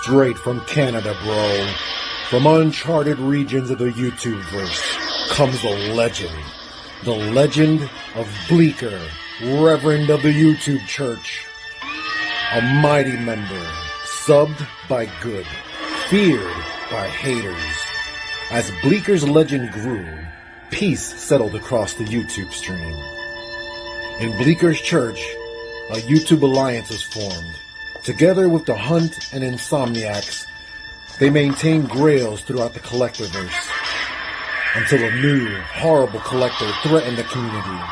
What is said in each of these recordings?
Straight from Canada, bro. From uncharted regions of the YouTube-verse comes the legend. The legend of Bleeker, Reverend of the YouTube Church. A mighty member, subbed by good, feared by haters. As Bleeker's legend grew, peace settled across the YouTube stream. In Bleeker's church, a YouTube alliance was formed. Together with the Hunt and Insomniacs, they maintained grails throughout the Collectorverse until a new, horrible collector threatened the community.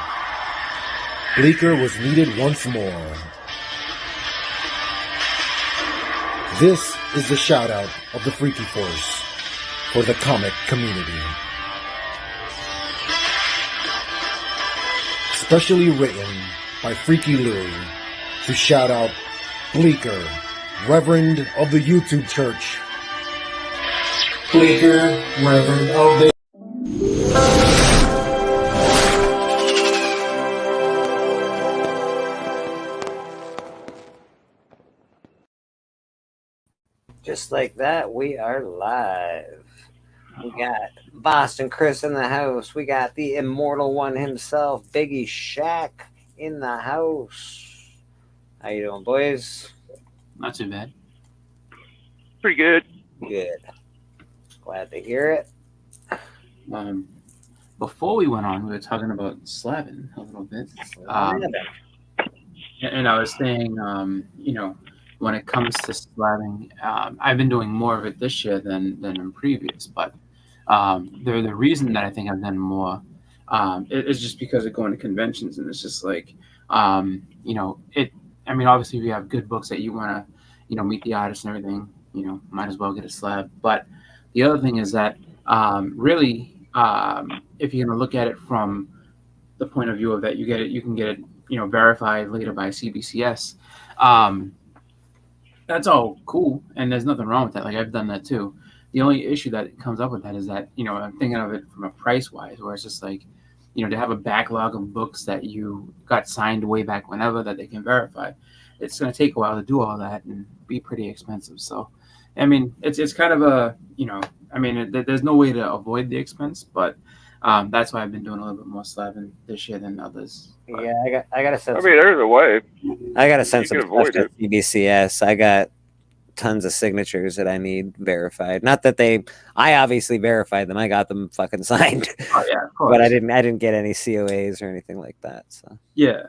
Bleeker was needed once more. This is the shout-out of the Freaky Force for the comic community. Specially written by Freaky Louie to shout out Bleeker, Reverend of the YouTube Church. Bleeker, Reverend of the... Just like that, we are live. We got Boston Chris in the house. We got the immortal one himself, Biggie Shaq, in the house. How you doing, boys? Not too bad. Pretty good. Good. Glad to hear it. Before we went on, we were talking about slabbing a little bit. And I was saying, when it comes to slabbing, I've been doing more of it this year than in previous. But the reason that I think I've done more is just because of going to conventions, and it's just like, obviously, if you have good books that you want to, meet the artists and everything, might as well get a slab. But the other thing is that really, if you're going to look at it from the point of view of that, you can get it, verified later by CBCS. That's all cool, and there's nothing wrong with that. Like, I've done that too. The only issue that comes up with that is that, I'm thinking of it from a price-wise, where it's just like, to have a backlog of books that you got signed way back whenever that they can verify. It's going to take a while to do all that and be pretty expensive. So, it's kind of a, there's no way to avoid the expense, but that's why I've been doing a little bit more slabbing this year than others. But, yeah, I got a sense. There's a way. I got a sense of avoid stuff at CBCS. I got tons of signatures that I need verified. Not that I obviously verified them. I got them fucking signed. Oh yeah, of course. But I didn't get any COAs or anything like that. So yeah.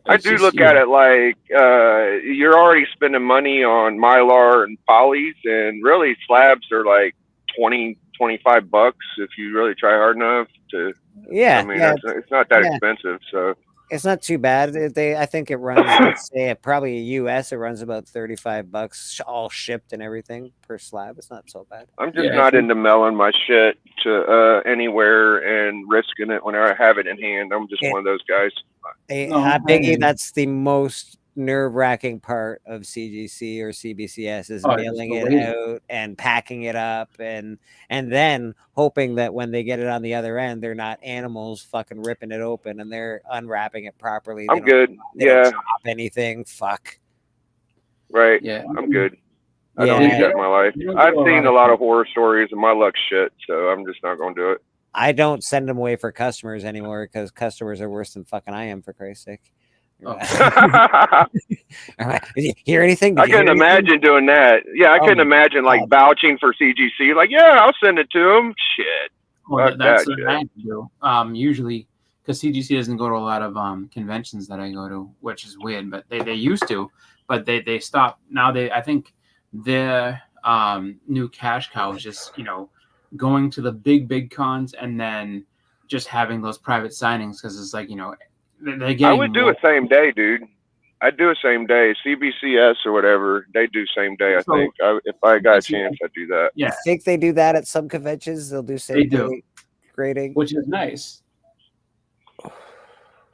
I do look at it like you're already spending money on Mylar and polys, and really slabs are like $20-25 if you really try hard enough to. Yeah, it's not that expensive, so it's not too bad. I think it runs. Let's say probably US. It runs about $35, all shipped and everything per slab. It's not so bad. I'm just not into mailing my shit to anywhere and risking it whenever I have it in hand. I'm just one of those guys. Biggie, that's the most nerve-wracking part of CGC or CBCS is mailing it out and packing it up and then hoping that when they get it on the other end, they're not animals fucking ripping it open and they're unwrapping it properly. I'm good. They don't drop anything. Fuck. Right. Yeah. I'm good. I don't need that in my life. I've seen a lot of horror stories and my luck's shit, so I'm just not going to do it. I don't send them away for customers anymore because customers are worse than fucking I am, for Christ's sake. Oh. Did you hear anything? I couldn't imagine doing that. Yeah, I couldn't imagine vouching for CGC. Like, yeah, I'll send it to them. Shit. Well, that's what I do. Usually, because CGC doesn't go to a lot of conventions that I go to, which is weird. But they used to, but they stopped. Now I think their new cash cow is just going to the big cons and then just having those private signings because it's like I would do it same day, dude. I'd do it same day. CBCS or whatever, they do same day, I think. If I got a chance, I'd do that. Yeah. I think they do that at some conventions. They'll do same day grading. Which is nice.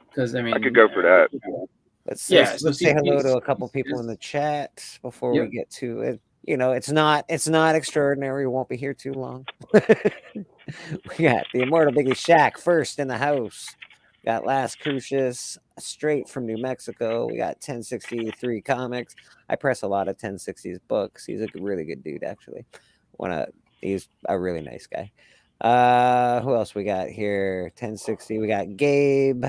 Because, I could go for that. Let's say hello to a couple people in the chat before we get to it. It's not extraordinary. We won't be here too long. We got the immortal Biggie Shaq first in the house. got Las Crucius straight from New Mexico. We got 1063 Comics. I press a lot of 1060's books. He's a really good dude, actually. He's a really nice guy. Who else we got here? 1060. We got Gabe,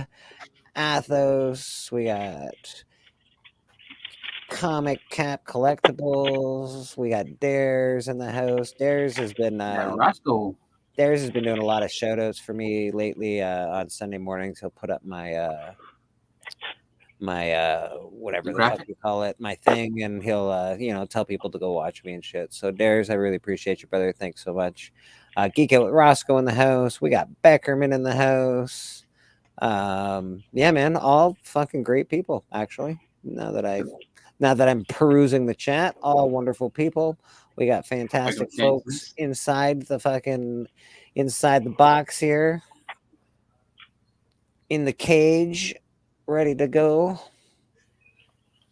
Athos. We got Comic Cap Collectibles. We got Dares in the house. Dares has been Roscoe. Dares has been doing a lot of shout outs for me lately on Sunday mornings. He'll put up my whatever the fuck you call it, my thing, and he'll tell people to go watch me and shit. So Dares, I really appreciate you, brother. Thanks so much. Geek Out with Roscoe in the house. We got Beckerman in the house. Yeah, man, all fucking great people, actually. Now that I'm perusing the chat, all wonderful people. We got fantastic folks inside the box here, in the cage, ready to go.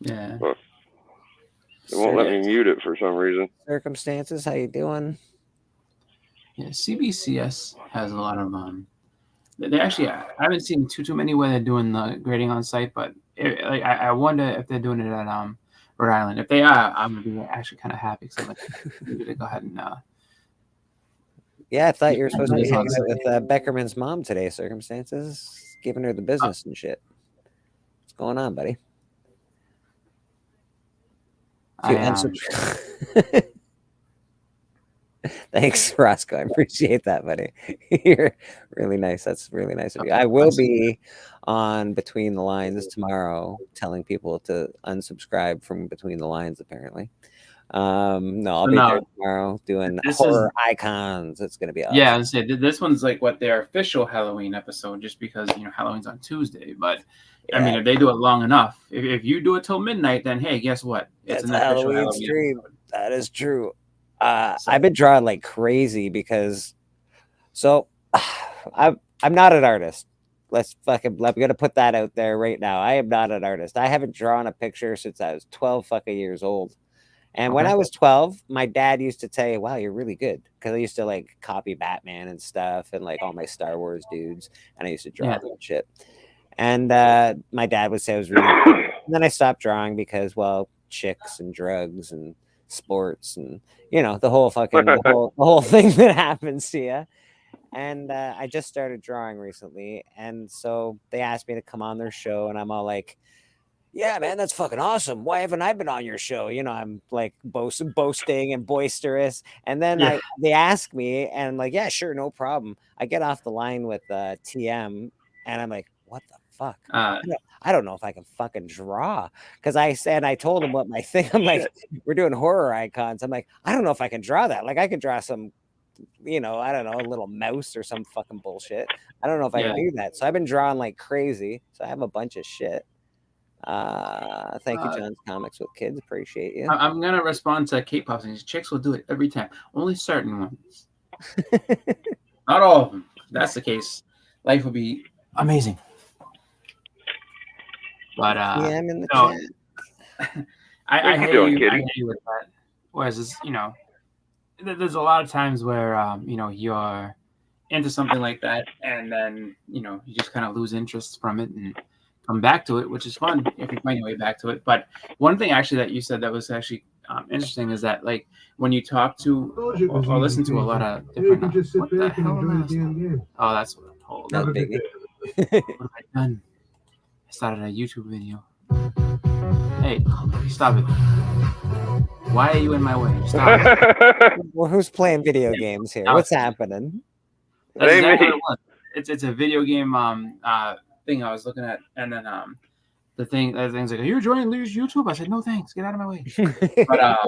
Yeah. Well, it won't let me mute it for some reason. Circumstances, how you doing? Yeah, CBCS has a lot of They actually, I haven't seen too many where they're doing the grading on site, but I wonder if they're doing it at Rhode Island. If they are, I'm gonna be actually kind of happy because I'm like, maybe they go ahead and. Yeah, I thought you were supposed to be hanging out with Beckerman's mom today. Circumstances, giving her the business and shit. What's going on, buddy? Thanks, Roscoe. I appreciate that, buddy. You're really nice. That's really nice of you. I will be on Between the Lines tomorrow, telling people to unsubscribe from Between the Lines. Apparently, no, I'll be there tomorrow doing horror icons. It's gonna be awesome. Yeah, I was gonna say this one's like their official Halloween episode, just because Halloween's on Tuesday. But yeah. I mean, if they do it long enough, if you do it till midnight, then hey, guess what? It's an official Halloween stream. Episode. That is true. I've been drawing like crazy because I'm not an artist. I'm gonna put that out there right now. I am not an artist. I haven't drawn a picture since I was 12 fucking years old. And when I was 12, my dad used to say, wow, you're really good. Because I used to like copy Batman and stuff and like all my Star Wars dudes. And I used to draw that shit. And my dad would say I was really good. And then I stopped drawing because, well, chicks and drugs and sports and the whole fucking the whole thing that happens to you. And I just started drawing recently, and so they asked me to come on their show, and I'm all like, yeah, man, that's fucking awesome. Why haven't I been on your show? I'm like boasting and boisterous. And then they ask me, and I'm like, yeah, sure, no problem. I get off the line with TM, and I'm like, what the fuck? I don't know if I can fucking draw, because I told him what my thing. I'm like, we're doing horror icons. I'm like, I don't know if I can draw that. Like, I could draw some, I don't know, a little mouse or some fucking bullshit. I don't know if I can do that. So I've been drawing like crazy. So I have a bunch of shit. Thank you, John's Comics with Kids. Appreciate you. I'm gonna respond to Kate Pops, and these chicks will do it every time. Only certain ones. Not all of them. If that's the case, life would be amazing. But I'm in the chat. I hear you with that. Whereas there's a lot of times where you're into something like that, and then you just kind of lose interest from it and come back to it, which is fun if you find your way back to it. But one thing actually that you said that was actually interesting is that like when you talk to or listen to a lot of different what the hell am I? Oh, that's what I'm told. What have I done? I started a YouTube video. Hey, stop it. Why are you in my way? Stop it. Well, who's playing video games here? What's happening? That's exactly what it was. It's a video game thing I was looking at, and then the thing's like, are you enjoying YouTube? I said, no thanks, get out of my way. But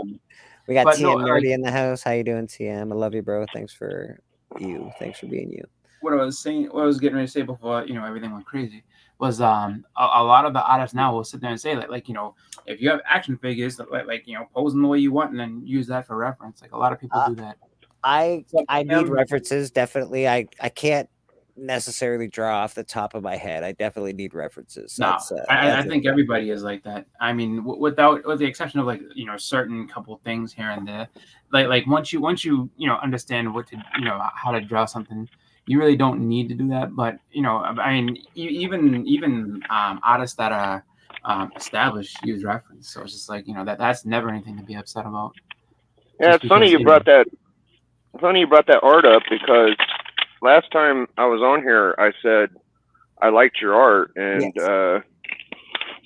we got TM Nerdy in the house. How you doing, TM? I love you, bro. Thanks for being you. What I was getting ready to say before everything went crazy was a lot of the artists now will sit there and say like if you have action figures like pose them the way you want and then use that for reference. Like a lot of people do that. I need references, definitely. I can't necessarily draw off the top of my head. I definitely need references. No, I think everybody is like that. I mean, with the exception of like certain couple things here and there. Like once you understand what to how to draw something, you really don't need to do that. But I mean, even artists that are established use reference, so it's just like that's never anything to be upset about. Yeah, it's funny you brought that. Funny you brought that art up, because last time I was on here, I said I liked your art, and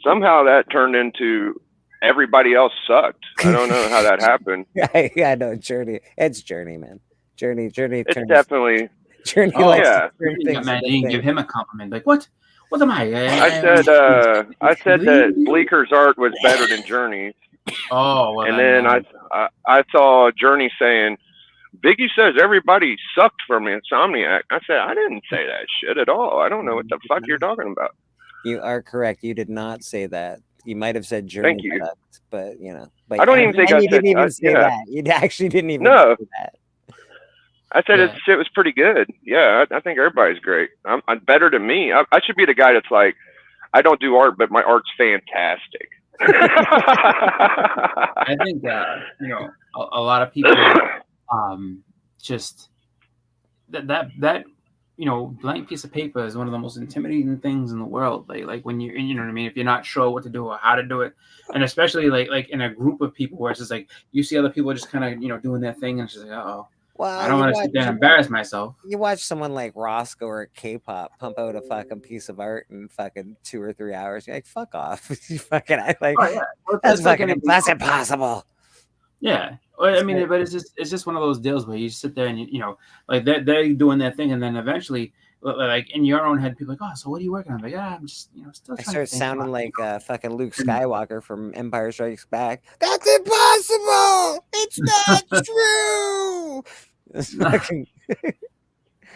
somehow that turned into everybody else sucked. I don't know how that happened. Yeah, no, Journey. It's Journey, man. Journey. It's definitely Journey. Oh, likes yeah. to turn things Man, into you can things. give him a compliment. Like, what am I? I said that Bleeker's art was better than Journey's. Oh, well, and then I saw Journey saying, Biggie says everybody sucked from Insomniac. I said, I didn't say that shit at all. I don't know what the fuck you're talking about. You are correct. You did not say that. You might have said Journey Thank you. sucked, but But I don't even think you didn't even say that. You actually didn't even say that. I said it was pretty good. Yeah, I think everybody's great. I'm better than me. I should be the guy that's like, I don't do art, but my art's fantastic. I think a lot of people just that blank piece of paper is one of the most intimidating things in the world. Like when you know what I mean, if you're not sure what to do or how to do it, and especially like in a group of people where it's just like you see other people just kind of doing their thing, and it's just like, oh. Well, I don't want to sit there and embarrass myself. You watch someone like Roscoe or K-pop pump out a fucking piece of art in fucking 2 or 3 hours. You're like, fuck off. You fucking like, that's that's impossible. Yeah, well, I mean, but it's just one of those deals where you sit there and like they're doing their thing, and then eventually, like in your own head, people are like, oh, so what are you working on? Like, I'm just still. I start sounding like fucking Luke Skywalker from Empire Strikes Back. That's impossible. It's not true.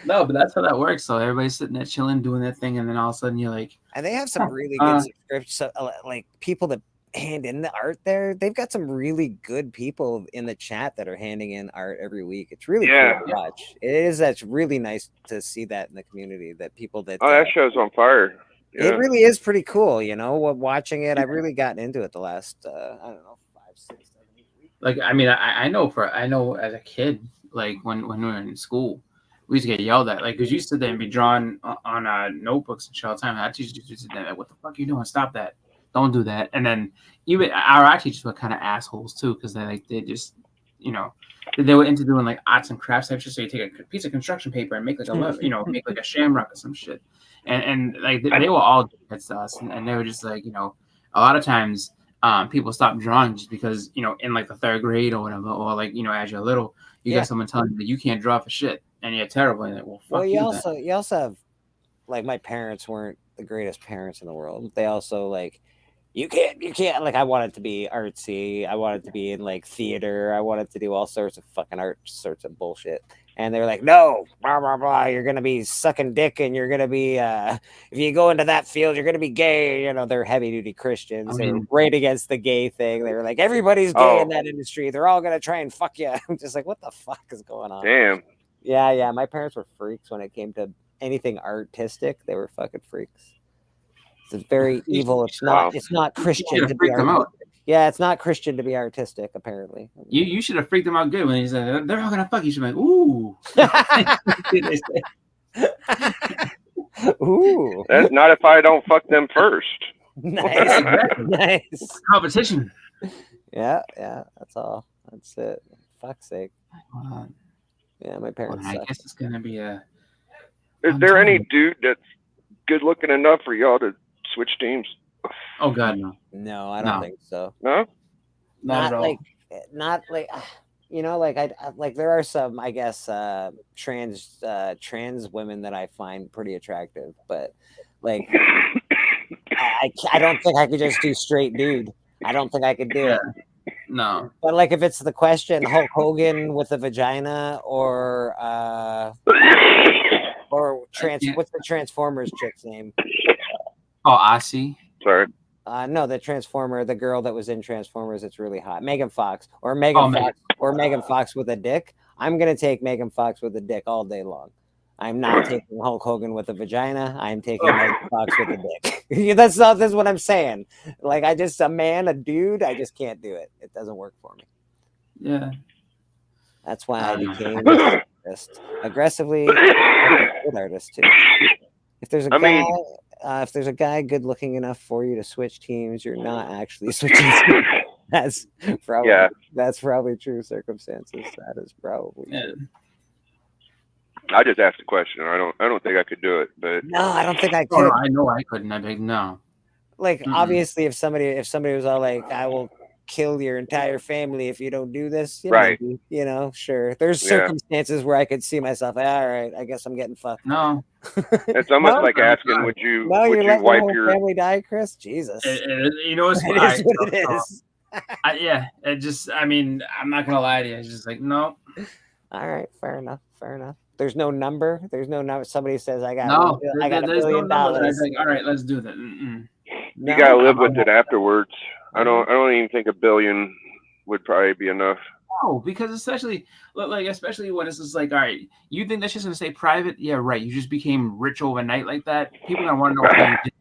No, but that's how that works. So everybody's sitting there chilling, doing their thing, and then all of a sudden you're like, and they have some really good scripts. Like people that hand in the art there, they've got some really good people in the chat that are handing in art every week. It's really cool to watch. That's really nice to see that in the community, that people that that show's on fire. Yeah. It really is pretty cool, watching it. I've really gotten into it the last I don't know, 5, 6, 7, 8 weeks. Like, I mean, I know as a kid, like when we were in school, we used to get yelled at, like, because you sit there and be drawing on notebooks and shit all the time. Our teachers used to sit there like, what the fuck are you doing? Stop that. Don't do that. And then even our teachers were kind of assholes too, because they just, they were into doing like arts and crafts type shit. So you take a piece of construction paper and make like make like a shamrock or some shit. And like they were all at us, and they were just like, a lot of times people stop drawing just because, in like the 3rd grade or whatever, or like, as you're little, you got someone telling you that you can't draw for shit and you're terrible. And like, well, fuck you also have, like, my parents weren't the greatest parents in the world. They also like, you can't, like, I wanted to be artsy. I wanted to be in like theater. I wanted to do all sorts of fucking art, sorts of bullshit. And they're like, no, blah, blah, blah. You're going to be sucking dick, and you're going to be, if you go into that field, you're going to be gay. They're heavy duty Christians. They're right against the gay thing. They were like, everybody's gay in that industry. They're all going to try and fuck you. I'm just like, what the fuck is going on? Damn. Yeah. My parents were freaks when it came to anything artistic. They were fucking freaks. It's very evil. It's not Christian to be artistic. Yeah, it's not Christian to be artistic, apparently. You should have freaked them out good when he said, they're all going to fuck you. You should be like, ooh. Ooh. That's not if I don't fuck them first. Nice. Nice. Competition. Yeah, that's all. That's it. Fuck's sake. Yeah, my parents I guess it's going to be a... Is there any dude that's good looking enough for y'all to switch teams? Oh God, no. No, I don't think so. No, not at all. Not like like there are some, I guess, trans women that I find pretty attractive, but like I don't think I could just do straight dude. I don't think I could do it. No. But like if it's the question, Hulk Hogan with a vagina or what's the Transformers chick's name? Oh, Aussie. Sorry. No, the Transformer, the girl that was in Transformers, it's really hot. Megan Fox or Megan Fox with a dick. I'm gonna take Megan Fox with a dick all day long. I'm not taking Hulk Hogan with a vagina. I'm taking Megan Fox with a dick. That's what I'm saying. Like a dude, I just can't do it. It doesn't work for me. Yeah. That's why artist. Aggressively, good artist too. If there's a guy good looking enough for you to switch teams, you're not actually switching teams. That's probably true circumstances. That is probably true. I just asked a question. I don't think I could do it, but no, I don't think I could. No, I know I couldn't. I think no. Like obviously, if somebody was all like, "I will kill your entire family if you don't do this," right? Maybe, sure. There's circumstances where I could see myself. All right, I guess I'm getting fucked. No, it's almost like asking, "Would you wipe your family die, Chris?" Jesus, you know, it's what it is. Yeah, it just. I mean, I'm not gonna lie to you. It's just like no. All right, fair enough. There's no number. There's no number. Somebody says I got $1 billion. Like, all right, let's do that. You gotta live with it afterwards. I don't even think $1 billion would probably be enough. No, because especially when it's just like, all right, you think that's just gonna stay private? Yeah, right. You just became rich overnight like that. People are gonna want to know. What you did.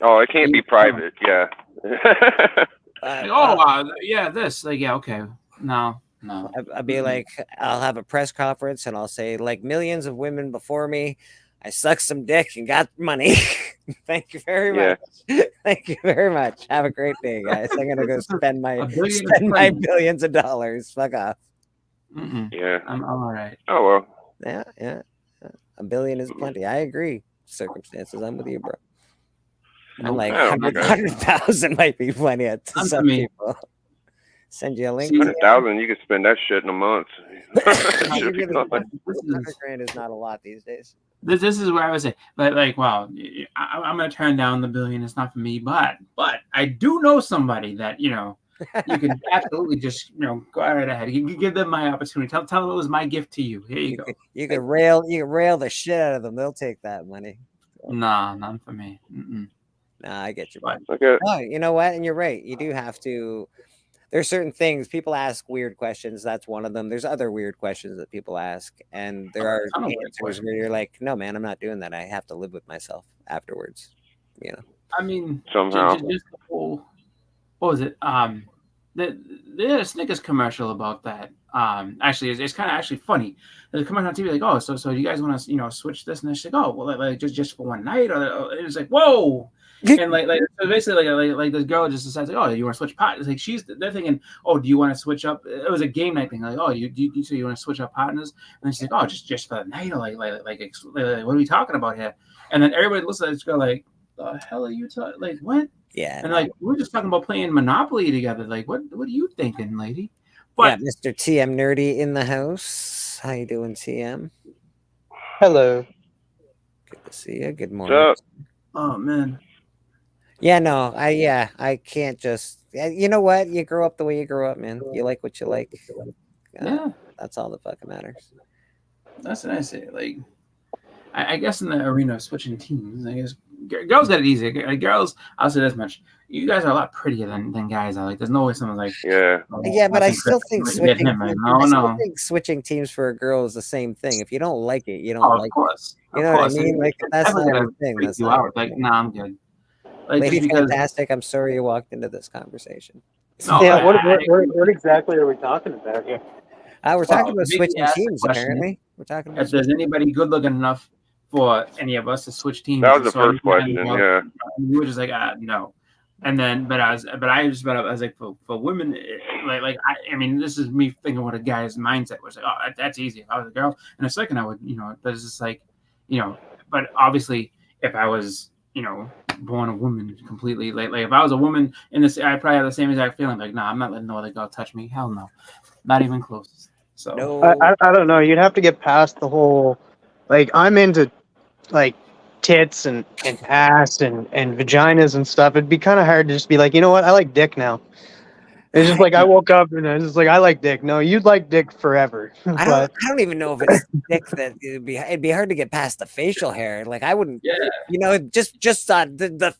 Oh, it can't be private. Yeah. This. Like, yeah, okay. No. I'd be like, I'll have a press conference and I'll say, like millions of women before me, I sucked some dick and got money. Thank you very much. Thank you very much. Have a great day, guys. I'm gonna go spend my billions of dollars. Fuck off. Yeah, I'm all right. Oh well. Yeah. $1 billion is plenty. I agree. Circumstances. I'm with you, bro. I'm like 100,000 might be plenty to some people. Send you a link. 100,000, you could spend that shit in a month. 100 grand is not a lot these days. This is where I would say, like, wow, I'm gonna turn down the $1 billion. It's not for me, but I do know somebody that you can absolutely just go right ahead. You can give them my opportunity. Tell them it was my gift to you. Here you go. You can rail the shit out of them. They'll take that money. Nah, none for me. Nah, I get you. Okay. Oh, you know what? And you're right. You do have to. There's certain things people ask weird questions. That's one of them. There's other weird questions that people ask, and there are answers where you're like, "No, man, I'm not doing that. I have to live with myself afterwards." I mean, somehow. Just the whole, what was it? They had a Snickers commercial about that. Actually, it's kind of actually funny. There's a commercial on TV like, "Oh, so you guys want to switch this?" And it's like, "Oh, well, like just for one night," or it's like, "Whoa." And like so basically like this girl just decides like, oh, you want to switch partners? Like they're thinking, oh, do you want to switch up? It was a game night thing. Like, oh, you want to switch up partners? And then she's like, oh, just for the night. Or like what are we talking about here? And then everybody looks at this girl like, the hell are you talking? Like what? Yeah. And like we're just talking about playing Monopoly together. Like what are you thinking, lady? But Mr. TM Nerdy in the house. How you doing, TM? Hello. Good to see you. Good morning. Oh man. Yeah, no, I can't just. You know what? You grow up the way you grow up, man. You like what you like. Yeah, that's all that fucking matters. That's what I say. Like, I guess in the arena of switching teams, I guess girls got it easy. Like, girls, I'll say this much: you guys are a lot prettier than guys are. Like, there's no way someone's like, but I still think switching teams for a girl is the same thing. If you don't like it, you don't like it. Of course. You know what I mean? Like, that's not a thing. That's not like, nah, I'm good. Like, Lady Fantastic, I'm sorry you walked into this conversation. No, yeah, what exactly are we talking about here? We're talking about switching teams, apparently. We're talking about if there's anybody good looking enough for any of us to switch teams. That was the first question, yeah. We were just like, no. And then, I was like, for women, I mean, this is me thinking what a guy's mindset was like. Oh, that's easy. If I was a girl, and a second I would, but it's just like, but obviously, if I was, born a woman completely, like if I was a woman in this, I probably have the same exact feeling. Like, nah, I'm not letting no other girl touch me. Hell no, not even close. So no. I don't know. You'd have to get past the whole, like, I'm into like tits and ass and vaginas and stuff. It'd be kind of hard to just be like, you know what, I like dick now. It's just like I woke up and I was just like, I like dick. No, you'd like dick forever. I don't even know if it's dick that it'd be hard to get past the facial hair. Like I wouldn't, just the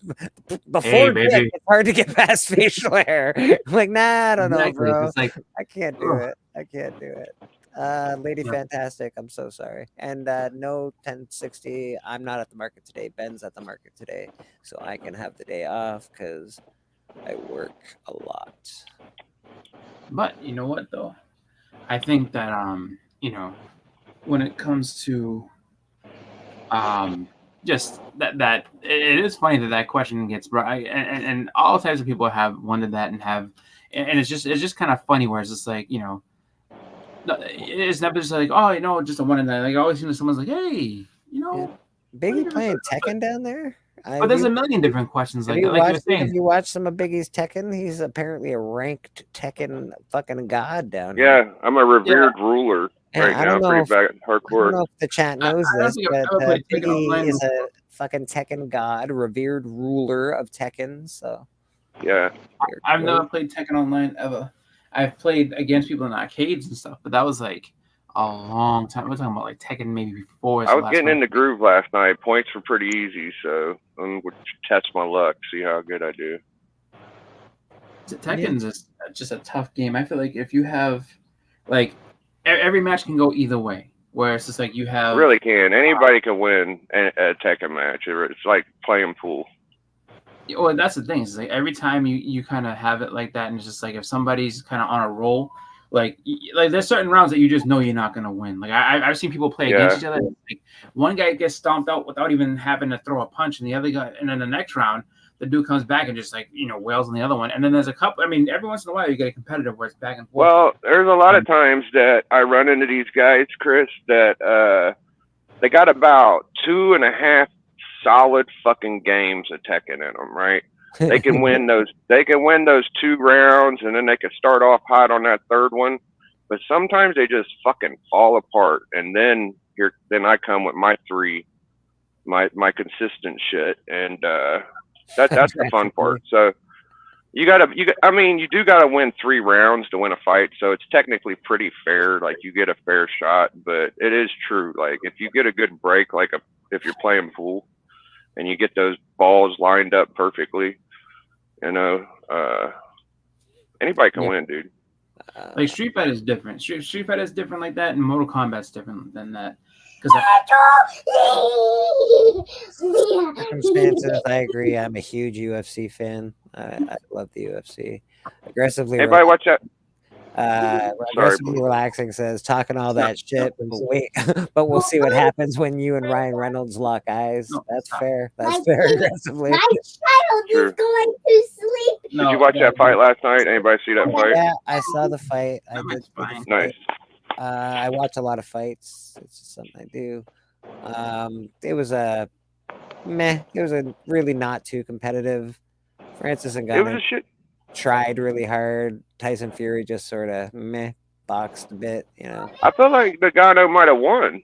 before dick, it's hard to get past facial hair. I'm like, nah, I don't know, bro. It's like, I can't do it. Lady Fantastic, I'm so sorry. And no 1060. I'm not at the market today. Ben's at the market today, so I can have the day off because I work a lot. But you know what though? I think that when it comes to just that it is funny that question gets brought, and all types of people have wondered that and it's just kind of funny where it's just like, you know, it's never just like, oh, you know, just a one and that. Like always, you know, someone's like, hey, you know, Biggie playing Tekken down there. But there's a million different questions like that. Like you're saying, have you watched some of Biggie's Tekken? He's apparently a ranked Tekken fucking god down here. Yeah, I'm a revered ruler right now. Pretty hardcore. I don't know if the chat knows this, but Biggie is a fucking Tekken god, revered ruler of Tekken. So yeah, I've never played Tekken online ever. I've played against people in arcades and stuff, but that was like a long time. We're talking about like Tekken maybe before. I was getting in the groove last night. Points were pretty easy, so I'm going to test my luck, see how good I do. Tekken's just a tough game. I feel like if you have, like, every match can go either way. Where it's just like you have... Really can. Anybody can win a Tekken match. It's like playing pool. Well, that's the thing. It's like every time you kind of have it like that, and it's just like if somebody's kind of on a roll, like there's certain rounds that you just know you're not gonna win. Like I've seen people play against each other. Like one guy gets stomped out without even having to throw a punch, and the other guy, and then the next round, the dude comes back and just like, you know, wails on the other one. And then there's a couple. I mean, every once in a while you get a competitive where it's back and forth. Well, there's a lot of times that I run into these guys, Chris, that they got about 2.5 solid fucking games of Tekken in them, right? They can win those. They can win those 2 rounds, and then they can start off hot on that 3rd one. But sometimes they just fucking fall apart, and then I come with my 3, my consistent shit, and that's the fun part. So you do gotta win 3 rounds to win a fight. So it's technically pretty fair. Like you get a fair shot, but it is true. Like if you get a good break, like if you're playing pool, and you get those balls lined up perfectly, you know, anybody can win, dude. Like Street Fighter is different. Street Fighter is different like that, and Mortal Kombat's different than that. Because circumstances, I agree. I'm a huge UFC fan. I love the UFC. Aggressively. Everybody watch that. Aggressively relaxing says talking all that shit, but we'll see what happens when you and Ryan Reynolds lock eyes. That's fair. That's fair. Aggressively. My child is going to sleep. Did you watch that fight last night? Anybody see that fight? Yeah, I saw the fight. I did. Nice. I watch a lot of fights. It's just something I do. It was a meh. It was a really not too competitive. Francis Ngannou tried really hard. Tyson Fury just sort of boxed a bit, you know. I feel like Ngannou might have won.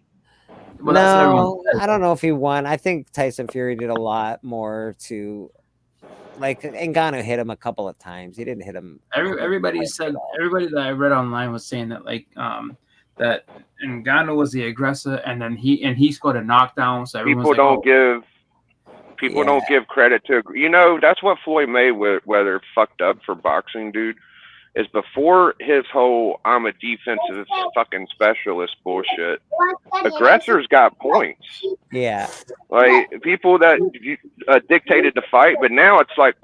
Well, no, I don't know if he won. I think Tyson Fury did a lot more to, like, Ngannou hit him a couple of times. He didn't hit him. Everybody that I read online was saying that, like, that Ngannou was the aggressor, and then he scored a knockdown. So people don't give credit to, you know, that's what Floyd Mayweather fucked up for boxing, dude. Is before his whole I'm a defensive fucking specialist bullshit, aggressors got points. Yeah. Like people that dictated the fight, but now it's like,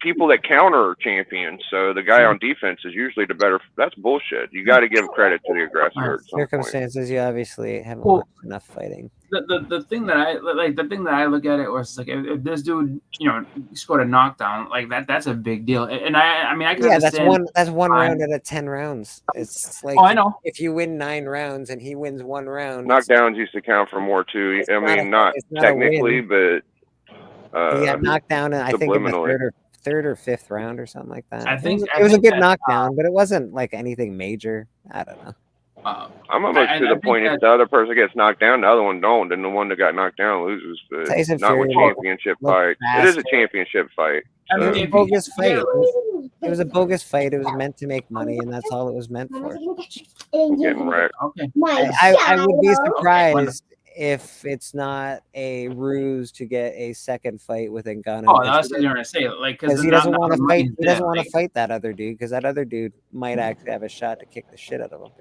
people that counter are champions. So the guy on defense is usually the better. That's bullshit. You got to give credit to the aggressor. Circumstances, you obviously haven't watched enough fighting. The thing that I look at it was like if this dude, you know, scored a knockdown like that's a big deal. And I mean I can understand. That's one round out of 10 rounds. It's like I know. If you win 9 rounds and he wins 1 round, knockdowns used to count for more too. I mean, not technically, but he got knocked down, and I think in the third or fifth round or something like that. It was a good knockdown, but it wasn't like anything major. I don't know. I'm almost to the point if the other person gets knocked down, the other one don't, then the one that got knocked down loses. But Tyson not Fury with championship fight. It is a championship fight. So. It was a bogus fight. It was a bogus fight. It was meant to make money, and that's all it was meant for. Getting wrecked. Okay. I would be surprised if it's not a ruse to get a second fight with Ngannou. Oh, that's what you're gonna say, like, because he doesn't want to fight. He doesn't want to fight that other dude because that other dude might actually have a shot to kick the shit out of him.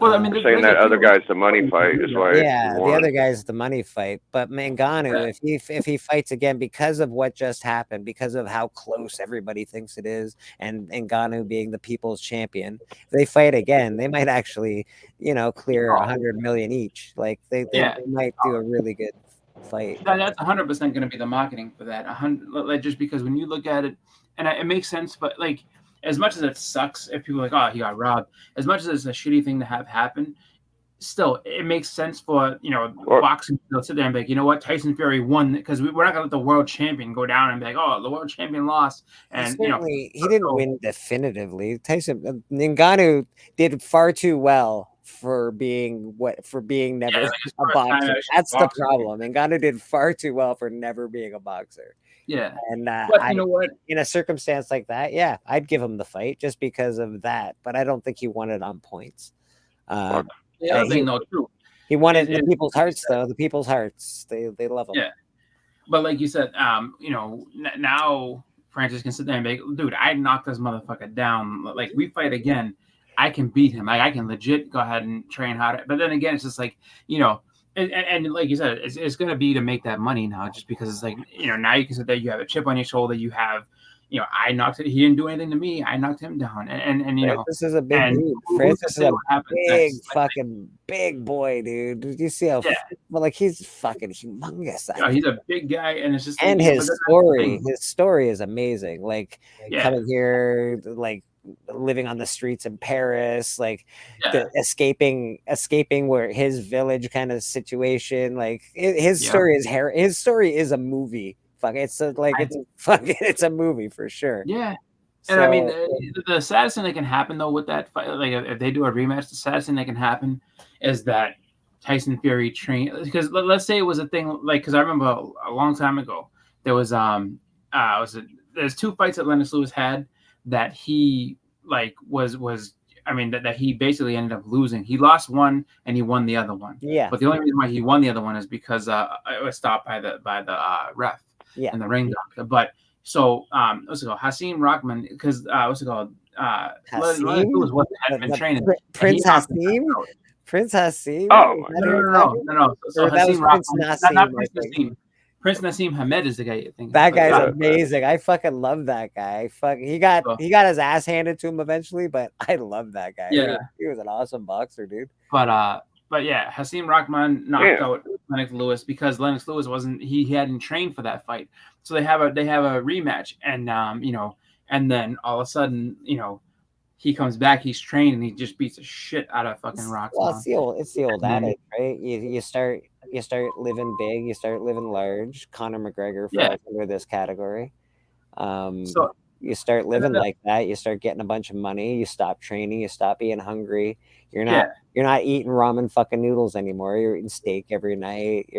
Well, I mean, saying that other guy's the money fight is why. Yeah, the other guy's the money fight. But Ngannou, if he fights again because of what just happened, because of how close everybody thinks it is, and Ngannou being the people's champion, if they fight again, they might actually, clear 100 million each. Like they might do a really good fight. That's 100% going to be the marketing for that. 100, like, just because when you look at it, and it makes sense, but like, as much as it sucks if people are like, oh, he got robbed, as much as it's a shitty thing to have happen, still, it makes sense for, boxing to sit there and be like, you know what, Tyson Fury won, because we're not going to let the world champion go down and be like, oh, the world champion lost. And, he didn't win definitively. Ngannou did far too well for being never a boxer. That's the problem. Ngannou did far too well for never being a boxer. Yeah. And but you know what? In a circumstance like that, yeah, I'd give him the fight just because of that. But I don't think he won it on points. The other thing, though, too. He won it in people's hearts, though. The people's hearts, they love him. Yeah. But like you said, now Francis can sit there and be like, dude, I knocked this motherfucker down. Like, we fight again, I can beat him. Like, I can legit go ahead and train harder. But then again, it's just like, and like you said, it's going to be to make that money now, just because it's like, now you can sit there, you have a chip on your shoulder, you have, I knocked it. He didn't do anything to me. I knocked him down. And this is a big dude. Francis is a big fucking big boy, dude. Did you see how? Well, like, he's fucking humongous. He's a big guy, and it's just. And his story is amazing. Like coming here, like living on the streets in Paris, like escaping where his village kind of situation. Like his story is a movie. Fuck, it's a movie for sure. Yeah. And I mean, the saddest thing that can happen though with that fight, like if they do a rematch, the saddest thing that can happen is that Tyson Fury trained, because let's say it was a thing, like, because I remember a long time ago there was there's two fights that Lennox Lewis had that he like that he basically ended up losing. He lost one and he won the other one. Yeah. But the only reason why he won the other one is because it was stopped by the ref. Yeah. And the ring doctor. But so what's it called? Hasim Rahman, because what's it called? Hasim was what had been training. Prince Hasim? Prince Hasim? Oh, no. So Hasim Rahman, not Prince Naseem. Prince Naseem Hamed is the guy you think. That guy's amazing. I fucking love that guy. He got his ass handed to him eventually, but I love that guy. Yeah. He was an awesome boxer, dude. But yeah, Hasim Rahman knocked out Lennox Lewis because Lennox Lewis he hadn't trained for that fight. So they have a rematch, and and then all of a sudden, he comes back, he's trained, and he just beats the shit out of fucking Roxanne. Well, it's the old adage, right? You start living big, you start living large. Conor McGregor falls under this category. So you start living like that, you start getting a bunch of money, you stop training, you stop being hungry. You're not eating ramen fucking noodles anymore. You're eating steak every night.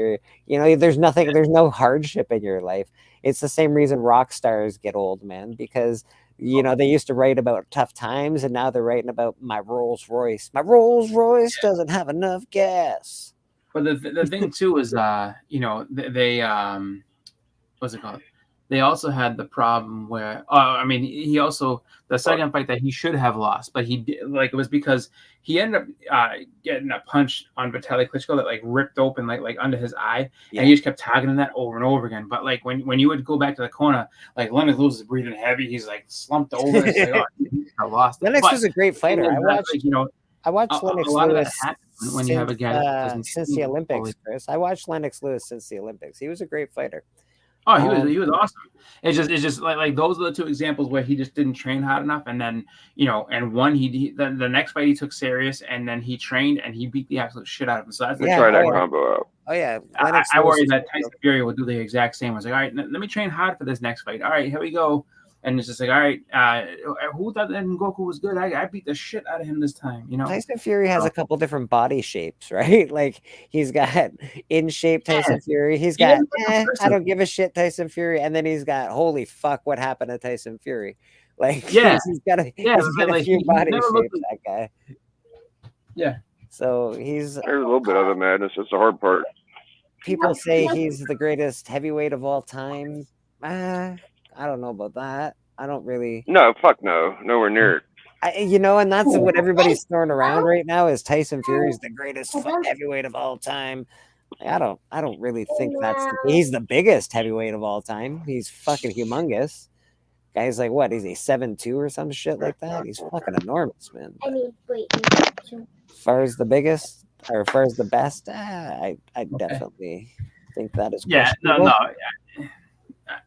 There's no hardship in your life. It's the same reason rock stars get old, man, because they used to write about tough times, and now they're writing about my Rolls Royce. My Rolls Royce doesn't have enough gas. But the thing too is, they what's it called? They also had the problem where, he also, the second fight that he should have lost, but he did, it was because he ended up getting a punch on Vitaly Klitschko that ripped open like under his eye, and he just kept targeting that over and over again. But when you would go back to the corner, Lennox Lewis is breathing heavy, he's slumped over. It's I lost. Lennox was a great fighter. I watched Lennox Lewis when you have a guy since the Olympics, Chris. I watched Lennox Lewis since the Olympics. He was a great fighter. Oh, he was awesome. It's just like those are the two examples where he just didn't train hard enough, and then and one the next fight he took serious, and then he trained and he beat the absolute shit out of him. So that's try that combo out. Oh yeah, I worry that Tyson Fury will do the exact same. I was like, all right, let me train hard for this next fight. All right, here we go. And it's just like, all right, who thought that Ngoku was good? I beat the shit out of him this time, Tyson Fury has a couple different body shapes, right? Like, he's got in shape Tyson Fury. He's got I don't give a shit Tyson Fury, and then he's got holy fuck, what happened to Tyson Fury? Like, he's got a few body shapes. That guy. Yeah. So there's a little bit of a madness. That's the hard part. People say he's the greatest heavyweight of all time. I don't know about that. I don't really. No, fuck no. Nowhere near it. And that's what everybody's throwing around right now is Tyson Fury's the greatest heavyweight of all time. I don't really think he's the biggest heavyweight of all time. He's fucking humongous. Guy's like, what? Is he 7'2" or some shit like that? He's fucking enormous, man. As far as the biggest, or as far as the best, I definitely think that is. Yeah, no.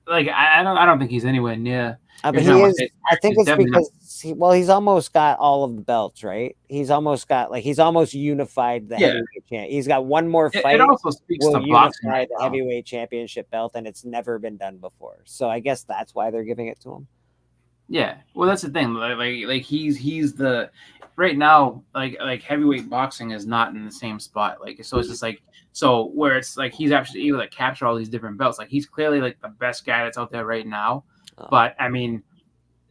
Like I don't think he's anywhere near. But he is. I think it's because he's almost got all of the belts, right? He's almost unified the heavyweight champ. He's got one more fight. It also speaks to boxing, the heavyweight championship belt, and it's never been done before. So I guess that's why they're giving it to him. Yeah, well, that's the thing. Like he's the right now. Like heavyweight boxing is not in the same spot. Like so, it's just like where it's like he's actually able to capture all these different belts. Like he's clearly like the best guy that's out there right now. But I mean,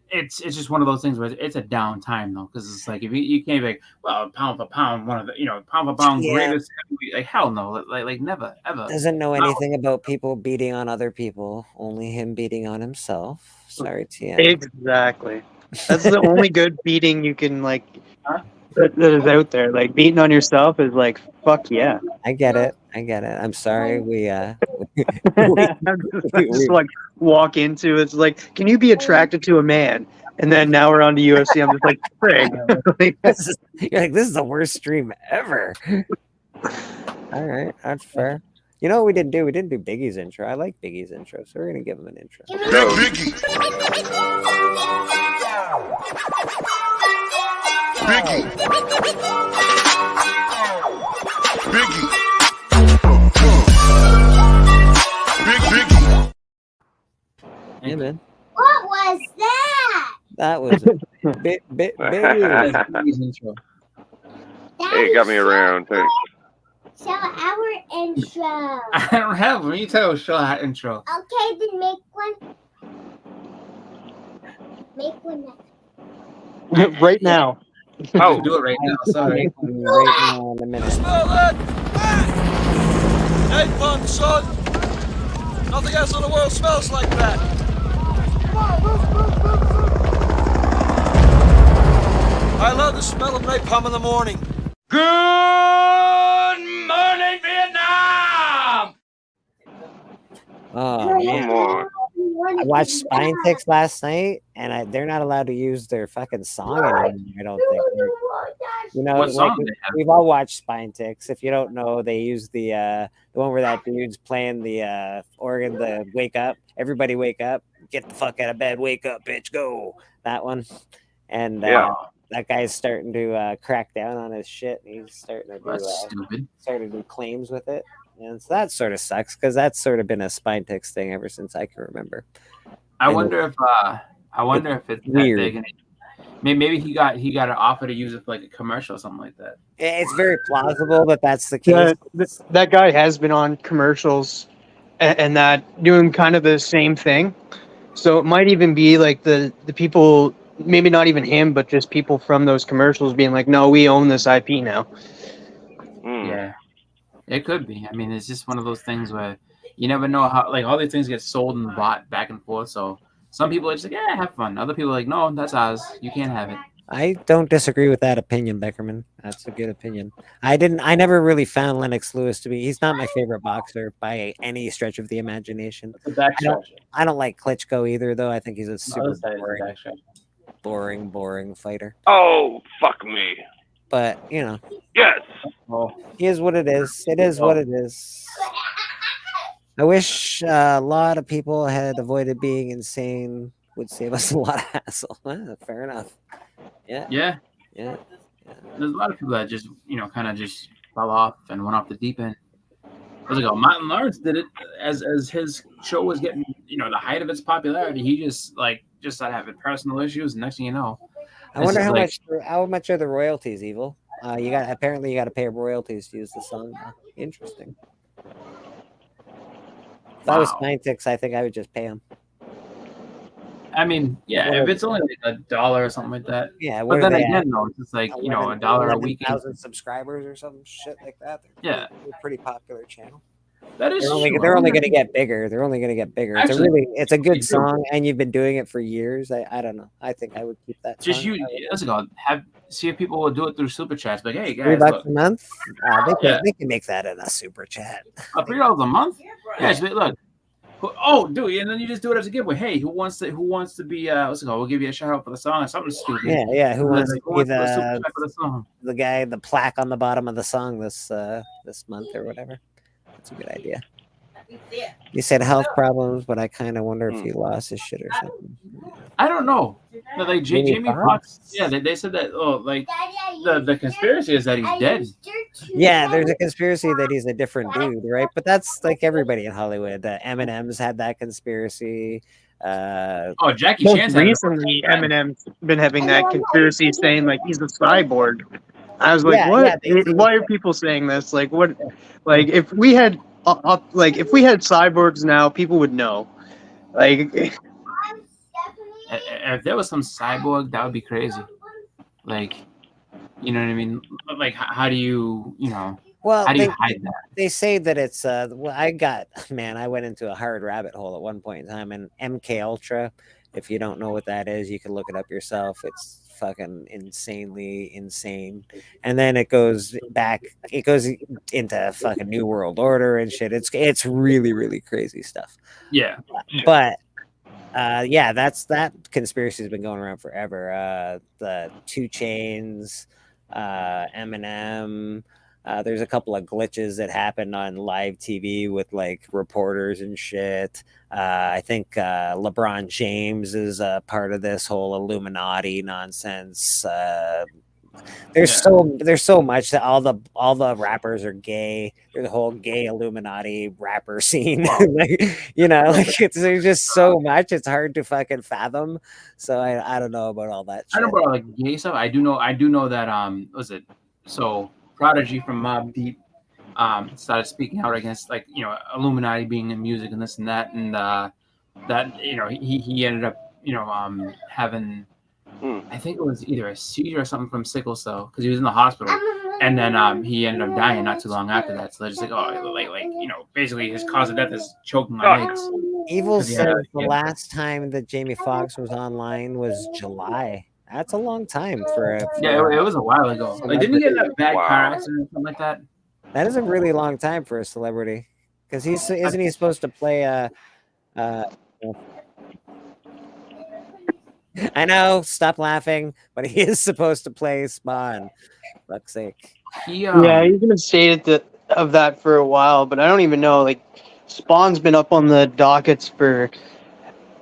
it's just one of those things where it's a down time though, because it's like if you can't be like, well, pound for pound, one of the pound for pound greatest heavyweight. Like hell no, like never ever. Doesn't know anything about people beating on other people. Only him beating on himself. Sorry, TM. Exactly. That's the only good beating you can that is out there. Like beating on yourself is like fuck yeah. I get it. I'm sorry. We just like walk into it's like, can you be attracted to a man? And then now we're on to UFC. I'm just like, frig. You're like, this is the worst stream ever. All right, that's fair. You know what we didn't do? We didn't do Biggie's intro. I like Biggie's intro, so we're gonna give him an intro. Biggie. Biggie. Yeah, man. What was that? That was a Biggie's intro. Hey, it got me around. Thanks. So our intro. I don't have one. You tell show our intro. Okay, then make one. Make one next. Right now. Oh, do it right now. Sorry. Right now in a minute. Smell that? Napalm, son. Nothing else in the world smells like that. I love the smell of napalm in the morning. Good morning, Vietnam! Oh man. I watched Spine Ticks last night, and they're not allowed to use their fucking song anymore. I don't think. What song we've all watched Spine Ticks. If you don't know, they use the one where that dude's playing the organ, the "Wake Up, Everybody Wake Up, Get the fuck out of bed, wake up, bitch, go." That one, and that guy's starting to crack down on his shit. And he's starting to do claims with it. And so that sort of sucks because that's sort of been a Spine Ticks thing ever since I can remember. I wonder if it's weird. That big. Maybe he got an offer to use it for like a commercial or something like that. It's very plausible that that's the case. That guy has been on commercials and that doing kind of the same thing. So it might even be like the people, maybe not even him, but just people from those commercials being like, no, we own this IP now. Yeah. It could be. I mean, it's just one of those things where you never know how, like, all these things get sold and bought back and forth. So some people are just like, yeah, have fun. Other people are like, no, that's ours. You can't have it. I don't disagree with that opinion, Beckerman. That's a good opinion. I never really found Lennox Lewis to be, he's not my favorite boxer by any stretch of the imagination. I don't like Klitschko either, though. I think he's a super boring fighter. Oh, fuck me. But, Yes. It is what it is. It is what it is. I wish a lot of people had avoided being insane. Would save us a lot of hassle. Fair enough. Yeah. There's a lot of people that just, kind of just fell off and went off the deep end. There's like, Martin Lawrence did it as his show was getting, the height of its popularity. He just started having personal issues. And next thing you know, I wonder how much are the royalties, Evil? You got to pay royalties to use the song. Interesting. If I was Spine Ticks, I think I would just pay them. I mean, if it's only like $1 or something like that. Yeah, but then again, though, it's just like $1 a week. 1,000 subscribers or some shit like that. They're a pretty popular channel. That is they're only going to get bigger. They're only going to get bigger. Actually, it's a good song, and you've been doing it for years. I don't know. I think I would keep that. Just song. let's go. See if people will do it through super chats. Like, hey guys, $3 look. a month. They can make that in a super chat. $3 a month? Yeah. Look. Oh, dude, and then you just do it as a giveaway. Hey, who wants to be? What's it called? We'll give you a shout out for the song or something stupid. Yeah. Who wants to be the guy, the plaque on the bottom of the song this month or whatever? That's a good idea. You said health problems, but I kind of wonder if he lost his shit or something. I don't know. But like Jamie Foxx, yeah, they said that. Oh, like the conspiracy is that he's dead. Yeah, there's a conspiracy that he's a different dude, right? But that's like everybody in Hollywood. Eminem's had that conspiracy. Jackie Most Chan's recently, Eminem's been having that conspiracy saying like he's a cyborg. I was like, what? Why are people saying this? Like, what? Like, if we had cyborgs now, people would know. Like, if there was some cyborg, that would be crazy. Like, you know what I mean? Like, how do you, well, how do you hide that? They say that it's I went into a hard rabbit hole at one point in time, and MK Ultra. If you don't know what that is, you can look it up yourself. It's fucking insanely insane. And then it goes into fucking New World Order and shit. It's really, really crazy stuff. Yeah. But that conspiracy has been going around forever. The 2 Chainz, Eminem. There's a couple of glitches that happened on live TV with like reporters and shit. I think LeBron James is a part of this whole Illuminati nonsense. There's so much that all the rappers are gay. There's a whole gay Illuminati rapper scene. There's just so much. It's hard to fucking fathom. So I don't know about all that shit. I don't know about like gay stuff. I do know that was it so Prodigy from Mobb Deep started speaking out against Illuminati being in music and this and that, and that he ended up having I think it was either a seizure or something from sickle cell because he was in the hospital, and then he ended up dying not too long after that. So they're just like basically his cause of death is choking on eggs. Evil said the last time that Jamie Foxx was online was July. That's a long time for it was a while ago. Like, didn't he get in a bad car accident or something like that? That is a really long time for a celebrity, because isn't he supposed to play I know, stop laughing, but he is supposed to play Spawn. Fuck's sake. He's been stated of that for a while, but I don't even know. Like, Spawn's been up on the dockets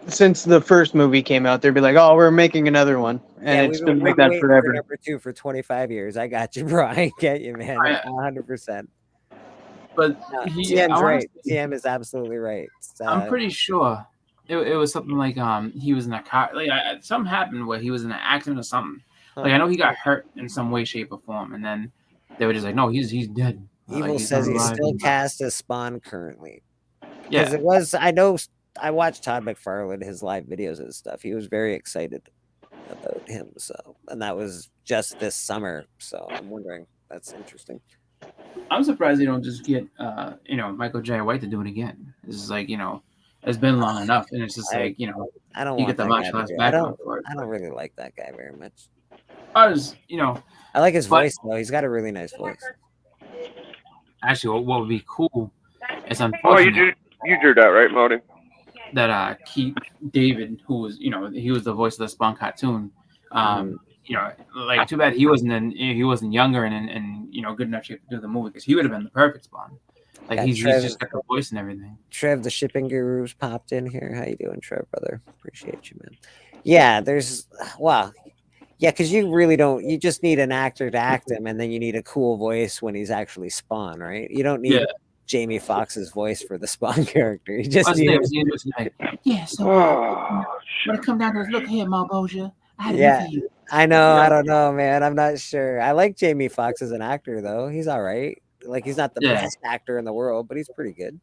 since the first movie came out. They'd be like, "Oh, we're making another one," and it's been like that forever. For number 2 for 25 years. I got you, bro. I get you, man. 100%. But TM's right. TM is absolutely right. I'm pretty sure it was something like he was in a car. Like something happened where he was in an accident or something. Like I know he got hurt in some way, shape, or form, and then they were just like, "No, he's dead." Evil says he's still cast as Spawn currently. Yeah, because it was. I know. I watched Todd McFarlane, his live videos and stuff. He was very excited about him. So, and that was just this summer. So I'm wondering. That's interesting. I'm surprised they don't just get Michael J. White to do it again. This is like it's been long enough, and it's just like I don't. You get the much less background for it. I don't really like that guy very much. I like his voice though. He's got a really nice voice. Actually, what would be cool is unfortunate. You drew that, right, Modi? That Keith David, who was he was the voice of the Spawn cartoon. Like too bad he wasn't younger and good enough shape to do the movie, because he would have been the perfect Spawn. Like he's just got the voice and everything. Trev, the shipping gurus popped in here. How you doing, Trev, brother? Appreciate you, man. Yeah, because you really don't. You just need an actor to act him, and then you need a cool voice when he's actually Spawn, right? You don't need Jamie Foxx's voice for the Spawn character. You just need. So when it come down to look here, Malbosia. I know. I don't know, man. I'm not sure. I like Jamie Foxx as an actor, though. He's all right. Like, he's not the best actor in the world, but he's pretty good.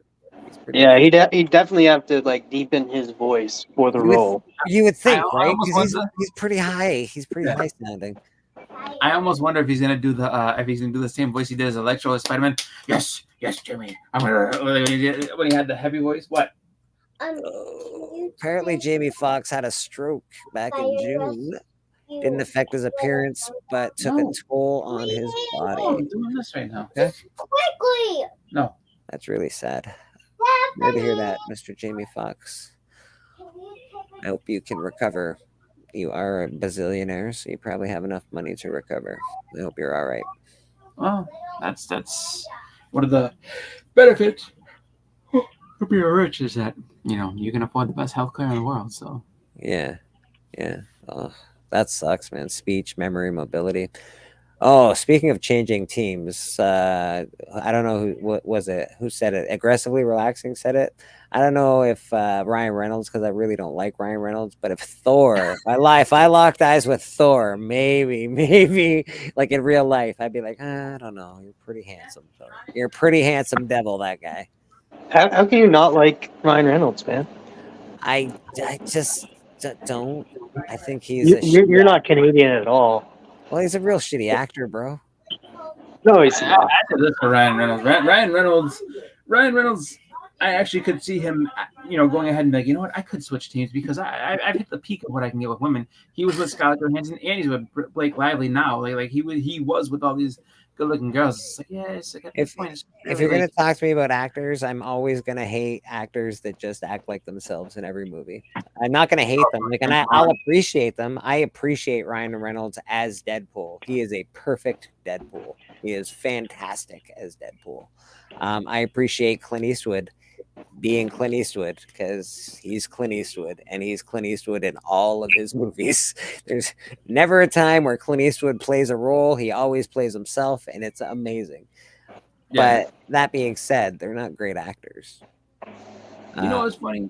He'd definitely have to deepen his voice for the role. You would think, right? Because he's pretty high. He's pretty high sounding. I almost wonder if he's gonna do the same voice he did as Electro as Spider-Man. Yes, Jimmy. I'm gonna when he had the heavy voice. What? Apparently, Jamie Foxx had a stroke back in June. Didn't affect his appearance, but took a toll on his body. Oh, I'm doing this right now. Okay. No. That's really sad. Glad to hear that, Mr. Jamie Foxx. I hope you can recover. You are a bazillionaire, so you probably have enough money to recover. I hope you're all right. Well, that's one of the benefits of being rich is that you can afford the best healthcare in the world. So yeah. Oh, that sucks, man. Speech, memory, mobility. Oh, speaking of changing teams, I don't know what was it? Who said it? Aggressively Relaxing said it. I don't know if Ryan Reynolds, because I really don't like Ryan Reynolds, but if Thor, if I locked eyes with Thor, maybe like in real life, I'd be like, I don't know. You're pretty handsome, Thor. You're a pretty handsome devil, that guy. How can you not like Ryan Reynolds, man? I just don't. I think he's you're not Canadian at all. Well, he's a real shitty actor, bro. No, he's not. I did this for Ryan Reynolds. Ryan Reynolds. I actually could see him, going ahead and like, you know what? I could switch teams because I've hit the peak of what I can get with women. He was with Scarlett Johansson and he's with Blake Lively now. Like he was with all these good-looking girls. It's like, yes. If you're gonna talk to me about actors, I'm always gonna hate actors that just act like themselves in every movie. I'm not gonna hate them, and I'll appreciate them. I appreciate Ryan Reynolds as Deadpool. He is a perfect Deadpool. He is fantastic as Deadpool. I appreciate Clint Eastwood being Clint Eastwood because he's Clint Eastwood and he's Clint Eastwood in all of his movies. There's never a time where Clint Eastwood plays a role. He always plays himself and it's amazing. Yeah. But that being said, they're not great actors. You know what's funny?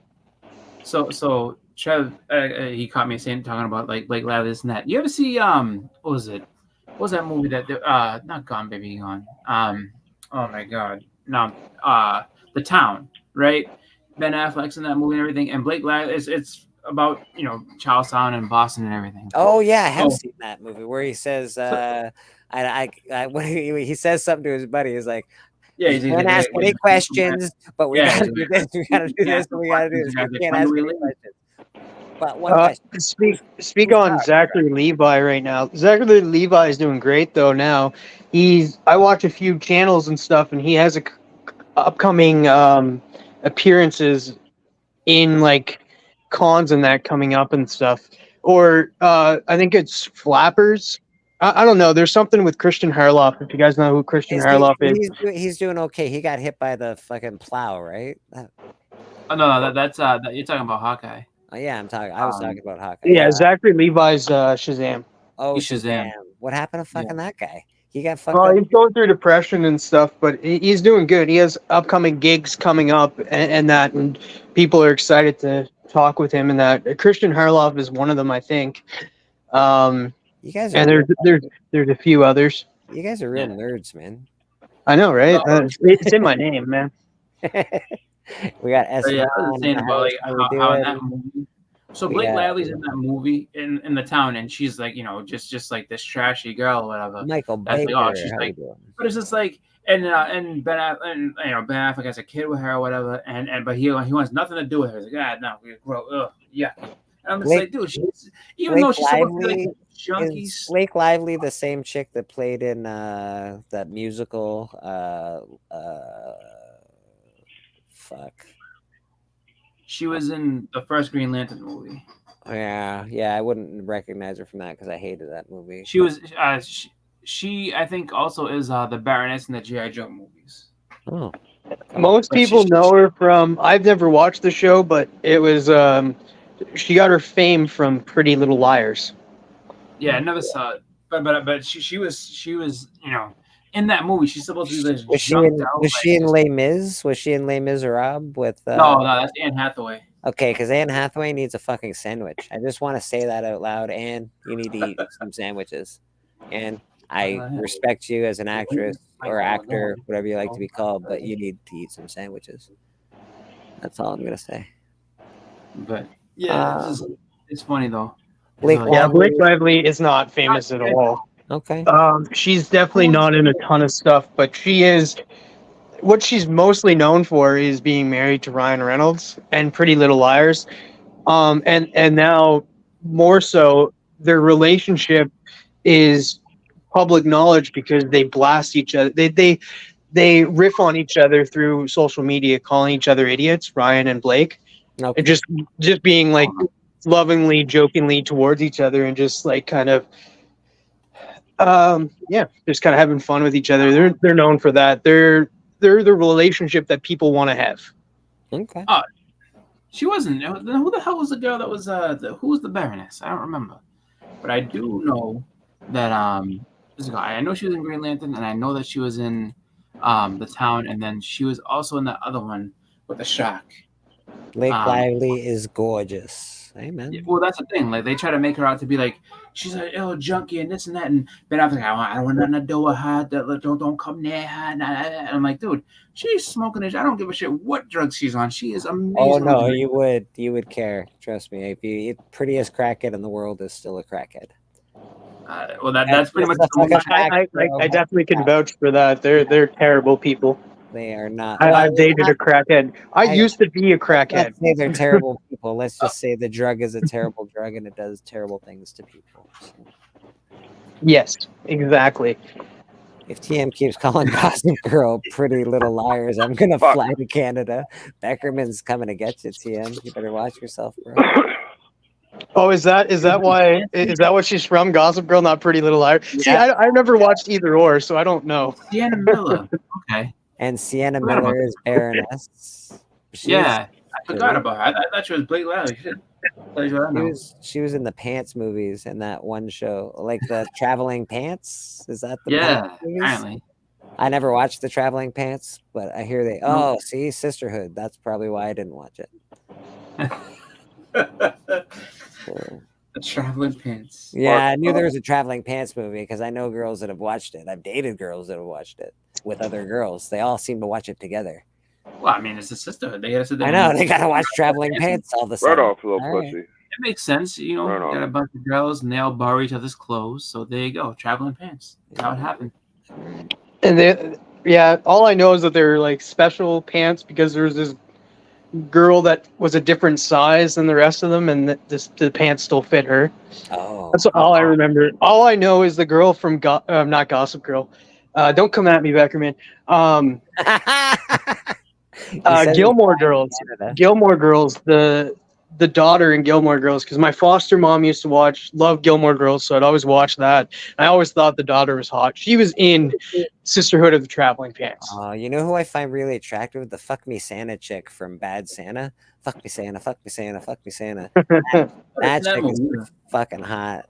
So Trev, he caught me talking about like Lively, this and that. You ever see what was it? What was that movie that not Gone Baby Gone? Oh my God, no, The Town. Right, Ben Affleck's in that movie and everything, and Blake Lively. It's about Charlestown and Boston and everything. Oh yeah, I have seen that movie where he says, when he says something to his buddy, he's like, "Yeah, you can't ask any questions, but we gotta do this, we gotta do this, and we gotta do this. We can't ask any questions." But one question. Speak on Zachary Levi right now. Zachary Levi is doing great though. Now I watch a few channels and stuff, and he has a upcoming appearances in like cons and that coming up and stuff. Or I think it's Flappers. I don't know. There's something with Christian Harloff. If you guys know who Christian Harloff is, he's doing okay. He got hit by the fucking plow, right? Oh no, that's you're talking about Hawkeye. Oh yeah, I was talking about Hawkeye. Yeah, Zachary Levi's Shazam. Oh, Shazam! What happened to fucking that guy? He got fucked up. He's going through depression and stuff, but he's doing good. He has upcoming gigs coming up and people are excited to talk with him and that. Christian Harloff is one of them, I think. You guys are and there's a few others. You guys are real nerds, man. I know, right? It's in my name, man. We got S. Yeah, I was saying about how in that movie. So Blake Lively's in that movie in The Town, and she's like, just like this trashy girl or whatever. Michael Baker. She's like, but it's just like, and Ben Affleck has a kid with her or whatever, but he wants nothing to do with her. He's like, God, no, we grow, yeah. And I'm just like, dude, though she's supposed to be like junkies. Is Blake Lively the same chick that played in that musical? Fuck. She was in the first Green Lantern movie. Yeah, I wouldn't recognize her from that because I hated that movie. She was, she I think also is the Baroness in the G.I. Joe movies. Oh. Most people know her from, I've never watched the show, but it was, she got her fame from Pretty Little Liars. Yeah, I never saw it, but she was in that movie. She's supposed to be this. Was she in Les Mis? Was she in Les Miserables with? No, that's Anne Hathaway. Okay, because Anne Hathaway needs a fucking sandwich. I just want to say that out loud. Anne, you need to eat some sandwiches. And I respect you as an actress or actor, whatever you like to be called, but you need to eat some sandwiches. That's all I'm gonna say. But yeah, it's funny though. Blake Lively is not famous at all. Okay. She's definitely not in a ton of stuff, but she is. What she's mostly known for is being married to Ryan Reynolds and Pretty Little Liars. And now more so, their relationship is public knowledge because they blast each other. They riff on each other through social media, calling each other idiots, Ryan and Bleek, Okay. and just being like lovingly, jokingly towards each other, and just like kind of, just kind of having fun with each other. They're known for that. They're the relationship that people want to have. Okay. She wasn't. Who the hell was the girl that was who was the Baroness? I don't remember, but I do know that I know she was in Green Lantern, and I know that she was in The Town, and then she was also in that other one with the shark. Blake Lively is gorgeous. Amen. Yeah, well, that's the thing. Like, they try to make her out to be like she's a junkie and this and that. And Ben Affleck's like, I don't want nothing to do with her. Don't come near her. And I'm like, dude, she's smoking it. I don't give a shit what drugs she's on. She is amazing. Oh no, you would care. Trust me. If you prettiest crackhead in the world is still a crackhead. Well, that's pretty much. I definitely can vouch for that. They're terrible people. They are not. I've dated a crackhead. I used to be a crackhead. Let's say they're terrible people. Let's just say the drug is a terrible drug and it does terrible things to people. Yes, exactly. If TM keeps calling Gossip Girl Pretty Little Liars, I'm gonna fly to Canada. Beckerman's coming to get you, TM. You better watch yourself, bro. Oh, is that why? Is that what she's from? Gossip Girl, not Pretty Little Liars. See, I never watched either or, so I don't know. Sienna Miller. Okay. And Sienna Miller is Baroness. I forgot about her. I thought she was Blake Lively. She was in the Pants movies in that one show, like the Traveling Pants. Is that the Pants movies? Apparently. I never watched the Traveling Pants, but I hear see, Sisterhood. That's probably why I didn't watch it. The Traveling Pants. Yeah, I knew there was a Traveling Pants movie because I know girls that have watched it. I've dated girls that have watched it with other girls. They all seem to watch it together. Well, I mean, it's a sisterhood. They gotta sit there. I know they gotta watch Traveling Pants all the time. Right off, little pussy. It makes sense, you know. You got a bunch of girls and they all borrow each other's clothes, so there you go, Traveling Pants. That's how it happened. And all I know is that they're like special pants because there's this girl that was a different size than the rest of them, and the pants still fit her. Oh, that's all I remember. All I know is the girl from not Gossip Girl. Don't come at me, Beckerman. Gilmore Girls. Gilmore Girls. The daughter in Gilmore Girls, because my foster mom used to love Gilmore Girls, so I'd always watch that. I always thought the daughter was hot. She was in Sisterhood of the Traveling Pants. You know who I find really attractive? The Fuck Me Santa chick from Bad Santa. Fuck me Santa, fuck me Santa, fuck me Santa. That chick is fucking hot.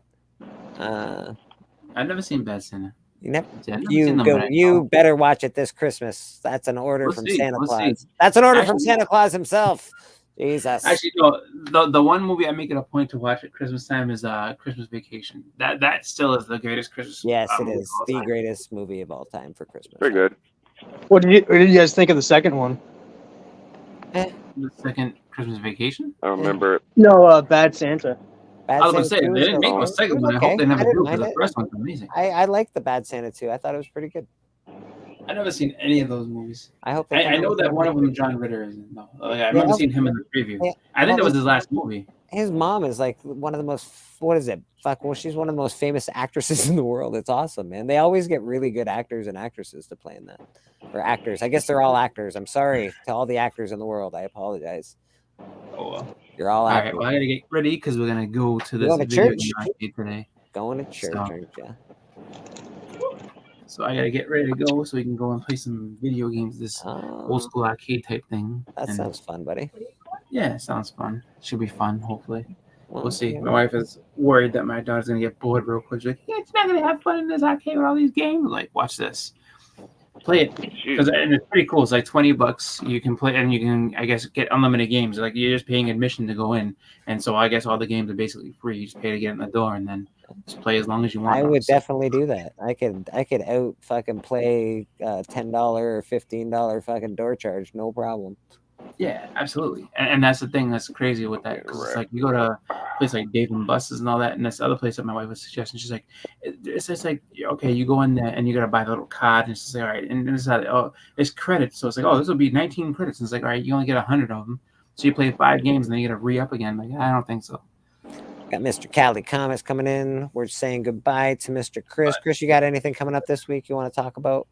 I've never seen Bad Santa. You better watch it this Christmas. That's an order from Santa Claus. That's an order from Santa Claus himself. Jesus. Actually, no. The one movie I make it a point to watch at Christmas time is Christmas Vacation. That still is the greatest Christmas. Yes, it is the greatest movie of all time for Christmas. Pretty good. What did you guys think of the second one? The second Christmas Vacation? I don't remember it. No, Bad Santa. I was going to say, they didn't make no second one. I hope they never do, because the first one's amazing. I like the Bad Santa too. I thought it was pretty good. I've never seen any of those movies. I hope. I know that one of them, John Ritter, is in. No, I've never seen him in the preview. I think that was his last movie. His mom is like one of the most. What is it? She's one of the most famous actresses in the world. It's awesome, man. They always get really good actors and actresses to play in that, or actors. I guess they're all actors. I'm sorry to all the actors in the world. I apologize. Oh well. You're all actors. All right. Well, I gotta get ready because we're gonna go to this video game today. Going to church, aren't you? So I gotta get ready to go so we can go and play some video games, this old school arcade type thing. That sounds fun, buddy. Yeah, it sounds fun. Should be fun, hopefully. We'll see. My wife is worried that my daughter's gonna get bored real quick. She's like, "Yeah, it's not gonna have fun in this arcade with all these games." I'm like, watch this. Play it. And it's pretty cool. It's like $20. You can play and you can, I guess, get unlimited games. Like you're just paying admission to go in. And so I guess all the games are basically free. You just pay to get in the door and then just play as long as you want. I would definitely do that. I could out fucking play $10 or $15 fucking door charge, no problem. Yeah, absolutely. And that's the thing that's crazy with that. Because it's like you go to place like Dave and Buster's and all that, and this other place that my wife was suggesting. She's like, it's just like, okay, you go in there and you gotta buy the little card, and she's like, all right, and it's like, oh, it's credits, so it's like, oh, this will be 19 credits, and it's like, all right, you only get 100 of them, so you play 5 games and then you gotta re-up again. Like, I don't think so. Got Mr. Cali Comics coming in. We're saying goodbye to Mr. Chris. Chris, you got anything coming up this week you want to talk about?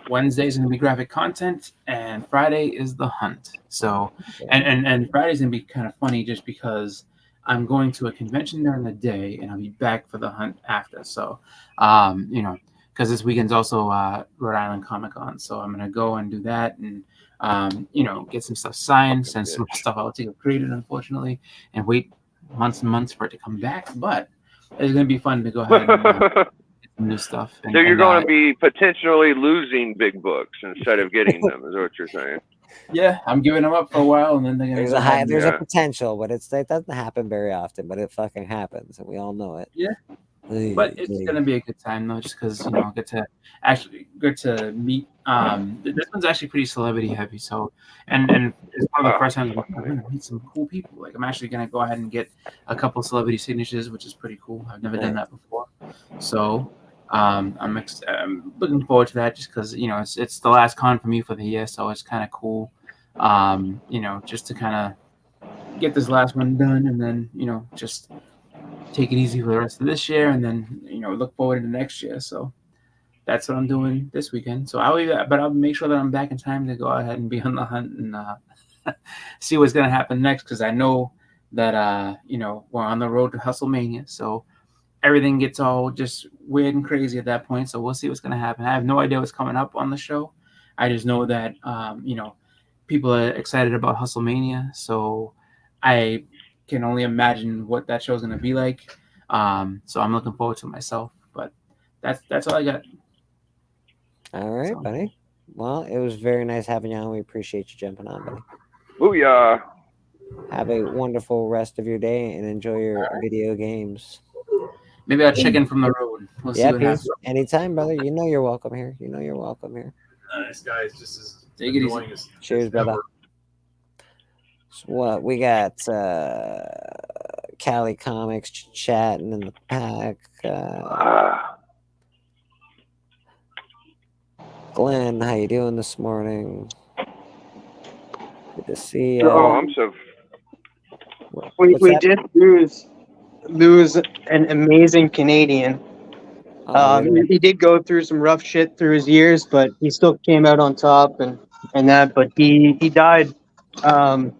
Wednesday's gonna be graphic content, and Friday is the hunt. So, and Friday's gonna be kind of funny just because I'm going to a convention during the day, and I'll be back for the hunt after. So, you know, because this weekend's also Rhode Island Comic Con, so I'm gonna go and do that, and you know, get some stuff signed, send some stuff out to get graded, unfortunately, and wait months and months for it to come back. But it's gonna be fun to go ahead and new stuff. So you're going to be potentially losing big books instead of getting them, is what you're saying? Yeah, I'm giving them up for a while, and then they're gonna there's a potential, but it doesn't happen very often, but it fucking happens, and we all know it. Yeah, but it's gonna be a good time though, just because, you know, get to meet. This one's actually pretty celebrity heavy, so and it's one of the first times I'm gonna meet some cool people. Like, I'm actually gonna go ahead and get a couple celebrity signatures, which is pretty cool. I've never done that before, so. I'm looking forward to that, just because, you know, it's the last con for me for the year, so it's kind of cool, you know, just to kind of get this last one done, and then, you know, just take it easy for the rest of this year, and then, you know, look forward to next year. So that's what I'm doing this weekend. So I'll make sure that I'm back in time to go ahead and be on the hunt and see what's gonna happen next, because I know that you know, we're on the road to Hustlemania, so everything gets all just weird and crazy at that point. So we'll see what's going to happen. I have no idea what's coming up on the show. I just know that, you know, people are excited about Hustlemania. So I can only imagine what that show is going to be like. So I'm looking forward to it myself. But that's all I got. All right, buddy. Well, it was very nice having you on. We appreciate you jumping on, buddy. Booyah. Have a wonderful rest of your day and enjoy your video games. Maybe I'll check in from the road. We'll see what happens. Anytime, brother. You know you're welcome here. Nice, guys. Just as take it easy. Cheers, brother. So what we got? Cali Comics chatting in the pack. Glenn, how you doing this morning? Good to see you. Oh, I'm so. We did lose an amazing Canadian. He did go through some rough shit through his years, but he still came out on top and that. But he died, and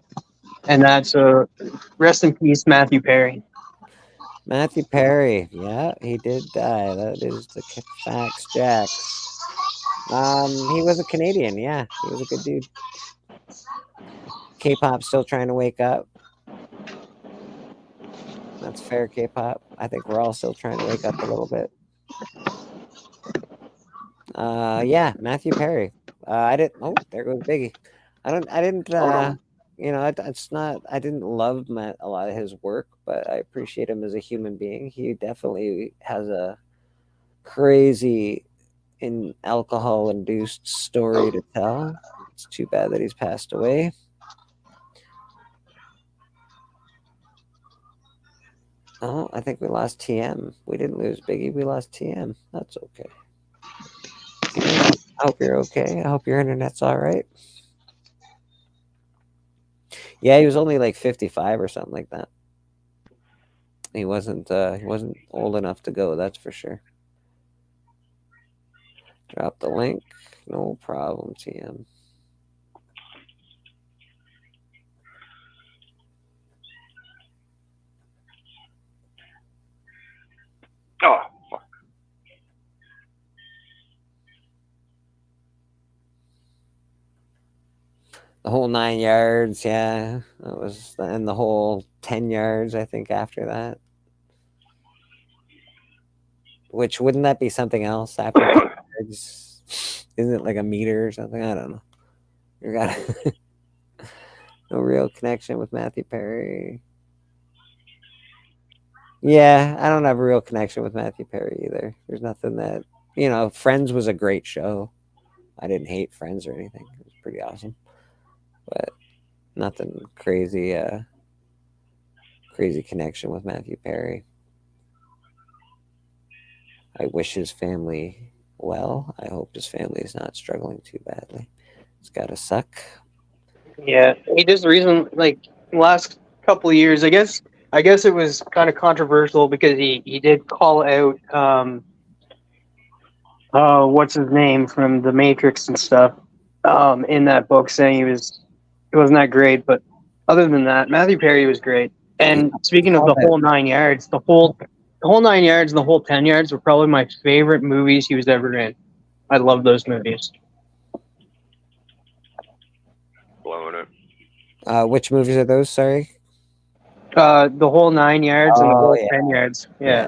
that's rest in peace, Matthew Perry. Matthew Perry, yeah, he did die. That is the facts, Jacks. He was a Canadian, yeah, he was a good dude. K-pop still trying to wake up. That's fair, K-pop. I think we're all still trying to wake up a little bit. Yeah, Matthew Perry. I didn't. Oh, there goes Biggie. I didn't. You know, it's not. I didn't love a lot of his work, but I appreciate him as a human being. He definitely has a crazy, alcohol-induced story to tell. It's too bad that he's passed away. Oh, I think we lost TM. We didn't lose Biggie. We lost TM. That's okay. I hope you're okay. I hope your internet's all right. Yeah, he was only like 55 or something like that. He wasn't old enough to go, that's for sure. Drop the link. No problem, TM. Oh, fuck. The whole 9 yards, yeah. That was, and the whole 10 yards, I think, after that. Which, wouldn't that be something else after 10 yards? Isn't it like a meter or something? I don't know. You got no real connection with Matthew Perry. Yeah, I don't have a real connection with Matthew Perry either. There's nothing that, you know, Friends was a great show. I didn't hate Friends or anything. It was pretty awesome. But nothing crazy crazy connection with Matthew Perry. I wish his family well. I hope his family is not struggling too badly. It's gotta suck. Yeah, he just like last couple of years. I guess it was kind of controversial because he did call out what's his name from The Matrix and stuff in that book, saying it wasn't that great. But other than that, Matthew Perry was great. And speaking of the whole 9 yards, the whole 9 yards and the whole 10 yards were probably my favorite movies he was ever in. I love those movies. Blowing it. Which movies are those? Sorry. The whole 9 yards and the whole 10 yards. Yeah.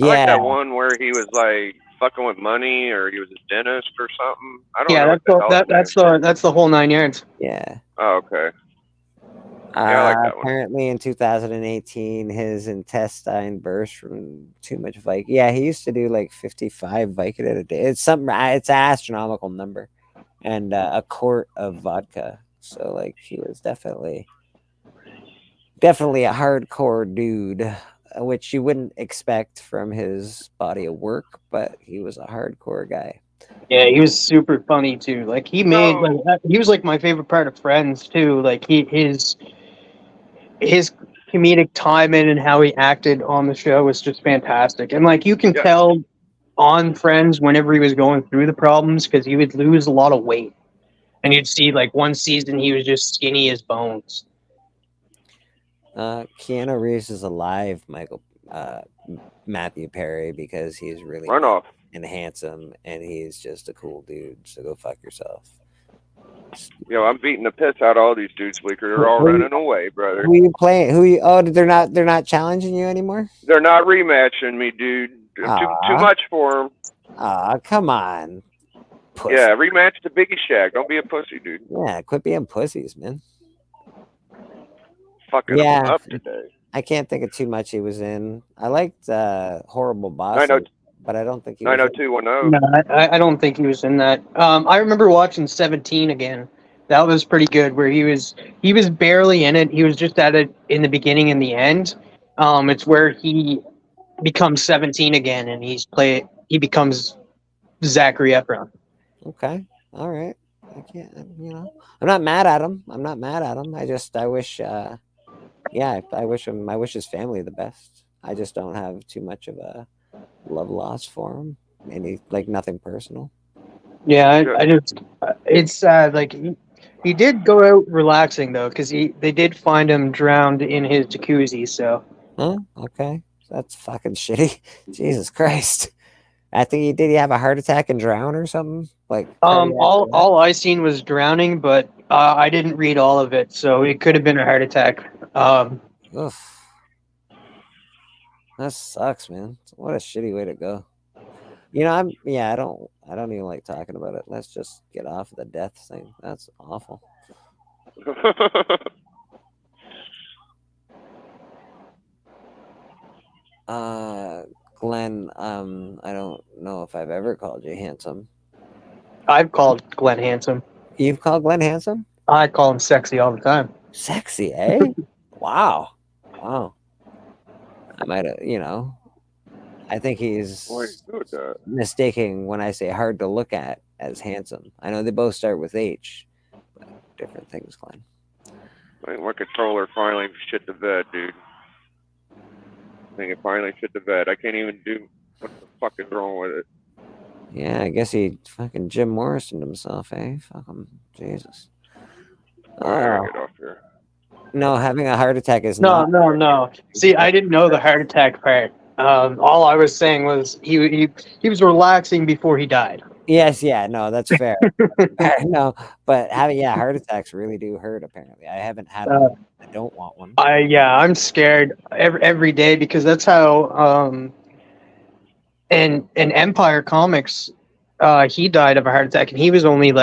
I like that one where he was like fucking with money, or he was a dentist or something. I don't know. That's the whole 9 yards. Yeah. Oh, okay. Yeah, I like that one. Apparently, in 2018, his intestine burst from too much Vicodin. Yeah, he used to do like 55 Vicodin a day. It's something. It's an astronomical number, and a quart of vodka. So, like, he was definitely a hardcore dude, which you wouldn't expect from his body of work, but he was a hardcore guy. Yeah, he was super funny too. Like he was like my favorite part of Friends too. Like his comedic timing and how he acted on the show was just fantastic. And like you can tell on Friends whenever he was going through the problems, because he would lose a lot of weight, and you'd see like one season he was just skinny as bones. Keanu Reeves is alive, Matthew Perry, because he's really and handsome, and he's just a cool dude. So go fuck yourself. Yo, I'm beating the piss out of all these dudes, Bleeker. They're all running away, brother. Who you playing? They're not challenging you anymore? They're not rematching me, dude. Too much for them. Aw, come on. Pussy. Yeah, rematch the Biggie Shaq. Don't be a pussy, dude. Yeah, quit being pussies, man. Fucking up today. I can't think of too much he was in. I liked Horrible Bosses, but I don't think he was 90210. No, I don't think he was in that. I remember watching 17 again. That was pretty good, where he was barely in it. He was just at it in the beginning and the end. It's where he becomes 17 again, and he becomes Zachary Efron. Okay. All right. I can't, I'm not mad at him. I wish I wish his family the best. I just don't have too much of a love loss for him. Nothing personal. Yeah, it's sad. Like he did go out relaxing though, because they did find him drowned in his jacuzzi. So. Huh? Okay, that's fucking shitty. Jesus Christ. I think he have a heart attack and drown or something. Like all I seen was drowning, but I didn't read all of it, so it could have been a heart attack. Oof. That sucks, man. What a shitty way to go. I don't even like talking about it. Let's just get off of the death thing. That's awful. Glenn, I don't know if I've ever called you handsome. I've called Glenn handsome. You've called Glenn handsome? I call him sexy all the time. Sexy, eh? Wow. I might have, I think he's mistaking when I say hard to look at as handsome. I know they both start with H, but different things, Glenn. My controller finally shit the bed, dude. I think it finally shit the bed. I can't even do what the fuck is wrong with it. Yeah, I guess he fucking Jim Morrisoned himself, eh? Fuck him. Jesus. Get off here. No, having a heart attack is no. See, I didn't know the heart attack part. All I was saying was he was relaxing before he died. Yes, yeah, no, that's fair. No, but having heart attacks really do hurt. Apparently, I haven't had one. I don't want one. I'm scared every day, because that's how in Empire Comics, he died of a heart attack, and he was only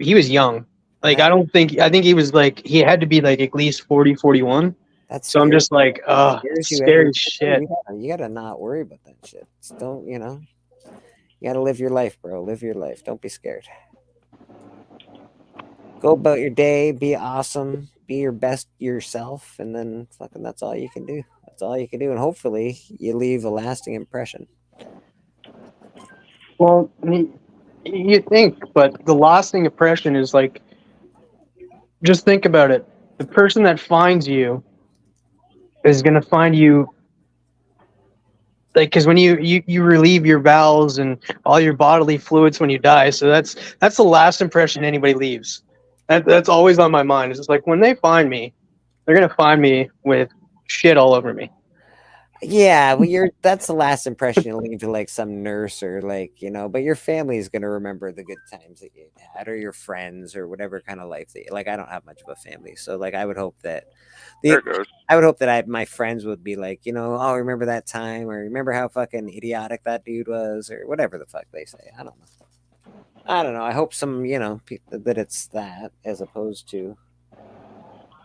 he was young. I think he was he had to be at least 40, 41. That's so scary. I'm just scared as shit. You gotta not worry about that shit. Just don't, you gotta live your life, bro. Live your life. Don't be scared. Go about your day. Be awesome. be your best yourself, and then fucking that's all you can do. That's all you can do, and hopefully you leave a lasting impression. Well, you think, but the lasting impression is like, just think about it. The person that finds you is going to find you, like, because when you relieve your bowels and all your bodily fluids when you die, so that's the last impression anybody leaves. That's always on my mind. It's just like, when they find me, they're going to find me with shit all over me. Yeah, well, that's the last impression you leave to like some nurse or like, you know, but your family is going to remember the good times that you had, or your friends, or whatever kind of life that you, like. I don't have much of a family, so like I would hope that my friends would be like, you know, oh, remember that time, or remember how fucking idiotic that dude was, or whatever the fuck they say. I don't know. I hope some, you know, that it's that as opposed to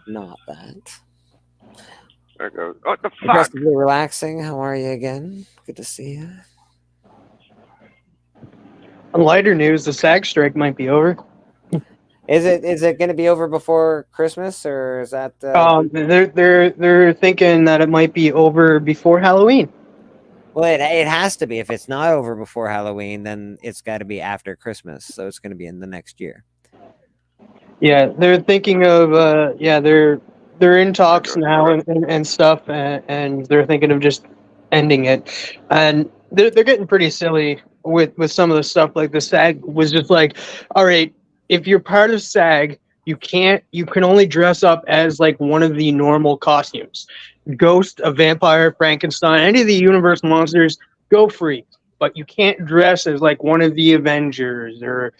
not that. There goes. What the fuck? Aggressively relaxing. How are you again? Good to see you. On lighter news, the SAG strike might be over. Is it going to be over before Christmas, or is that? They're thinking that it might be over before Halloween. Well, it has to be. If it's not over before Halloween, then it's got to be after Christmas. So it's going to be in the next year. Yeah, they're thinking of they're in talks now and stuff, and they're thinking of just ending it. And they're getting pretty silly with some of the stuff. Like the SAG was just like, all right, if you're part of SAG, you can only dress up as like one of the normal costumes. Ghost, a vampire, Frankenstein, any of the Universal monsters, go free. But you can't dress as like one of the Avengers or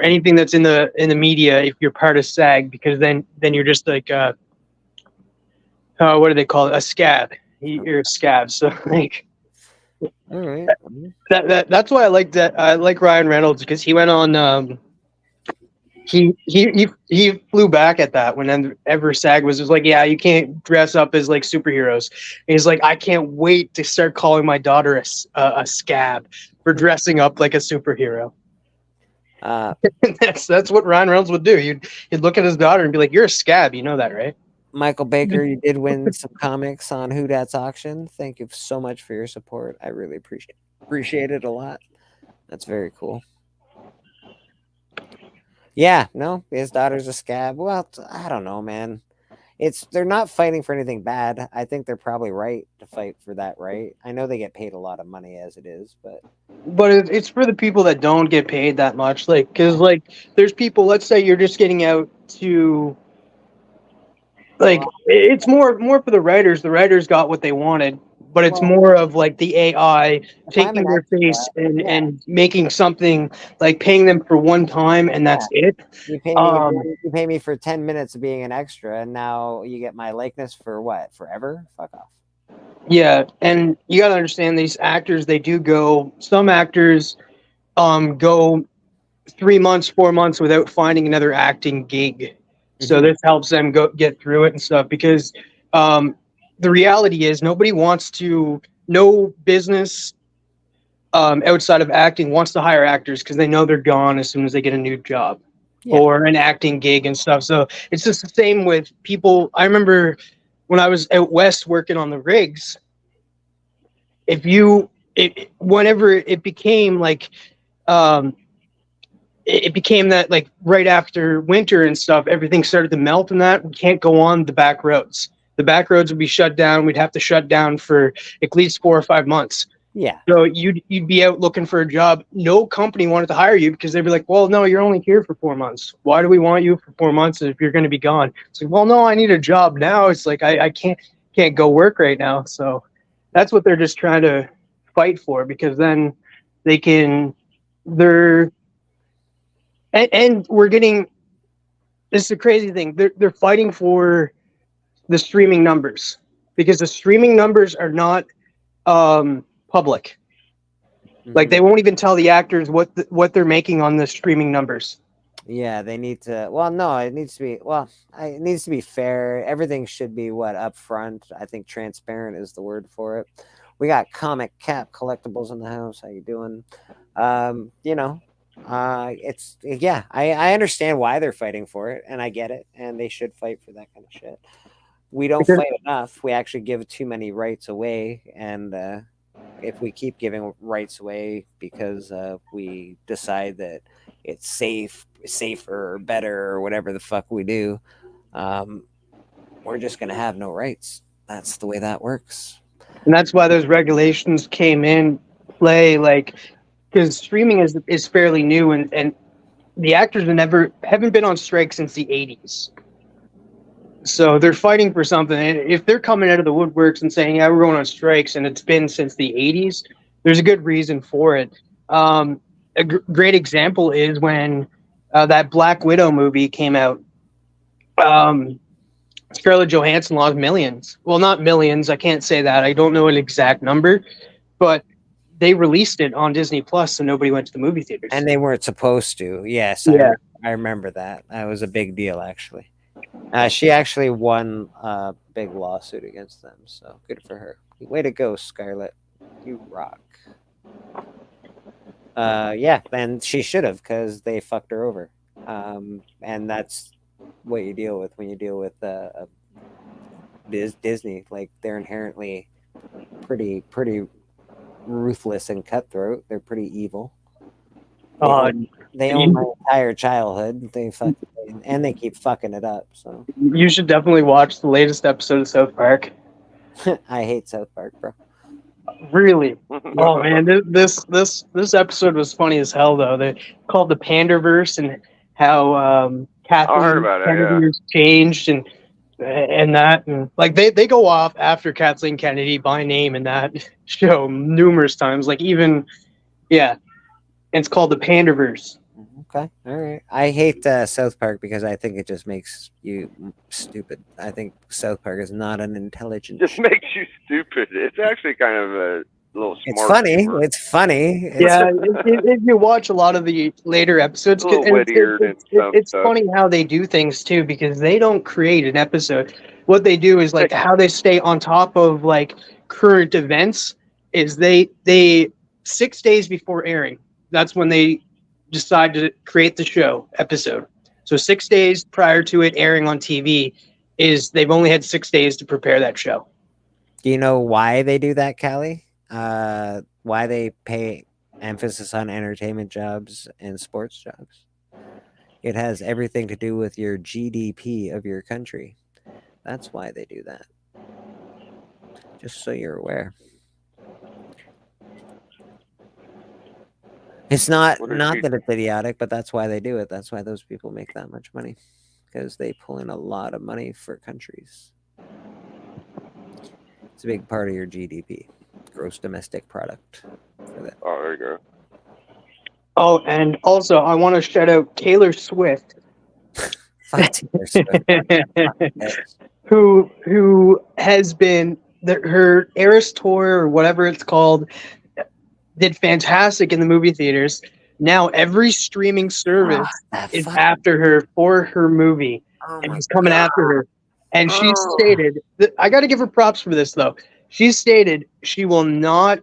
anything that's in the media if you're part of SAG, because then you're just like what do they call it? A scab. You're a scab. So like, all right. That's why I like that. I like Ryan Reynolds, because he went on. He flew back at that whenever SAG was like, yeah, you can't dress up as like superheroes. And he's like, I can't wait to start calling my daughter a scab for dressing up like a superhero. That's what Ryan Reynolds would do. He'd look at his daughter and be like, "You're a scab, you know that, right?" Michael Baker, you did win some comics on Who Dat's auction. Thank you so much for your support. I really appreciate it a lot. That's very cool. Yeah, no, his daughter's a scab. Well, I don't know, man. They're not fighting for anything bad. I think they're probably right to fight for that, right? I know they get paid a lot of money as it is, but it's for the people that don't get paid that much. Like, because like there's people. Let's say you're just getting out to. Like, it's more for the writers. The writers got what they wanted, but it's more of like the AI taking their face and making something, like paying them for one time, and that's it. You pay me for 10 minutes of being an extra, and now you get my likeness for what? Forever? Fuck off. Yeah, and you got to understand, these actors, they do go. Some actors go 3 months, 4 months without finding another acting gig. So this helps them get through it and stuff, because the reality is no business outside of acting wants to hire actors, because they know they're gone as soon as they get a new job or an acting gig and stuff. So it's just the same with people. I remember when I was out west working on the rigs, whenever it became like it became that, like, right after winter and stuff, everything started to melt, and that we can't go on the back roads. The back roads would be shut down. We'd have to shut down for at least 4 or 5 months. Yeah. So you'd be out looking for a job. No company wanted to hire you, because they'd be like, well, no, you're only here for 4 months. Why do we want you for 4 months if you're going to be gone? It's like, well, no, I need a job now. It's like, I can't go work right now. So that's what they're just trying to fight for, because then and we're getting, this is a crazy thing. They're fighting for the streaming numbers, because the streaming numbers are not public. Like, they won't even tell the actors what they're making on the streaming numbers. Yeah, they need to. Well, no, it needs to be. Well, it needs to be fair. Everything should be upfront. I think transparent is the word for it. We got Comic Cap Collectibles in the house. How you doing? You know, I understand why they're fighting for it, and I get it, and they should fight for that kind of shit. We don't Because- fight enough. We actually give too many rights away, and if we keep giving rights away because we decide that it's safer, or better, or whatever the fuck we do, we're just gonna have no rights. That's the way that works. And that's why those regulations came in play, like, because streaming is fairly new, and the actors haven't been on strike since the 80s. So they're fighting for something. And if they're coming out of the woodworks and saying, yeah, we're going on strikes, and it's been since the 80s, there's a good reason for it. Great example is when that Black Widow movie came out. Scarlett Johansson lost millions. Well, not millions. I can't say that. I don't know an exact number, but they released it on Disney Plus, so nobody went to the movie theaters. And they weren't supposed to. Yes, Yeah. I remember that. That was a big deal, actually. She actually won a big lawsuit against them, so good for her. Way to go, Scarlett. You rock. Yeah, and she should have, because they fucked her over. And that's what you deal with when you deal with Disney. Like, they're inherently pretty ruthless and cutthroat. They're pretty evil. They own my entire childhood. And they keep fucking it up. So you should definitely watch the latest episode of South Park. I hate South Park, bro. Really? Oh man, this episode was funny as hell though. They called the Panderverse, and how Kathleen Kennedy has changed, and that, and like they go off after Kathleen Kennedy by name in that show numerous times. Like, even and it's called the Panderverse. Okay, all right. I hate South Park because I think it just makes you stupid. I think South Park is not an intelligent. Just makes you stupid. It's actually kind of a little smart. It's funny. Humor. It's funny. If you watch a lot of the later episodes, it's funny how they do things too, because they don't create an episode. What they do is, like, how they stay on top of, like, current events is they 6 days before airing, that's when they decide to create the show episode. So 6 days prior to it airing on TV they've only had 6 days to prepare that show. Do you know why they do that, Callie? Why they pay emphasis on entertainment jobs and sports jobs? It has everything to do with your GDP of your country. That's why they do that. Just so you're aware. It's not that it's idiotic, but that's why they do it. That's why those people make that much money, because they pull in a lot of money for countries. It's a big part of your GDP, gross domestic product. For that. Oh, there you go. Oh, and also I want to shout out Taylor Swift, Taylor Swift. who has been her Eras tour, or whatever it's called, did fantastic in the movie theaters. Now every streaming service is after her for her movie, and he's coming after her. And she stated that, I got to give her props for this though. She stated she will not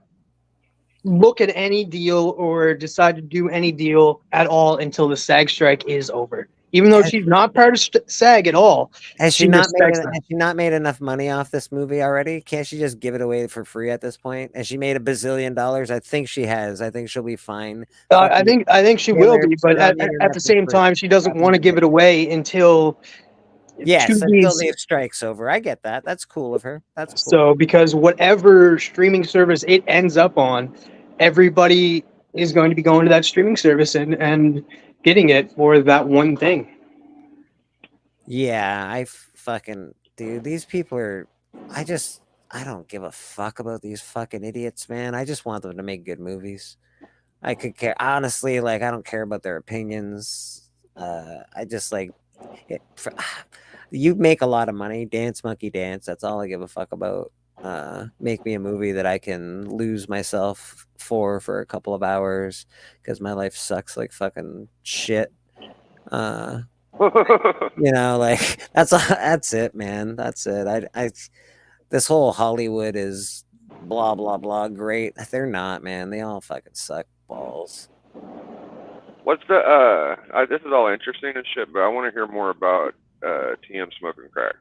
look at any deal or decide to do any deal at all until the SAG strike is over. Even though she's not part of SAG at all. Has she not made enough money off this movie already? Can't she just give it away for free at this point? Has she made $1 billion? I think she has. I think she'll be fine. I think she will be, but at the same time, she doesn't want to give it away until until the strike's over. I get that. That's cool of her. That's cool. So, because whatever streaming service it ends up on, everybody is going to be going to that streaming service and getting it for that one thing. Yeah, dude, these people are, I don't give a fuck about these fucking idiots, man. I just want them to make good movies. I could care, honestly, like, I don't care about their opinions. I just, like, you make a lot of money, dance monkey dance, that's all I give a fuck about. Make me a movie that I can lose myself for a couple of hours, because my life sucks like fucking shit. Like, that's it, man. That's it. I this whole Hollywood is blah blah blah great. They're not, man. They all fucking suck balls. What's the this is all interesting and shit, but I want to hear more about TM smoking crack.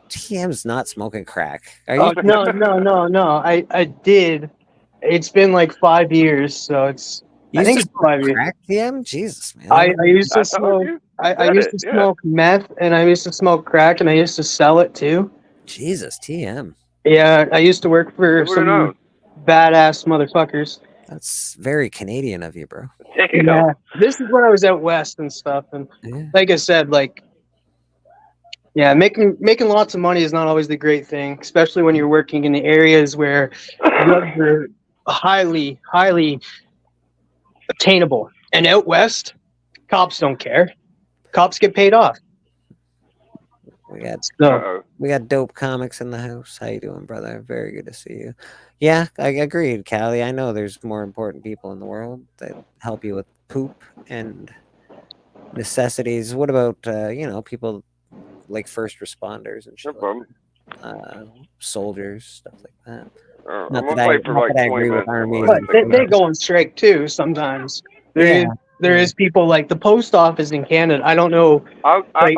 TM's not smoking crack. Are Oh, you? no. I did. It's been like 5 years, so it's. I think it's 5 years. Crack, TM? Jesus, man. I used to I smoke. you. I used to smoke meth, and I used to smoke crack, and I used to sell it too. Jesus, TM. Yeah, I used to work for some badass motherfuckers. That's very Canadian of you, bro. Yeah, this is when I was out west and stuff, and like I said, like, yeah, making lots of money is not always the great thing, especially when you're working in the areas where drugs are highly obtainable. And out west, cops don't care. Cops get paid off. We got dope comics in the house. How you doing, brother? Very good to see you. Yeah, I agreed, Callie. I know there's more important people in the world that help you with poop and necessities. What about people like first responders and shit, soldiers, stuff like that. Not that I agree with armies. But they go on strike too sometimes. There is people like the post office in Canada. I don't know. Okay,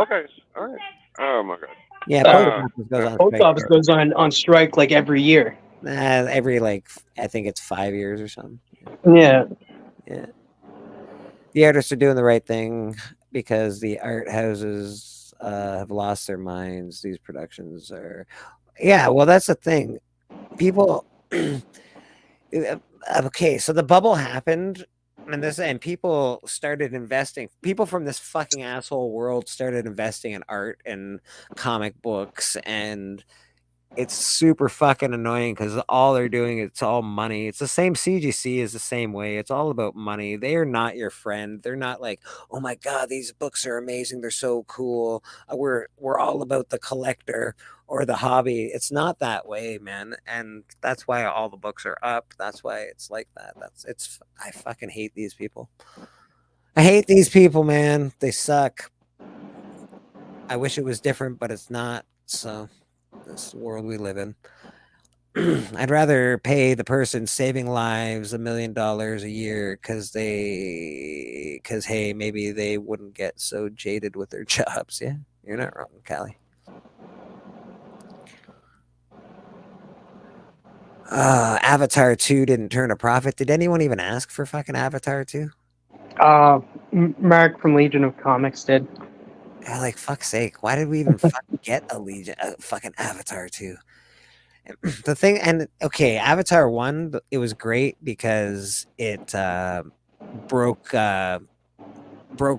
all right. Oh my god. Yeah, post office goes on strike like every year. Every I think it's 5 years or something. Yeah. The artists are doing the right thing because the art houses have lost their minds. These productions are, well, that's the thing. People, okay, so the bubble happened. And people started investing. People from this fucking asshole world started investing in art and comic books, and it's super fucking annoying because all they're doing, it's all money. It's the same. CGC is the same way. It's all about money. They are not your friend. They're not like, oh my god, these books are amazing. They're so cool. We're all about the collector or the hobby. It's not that way, man. And that's why all the books are up. That's why it's like that. I fucking hate these people. I hate these people, man. They suck. I wish it was different, but it's not. So this world we live in. I'd rather pay the person saving lives $1 million a year because hey, maybe they wouldn't get so jaded with their jobs. Yeah, you're not wrong, Callie. Avatar 2 didn't turn a profit. Did anyone even ask for fucking Avatar 2? Mark from Legion of Comics did. Like, fuck's sake, why did we even fucking get a fucking Avatar 2? The thing, and okay, Avatar 1, it was great because it broke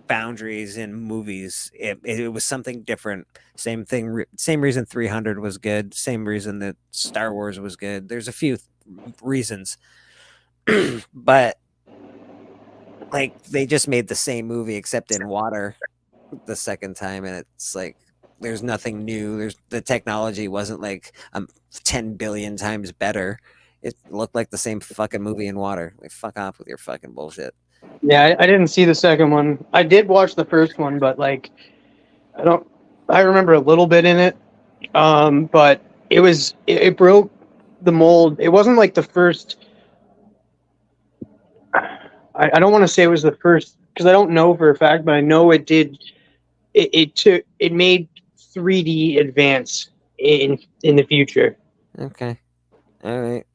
boundaries in movies. It was something different. Same thing. Same reason 300 was good. Same reason that Star Wars was good. There's a few reasons, but like they just made the same movie except in water the second time, and it's like there's nothing new. The technology wasn't like 10 billion times better. It looked like the same fucking movie in water. Like, fuck off with your fucking bullshit. Yeah, I didn't see the second one. I did watch the first one, but like, I remember a little bit in it. But it broke the mold. It wasn't like the first. I don't want to say it was the first because I don't know for a fact, but I know it did. It made 3D advance in the future. Okay, all right.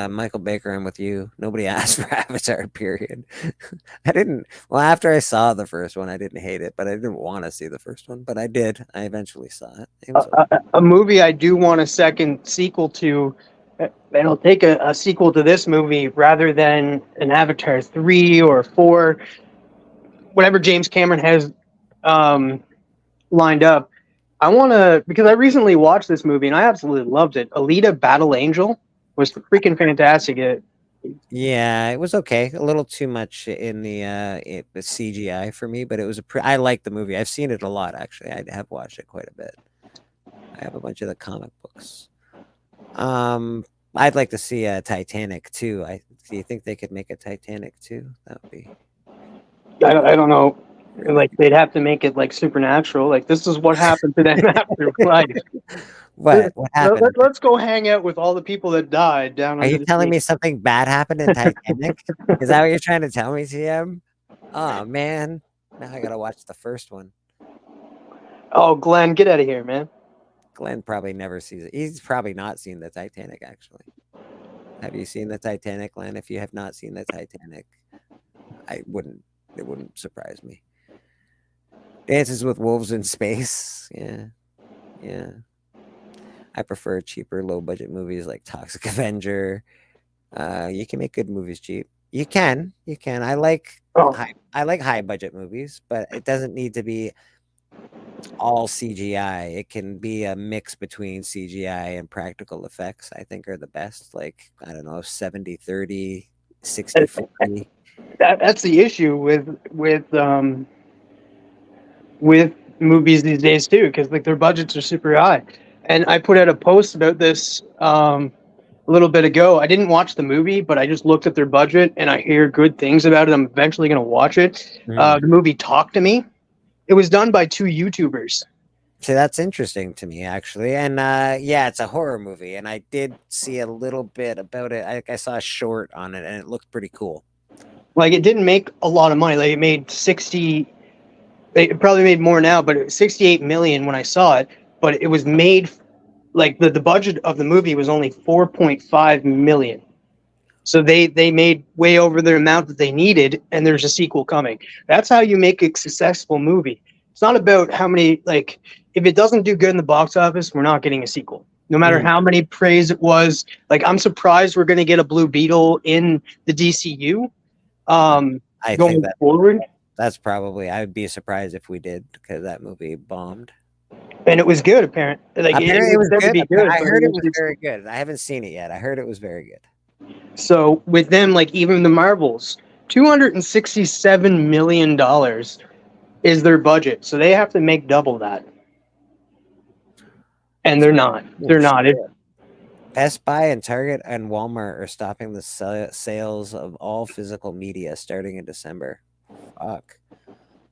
Michael Baker, I'm with you. Nobody asked for Avatar, period. I didn't. Well, after I saw the first one, I didn't hate it, but I didn't want to see the first one. But I did. I eventually saw it. A movie I do want a second sequel to. And I'll take a sequel to this movie rather than an Avatar 3 or 4, whatever James Cameron has lined up. I want to, because I recently watched this movie and I absolutely loved it. Alita Battle Angel was freaking fantastic. Yeah, it was okay. A little too much in the CGI for me, but it was I liked the movie. I've seen it a lot, actually. I have watched it quite a bit. I have a bunch of the comic books. I'd like to see a Titanic too. Do you think they could make a Titanic too? That would be. I don't know. Like they'd have to make it like supernatural. Like this is what happened to them after life. What happened? Let's go hang out with all the people that died down. Are you telling me something bad happened in Titanic? Is that what you're trying to tell me, TM? Oh man, now I gotta watch the first one. Oh, Glenn, get out of here, man. Glenn probably never sees it. He's probably not seen the Titanic, actually. Have you seen the Titanic, Glenn? If you have not seen the Titanic, it wouldn't surprise me. Dances with Wolves in Space. Yeah. Yeah. I prefer cheaper, low budget movies like Toxic Avenger. You can make good movies cheap. You can. I like high budget movies, but it doesn't need to be all CGI. It can be a mix between CGI and practical effects, I think are the best. Like, I don't know, 70-30, 60-40. That's the issue with movies these days too, because like their budgets are super high. And I put out a post about this a little bit ago. I didn't watch the movie, but I just looked at their budget and I hear good things about it. I'm eventually going to watch it. The movie Talk to Me. It was done by 2 YouTubers. So that's interesting to me, actually. And yeah, it's a horror movie, and I did see a little bit about it. I saw a short on it, and it looked pretty cool. Like, it didn't make a lot of money. Like, it made 60. It probably made more now, but it was 68 million when I saw it. But it was made like the budget of the movie was only 4.5 million. So they made way over the amount that they needed, and there's a sequel coming. That's how you make a successful movie. It's not about how many, like, if it doesn't do good in the box office, we're not getting a sequel. No matter how many praise it was. Like, I'm surprised we're going to get a Blue Beetle in the DCU I going think forward. That's probably, I would be surprised if we did, because that movie bombed. And it was good, apparently. Like, apparently it was good. I heard it was very very good. I haven't seen it yet. I heard it was very good. So with them, like even the Marvels, $267 million is their budget. So they have to make double that. And they're not. They're not. Best Buy and Target and Walmart are stopping the sales of all physical media starting in December. Fuck.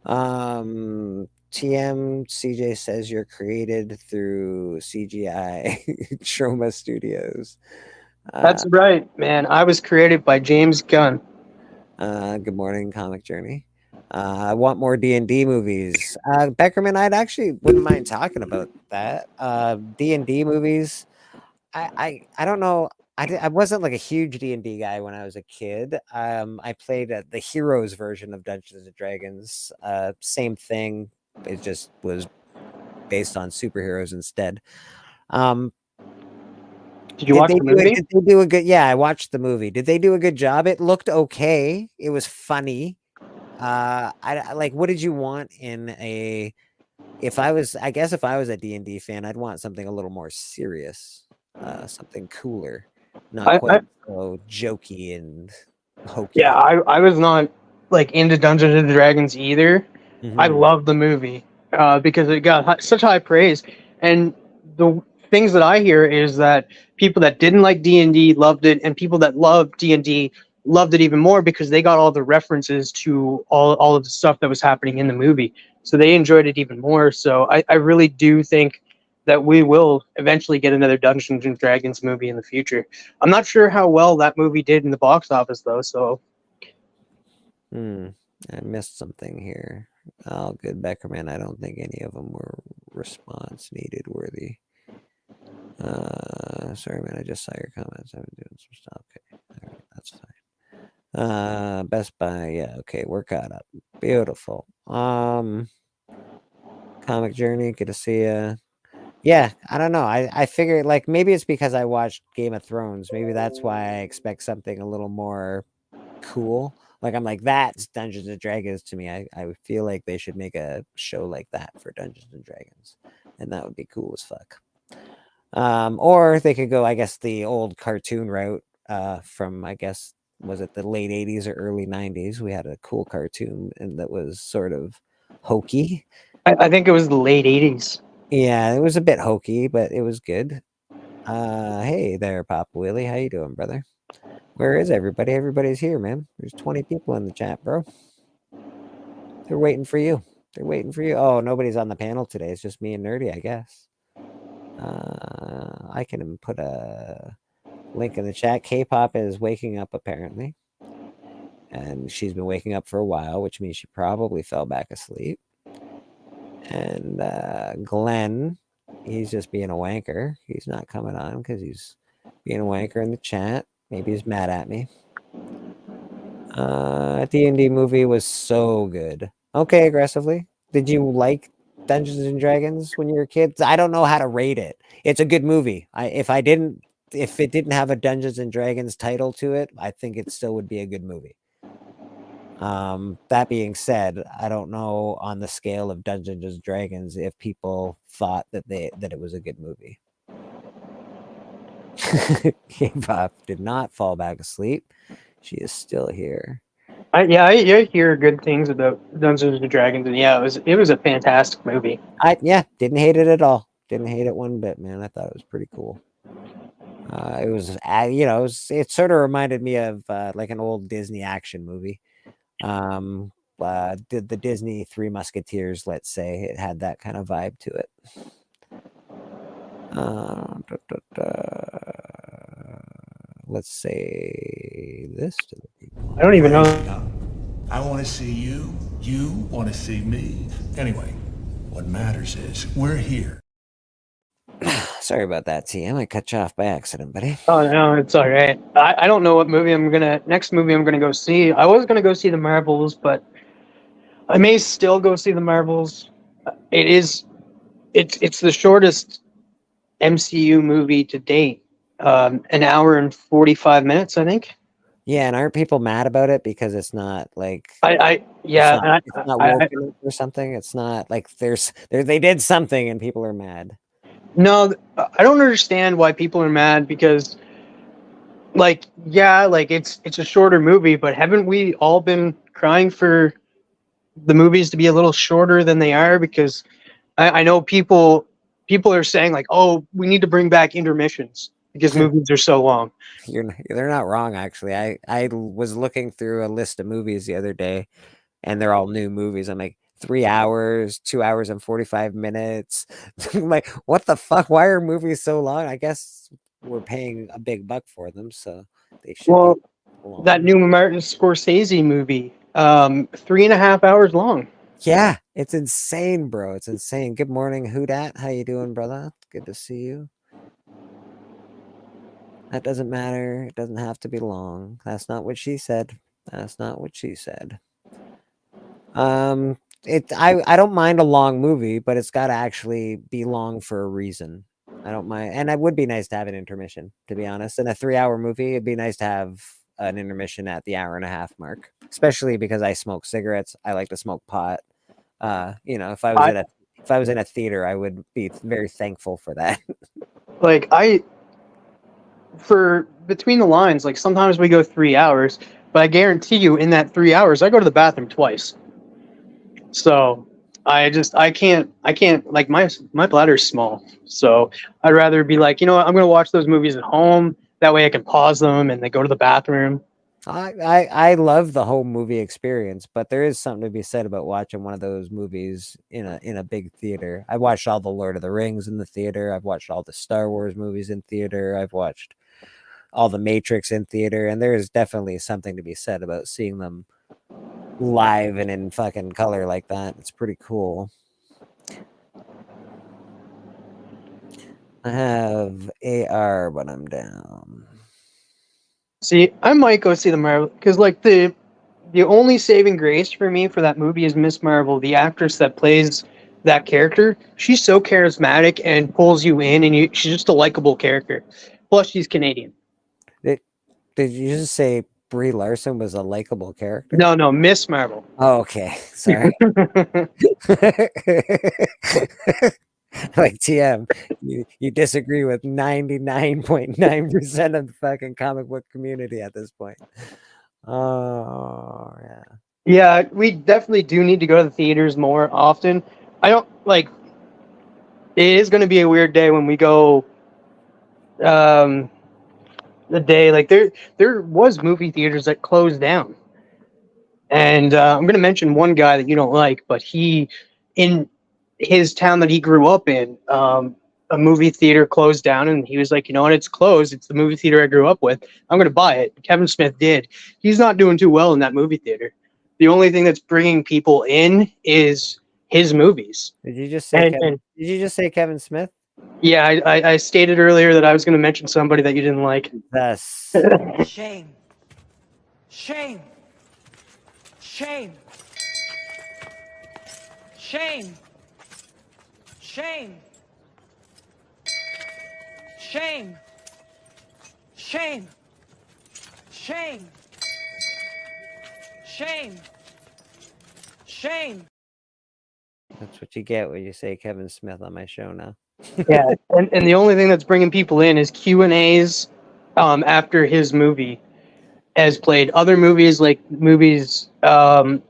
TM CJ says you're created through CGI Trauma Studios. That's right, man. I was created by James Gunn. Good morning, Comic Journey. I want more D&D movies. Beckerman, I'd actually wouldn't mind talking about that. D&D movies. I don't know. I wasn't like a huge D&D guy when I was a kid. I played the Heroes version of Dungeons and Dragons. Same thing. It just was based on superheroes instead. Did you watch the movie? Did they do a good? Yeah, I watched the movie. Did they do a good job? It looked okay. It was funny. I like. What did you want in a? I guess if I was a D&D fan, I'd want something a little more serious, something cooler, not quite so jokey and hokey. Yeah, I was not like into Dungeons and Dragons either. I loved the movie because it got such high praise, and the things that I hear is that people that didn't like D&D loved it, and people that loved D&D loved it even more because they got all the references to all of the stuff that was happening in the movie. So they enjoyed it even more. So I really do think that we will eventually get another Dungeons and Dragons movie in the future. I'm not sure how well that movie did in the box office, though. So, I missed something here. Oh, good, Beckerman. I don't think any of them were response needed worthy. Sorry, man. I just saw your comments. I've been doing some stuff. Okay, all right, that's fine. Best Buy. Yeah. Okay, we're caught up. Beautiful. Comic Journey. Good to see you. Yeah, I don't know. I figured like maybe it's because I watched Game of Thrones. Maybe that's why I expect something a little more cool. Like I'm like, that's Dungeons and Dragons to me. I feel like they should make a show like that for Dungeons and Dragons, and that would be cool as fuck. Or they could go, I guess, the old cartoon route. From I guess was it the late 80s or early 90s? We had a cool cartoon and that was sort of hokey. I think it was the late 80s. Yeah, it was a bit hokey, but it was good. Hey there, Papa Willie. How you doing, brother? Where is everybody? Everybody's here, man. There's 20 people in the chat, bro. They're waiting for you. They're waiting for you. Oh, nobody's on the panel today. It's just me and Nerdy, I guess. I can put a link in the chat. K-pop is waking up, apparently. and she's been waking up for a while, which means she probably fell back asleep. And Glenn, he's just being a wanker. He's not coming on because he's being a wanker in the chat. Maybe he's mad at me. D&D movie was so good. Okay, aggressively. Did you like Dungeons and Dragons when you were kids? I don't know how to rate it. It's a good movie. If it didn't have a Dungeons and Dragons title to it, I think it still would be a good movie. That being said, I don't know on the scale of Dungeons and Dragons if people thought that it was a good movie. K-pop did not fall back asleep. She is still here. I hear good things about Dungeons and Dragons, and yeah, it was a fantastic movie. Didn't hate it at all. Didn't hate it one bit, man. I thought it was pretty cool. It was, it sort of reminded me of like an old Disney action movie. The Disney Three Musketeers, let's say, it had that kind of vibe to it. Let's say this to the people. I don't even know. I want to see you. You want to see me. Anyway, what matters is we're here. Sorry about that, TM. I cut you off by accident, buddy. Oh no, it's all right. I don't know what next movie I'm gonna go see. I was gonna go see the Marvels, but I may still go see the Marvels. It's the shortest MCU movie to date. An hour and 45 minutes, I think. Yeah, and aren't people mad about it because it's not like it's not woken or something? It's not like they did something and people are mad. No, I don't understand why people are mad because, it's a shorter movie, but haven't we all been crying for the movies to be a little shorter than they are? Because I know people are saying like, oh, we need to bring back intermissions because movies are so long. They're not wrong, actually. I was looking through a list of movies the other day, and they're all new movies. I'm like, 3 hours, 2 hours and 45 minutes. I'm like, what the fuck? Why are movies so long? I guess we're paying a big buck for them, so they should. Well, that new Martin Scorsese movie, 3.5 hours long. Yeah, it's insane, bro. It's insane. Good morning, Hoodat. How you doing, brother? Good to see you. That doesn't matter. It doesn't have to be long. That's not what she said. That's not what she said. I don't mind a long movie, but it's got to actually be long for a reason. I don't mind, and it would be nice to have an intermission, to be honest. In a 3-hour movie, it'd be nice to have an intermission at the hour and a half mark, especially because I smoke cigarettes. I like to smoke pot. If I was in a theater, I would be very thankful for that. For between the lines, like sometimes we go 3 hours, but I guarantee you in that 3 hours, I go to the bathroom twice. So I can't, like my bladder's small. So I'd rather be like, you know what, I'm going to watch those movies at home. That way I can pause them and then go to the bathroom. I love the whole movie experience, but there is something to be said about watching one of those movies in a big theater. I've watched all the Lord of the Rings in the theater. I've watched all the Star Wars movies in theater. I've watched all the Matrix in theater, and there is definitely something to be said about seeing them live and in fucking color like that. It's pretty cool. I have AR, but I'm down. See, I might go see the Marvel because, like, the only saving grace for me for that movie is Miss Marvel, the actress that plays that character. She's so charismatic and pulls you in, and she's just a likable character. Plus, she's Canadian. Did you just say Brie Larson was a likable character? No, Miss Marvel. Oh, okay. Sorry. Like TM, you disagree with 99.9% of the fucking comic book community at this point. Oh, yeah. Yeah, we definitely do need to go to the theaters more often. I don't like. It is going to be a weird day when we go. The day like there was movie theaters that closed down, and I'm going to mention one guy that you don't like, but he in his town that he grew up in, a a movie theater closed down, and he was like, you know what, it's closed. It's the movie theater I grew up with. I'm going to buy it. Kevin Smith did. He's not doing too well in that movie theater. The only thing that's bringing people in is his movies. Did you just say did you just say Kevin Smith? Yeah, I stated earlier that I was going to mention somebody that you didn't like. Yes. Shame. Shame. Shame. Shame. Shame. Shame. Shame. Shame. Shame. Shame. That's what you get when you say Kevin Smith on my show now. Yeah, and the only thing that's bringing people in is Q&As after his movie has played. Other movies, like Shazam,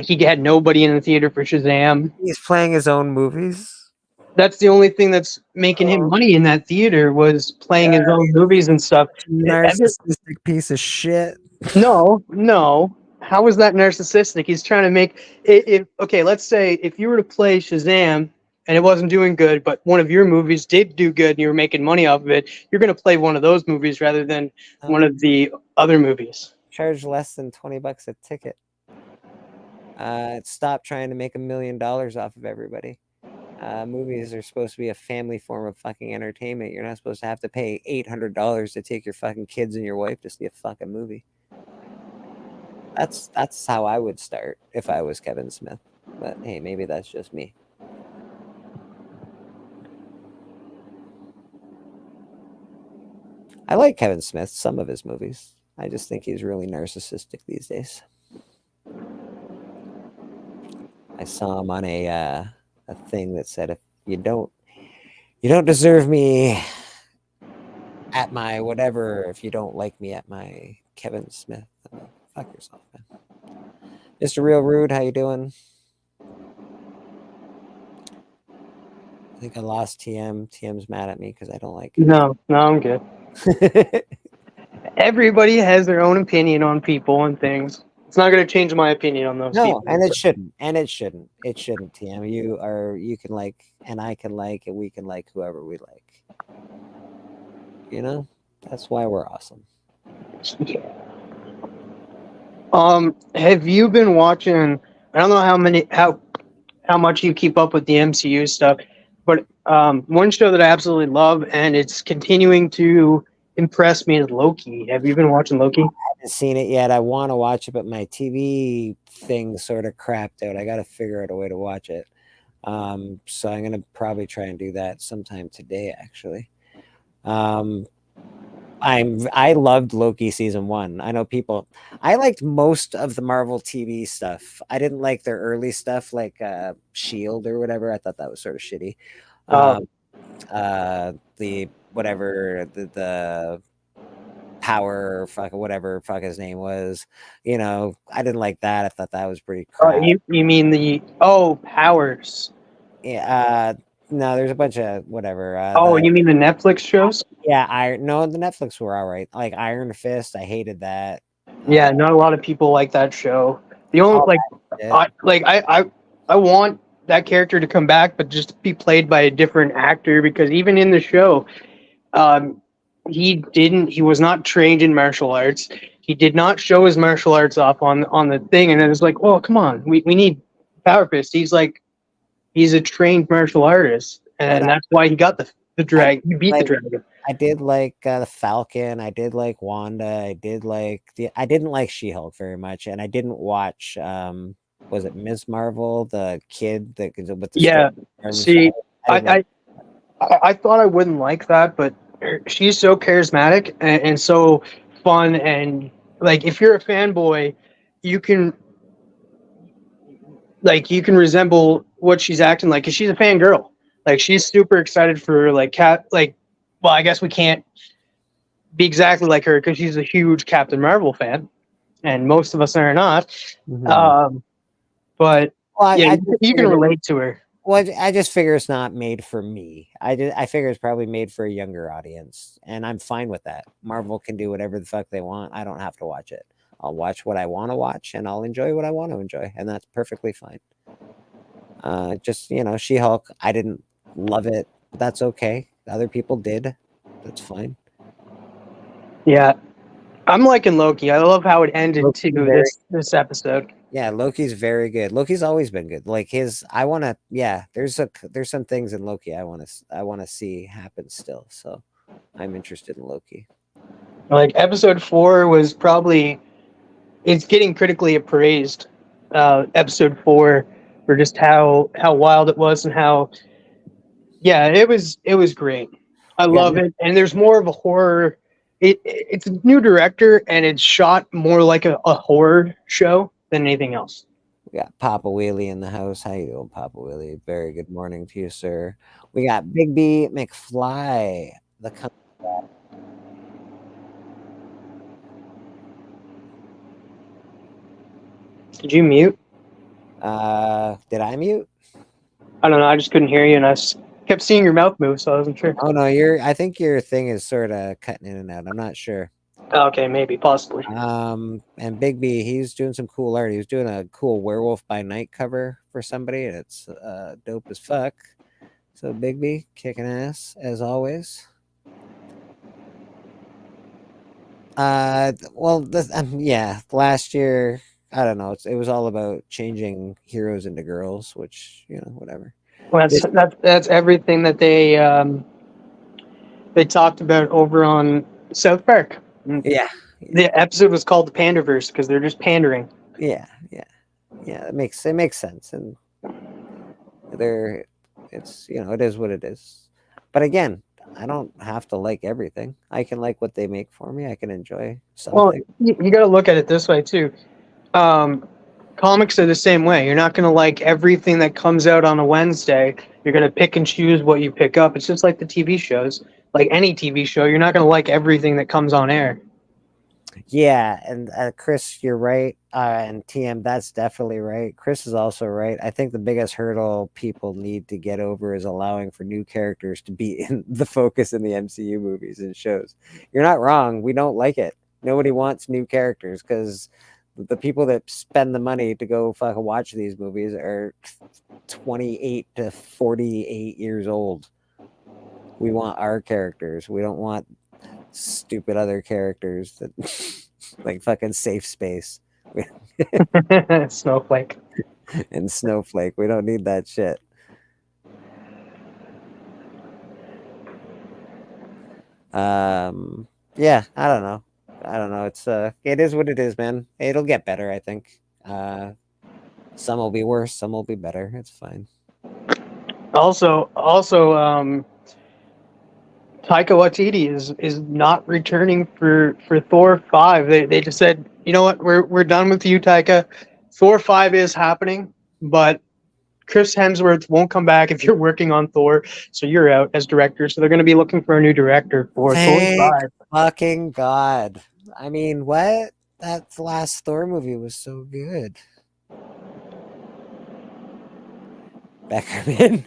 he had nobody in the theater for Shazam. He's playing his own movies? That's the only thing that's making him money in that theater, was playing his own movies and stuff. Narcissistic piece of shit. No. How is that narcissistic? He's trying to make it. Okay, let's say if you were to play Shazam and it wasn't doing good, but one of your movies did do good and you were making money off of it, you're going to play one of those movies rather than one of the other movies. Charge less than $20 a ticket. Stop trying to make $1 million off of everybody. Movies are supposed to be a family form of fucking entertainment. You're not supposed to have to pay $800 to take your fucking kids and your wife to see a fucking movie. That's how I would start if I was Kevin Smith. But hey, maybe that's just me. I like Kevin Smith, some of his movies. I just think he's really narcissistic these days. I saw him on a thing that said, if you don't deserve me at my whatever, if you don't like me at my Kevin Smith, fuck yourself, man. Mr. Real Rude, how you doing? I think I lost TM. TM's mad at me because I don't like it. No, I'm good. Everybody has their own opinion on people and things. It's not going to change my opinion on those people. And it shouldn't. It shouldn't, TM. You can like, and I can like, and we can like whoever we like. You know? That's why we're awesome. Yeah. Have you been watching, I don't know how much you keep up with the MCU stuff, but one show that I absolutely love and it's continuing to impress me is Loki. Have you been watching Loki? I haven't seen it yet. I want to watch it, but my TV thing sort of crapped out. I got to figure out a way to watch it. So I'm going to probably try and do that sometime today, actually. I loved Loki season 1. I know I liked most of the Marvel TV stuff. I didn't like their early stuff like Shield or whatever. I thought that was sort of shitty. The power whatever his name was, I didn't like that. I thought that was pretty crap. You mean the Powers? Yeah. No, there's a bunch of whatever. You mean the Netflix shows? Yeah, the Netflix were all right. Like Iron Fist, I hated that. Yeah, not a lot of people like that show. The only I want that character to come back, but just be played by a different actor, because even in the show, he was not trained in martial arts. He did not show his martial arts off on the thing, and it was like, well, come on, we need Power Fist. He's a trained martial artist, and that's why he got the dragon. He beat the dragon. I did like the Falcon. I did like Wanda. I didn't like She-Hulk very much, and I didn't watch. Was it Ms. Marvel, the kid that with the See, I thought I wouldn't like that, but she's so charismatic and so fun, and like if you're a fanboy, you can resemble what she's acting like, because she's a fangirl. Like she's super excited for well, I guess we can't be exactly like her because she's a huge Captain Marvel fan, and most of us are not. Mm-hmm. But you can relate to her. Well, I just figure it's not made for me. I figure it's probably made for a younger audience, and I'm fine with that. Marvel can do whatever the fuck they want. I don't have to watch it. I'll watch what I want to watch, and I'll enjoy what I want to enjoy, and that's perfectly fine. She-Hulk, I didn't love it. But that's okay. Other people did. That's fine. Yeah, I'm liking Loki. I love how it ended Loki's too. very- This episode. Yeah, Loki's very good. Loki's always been good. Like I want to. Yeah, there's some things in Loki I want to see happen still. So I'm interested in Loki. Like episode 4 was probably, it's getting critically appraised. Episode 4 for just how wild it was and how, yeah, it was great. I love it, and there's more of a horror. It's a new director, and it's shot more like a horror show than anything else. We got Papa Wheelie in the house. How you doing, Papa Wheelie? Very good morning to you, sir. We got Big B McFly. Did you mute? Did I mute? I don't know. I just couldn't hear you, and I kept seeing your mouth move, so I wasn't sure. Oh no, I think your thing is sort of cutting in and out. I'm not sure. Okay, maybe, possibly. And Big B, he's doing some cool art. He was doing a cool Werewolf by Night cover for somebody, and it's dope as fuck. So Big B, kicking ass as always. Well, yeah, last year, I don't know. It was all about changing heroes into girls, which, whatever. Well, that's everything that they talked about over on South Park. Yeah. The episode was called the Pandaverse because they're just pandering. Yeah. It makes sense, and it is what it is. But again, I don't have to like everything. I can like what they make for me. I can enjoy something. Well, you got to look at it this way too. Comics are the same way. You're not going to like everything that comes out on a Wednesday. You're going to pick and choose what you pick up. It's just like the TV shows. Like any TV show, you're not going to like everything that comes on air. Yeah, and Chris, you're right. And TM, that's definitely right. Chris is also right. I think the biggest hurdle people need to get over is allowing for new characters to be in the focus in the MCU movies and shows. You're not wrong. We don't like it. Nobody wants new characters because the people that spend the money to go fucking watch these movies are 28 to 48 years old. We want our characters. We don't want stupid other characters that like fucking Safe Space. Snowflake. And Snowflake. We don't need that shit. Yeah, I don't know. It's it is what it is, man. It'll get better, I think. Some will be worse, some will be better. It's fine. Also, Taika Waititi is not returning for Thor 5. They just said, you know what, we're done with you, Taika. Thor 5 is happening, but Chris Hemsworth won't come back if you're working on Thor, so you're out as director. So they're going to be looking for a new director for Thor 5. Fucking God. I mean, what? That last Thor movie was so good. Beckerman,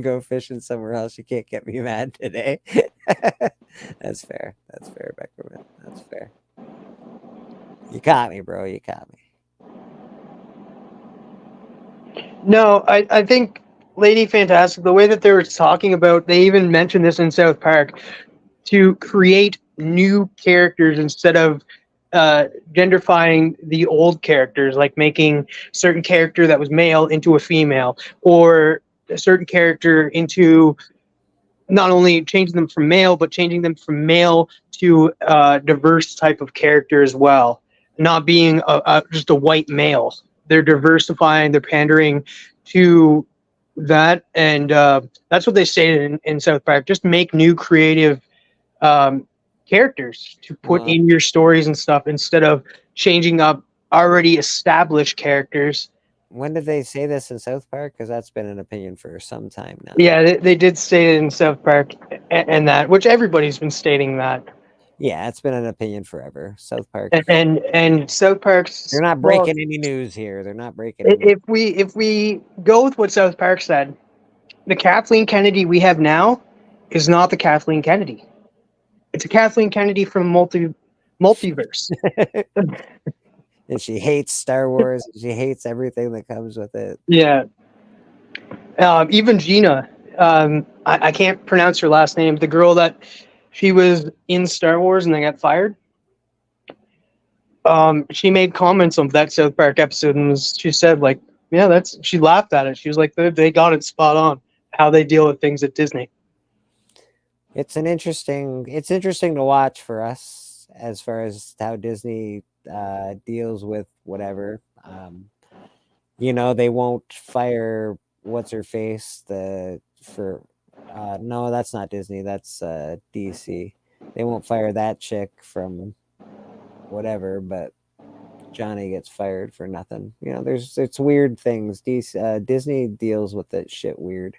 go fishing somewhere else. You can't get me mad today. That's fair. Beckerman. That's fair. You caught me, bro. You caught me. No, I think Lady Fantastic, the way that they were talking about, they even mentioned this in South Park, to create new characters instead of genderifying the old characters, like making a certain character that was male into a female, or a certain character into not only changing them from male, but changing them from male to a diverse type of character as well, not being just a white male. They're diversifying, they're pandering to that, and that's what they say in South Park. Just make new creative characters to put in your stories and stuff instead of changing up already established characters. When did they say this in South Park? Because that's been an opinion for some time now. Yeah, they did say it in South Park, and that, which everybody's been stating that. Yeah, it's been an opinion forever. South Park and South Park's. They're not breaking any news here. They're not breaking. If we go with what South Park said, the Kathleen Kennedy we have now is not the Kathleen Kennedy. It's a Kathleen Kennedy from multiverse. And she hates Star Wars. She hates everything that comes with it. Yeah. Even Gina, I can't pronounce her last name. The girl that she was in Star Wars and then got fired. She made comments on that South Park episode and she said like, yeah, she laughed at it. She was like, they got it spot on how they deal with things at Disney. It's interesting to watch for us as far as how Disney deals with whatever. They won't fire what's her face no, that's not Disney, that's DC. They won't fire that chick from whatever, but Johnny gets fired for nothing. It's weird things. Disney deals with that shit weird.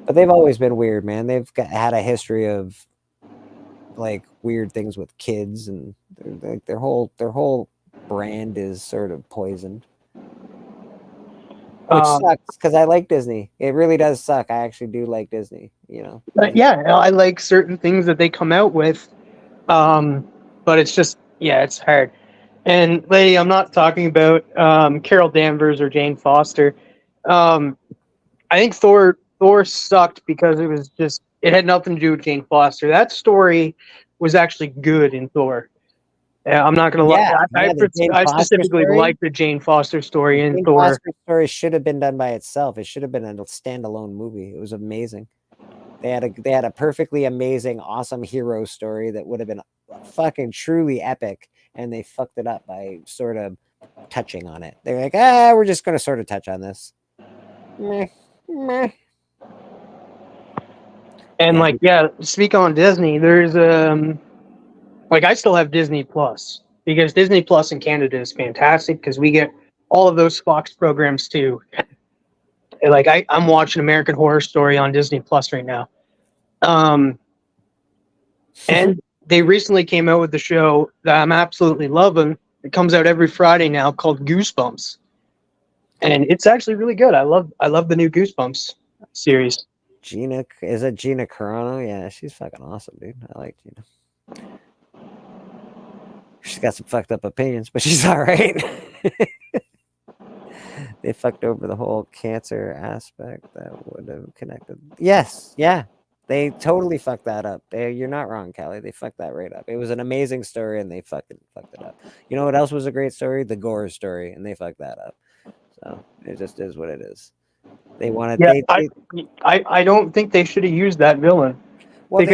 But they've always been weird, man. They've had a history of like weird things with kids, and their whole brand is sort of poisoned. Which sucks because I like Disney. It really does suck. I actually do like Disney, But yeah, I like certain things that they come out with. But it's just, it's hard. And lady, I'm not talking about Carol Danvers or Jane Foster. I think Thor sucked because it had nothing to do with Jane Foster. That story was actually good in Thor. I'm not going to lie. I specifically like the Jane Foster story in Thor. The Foster story should have been done by itself. It should have been a standalone movie. It was amazing. They had a perfectly amazing, awesome hero story that would have been fucking truly epic, and they fucked it up by sort of touching on it. They're like, we're just going to sort of touch on this. Meh. And speak on Disney. There's I still have Disney Plus because Disney Plus in Canada is fantastic because we get all of those Fox programs too. I'm watching American Horror Story on Disney Plus right now. And they recently came out with the show that I'm absolutely loving. It comes out every Friday now called Goosebumps. And it's actually really good. I love the new Goosebumps series. Gina Carano? Yeah, she's fucking awesome, dude. I like Gina. She's got some fucked up opinions, but she's all right. They fucked over the whole cancer aspect that would have connected. Yes, yeah. They totally fucked that up. You're not wrong, Callie. They fucked that right up. It was an amazing story, and they fucking fucked it up. You know what else was a great story? The Gore story, and they fucked that up. So it just is what it is. They wanted. Yeah, I don't think they should have used that villain. Well,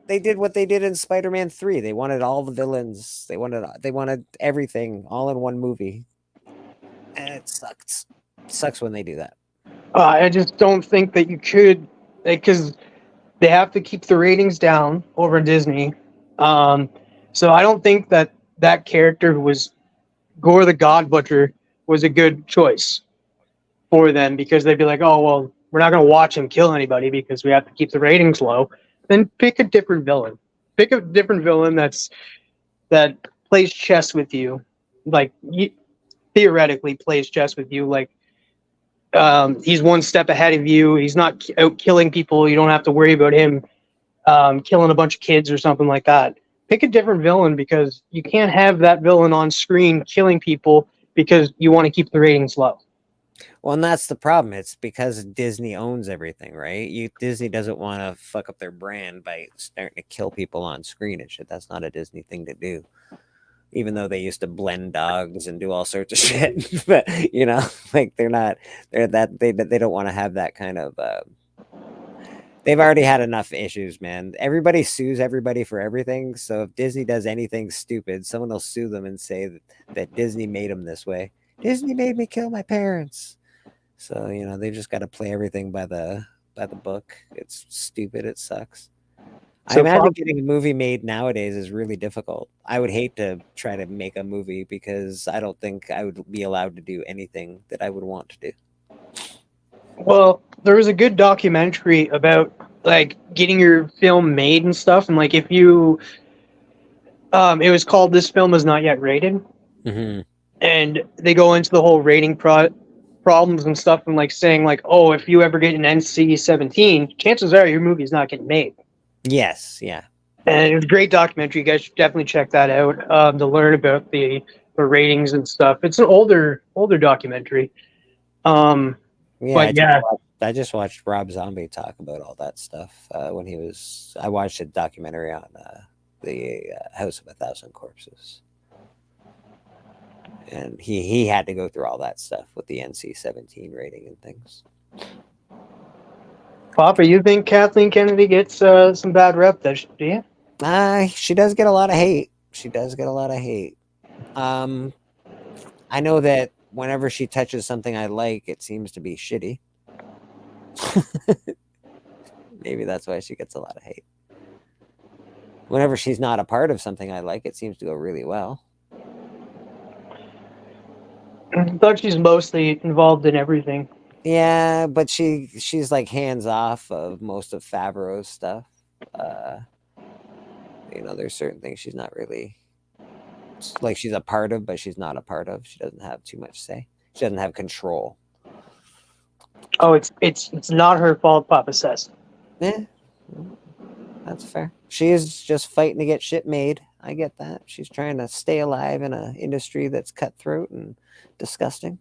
they did what they did in Spider-Man 3. They wanted all the villains. They wanted everything all in one movie. And it sucks. It sucks when they do that. I just don't think that you could, because they have to keep the ratings down over Disney. So I don't think that character who was Gore the God Butcher was a good choice for them, because they'd be like, oh, well, we're not going to watch him kill anybody because we have to keep the ratings low. Then pick a different villain. Pick a different villain that plays chess with you, theoretically plays chess with you. He's one step ahead of you. He's not out killing people. You don't have to worry about him killing a bunch of kids or something like that. Pick a different villain, because you can't have that villain on screen killing people because you want to keep the ratings low. Well, and that's the problem. It's because Disney owns everything, right? Disney doesn't want to fuck up their brand by starting to kill people on screen and shit. That's not a Disney thing to do. Even though they used to blend dogs and do all sorts of shit, but they don't want to have that kind of. They've already had enough issues, man. Everybody sues everybody for everything. So if Disney does anything stupid, someone will sue them and say that Disney made them this way. Disney made me kill my parents. So, they just got to play everything by the book. It's stupid. It sucks. So I imagine getting a movie made nowadays is really difficult. I would hate to try to make a movie because I don't think I would be allowed to do anything that I would want to do. Well, there was a good documentary about getting your film made and stuff, and if you, it was called "This Film Is Not Yet Rated," and they go into the whole rating problems and stuff, and saying oh, if you ever get an NC-17, chances are your movie's not getting made. Yes, yeah. And it was a great documentary. You guys should definitely check that out to learn about the ratings and stuff. It's an older documentary. Yeah, But yeah, I just watched Rob Zombie talk about all that stuff when he was. I watched a documentary on the House of a Thousand Corpses, and he had to go through all that stuff with the NC-17 rating and things. Papa, you think Kathleen Kennedy gets some bad rep? Do you? She does get a lot of hate. She does get a lot of hate. I know that whenever she touches something I like, it seems to be shitty. Maybe that's why she gets a lot of hate. Whenever she's not a part of something I like, it seems to go really well. I thought she's mostly involved in everything. Yeah, but she's like hands off of most of Favreau's stuff. There's certain things she's not really like she's a part of, but she's not a part of. She doesn't have too much say. She doesn't have control. Oh, it's not her fault, Papa says. Yeah, that's fair. She is just fighting to get shit made. I get that. She's trying to stay alive in an industry that's cutthroat and disgusting.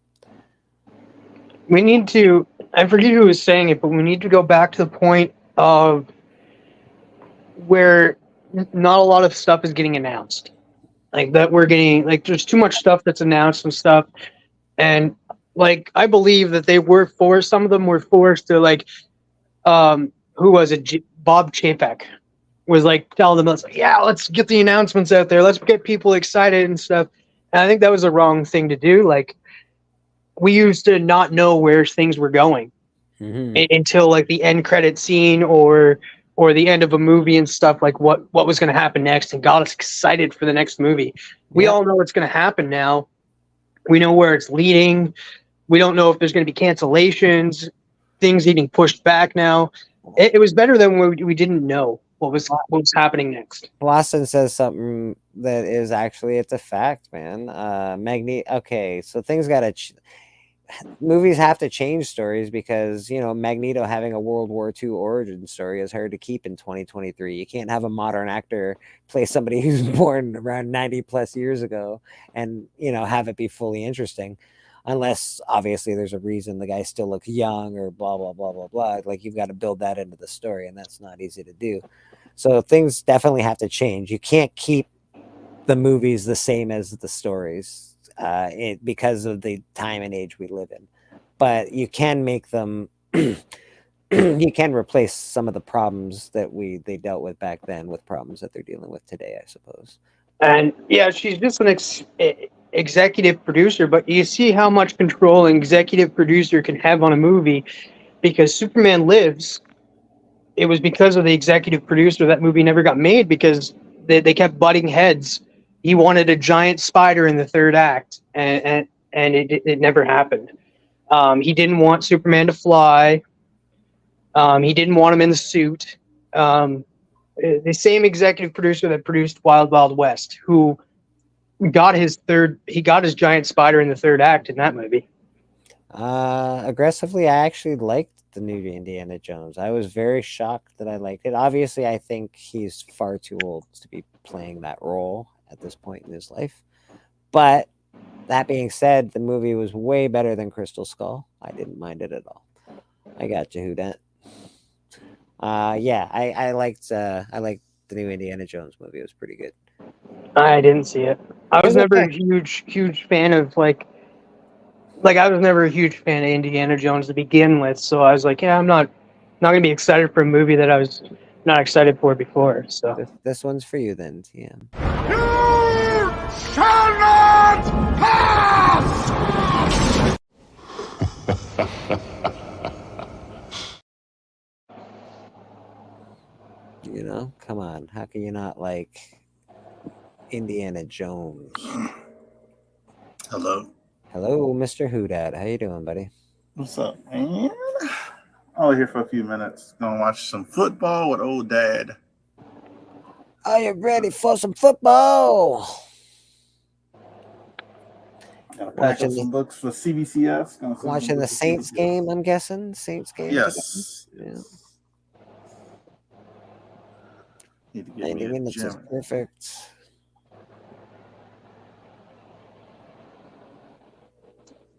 We need to, I forget who was saying it, but we need to go back to the point of where not a lot of stuff is getting announced. Like that we're getting, like there's too much stuff that's announced and stuff. And like, I believe that they were forced, some of them were forced to like, who was it? Bob Chapek was like telling them, let's get the announcements out there. Let's get people excited and stuff. And I think that was the wrong thing to do. Like, we used to not know where things were going until like the end credit scene or the end of a movie and stuff, like what was going to happen next, and got us excited for the next movie. We all know what's going to happen now. We know where it's leading. We don't know if there's going to be cancellations, things getting pushed back now. It was better than when we didn't know what was happening next. Boston says something that is actually, it's a fact, man. Okay, so things gotta movies have to change stories because Magneto having a World War II origin story is hard to keep in 2023. You can't have a modern actor play somebody who's born around 90 plus years ago and have it be fully interesting, unless obviously there's a reason the guy still looks young or blah blah blah blah blah. Like, you've got to build that into the story, and that's not easy to do. So things definitely have to change. You can't keep the movies the same as the stories because of the time and age we live in. But you can make them you can replace some of the problems that they dealt with back then with problems that they're dealing with today, I suppose. And yeah, she's just an executive producer, but you see how much control an executive producer can have on a movie. Because Superman Lives, it was because of the executive producer that movie never got made, because they kept butting heads. He wanted a giant spider in the third act, and it never happened. He didn't want Superman to fly. He didn't want him in the suit. The same executive producer that produced Wild Wild West, who got his giant spider in the third act in that movie. Aggressively, I actually liked the new Indiana Jones. I was very shocked that I liked it. Obviously, I think he's far too old to be playing that role at this point in his life. But that being said, the movie was way better than Crystal Skull. I didn't mind it at all. I got you, who dat. Yeah, I liked the new Indiana Jones movie. It was pretty good. I didn't see it. I was never a huge fan of like I was never a huge fan of Indiana Jones to begin with, so I was like, yeah, I'm not gonna be excited for a movie that I was not excited for before. So this one's for you then, TM. You shall not pass! Come on. How can you not like Indiana Jones? Hello, Mr. Hoodad. How you doing, buddy? what's up, man? I was here for a few minutes. Gonna watch some football with old dad. Are you ready for some football? Gotta pack up some books for CBCS. Watching the Saints game, I'm guessing. Saints game. Yes. Yeah. 90 minutes is perfect.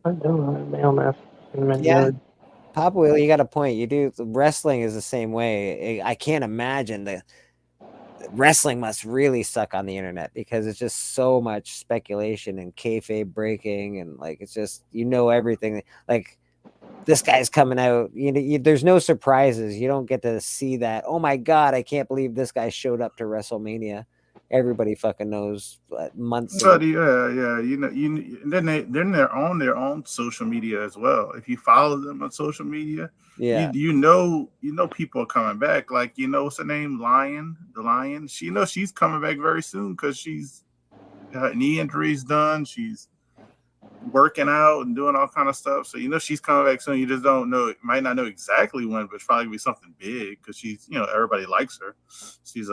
I'm doing my mail math in my Yeah. yard. Papa Will, you got a point. You do. Wrestling is the same way. I can't imagine the wrestling must really suck on the internet because it's just so much speculation and kayfabe breaking, and like it's just everything. Like this guy's coming out. There's no surprises. You don't get to see that. Oh my god, I can't believe this guy showed up to WrestleMania. Everybody fucking knows months. But yeah, then they're on their own social media as well. If you follow them on social media, you know people are coming back. Like what's her name, the Lion. She's coming back very soon because she's knee injuries done. She's working out and doing all kind of stuff. So she's coming back soon. You just don't know. Might not know exactly when, but it's probably be something big because she's everybody likes her. She's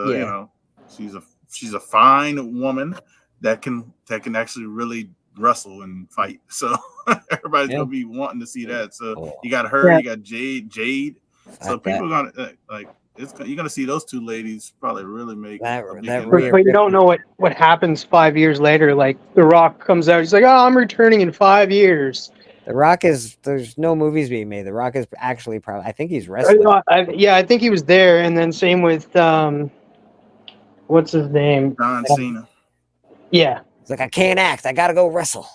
she's a fine woman that can actually really wrestle and fight. So everybody's gonna be wanting to see that. So you got her, you got Jade. So people are gonna you're gonna see those two ladies probably really make that. But you don't know what happens 5 years later. Like The Rock comes out, he's like, "Oh, I'm returning in 5 years." The Rock there's no movies being made. The Rock is actually probably. I think he's wrestling. I think he was there, and then same with what's his name? John Cena. Yeah. It's like I can't act. I gotta go wrestle.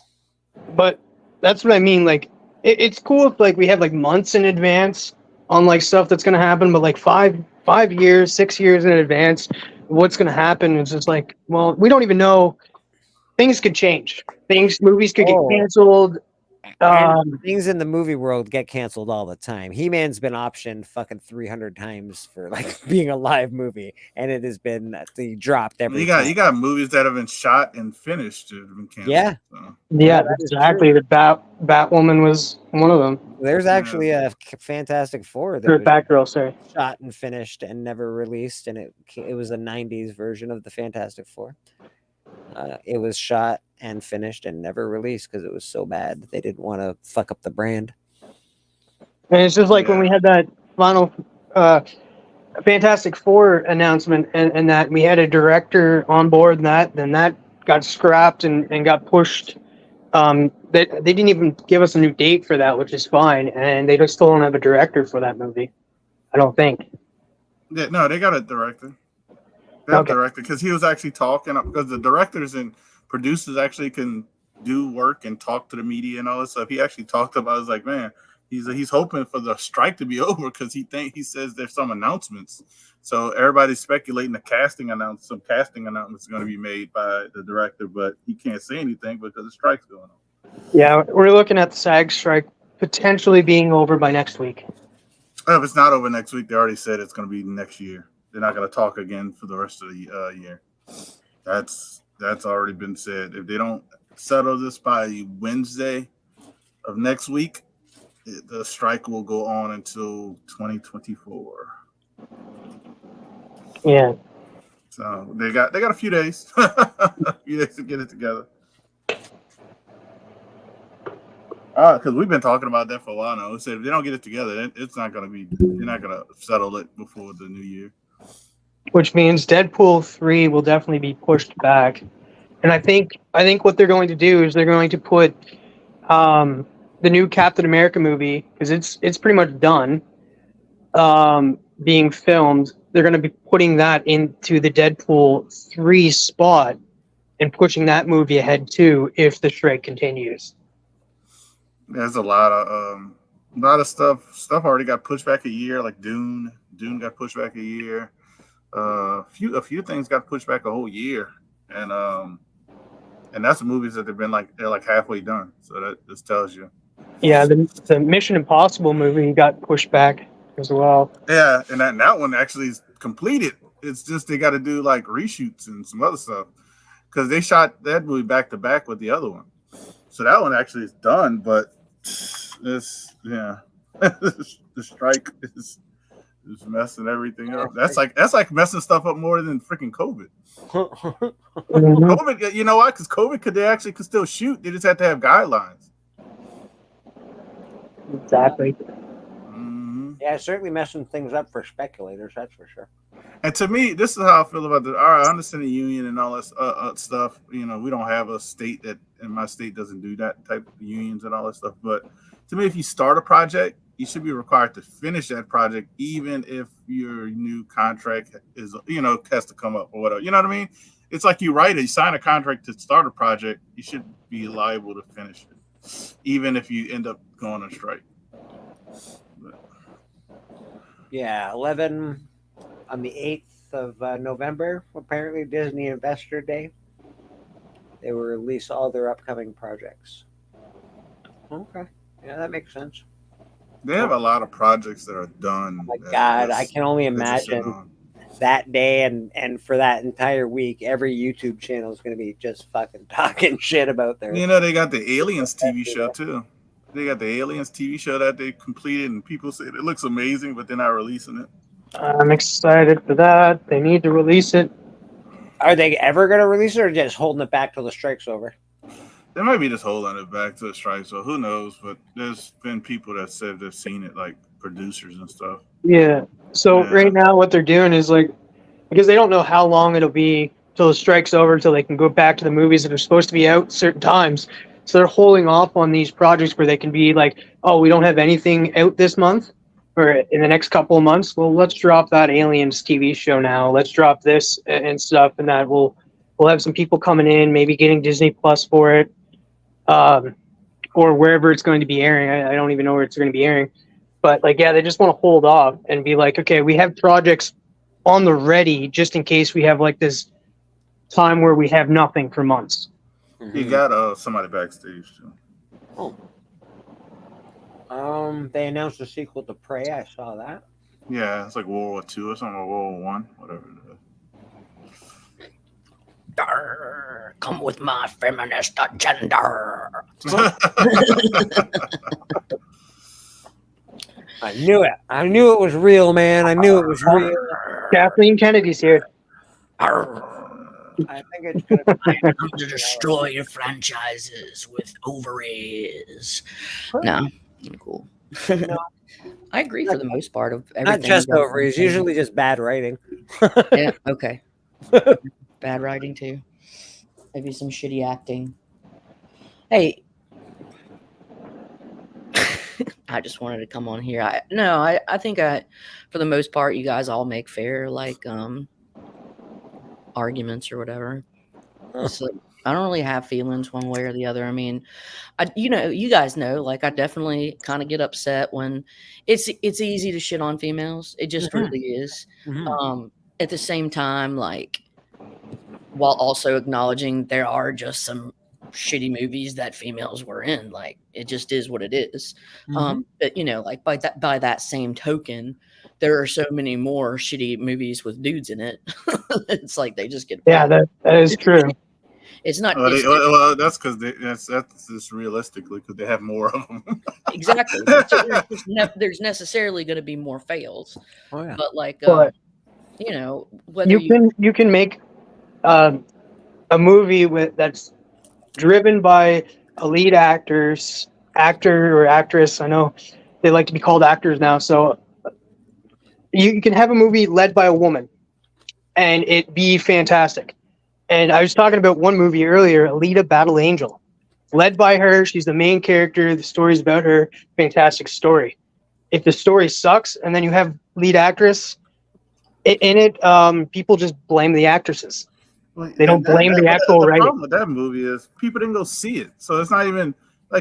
But that's what I mean. Like it's cool if we have months in advance on stuff that's gonna happen, but 5 years, 6 years in advance, what's gonna happen is just well, we don't even know. Things could change. Movies could get canceled. Things in the movie world get canceled all the time. He-Man's been optioned fucking 300 times for being a live movie, and it has been dropped every time. You got movies that have been shot and finished that have been canceled. Yeah. So. Yeah, exactly. The Batwoman was one of them. There's actually a Fantastic Four that was Batgirl, sorry, shot and finished and never released, and it was a 90s version of the Fantastic Four. It was shot and finished and never released because it was so bad that they didn't want to fuck up the brand. And it's just when we had that final Fantastic Four announcement and that we had a director on board, and then that got scrapped and got pushed. They didn't even give us a new date for that, which is fine, and they just still don't have a director for that movie. I don't think. Yeah, no, they got a director. Director, because he was actually talking, because the directors and producers actually can do work and talk to the media and all this stuff. He actually talked about, was like, man, he's hoping for the strike to be over because he says there's some announcements. So everybody's speculating some casting announcements are going to be made by the director, but he can't say anything because the strike's going on. Yeah, we're looking at the SAG strike potentially being over by next week. If it's not over next week, they already said it's going to be next year. They're not going to talk again for the rest of the year. That's already been said. If they don't settle this by Wednesday of next week, the strike will go on until 2024. Yeah. So they got a few days, to get it together. Because we've been talking about that for a while now. We said if they don't get it together, they're not going to settle it before the new year. Which means Deadpool 3 will definitely be pushed back. And I think what they're going to do is they're going to put the new Captain America movie, because it's pretty much done, being filmed. They're going to be putting that into the Deadpool 3 spot and pushing that movie ahead too if the strike continues. There's a lot of stuff already got pushed back a year, like Dune got pushed back a year. A few things got pushed back a whole year, and that's movies that they're halfway done. So that just tells you. Yeah, the Mission Impossible movie got pushed back as well. Yeah, and that one actually is completed. It's just they got to do reshoots and some other stuff because they shot that movie back to back with the other one. So that one actually is done, but the strike is messing everything up. That's like messing stuff up more than freaking COVID. COVID, you know why? Because COVID could still shoot. They just have to have guidelines. Exactly. Mm-hmm. Yeah, it's certainly messing things up for speculators. That's for sure. And to me, this is how I feel about all right, I understand the union and all this stuff. We don't have a state and my state doesn't do that type of unions and all that stuff. But to me, if you start a project, you should be required to finish that project, even if your new contract is, has to come up or whatever. You know what I mean? It's like you sign a contract to start a project. You should be liable to finish it, even if you end up going on strike. Yeah, 11 on the 8th of November, apparently Disney Investor Day. They will release all their upcoming projects. Okay. Yeah, that makes sense. They have a lot of projects that are done. Oh my God, I can only imagine that day and for that entire week, every YouTube channel is going to be just fucking talking shit about their. They got the Aliens TV show too. They got the Aliens TV show that they completed, and people say it looks amazing, but they're not releasing it. I'm excited for that. They need to release it. Are they ever going to release it, or just holding it back till the strike's over? They might be just holding it back to the strike, so who knows? But there's been people that said they've seen it, like producers and stuff. Yeah. So right now, what they're doing is because they don't know how long it'll be till the strike's over, until they can go back to the movies that are supposed to be out certain times. So they're holding off on these projects where they can be like, oh, we don't have anything out this month or in the next couple of months. Well, let's drop that Aliens TV show now. Let's drop this and stuff, and that we'll have some people coming in, maybe getting Disney Plus for it. Or wherever it's going to be airing. I don't even know where it's going to be airing. But they just want to hold off and be like, okay, we have projects on the ready just in case we have this time where we have nothing for months. You got somebody backstage too. Oh. They announced a sequel to Prey. I saw that. Yeah, it's like World War II or something, or World War I, whatever it is. Come with my feminist agenda. I knew it. I knew it was real, man. I knew it was real. Kathleen Kennedy's here. I think it's going to be I'm to destroy your franchises with ovaries. No, cool. No. I agree for the most part of everything. Not just ovaries, usually just bad writing. Yeah, okay. Bad writing too. Maybe some shitty acting. Hey, I just wanted to come on here. I think for the most part, you guys all make fair arguments or whatever. So I don't really have feelings one way or the other. I mean, you guys know, I definitely kind of get upset when it's easy to shit on females. It just really is. Mm-hmm. At the same time, while also acknowledging there are just some shitty movies that females were in, it just is what it is. Mm-hmm. But by that same token, there are so many more shitty movies with dudes in it. It's they just get that is true. It's not. Well, that's because that's just realistically because they have more of them. Exactly. So there's necessarily going to be more fails. Oh yeah. But whether you can make a movie that's driven by a lead actor or actress. I know they like to be called actors now, so you can have a movie led by a woman and it be fantastic. And I was talking about one movie earlier, Alita Battle Angel, led by her. She's the main character. The story's about her. Fantastic story. If the story sucks and then you have lead actress in it, people just blame the actresses. They don't blame the actual writing. The problem with that movie is people didn't go see it, so it's not even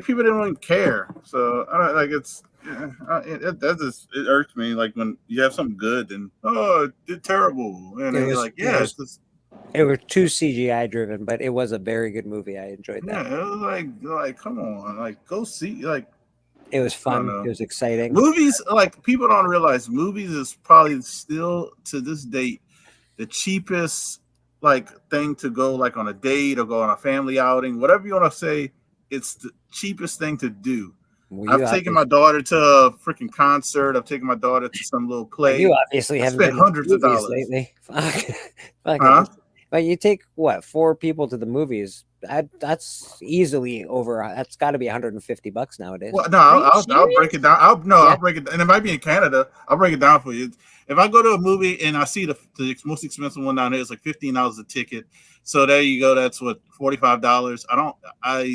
people didn't even care. So I don't it irks me when you have something good and it did terrible, and it was too CGI driven, but it was a very good movie. I enjoyed that. Yeah, it was come on, go see It was fun. It was exciting. Movies, people don't realize movies is probably still to this date the cheapest thing to go on a date or go on a family outing, whatever you want to say. It's the cheapest thing to do. I've taken my daughter to a freaking concert. I've taken my daughter to some little play. You obviously haven't spent hundreds of dollars lately. But you take 4 people to the movies. that's easily over. That's got to be $150 nowadays. Well, no, I'll break it down. I'll break it, and it might be in Canada. I'll break it down for you. If I go to a movie and I see the most expensive one down there, it's like $15 a ticket. So there you go. That's what $45.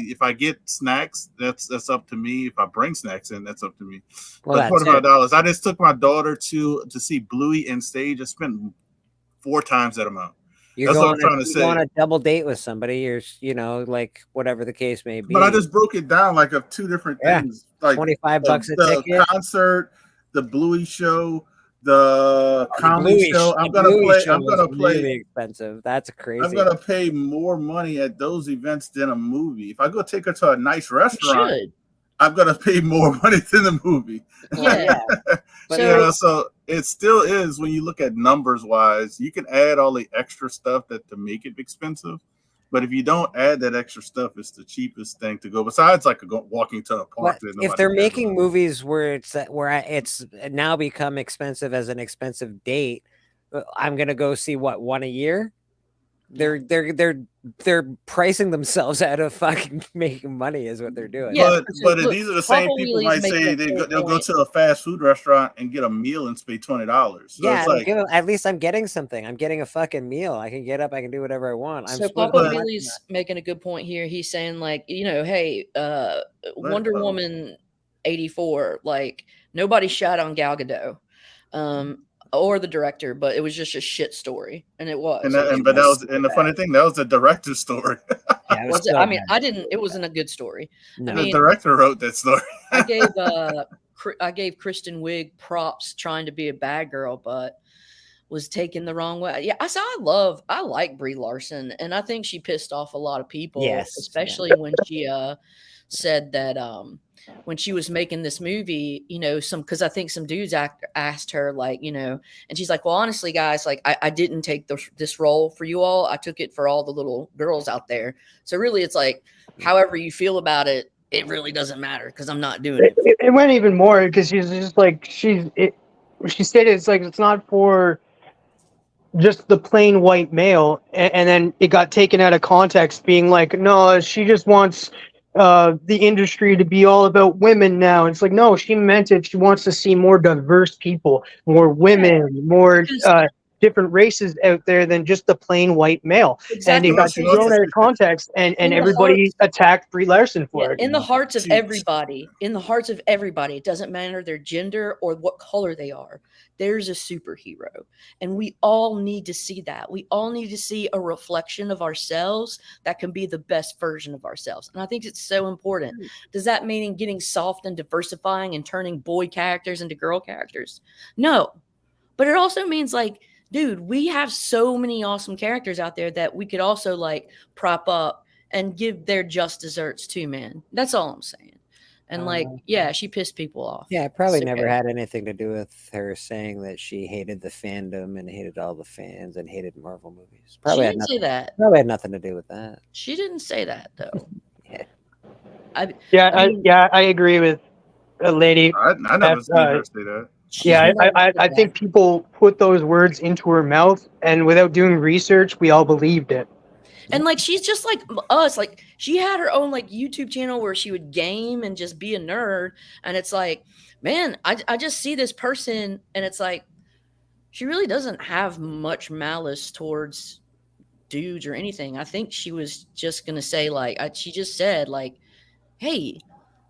If I get snacks, that's up to me. If I bring snacks in, that's up to me. Well, but $45. I just took my daughter to see Bluey in stage. I spent 4 times that amount. You're going on a double date with somebody. You're, like whatever the case may be. But I just broke it down like of 2 different things, like $25 a ticket, the concert, the Bluey show, the comedy show. I'm gonna play. Really expensive. That's crazy. I'm gonna pay more money at those events than a movie. If I go take her to a nice restaurant, I'm gonna pay more money than the movie. Yeah. But so it still is, when you look at numbers wise, you can add all the extra stuff to make it expensive. But if you don't add that extra stuff, it's the cheapest thing to go. Besides, like walking to a park. If they're making movies where it's now become expensive as an expensive date, I'm gonna go see one a year. They're pricing themselves out of fucking making money is what they're doing. But these are the same people might say they'll go to a fast food restaurant and get a meal and pay $20. So yeah, at least I'm getting something. I'm getting a fucking meal. I can get up. I can do whatever I want. So Papa Wheelie's making a good point here. He's saying hey, Wonder Woman 84, like nobody shot on Gal Gadot. Or the director, but it was just a shit story, and it was. The funny thing, that was the director's story. Yeah, was it? I mean, it wasn't a good story. No. I mean, the director wrote that story. I gave Kristen Wiig props trying to be a bad girl, but was taken the wrong way. Yeah, I like Brie Larson, and I think she pissed off a lot of people. Yes, especially when she said that when she was making this movie, because I think some dudes asked her, and she's like, well, honestly, guys, like I didn't take this role for you all. I took it for all the little girls out there. So really, it's like, however you feel about it, it really doesn't matter because I'm not doing it. It went even more because she's just like she stated it's like it's not for just the plain white male, and then it got taken out of context, being like, no, she just wants the industry to be all about women now. It's like, no, she meant it. She wants to see more diverse people, more women, more different races out there than just the plain white male. Exactly. And it got thrown out of context, and everybody attacked Brie Larson for it. In the hearts of everybody, it doesn't matter their gender or what color they are. There's a superhero, and we all need to see that. We all need to see a reflection of ourselves that can be the best version of ourselves. And I think it's so important. Does that mean getting soft and diversifying and turning boy characters into girl characters? No, but it also means dude, we have so many awesome characters out there that we could also prop up and give their just desserts too, man. That's all I'm saying. And she pissed people off. Yeah, it probably never had anything to do with her saying that she hated the fandom and hated all the fans and hated Marvel movies. Probably she didn't say that. Probably had nothing to do with that. She didn't say that though. I agree with a lady. I never seen her say that. Yeah, I think people put those words into her mouth, and without doing research, we all believed it. And she's just like us. She had her own YouTube channel where she would game and just be a nerd. And it's like, man, I just see this person, and it's like, she really doesn't have much malice towards dudes or anything. I think she was just gonna say she just said hey,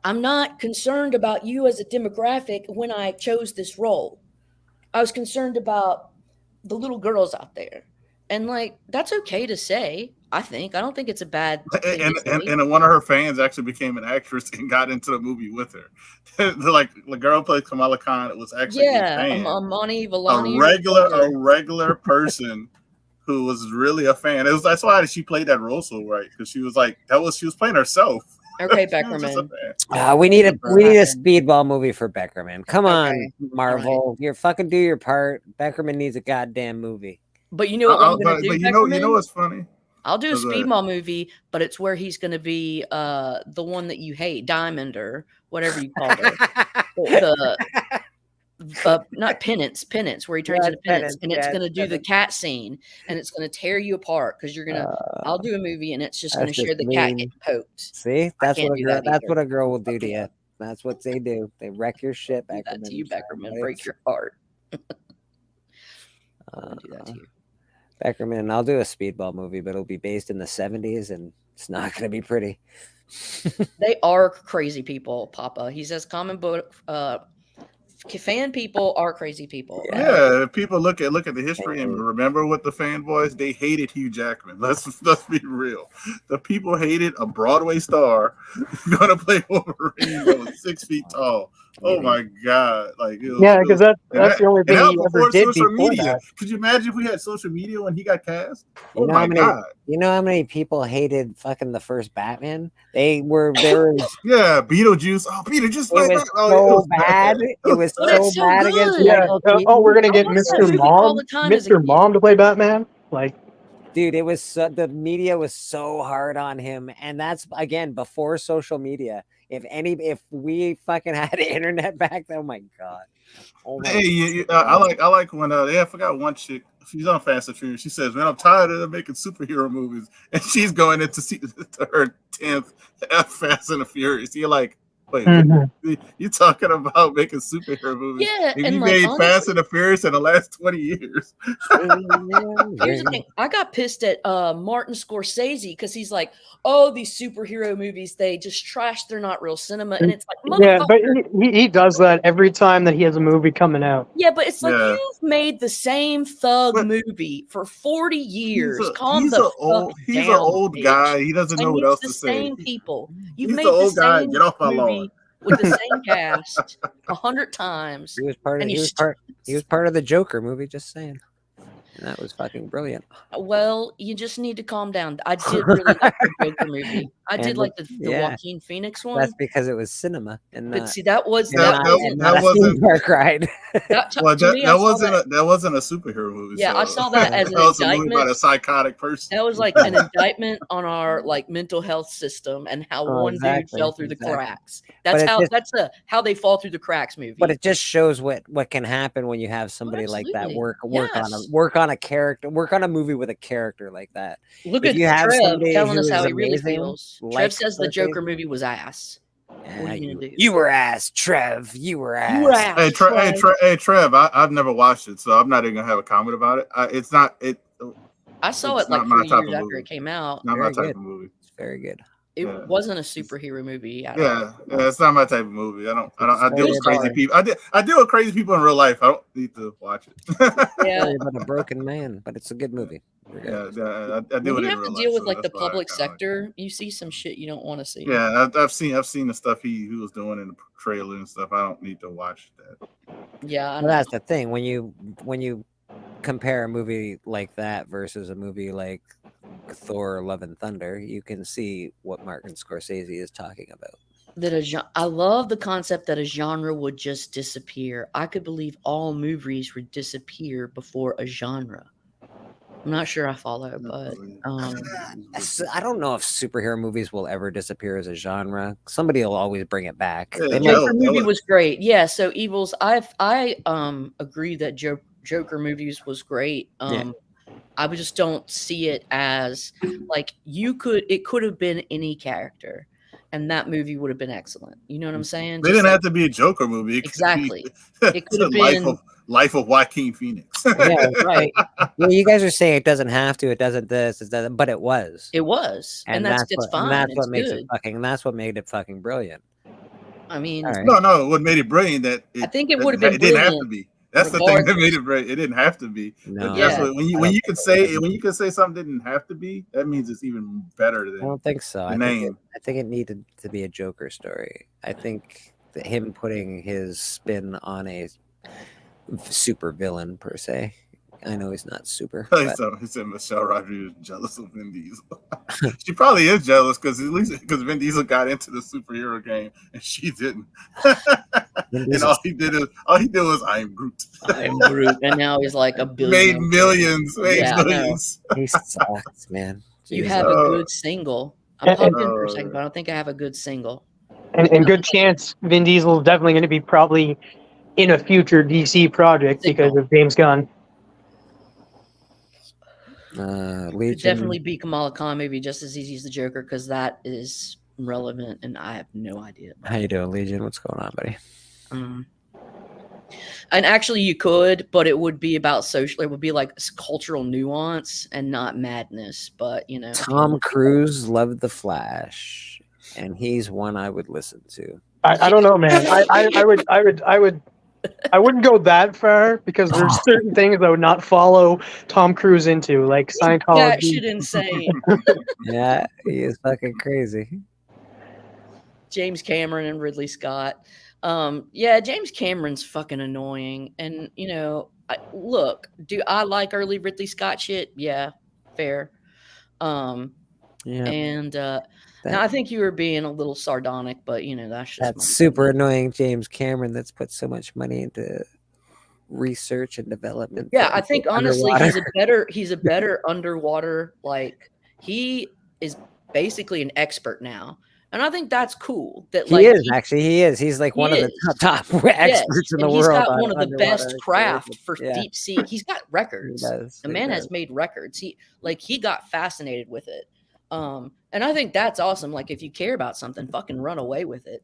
I'm not concerned about you as a demographic when I chose this role. I was concerned about the little girls out there. And that's okay to say, I think. I don't think it's a bad thing. And one of her fans actually became an actress and got into the movie with her. The girl played Kamala Khan. It was actually Amani Villani. A regular person who was really a fan. That's why she played that role so right, because she was she was playing herself. Okay, Beckerman. We need a speedball movie for Beckerman. Come on, Marvel. You're fucking do your part. Beckerman needs a goddamn movie. But you know what I'm gonna do? You know what's funny? I'll do a speedball movie, but it's where he's gonna be the one that you hate, Diamond or whatever you call it. not Penance, where he turns into Penance, and it's going to do the cat scene, and it's going to tear you apart because you're going to. I'll do a movie, and it's just going to show the cat getting poked. See, that's what a girl will do to you. That's what they do. They wreck your shit. Do that to you, Beckerman. Break your heart. Do that to you. Beckerman, I'll do a Speedball movie, but it'll be based in the 70s, and it's not going to be pretty. They are crazy people, Papa. He says comic book fan people are crazy people. Yeah, if people look at the history and remember what the fanboys, they hated Hugh Jackman. Let's be real. The people hated a Broadway star gonna play Wolverine that was 6 feet tall. Oh my God! Like because that's the only thing he ever did social before media. that. Could you imagine if we had social media when he got cast? You know how many people hated fucking the first Batman? There was Beetlejuice. Oh, Beetlejuice. It was so bad. It was so bad against Michael Keaton. Oh, we're gonna get Mr. Mom to play Batman. Like, dude, it was the media was so hard on him, and that's again before social media. If we fucking had internet back then, oh my God. I like when I forgot one chick. She's on Fast and Furious. She says, "Man, I'm tired of making superhero movies," and she's going into to her 10th Fast and the Furious. You're like, wait, you talking about making superhero movies? Yeah, and you made Fast and the Furious in the last 20 years. Here's the thing: I got pissed at Martin Scorsese because he's like, "Oh, these superhero movies, they just trash. They're not real cinema." And it's like, yeah, but he does that every time that he has a movie coming out. Yeah, but it's like you've made the same thug movie for 40 years. He's an old guy. He doesn't know what else to say. Same people. You've He's made the old the guy. same Get off my movie lawn. with the same cast 100 times. He was part of the Joker movie. Just saying. And that was fucking brilliant. Well, you just need to calm down. I did really like the Joker movie. I did like the Joaquin Phoenix one. That's because it was cinema, and but see, that wasn't Dark Ride. That wasn't a superhero movie. Yeah, so. I saw that as an that was indictment a movie about a psychotic person. That was like an indictment on our mental health system and how one dude fell through the cracks. That's how they fall through the cracks movie. But it just shows what can happen when you have somebody like that work on a character, work on a movie with a character like that. Look at Trev telling us how he really feels. Trev says the Joker movie was ass. What are you gonna do? You were ass, Trev. You were ass. Hey, Trev. I've never watched it, so I'm not even gonna have a comment about it. I saw it like 3 years after it came out. Not my type of movie. It's very good. It wasn't a superhero movie. It's not my type of movie. I deal with crazy people. I deal with crazy people in real life. I don't need to watch it. Yeah, about a broken man, but it's a good movie. I deal with it in real life. You have to deal with the public sector. You see some shit you don't want to see. Yeah, I've seen the stuff he was doing in the trailer and stuff. I don't need to watch that. Yeah, that's the thing. When you compare a movie like that versus a movie like Thor: Love and Thunder, you can see what Martin Scorsese is talking about. I love the concept that a genre would just disappear. I could believe all movies would disappear before a genre. I'm not sure I follow, but I don't know if superhero movies will ever disappear as a genre. Somebody will always bring it back. The Joker movie was great. Yeah, so Evils. I agree that Joker movies was great. I just don't see it as like it could have been any character, and that movie would have been excellent. You know what I'm saying? They didn't have to be a Joker movie. Exactly. It could have been Life of Joaquin Phoenix. Yeah, right. Well, you guys are saying it doesn't have to, it doesn't this, it doesn't, but it was. It was, and that's fine. That's what makes it fucking. That's what made it fucking brilliant. I mean, no. What made it brilliant I think it would have been. It didn't have to be. That's the thing that made it great. It didn't have to be. No. When you can say something didn't have to be, that means it's even better than. I don't think so. I think it needed to be a Joker story. I think that him putting his spin on a super villain per se. I know he's not super. He said Michelle Rodriguez is jealous of Vin Diesel. She probably is jealous because Vin Diesel got into the superhero game and she didn't. And all he did was I'm Groot. I'm Groot, and now he's like a billion. Made millions. He sucks, man. You have a good single. I'm pumped in for a second, but I don't think I have a good single. And good chance Vin Diesel is definitely going to be probably in a future DC project because of James Gunn. It'd definitely be Kamala Khan, maybe just as easy as the Joker, because that is relevant, and I have no idea. How you doing, Legion? What's going on, buddy? And actually, you could, but it would be about social. It would be like cultural nuance and not madness. But you know, Tom Cruise loved The Flash, and he's one I would listen to. I don't know, man. I wouldn't go that far because there's certain things I would not follow Tom Cruise into, like Scientology. That shit insane. Yeah, he is fucking crazy. James Cameron and Ridley Scott. Yeah, James Cameron's fucking annoying. And, you know, look, do I like early Ridley Scott shit? Yeah, fair. Yeah. And now I think you were being a little sardonic, but, you know, that's super annoying James Cameron that's put so much money into research and development. Yeah, I think, honestly, he's a better underwater, like, he is basically an expert now. And I think that's cool. That he is. He's like one of the top experts in the world. He's got one of the best craft for deep sea. He's got records. The man has made records. He got fascinated with it. And I think that's awesome. Like, if you care about something, fucking run away with it.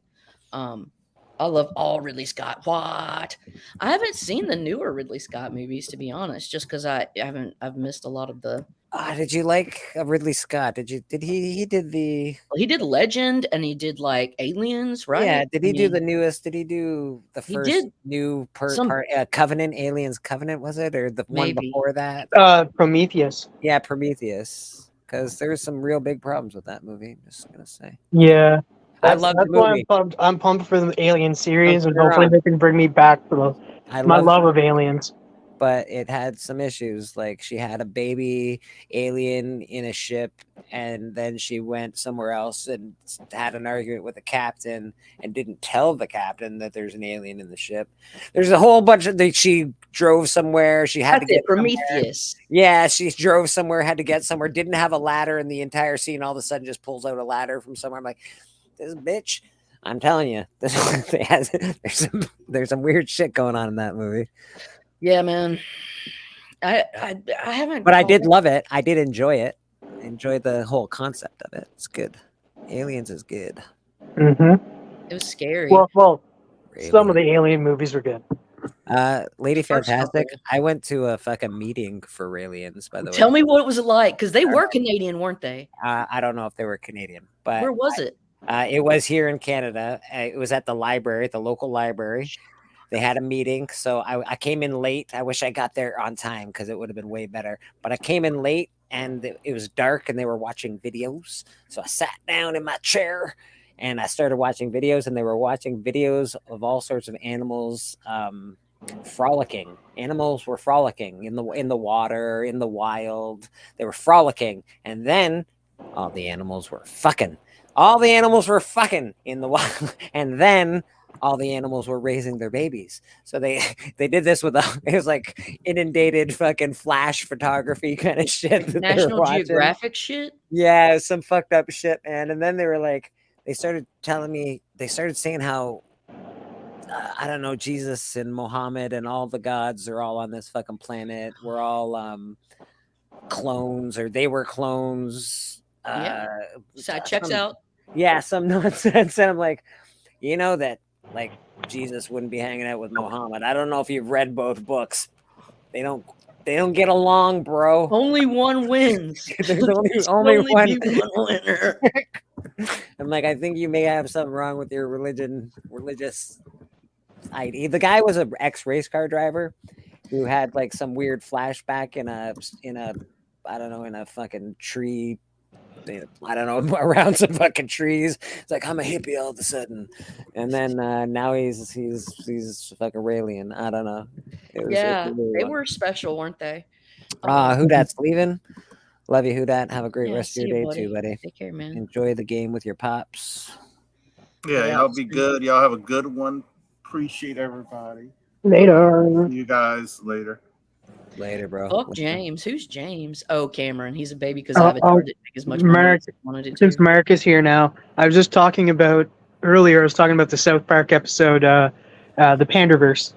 I love all Ridley Scott. What? I haven't seen the newer Ridley Scott movies, to be honest, just because I've missed a lot of the. Did you like Ridley Scott? He did Legend and he did like Aliens, right? Yeah. Did he do the newest? Did he do the first new part? Covenant, Aliens Covenant, was it, or the one before that? Prometheus. Yeah, Prometheus. Because there's some real big problems with that movie. I'm just gonna say. Yeah. I love the movie. Why I'm pumped for the Alien series, and hopefully they can bring me back for my love of aliens. But it had some issues. Like, she had a baby alien in a ship, and then she went somewhere else and had an argument with the captain and didn't tell the captain that there's an alien in the ship. There's a whole bunch of she drove somewhere. She had to get Prometheus. Yeah, she drove somewhere, had to get somewhere, didn't have a ladder in the entire scene. All of a sudden just pulls out a ladder from somewhere. I'm like, this bitch, I'm telling you, there's some weird shit going on in that movie. Yeah, man. I haven't. But I did love it. I did enjoy it. I enjoyed the whole concept of it. It's good. Aliens is good. Mm-hmm. It was scary. Well, some of the Alien movies were good. Lady Fantastic. I went to a fucking meeting for Aliens, by the way. Tell me what it was like, because they were Canadian, weren't they? I don't know if they were Canadian, but where was it? It was here in Canada. It was at the library, the local library. They had a meeting, so I came in late. I wish I got there on time because it would have been way better. But I came in late, and it was dark, and they were watching videos. So I sat down in my chair, and I started watching videos, and they were watching videos of all sorts of animals frolicking. Animals were frolicking in the water, in the wild. They were frolicking, and then all the animals were fucking. All the animals were fucking in the wild, and then all the animals were raising their babies. So they did this with it was like inundated fucking flash photography kind of shit. National Geographic shit? Yeah, it was some fucked up shit, man. And then they were like, they started saying how, I don't know, Jesus and Muhammad and all the gods are all on this fucking planet. We're all clones, or they were clones. So that checks out. Yeah, some nonsense. And I'm like, you know that, like, Jesus wouldn't be hanging out with Muhammad. I don't know if you've read both books. They don't get along, bro. Only one wins. There's only one winner. I'm like, I think you may have something wrong with your religious ID. The guy was an ex-race car driver who had like some weird flashback in a fucking tree. I don't know, around some fucking trees. It's like, I'm a hippie all of a sudden, and then now he's fucking alien. I don't know. They were special, weren't they? Who Dat's leaving? Love you, Who Dat. Have a great rest of your day, buddy. too, buddy. Take care, man. Enjoy the game with your pops. Yeah, y'all be good. Y'all have a good one. Appreciate everybody. Later. See you guys later. Later, bro. Fuck James. Who's James? Oh, Cameron. He's a baby because Avatar didn't make as much money as he wanted it to. Since Mark is here now, I was just talking about earlier. I was talking about the South Park episode, the Panderverse.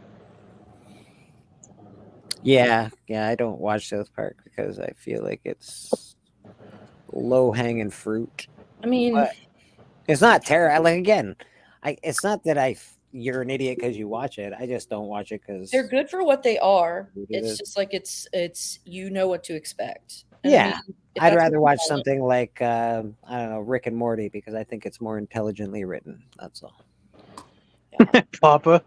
Yeah, I don't watch South Park because I feel like it's low hanging fruit. I mean, but it's not terrible. Like again, it's not that you're an idiot because you watch it. I just don't watch it because they're good for what they are. It's just like it's you know what to expect. And yeah. I'd rather watch it. something like I don't know, Rick and Morty, because I think it's more intelligently written. That's all. Yeah. Papa.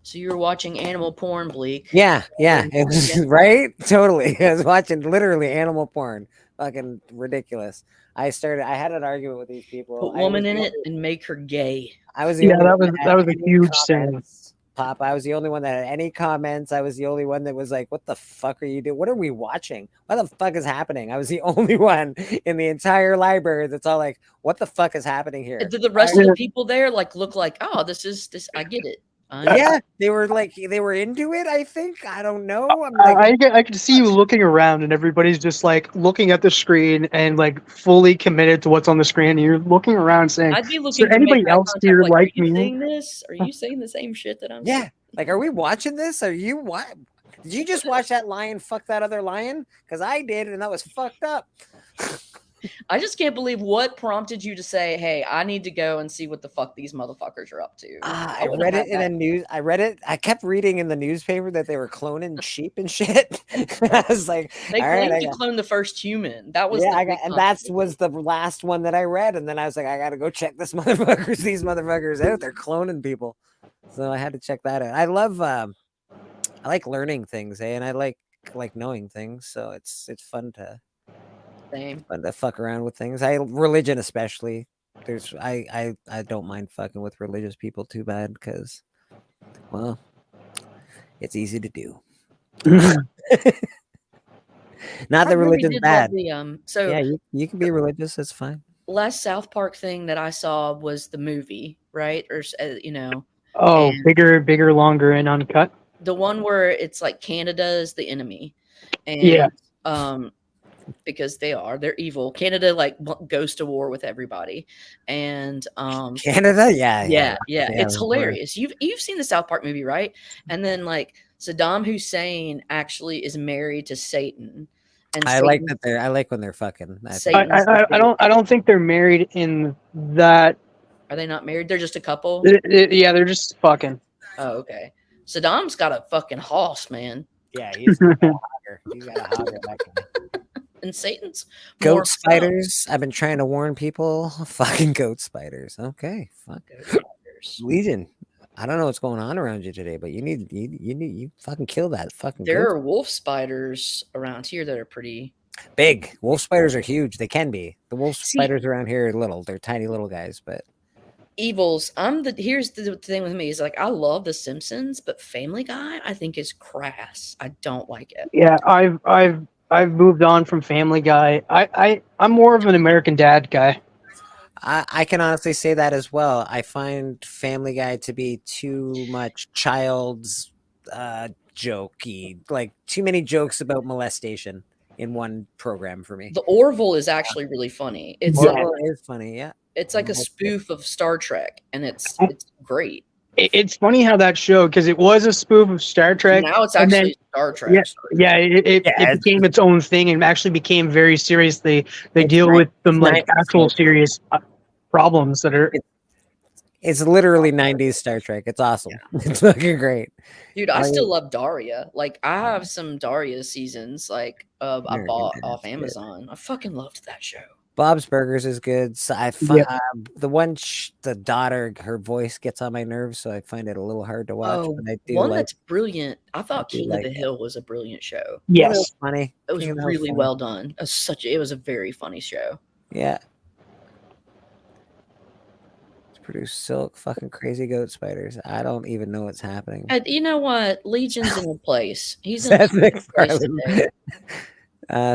So you were watching animal porn, Bleek? Yeah. It was, right? Totally. I was watching literally animal porn. Fucking ridiculous. I had an argument with these people. Put woman in it and make her gay. I was the only one that was a huge sin. Pop, I was the only one that had any comments. I was the only one that was like, what the fuck are you doing? What are we watching? What the fuck is happening? I was the only one in the entire library that's all like, what the fuck is happening here? Did the rest of the people there like look like, oh, this I get it. Yeah, they were into it, I think. I don't know. I'm like, I could see you looking around and everybody's just like looking at the screen and like fully committed to what's on the screen. And you're looking around saying, I'd be looking, is there anybody else here like me? Saying this? Are you saying the same shit that I'm saying? Like, are we watching this? Are you what? Did you just watch that lion fuck that other lion? Because I did, and that was fucked up. I just can't believe what prompted you to say, "Hey, I need to go and see what the fuck these motherfuckers are up to." I read it in a news. I read it. I kept reading in the newspaper that they were cloning sheep and shit. I was like, they claimed to clone the first human. That was and that was the last one that I read. And then I was like, I gotta go check these motherfuckers out. They're cloning people. So I had to check that out. I love. I like learning things, and I like knowing things. So it's fun to. Fun to fuck around with things. Religion especially. I don't mind fucking with religious people too bad because, well, it's easy to do. Not that religion's bad. So yeah, you can be religious. It's fine. Last South Park thing that I saw was the movie, right? Or Oh, bigger, longer, and uncut. The one where it's like Canada is the enemy, and because they're evil. Canada like goes to war with everybody, and Canada, yeah, it's hilarious. You've seen the South Park movie, right? And then like Saddam Hussein actually is married to Satan. And I like that I like when they're fucking. I don't think they're married in that. Are they not married? They're just a couple. Yeah, they're just fucking. Oh, okay. Saddam's got a fucking hoss, man. Yeah, he's got a hogger. He's got a hogger. That guy. And Satan's goat spiders. I've been trying to warn people. Fucking goat spiders. Okay, fuck Legion. I don't know what's going on around you today, but you fucking kill that fucking. There are wolf spiders around here that are pretty big. Wolf spiders are huge. They can be. The wolf spiders around here are little. They're tiny little guys, but. Evils. Here's the thing with me is like I love The Simpsons, but Family Guy I think is crass. I don't like it. Yeah, I've moved on from Family Guy. I'm more of an American Dad guy. I can honestly say that as well. I find Family Guy to be too much child's jokey, like too many jokes about molestation in one program for me. The Orville is actually really funny. Orville is funny, yeah. It's like a spoof of Star Trek, and it's great. It's funny how that show, because it was a spoof of Star Trek. Now it's actually Star Trek. It became its own thing and actually became very serious. They deal with some like actual serious problems that are. It's literally 90s Star Trek. It's awesome. Yeah. It's fucking great. Dude, I still love Daria. Like, I have some Daria seasons, like, I bought off Amazon. I fucking loved that show. Bob's Burgers is good. So the one, the daughter, her voice gets on my nerves, so I find it a little hard to watch. Oh, but I do one that's brilliant. I thought King of the Hill was a brilliant show. Yes, it was funny. It was really well done. It was a very funny show. Yeah. It's produced Silk, fucking crazy goat spiders. I don't even know what's happening. You know what? Legion's in a place. He's in Seth a place today.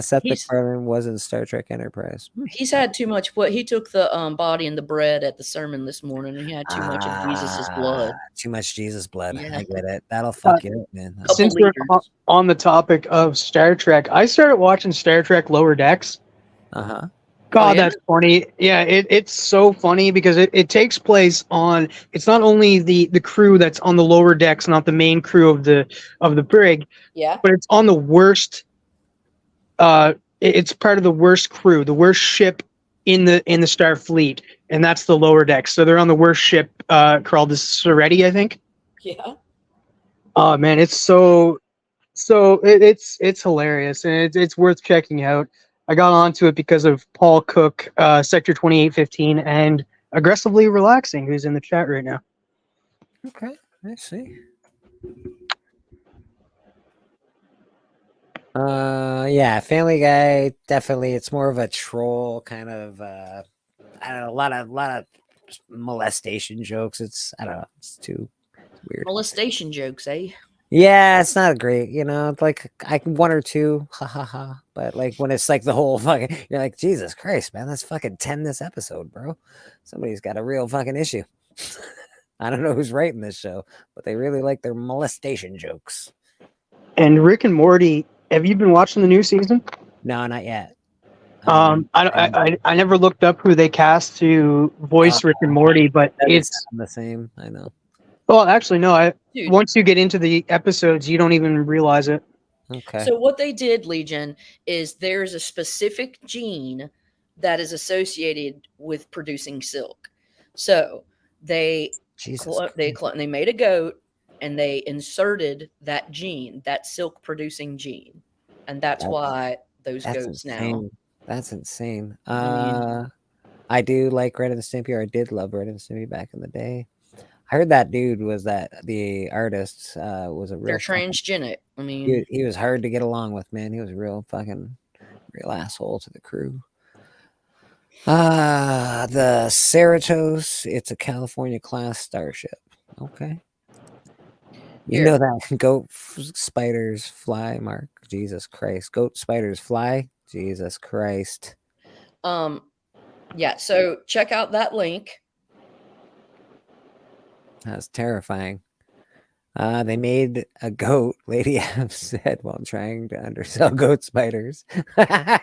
Seth MacFarlane was in Star Trek Enterprise. He's had too much. He took the body and the bread at the sermon this morning, and he had too much of Jesus' blood. Too much Jesus blood. Yeah. I get it. That'll fuck you up, man. Since we're on the topic of Star Trek, I started watching Star Trek Lower Decks. God, that's funny. Yeah, it's so funny because it takes place on. It's not only the crew that's on the lower decks, not the main crew of the brig. Yeah. But it's on the worst. It's part of the worst crew, the worst ship in the Starfleet, and that's the lower decks. So they're on the worst ship, called the Seretti, I think. Yeah. Oh man, it's it's hilarious, and it's worth checking out. I got onto it because of Paul Cook, Sector 2815, and Aggressively Relaxing, who's in the chat right now. Okay, I see. Yeah, Family Guy, definitely. It's more of a troll kind of. I don't know, a lot of molestation jokes. I don't know. It's too weird. Molestation jokes, eh? Yeah, it's not great, It's like one or two, ha ha ha. But like when it's like the whole fucking, you're like, Jesus Christ, man, that's fucking 10 this episode, bro. Somebody's got a real fucking issue. I don't know who's writing this show, but they really like their molestation jokes. And Rick and Morty, have you been watching the new season? No, not yet. I never looked up who they cast to voice Rick and Morty, but it's the same. I know. Well, actually, no. Once you get into the episodes, you don't even realize it. Okay. So what they did, Legion, is there's a specific gene that is associated with producing silk. So they made a goat and they inserted that gene, that silk producing gene, and that's why those goats insane. now. That's insane. I I do like Red and Stimpy, or I did love Red and Stimpy back in the day. I heard that dude was the artist was a real. They're transgenic. I mean, he was hard to get along with, man. He was a real asshole to the crew. The Cerritos, it's a California class starship. Okay. You know that goat spiders fly, Mark. Jesus Christ. Goat spiders fly. Jesus Christ. Yeah, so check out that link. That's terrifying. They made a goat, Lady F said, while trying to undersell goat spiders. I'm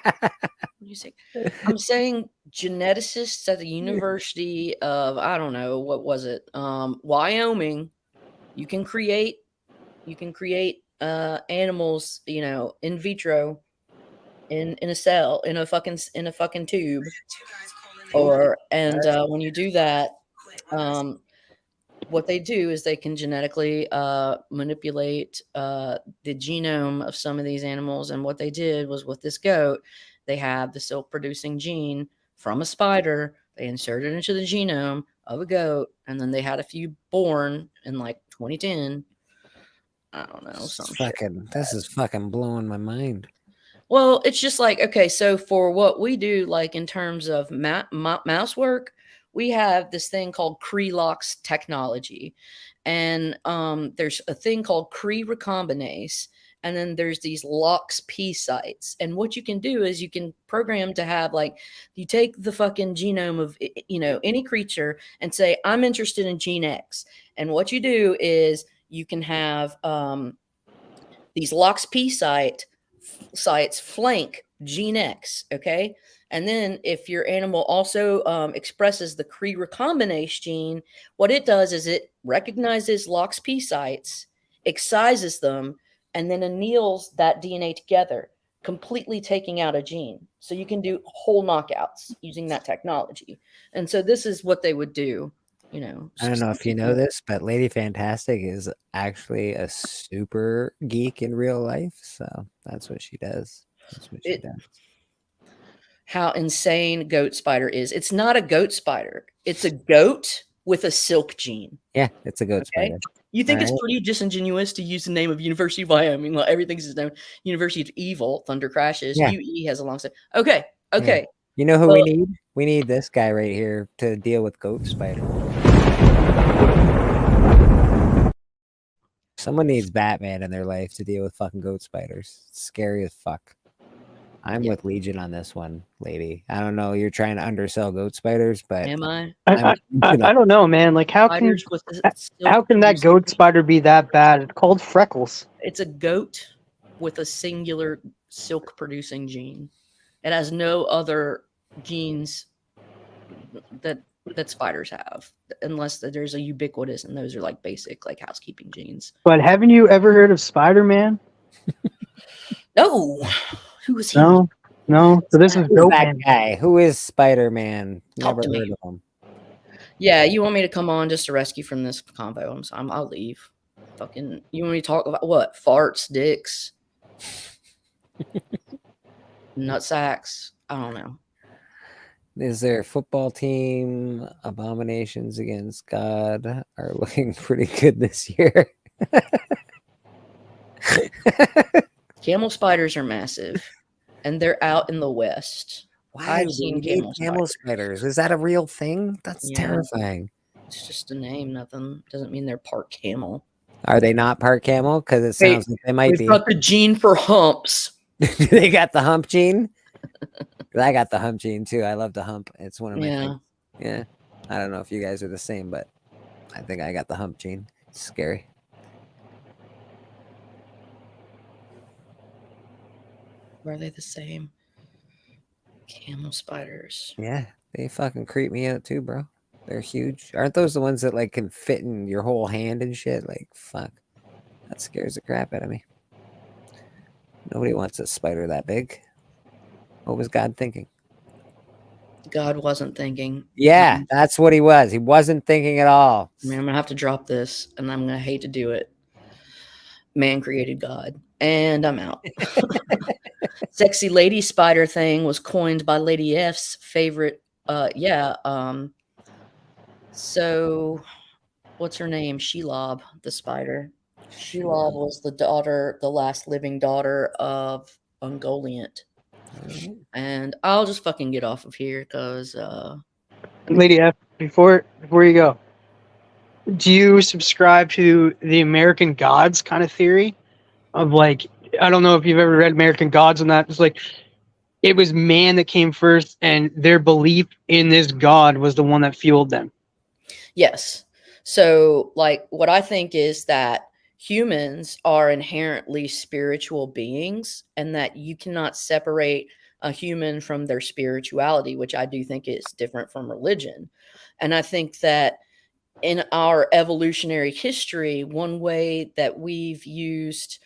saying geneticists at the University of, I don't know, what was it? Wyoming. You can create animals, in vitro in a cell, in a fucking tube. When you do that, what they do is they can genetically manipulate the genome of some of these animals. And what they did was with this goat, they have the silk producing gene from a spider. They inserted into the genome of a goat, and then they had a few born in like 2010. I don't know. This is fucking blowing my mind. Well, it's just like, okay, so for what we do, like in terms of mouse work, we have this thing called Cre-Lox technology. And there's a thing called Cre-recombinase. And then there's these LOX-P sites. And what you can do is you can program to have, like, you take the fucking genome of, any creature and say, I'm interested in gene X. And what you do is you can have these LOX-P sites flank gene X, okay? And then if your animal also expresses the Cre-recombinase gene, what it does is it recognizes LOX-P sites, excises them, and then anneals that DNA together, completely taking out a gene. So you can do whole knockouts using that technology. And so this is what they would do, I don't know if you know this, but Lady Fantastic is actually a super geek in real life. So that's what she does. How insane Goat Spider is. It's not a goat spider. It's a goat with a silk gene. Yeah, it's a goat spider. You think it's pretty disingenuous to use the name of University of Wyoming? Well, everything's his name. University of Evil, Thunder Crashes. Yeah. UE has a long set. Okay. Yeah. You know who we need? We need this guy right here to deal with goat spider. Someone needs Batman in their life to deal with fucking goat spiders. It's scary as fuck. I'm with Legion on this one, lady. I don't know. You're trying to undersell goat spiders, but am I? I don't know, man. Like, how can that goat spider be that bad? It's called Freckles. It's a goat with a singular silk producing gene. It has no other genes that spiders have, unless there's a ubiquitous, and those are like basic like housekeeping genes. But haven't you ever heard of Spider-Man? No. Who is he? No. So this is Who's Dope that Man. guy? Who is Spider-Man? Talk Never to me. heard of him. Yeah, you want me to come on just to rescue from this convo? I'll leave. Fucking, you want me to talk about what? Farts, dicks, nut sacks? I don't know. Is their football team Abominations Against God are looking pretty good this year? Camel spiders are massive, and they're out in the West. Why I've do seen we need camel spiders? Is that a real thing? That's terrifying. It's just a name. Nothing doesn't mean they're part camel. Are they not part camel? Because it sounds like they might be. They've got the gene for humps. They got the hump gene? I got the hump gene too. I love to hump. It's one of my things. Yeah. I don't know if you guys are the same, but I think I got the hump gene. It's scary. Are they the same? Camel spiders. Yeah, they fucking creep me out too, bro. They're huge. Aren't those the ones that like can fit in your whole hand and shit? Like, fuck. That scares the crap out of me. Nobody wants a spider that big. What was God thinking? God wasn't thinking. Yeah, that's what he was. He wasn't thinking at all. I mean, I'm gonna have to drop this, and I'm gonna hate to do it. Man created God, and I'm out. Sexy lady spider thing was coined by Lady F's favorite. So, what's her name? Shelob, the spider. Shelob was the last living daughter of Ungoliant. And I'll just fucking get off of here because Lady F, before you go, do you subscribe to the American Gods kind of theory of like, I don't know if you've ever read American Gods on that. It's like it was man that came first and their belief in this God was the one that fueled them. Yes. So like what I think is that humans are inherently spiritual beings and that you cannot separate a human from their spirituality, which I do think is different from religion. And I think that in our evolutionary history, one way that we've used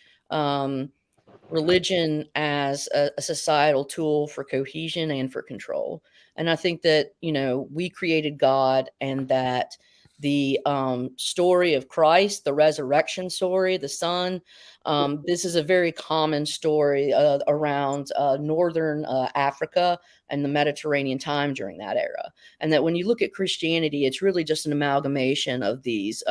religion as a societal tool for cohesion and for control. And I think that, you know, we created God and that the story of Christ, the resurrection story, the Son, this is a very common story around northern Africa and the Mediterranean time during that era. And that when you look at Christianity, it's really just an amalgamation of these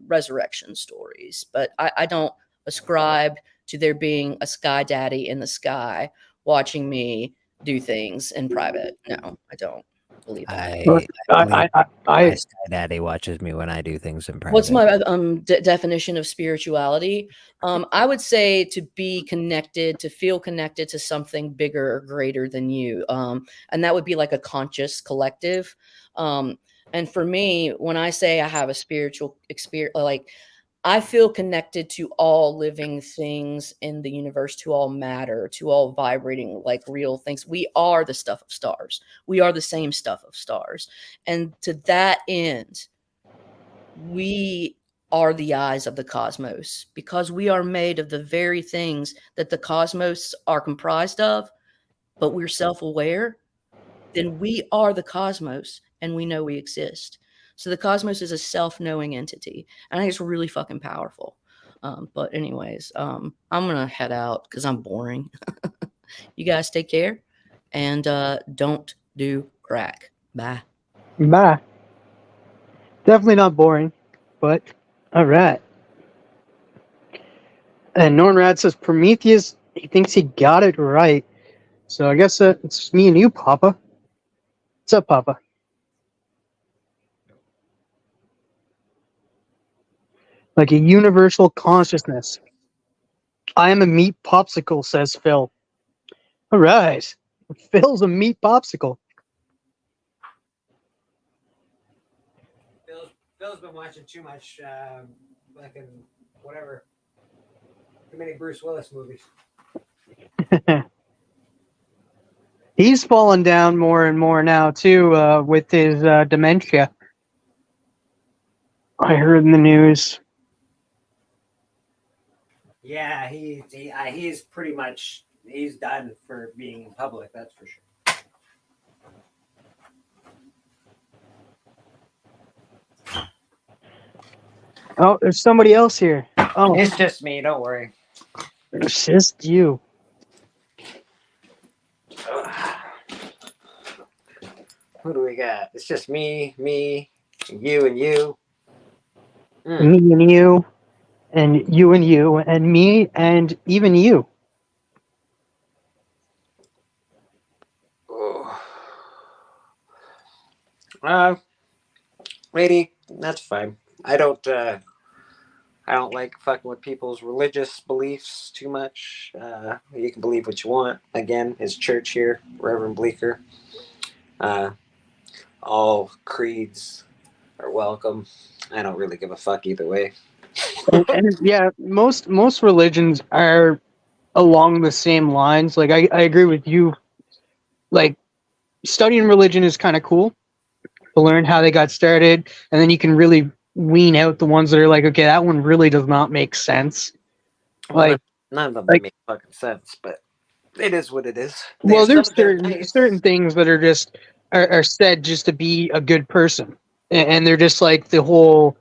resurrection stories. But I don't ascribe to there being a sky daddy in the sky watching me do things in private. No, I don't believe that. My sky daddy watches me when I do things in private. What's my definition of spirituality? I would say to be connected, to feel connected to something bigger or greater than you. And that would be like a conscious collective. And for me, when I say I have a spiritual experience, like I feel connected to all living things in the universe, to all matter, to all vibrating like real things. We are the stuff of stars. We are the same stuff of stars. And to that end, we are the eyes of the cosmos because we are made of the very things that the cosmos are comprised of, but we're self-aware. Then we are the cosmos and we know we exist. So the cosmos is a self-knowing entity. And I think it's really fucking powerful. But anyways, I'm going to head out because I'm boring. You guys take care and don't do crack. Bye. Bye. Definitely not boring, but all right. And Nornrad says Prometheus, he thinks he got it right. So I guess it's me and you, Papa. What's up, Papa? Like a universal consciousness. I am a meat popsicle, says Phil. All right. Phil's a meat popsicle. Phil's been watching too much, fucking whatever. Too many Bruce Willis movies. He's fallen down more and more now too, with his dementia. I heard in the news. Yeah, he's pretty much done for being in public. That's for sure. Oh, there's somebody else here. Oh, it's just me. Don't worry. It's just you. Who do we got? It's just me, you, and you. Me and you, and you, and me, and even you. Lady, that's fine. I don't like fucking with people's religious beliefs too much. You can believe what you want. Again, his church here, Reverend Bleeker. All creeds are welcome. I don't really give a fuck either way. And yeah, most religions are along the same lines. Like I agree with you. Like studying religion is kind of cool to learn how they got started, and then you can really wean out the ones that are like, okay, that one really does not make sense. Well, like none of them make fucking sense, but it is what it is. Well, there's certain things that are just are said just to be a good person, and they're just like the whole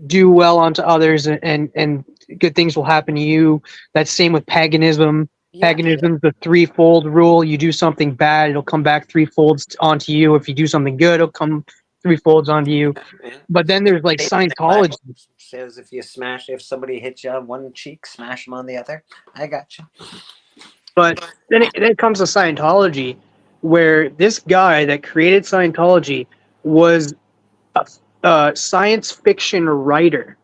do well unto others, and good things will happen to you. That's same with paganism. Yeah. Paganism's the threefold rule. You do something bad, it'll come back threefolds onto you. If you do something good, it'll come threefolds onto you. Yeah. But then there's like Scientology. Says if somebody hits you on one cheek, smash them on the other. I got you. But then it comes to Scientology, where this guy that created Scientology was a science fiction writer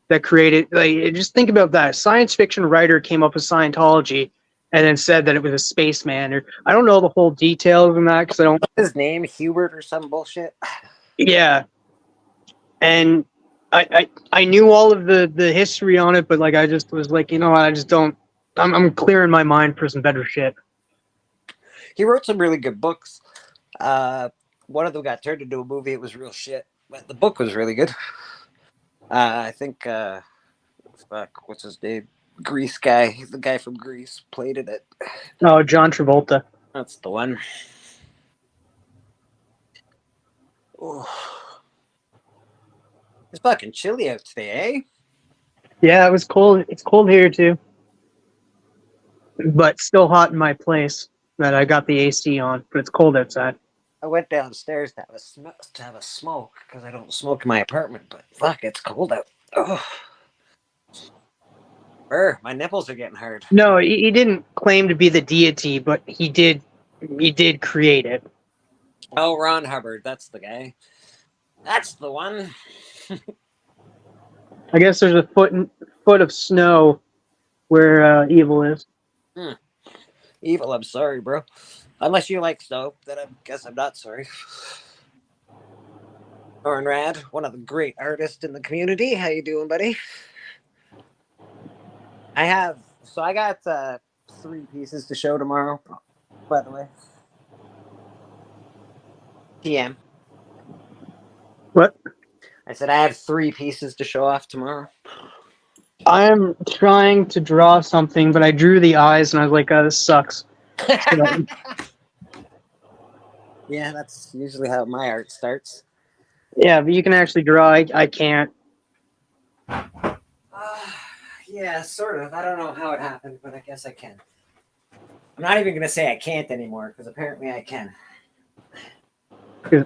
that created. Like, just think about that. A science fiction writer came up with Scientology, and then said that it was a spaceman. Or I don't know the whole details of that because I don't. What's his name, Hubert or some bullshit. Yeah, and I knew all of the history on it, but like I just was like, you know what, I just don't. I'm clearing my mind for some better shit. He wrote some really good books. One of them got turned into a movie. It was real shit, but the book was really good. I think what's his name? Grease guy. The guy from Grease played in it. Oh, John Travolta. That's the one. Ooh. It's fucking chilly out today, eh? Yeah, it was cold. It's cold here too, but still hot in my place. That I got the AC on, but it's cold outside. I went downstairs to have a smoke because I don't smoke in my apartment. But fuck, it's cold out. Oh. My nipples are getting hard. No, he didn't claim to be the deity, but he did create it. Oh, Ron Hubbard, that's the guy. That's the one. I guess there's a foot of snow where evil is. Evil, I'm sorry, bro. Unless you like snow, then I guess I'm not sorry. Rad, one of the great artists in the community. How you doing, buddy? I got 3 pieces to show tomorrow, by the way. PM. What? I said I have 3 pieces to show off tomorrow. I'm trying to draw something, but I drew the eyes, and I was like, oh, this sucks. Yeah, that's usually how my art starts. Yeah, but you can actually draw. I can't. Yeah, sort of. I don't know how it happened, but I guess I can. I'm not even going to say I can't anymore, because apparently I can. The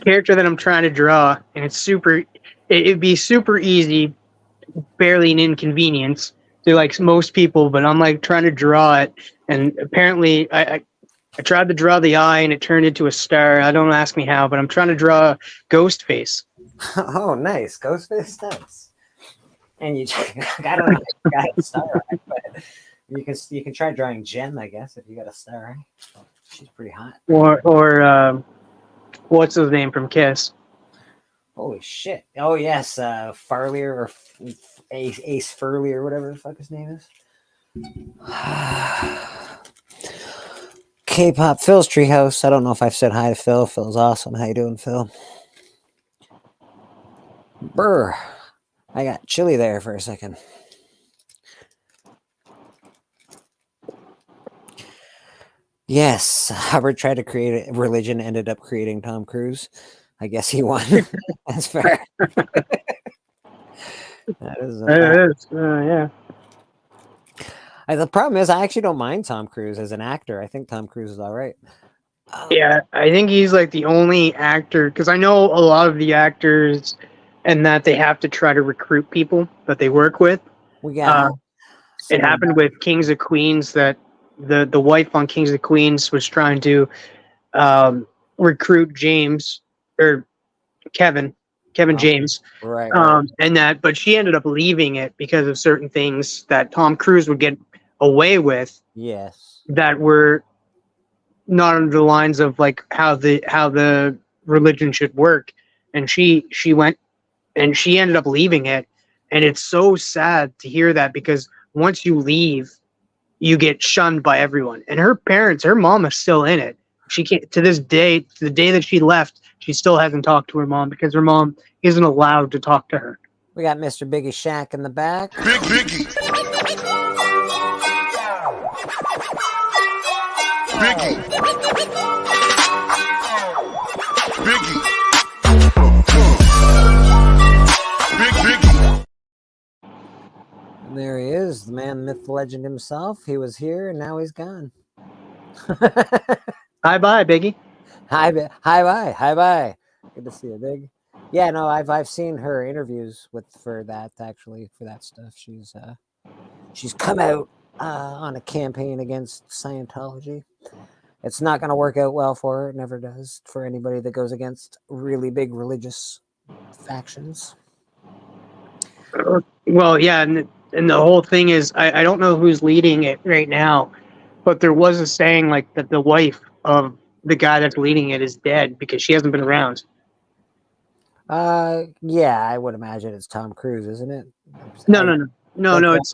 character that I'm trying to draw, and it'd be super easy, barely an inconvenience to like most people, but I'm like trying to draw it, and apparently I tried to draw the eye, and it turned into a star. I don't ask me how, but I'm trying to draw Ghostface. Oh, nice. Ghostface, nice. And I don't know if you got a star eye, but you can try drawing Jen, I guess, if you got a star eye. She's pretty hot. Or what's his name from Kiss? Holy shit! Oh yes, Farlier or Ace Furley or whatever the fuck his name is. K-pop. Phil's Treehouse. I don't know if I've said hi to Phil. Phil's awesome. How you doing, Phil? Brr. I got chili there for a second. Yes, Hubbard tried to create a religion, ended up creating Tom Cruise. I guess he won. That's fair. That is a fact. Yeah. The problem is, I actually don't mind Tom Cruise as an actor. I think Tom Cruise is all right. Yeah, I think he's like the only actor, because I know a lot of the actors and that they have to try to recruit people that they work with. We got it happened with Kings of Queens, that the wife on Kings of Queens was trying to recruit James or Kevin James, right. and that, but she ended up leaving it because of certain things that Tom Cruise would get away with. Yes, that were not under the lines of like how the religion should work, and she went and she ended up leaving it, and it's so sad to hear that, because once you leave, you get shunned by everyone. And her mom is still in it. She can't, to this day, to the day that she left, she still hasn't talked to her mom because her mom isn't allowed to talk to her. We got Mr. Biggie Shack in the back. Big Biggie. Biggie. Biggie. Big Biggie. And there he is, the man, myth, legend himself. He was here, and now he's gone. Hi, bye, Biggie. Hi, bye. Good to see you, Big. Yeah, no, I've seen her interviews for that stuff. She's come out on a campaign against Scientology. It's not going to work out well for her. It never does for anybody that goes against really big religious factions. Well, yeah, and the whole thing is, I don't know who's leading it right now, but there was a saying like that the wife of the guy that's leading it is dead because she hasn't been around. Yeah, I would imagine it's Tom Cruise, isn't it? No.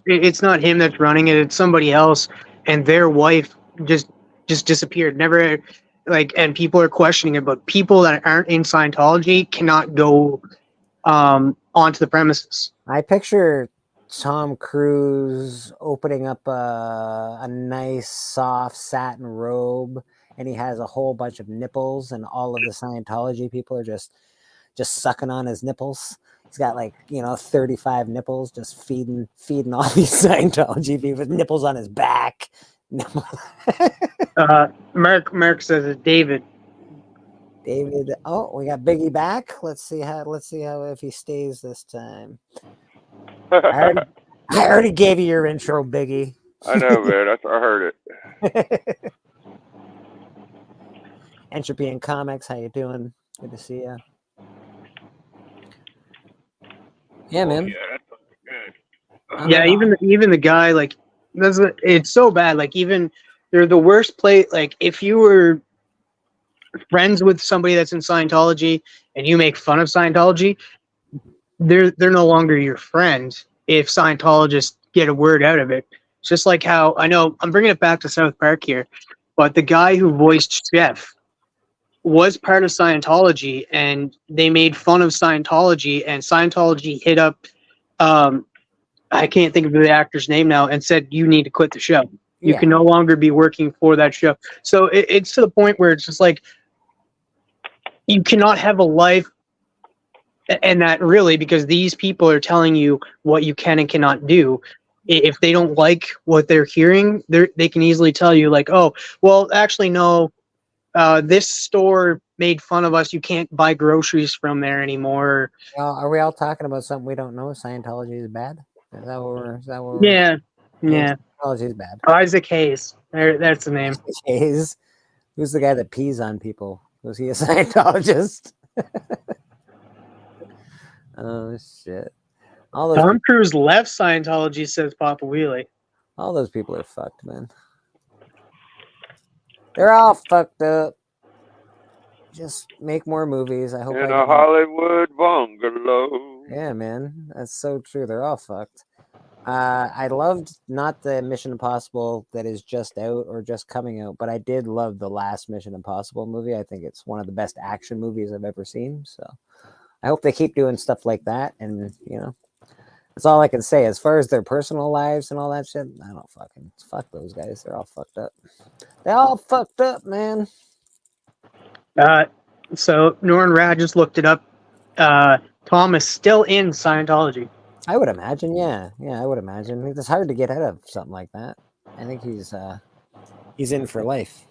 It's not him that's running it. It's somebody else, and their wife just disappeared. Never, like, and people are questioning it, but people that aren't in Scientology cannot go onto the premises. I picture Tom Cruise opening up a nice soft satin robe, and he has a whole bunch of nipples, and all of the Scientology people are just sucking on his nipples. He's got 35 nipples, just feeding all these Scientology people with nipples on his back. Mark says it's David. Oh, we got Biggie back. Let's see how if he stays this time. I already gave you your intro, Biggie. I know, man. I heard it. Entropy in Comics, how you doing? Good to see you. Yeah, man. Yeah, even the guy, like, it's so bad. Like, even they're the worst play. Like, if you were friends with somebody that's in Scientology and you make fun of Scientology, they're no longer your friend if Scientologists get a word out of it. It's just like how, I know I'm bringing it back to South Park here, but the guy who voiced Jeff was part of Scientology, and they made fun of Scientology, and Scientology hit up I can't think of the actor's name now, and said, you need to quit the show. You can no longer be working for that show. So it's to the point where it's just like, you cannot have a life, and that really, because these people are telling you what you can and cannot do. If they don't like what they're hearing, they can easily tell you, like, oh, well, actually, no, this store made fun of us. You can't buy groceries from there anymore. Are we all talking about something we don't know? Scientology is bad? Is that what we're Yeah. Scientology is bad. Isaac Hayes. That's the name. Isaac Hayes? Who's the guy that pees on people? Was he a Scientologist? Oh, shit. Tom Cruise left Scientology, says Papa Wheelie. All those people are fucked, man. They're all fucked up. Just make more movies. I hope. In a Hollywood bungalow. Yeah, man. That's so true. They're all fucked. I loved not the Mission Impossible that is just out or just coming out, but I did love the last Mission Impossible movie. I think it's one of the best action movies I've ever seen. So I hope they keep doing stuff like that. And, you know, that's all I can say. As far as their personal lives and all that shit, I don't fuck those guys. They're all fucked up. They're all fucked up, man. So Norn Rad just looked it up. Tom is still in Scientology. I would imagine, yeah, I would imagine. It's hard to get out of something like that. I think he's in for life.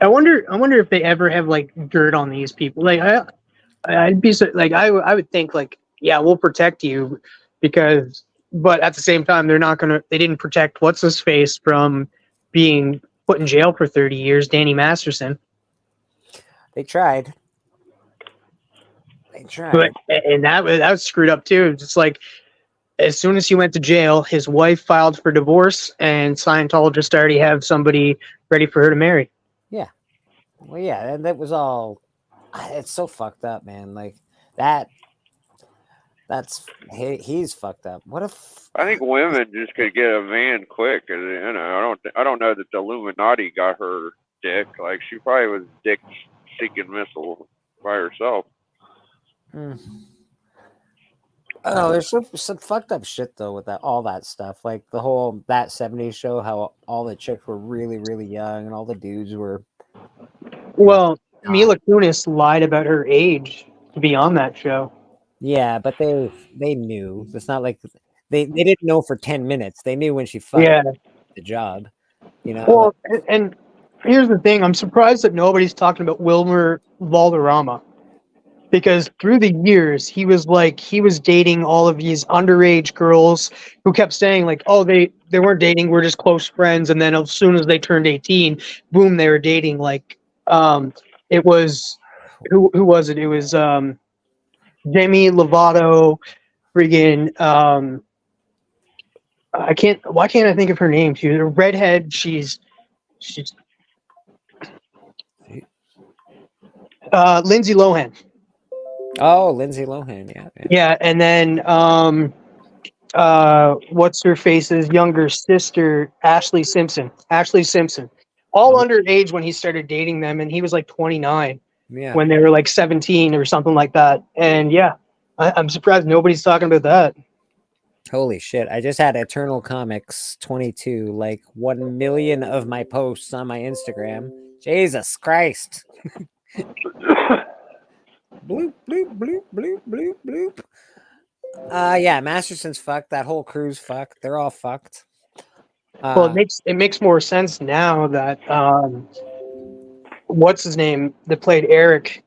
I wonder if they ever have like dirt on these people. Like I'd be so, like I would think like, yeah, we'll protect you because, but at the same time they didn't protect what's his face from being put in jail for 30 years, Danny Masterson. They tried. But and that was screwed up too. Just like as soon as he went to jail, his wife filed for divorce, and Scientologists already have somebody ready for her to marry. Yeah. Well, yeah, and that was all. It's so fucked up, man. Like that. He's fucked up. What if? I think women just could get a man quick. You know, I don't know that the Illuminati got her dick. Like she probably was dick seeking missile by herself. Oh, there's some fucked up shit though with all that stuff. Like the whole That 70s show, how all the chicks were really, really young and all the dudes were. Well, Mila Kunis lied about her age to be on that show. Yeah, but they knew. It's not like they didn't know for 10 minutes. They knew when she fucked the job. You know. Well, and here's the thing: I'm surprised that nobody's talking about Wilmer Valderrama. Because through the years, he was dating all of these underage girls who kept saying like, oh, they weren't dating, we're just close friends. And then as soon as they turned 18, boom, they were dating. Like, it was, who was it? It was Demi Lovato, friggin', why can't I think of her name? She was a redhead. She's Lindsay Lohan. Oh, Lindsay Lohan, yeah. Yeah, and then what's her face's younger sister, Ashley Simpson, all underage when he started dating them, and he was like 29 when they were like 17 or something like that. And yeah, I'm surprised nobody's talking about that. Holy shit! I just had Eternal Comics 22 like 1 million of my posts on my Instagram. Jesus Christ! Bloop, bloop, bloop, bloop, bloop, bloop. Yeah, Masterson's fucked. That whole crew's fucked. They're all fucked. Well, it makes more sense now that what's his name that played Eric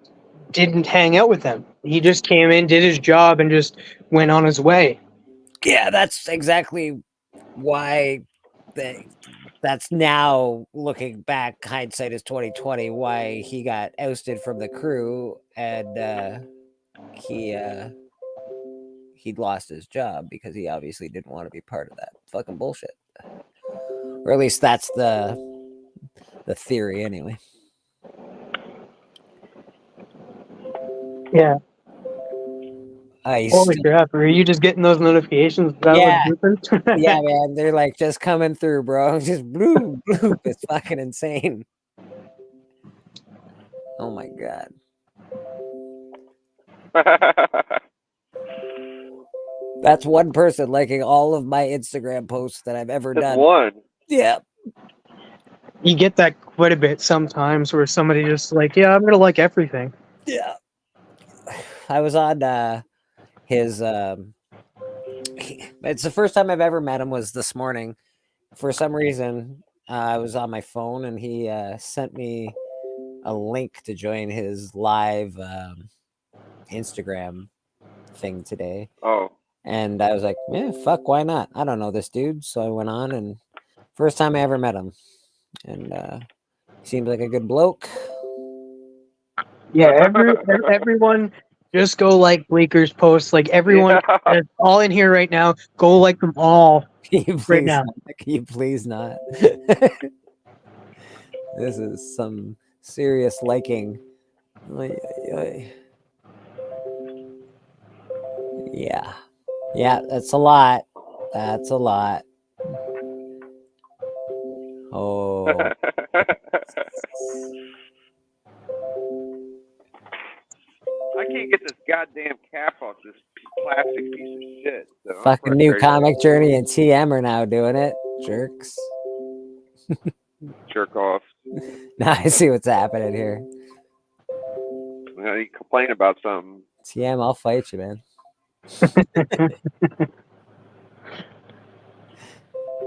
didn't hang out with them. He just came in, did his job, and just went on his way. Yeah, that's exactly why that's now looking back, hindsight is 2020, why he got ousted from the crew and he'd lost his job because he obviously didn't want to be part of that fucking bullshit. Or at least that's the theory anyway. Yeah. Holy crap, are you just getting those notifications? Yeah. Yeah, man. They're like just coming through, bro. Just bloop, bloop. It's fucking insane. Oh my god. That's one person liking all of my Instagram posts that I've ever done. One. Yeah. You get that quite a bit sometimes where somebody just like, yeah, I'm gonna like everything. Yeah. I was on his it's the first time I've ever met him was this morning. For some reason, I was on my phone and he sent me a link to join his live Instagram thing today. Oh. And I was like, yeah, fuck, why not? I don't know this dude. So I went on and first time I ever met him. And seemed like a good bloke. Yeah, everyone just go like Bleeker's posts. Like everyone that's all in here right now, go like them all right now. Can you please not? This is some serious liking. Yeah. Yeah, that's a lot. That's a lot. Oh. I can't get this goddamn cap off this plastic piece of shit. So I'm Fucking new frustrated. Comic Journey and TM are now doing it. Jerks. Jerk off. Now I see what's happening here. You know, you complain about something. TM, I'll fight you, man.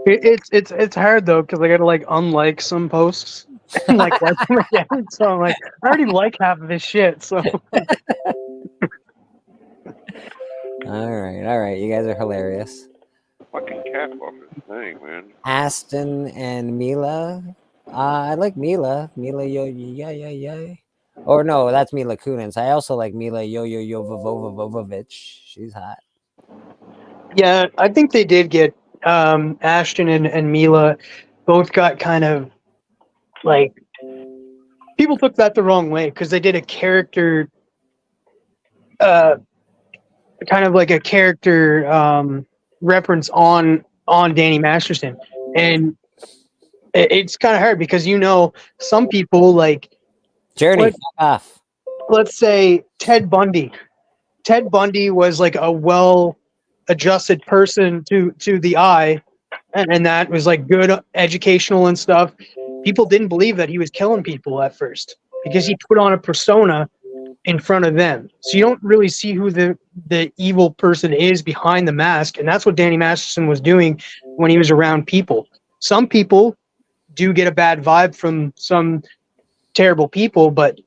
It's hard though because I gotta like unlike some posts and like them again. So I'm like, I already like half of this shit. So all right. You guys are hilarious. Fucking cap off this thing, man. Aston and Mila. I like Mila. Mila yo. Or no, that's Mila Kunis. I also like Mila Jovovich. She's hot. yeah, I think they did get Ashton and Mila both got kind of like people took that the wrong way because they did a character kind of like a character reference on Danny Masterson, and it's kind of hard because some people like Journey fuck off. Let's say Ted Bundy. Ted Bundy was like a well-adjusted person to the eye, and that was like good educational and stuff. People didn't believe that he was killing people at first because he put on a persona in front of them. So you don't really see who the evil person is behind the mask, and that's what Danny Masterson was doing when he was around people. Some people do get a bad vibe from some terrible people, but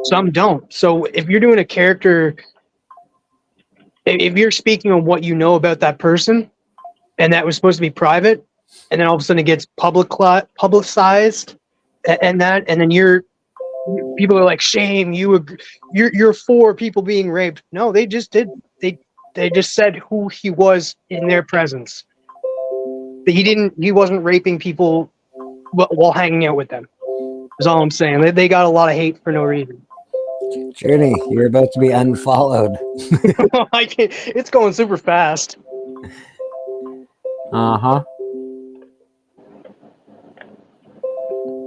some don't. So if you're doing a character, if you're speaking on what you know about that person, and that was supposed to be private, and then all of a sudden it gets publicized, and then people are like, shame, you're for people being raped. No, they just did. They just said who he was in their presence. He wasn't raping people while hanging out with them. That's all I'm saying. They got a lot of hate for no reason. Journey, you're about to be unfollowed. It's going super fast. Uh-huh.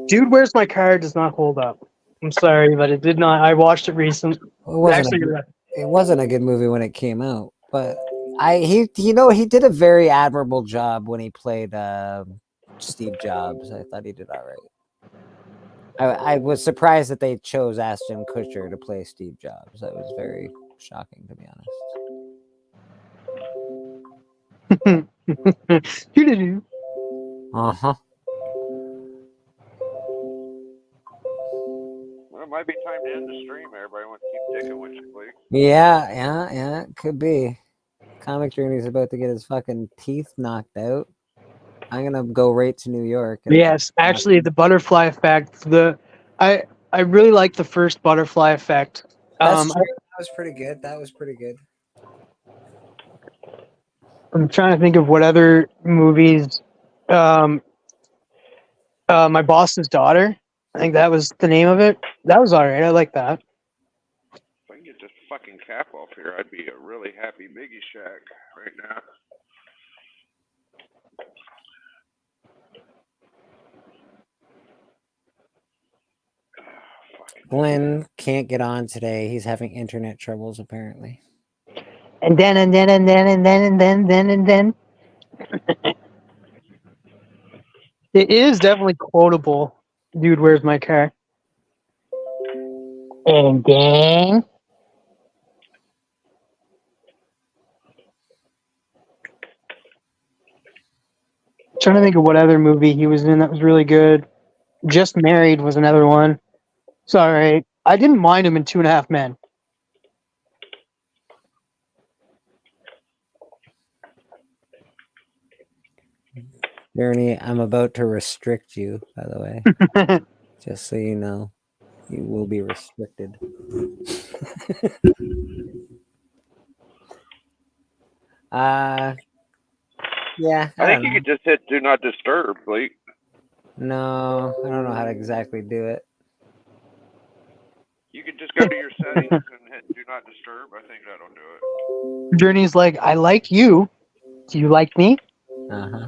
Dude, Where's My Car does not hold up. I'm sorry, but it did not. I watched it recently. It wasn't a good movie when it came out, but he did a very admirable job when he played Steve Jobs. I thought he did all right. I was surprised that they chose Ashton Kutcher to play Steve Jobs. That was very shocking, to be honest. Uh-huh. Well, it might be time to end the stream. Everybody wants to keep dicking with you, Bleek. Yeah, it could be. Comic Journey's about to get his fucking teeth knocked out. I'm gonna go right to New York. Yes, actually, the butterfly effect. I really like the first butterfly effect. That was pretty good. I'm trying to think of what other movies. My Boss's Daughter. I think that was the name of it. That was all right. I like that. If I can get this fucking cap off here, I'd be a really happy Biggie Shack right now. Glenn can't get on today. He's having internet troubles, apparently. And then. It is definitely quotable. Dude, Where's My Car? And then. I'm trying to think of what other movie he was in that was really good. Just Married was another one. It's all right. I didn't mind him in 2.5 Men. Journey, I'm about to restrict you, by the way. Just so you know. You will be restricted. Yeah. I think you could just hit Do Not Disturb, Bleek. No, I don't know how to exactly do it. You can just go to your settings and hit do not disturb. I think that'll do it. Journey's like, I like you. Do you like me? Uh-huh.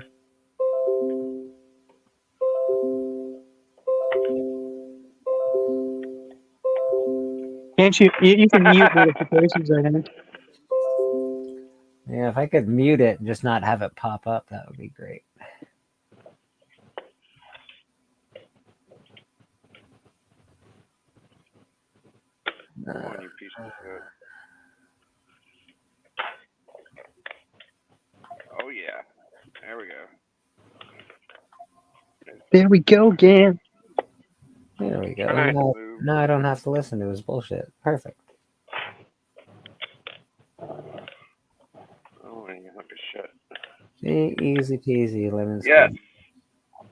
Can't you? You can mute notifications, I think. Yeah, if I could mute it and just not have it pop up, that would be great. Come on, you piece of shit. Oh yeah, there we go. There we go again. There we go. Now I don't have to listen to his bullshit. Perfect. Oh, and you hunk of shit. See, easy peasy, lemon squeeze. Yes,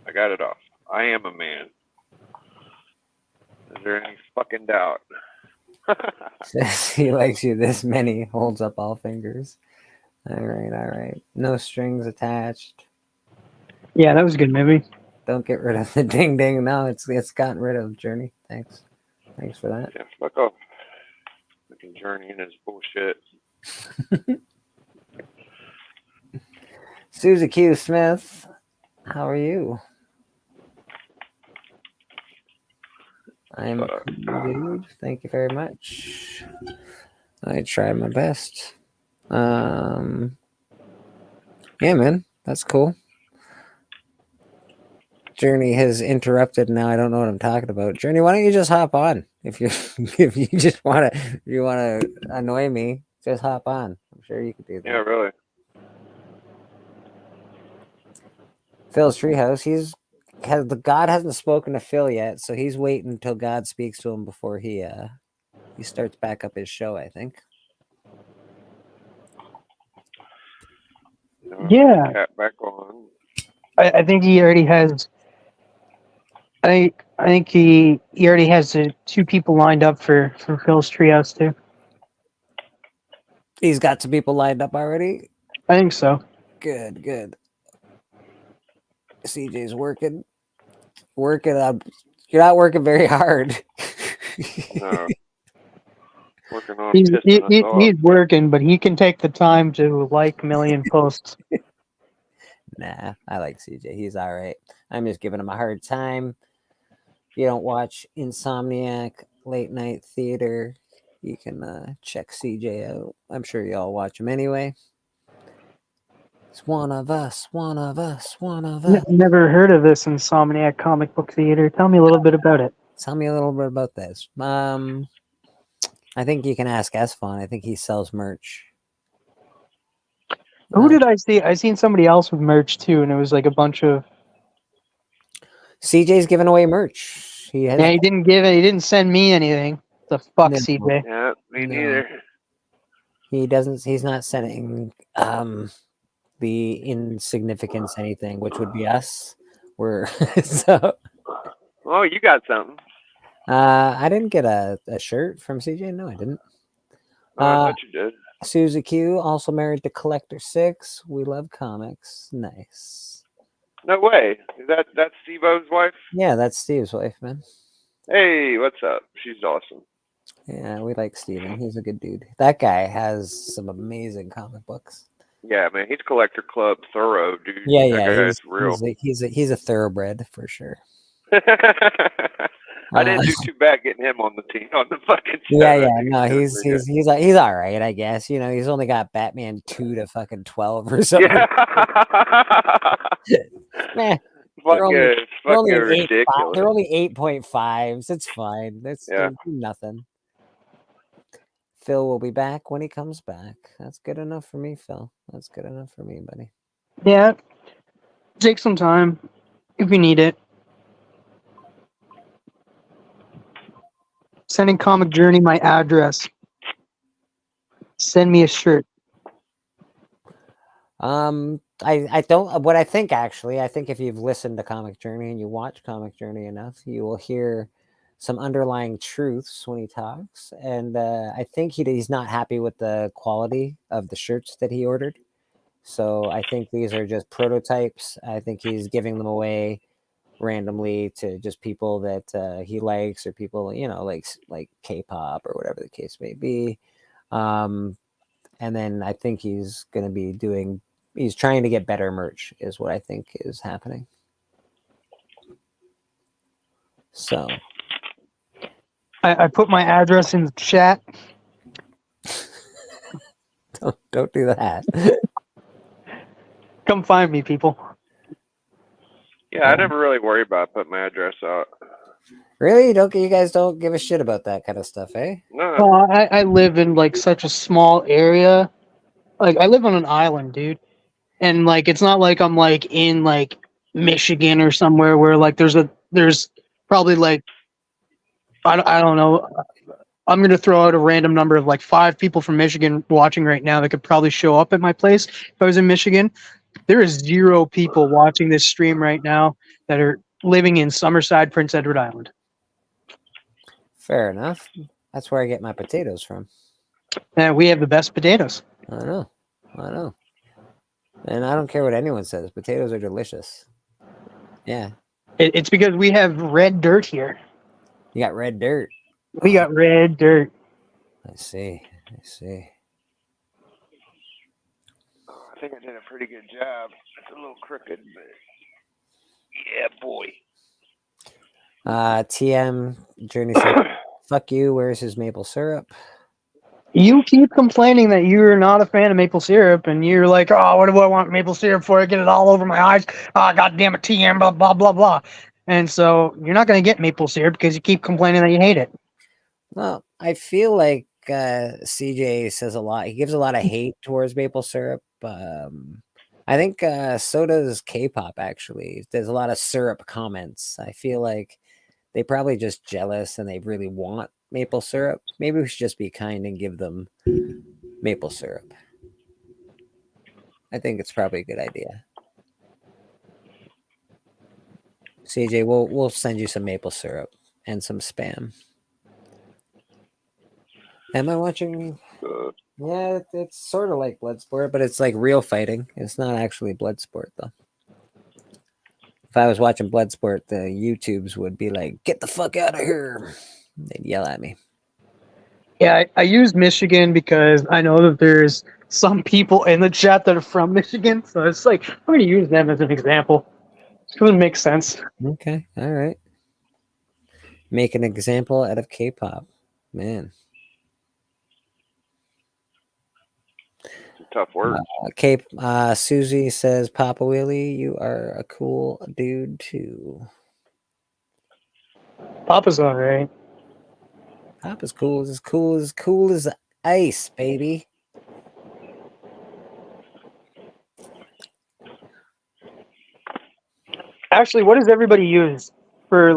I got it off. I am a man. Is there any fucking doubt? Says he likes you this many, holds up all fingers. All right. No strings attached. Yeah, that was a good movie. Don't get rid of the ding ding. No, it's gotten rid of. Journey. Thanks for that. Yeah, fuck off. Fucking Journey and his bullshit. Susie Q. Smith, how are you? I'm good. Thank you very much. I tried my best. Yeah, man, that's cool. Journey has interrupted. Now I don't know what I'm talking about. Journey, why don't you just hop on? If you just want to annoy me, just hop on. I'm sure you could do that. Yeah, really. Phil's Treehouse. God hasn't spoken to Phil yet, so he's waiting until God speaks to him before he starts back up his show, I think. Yeah. Cat back on. I think he already has. I think he already has 2 people lined up for Phil's Treehouse too. He's got some people lined up already. I think so. Good. CJ's working. You're not working very hard. No. Working on he's working, but he can take the time to like a million posts. Nah, I like CJ. He's all right. I'm just giving him a hard time. If you don't watch Insomniac Late Night Theater, you can check CJ out. I'm sure you all watch him anyway. It's one of us. Never heard of this Insomniac Comic Book Theater. Tell me a little bit about it. Tell me a little bit about this. I think you can ask Esfon. I think he sells merch. Who did I see? I seen somebody else with merch too, and it was like a bunch of. CJ's giving away merch. He didn't give it. He didn't send me anything. The fuck, CJ. Yeah, me neither. He doesn't. He's not sending the insignificance anything, which would be us. We're so. Oh, you got something. I didn't get a shirt from CJ. No, I didn't. Oh, I thought you did. Susie Q, also married to Collector 6. We love comics. Nice. No way. That's Steve-O's wife? Yeah, that's Steve's wife, man. Hey, what's up? She's awesome. Yeah, we like Steven. He's a good dude. That guy has some amazing comic books. Yeah, man, he's Collector Club thorough, dude. Yeah, he's real. He's a thoroughbred for sure. I didn't do too bad getting him on the team on the fucking show. Yeah, no, he's all right, I guess. You know, he's only got Batman 2 to fucking 12 or something. Yeah. They're only ridiculous. They're only 8.5s. It's fine. They're nothing. Phil will be back when he comes back. That's good enough for me, Phil. That's good enough for me, buddy. Yeah. Take some time if you need it. Sending Comic Journey my address. Send me a shirt. I don't. What I think actually, I think if you've listened to Comic Journey and you watch Comic Journey enough, you will hear some underlying truths when he talks. And I think he's not happy with the quality of the shirts that he ordered. So I think these are just prototypes. I think he's giving them away randomly to just people that he likes, or people, like K-pop or whatever the case may be. And then I think he's going to be he's trying to get better merch is what I think is happening. So I put my address in the chat. Don't do that. Come find me, people. Yeah, I never really worry about putting my address out. Really? You guys don't give a shit about that kind of stuff, eh? No. Well, I live in like such a small area. Like I live on an island, dude. And like it's not like I'm like in like Michigan or somewhere where like there's probably like I don't know. I'm gonna throw out a random number of like 5 people from Michigan watching right now that could probably show up at my place if I was in Michigan. There is 0 people watching this stream right now that are living in Summerside, Prince Edward Island. Fair enough. That's where I get my potatoes from. And we have the best potatoes. I know. And I don't care what anyone says. Potatoes are delicious. Yeah. It's because we have red dirt here. You got red dirt. We got red dirt. I see. I think I did a pretty good job. It's a little crooked, but yeah, boy. TM Journey said, "Fuck you. Where's his maple syrup?" You keep complaining that you're not a fan of maple syrup, and you're like, "Oh, what do I want maple syrup for? I get it all over my eyes. Oh, God damn it, TM, blah blah blah blah." And so you're not going to get maple syrup because you keep complaining that you hate it. Well, I feel like CJ says a lot. He gives a lot of hate towards maple syrup. I think soda's K-pop, actually. There's a lot of syrup comments. I feel like they probably just jealous and they really want maple syrup. Maybe we should just be kind and give them maple syrup. I think it's probably a good idea. CJ, we'll send you some maple syrup and some spam. Am I watching? Yeah, it's sort of like Bloodsport, but it's like real fighting. It's not actually Bloodsport, though. If I was watching Bloodsport, the YouTubes would be like, "Get the fuck out of here." They'd yell at me. Yeah, I use Michigan because I know that there's some people in the chat that are from Michigan. So it's like, I'm going to use them as an example. Because it makes sense. Okay, all right. Make an example out of K-pop. Man. Tough work. Susie says, "Papa Willie, you are a cool dude too." Papa's all right. Papa's cool. As cool as ice, baby. Actually, what does everybody use for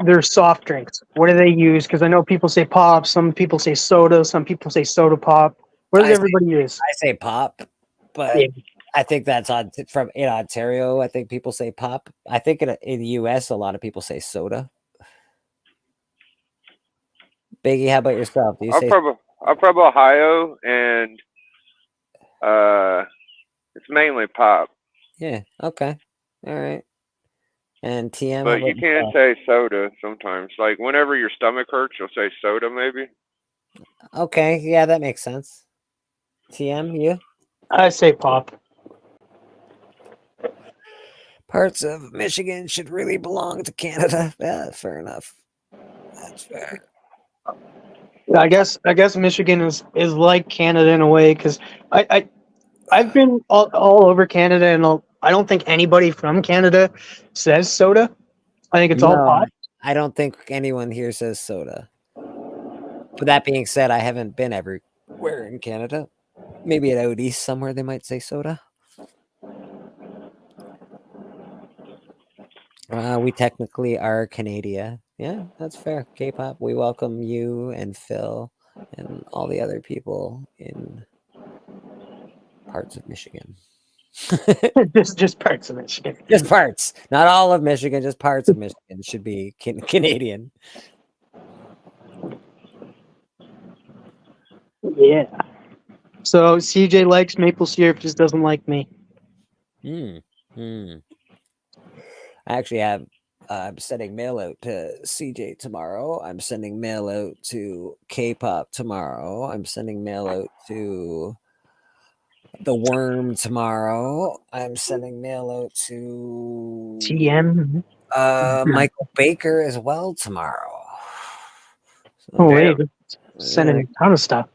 their soft drinks? What do they use? Because I know people say pop, some people say soda, some people say soda pop. What does everybody use? I say pop, but yeah. I think that's in Ontario. I think people say pop. I think in the US, a lot of people say soda. Biggie, how about yourself? Do you say? I'm from Ohio, and it's mainly pop. Yeah. Okay. All right. And TM. But you can say soda sometimes. Like whenever your stomach hurts, you'll say soda, maybe. Okay. Yeah, that makes sense. TM, you? I say pop. Parts of Michigan should really belong to Canada. Yeah, fair enough. That's fair. I guess Michigan is like Canada in a way, because I've been all over Canada, and I don't think anybody from Canada says soda. I think it's all pop. I don't think anyone here says soda. But that being said, I haven't been everywhere in Canada. Maybe at out east somewhere they might say soda. We technically are Canada. Yeah, that's fair. K-pop, we welcome you and Phil and all the other people in parts of Michigan. just parts of Michigan. Just parts. Not all of Michigan, just parts of Michigan should be Canadian. Yeah. So CJ likes maple syrup, just doesn't like me. I actually have. I'm sending mail out to CJ tomorrow. I'm sending mail out to K-pop tomorrow. I'm sending mail out to the Worm tomorrow. I'm sending mail out to TM. Michael Baker as well tomorrow. So, oh wait, sending a ton of stuff.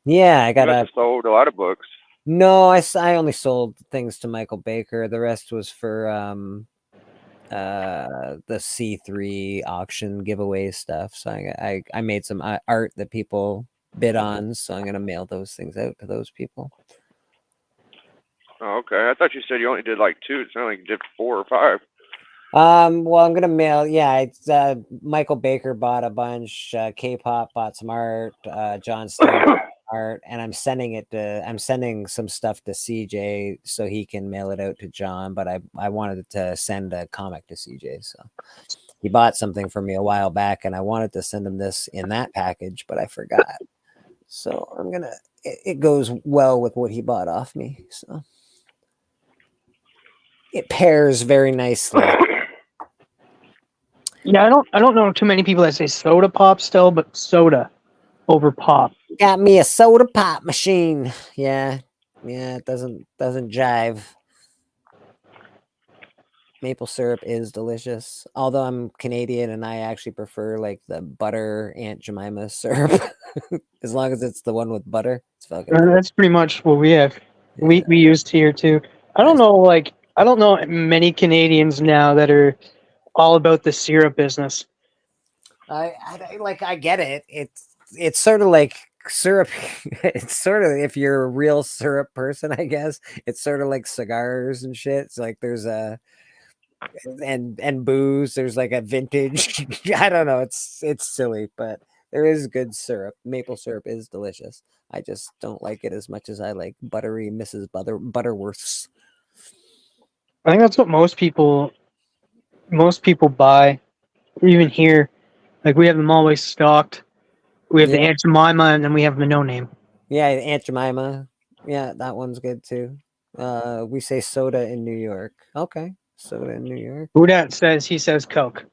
Yeah, I got sold a lot of books. No, I only sold things to Michael Baker. The rest was for the C3 auction giveaway stuff. So I made some art that people bid on. So I'm gonna mail those things out to those people. Oh, okay. I thought you said you only did like 2. It sounded like you did 4 or 5. Well, I'm gonna mail. Yeah, it's Michael Baker bought a bunch. K-pop bought some art. John Stewart art, and I'm sending some stuff to CJ so he can mail it out to John. But I wanted to send a comic to CJ, so he bought something for me a while back, and I wanted to send him this in that package, but I forgot. So I'm gonna. It goes well with what he bought off me, so it pairs very nicely. Yeah, I don't know too many people that say soda pop still, but soda over pop. Got me a soda pop machine. Yeah, it doesn't jive. Maple syrup is delicious. Although I'm Canadian and I actually prefer like the butter Aunt Jemima syrup. As long as it's the one with butter, it's fucking That's pretty much what we have. Yeah. We used here too. I don't know many Canadians now that are all about the syrup business. I get it. It's sort of like syrup. It's sort of, if you're a real syrup person, I guess it's sort of like cigars and shit. It's like there's a and booze. There's like a vintage. I don't know. It's silly, but there is good syrup. Maple syrup is delicious. I just don't like it as much as I like buttery Mrs. Butterworth's. I think that's what most people buy. Even here, like we have them always stocked. We have the Aunt Jemima, and then we have the no name. Yeah, Aunt Jemima. Yeah, that one's good too. We say soda in New York. Okay, soda in New York. Udat says Coke,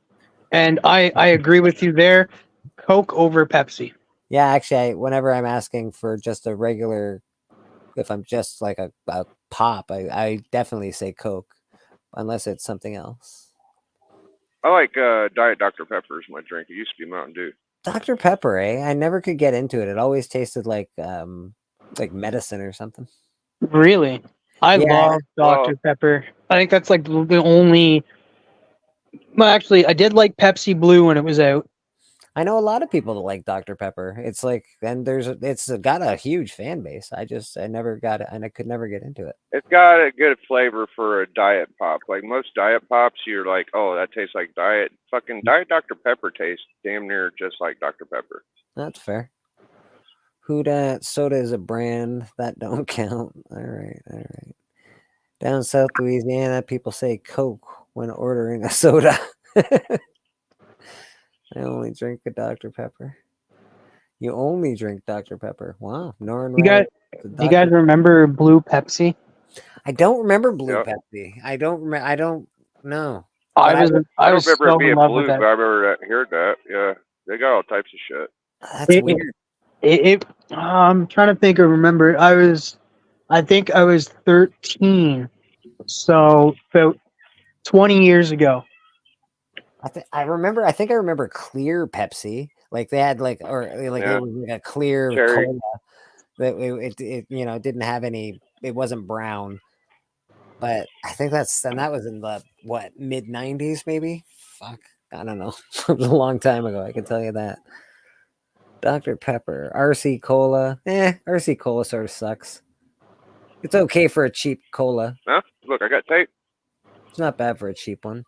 and I agree with you there. Coke over Pepsi. Yeah, actually, whenever I'm asking for just a regular, if I'm just like a pop, I definitely say Coke, unless it's something else. I like Diet Dr. Pepper is my drink. It used to be Mountain Dew. Dr. Pepper, eh? I never could get into it. It always tasted like medicine or something. Really? I love Dr. Pepper. I think that's like the only. Well, actually, I did like Pepsi Blue when it was out. I know a lot of people that like Dr. Pepper. It's like, and it's got a huge fan base. I never got it, and I could never get into it. It's got a good flavor for a diet pop. Like most diet pops, you're like, oh, that tastes like diet. Fucking Diet Dr. Pepper tastes damn near just like Dr. Pepper. That's fair. Huda soda is a brand that don't count. All right. Down South Louisiana, people say Coke when ordering a soda. I only drink a Dr. Pepper. You only drink Dr. Pepper. Wow. You guys remember Blue Pepsi? I don't remember Blue Pepsi. I don't know. I was so so in love with that. I've ever heard that. Yeah, they got all types of shit. That's weird. I'm trying to think or remember. I think I was 13, so about 20 years ago. I think I remember clear Pepsi. Like they had it was like a clear Cherry. cola that it didn't have any. It wasn't brown. But I think that was in the mid 90s maybe. Fuck, I don't know. It was a long time ago. I can tell you that. Dr. Pepper, RC Cola. RC Cola sort of sucks. It's okay for a cheap cola. Huh? Look, I got tape. It's not bad for a cheap one.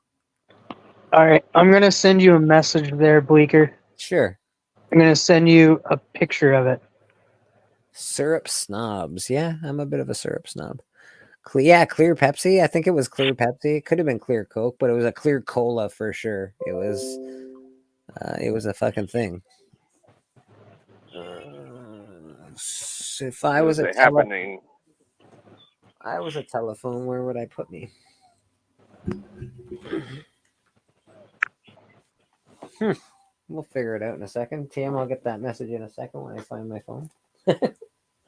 All right, I'm gonna send you a message there, Bleeker. Sure. I'm gonna send you a picture of it. Syrup snobs. Yeah, I'm a bit of a syrup snob. Clear Pepsi. I think it was clear Pepsi. It could have been clear Coke, but it was a clear cola for sure. It was a fucking thing. If I was happening. I was a telephone. Where would I put me? We'll figure it out in a second. Tim, I'll get that message in a second when I find my phone.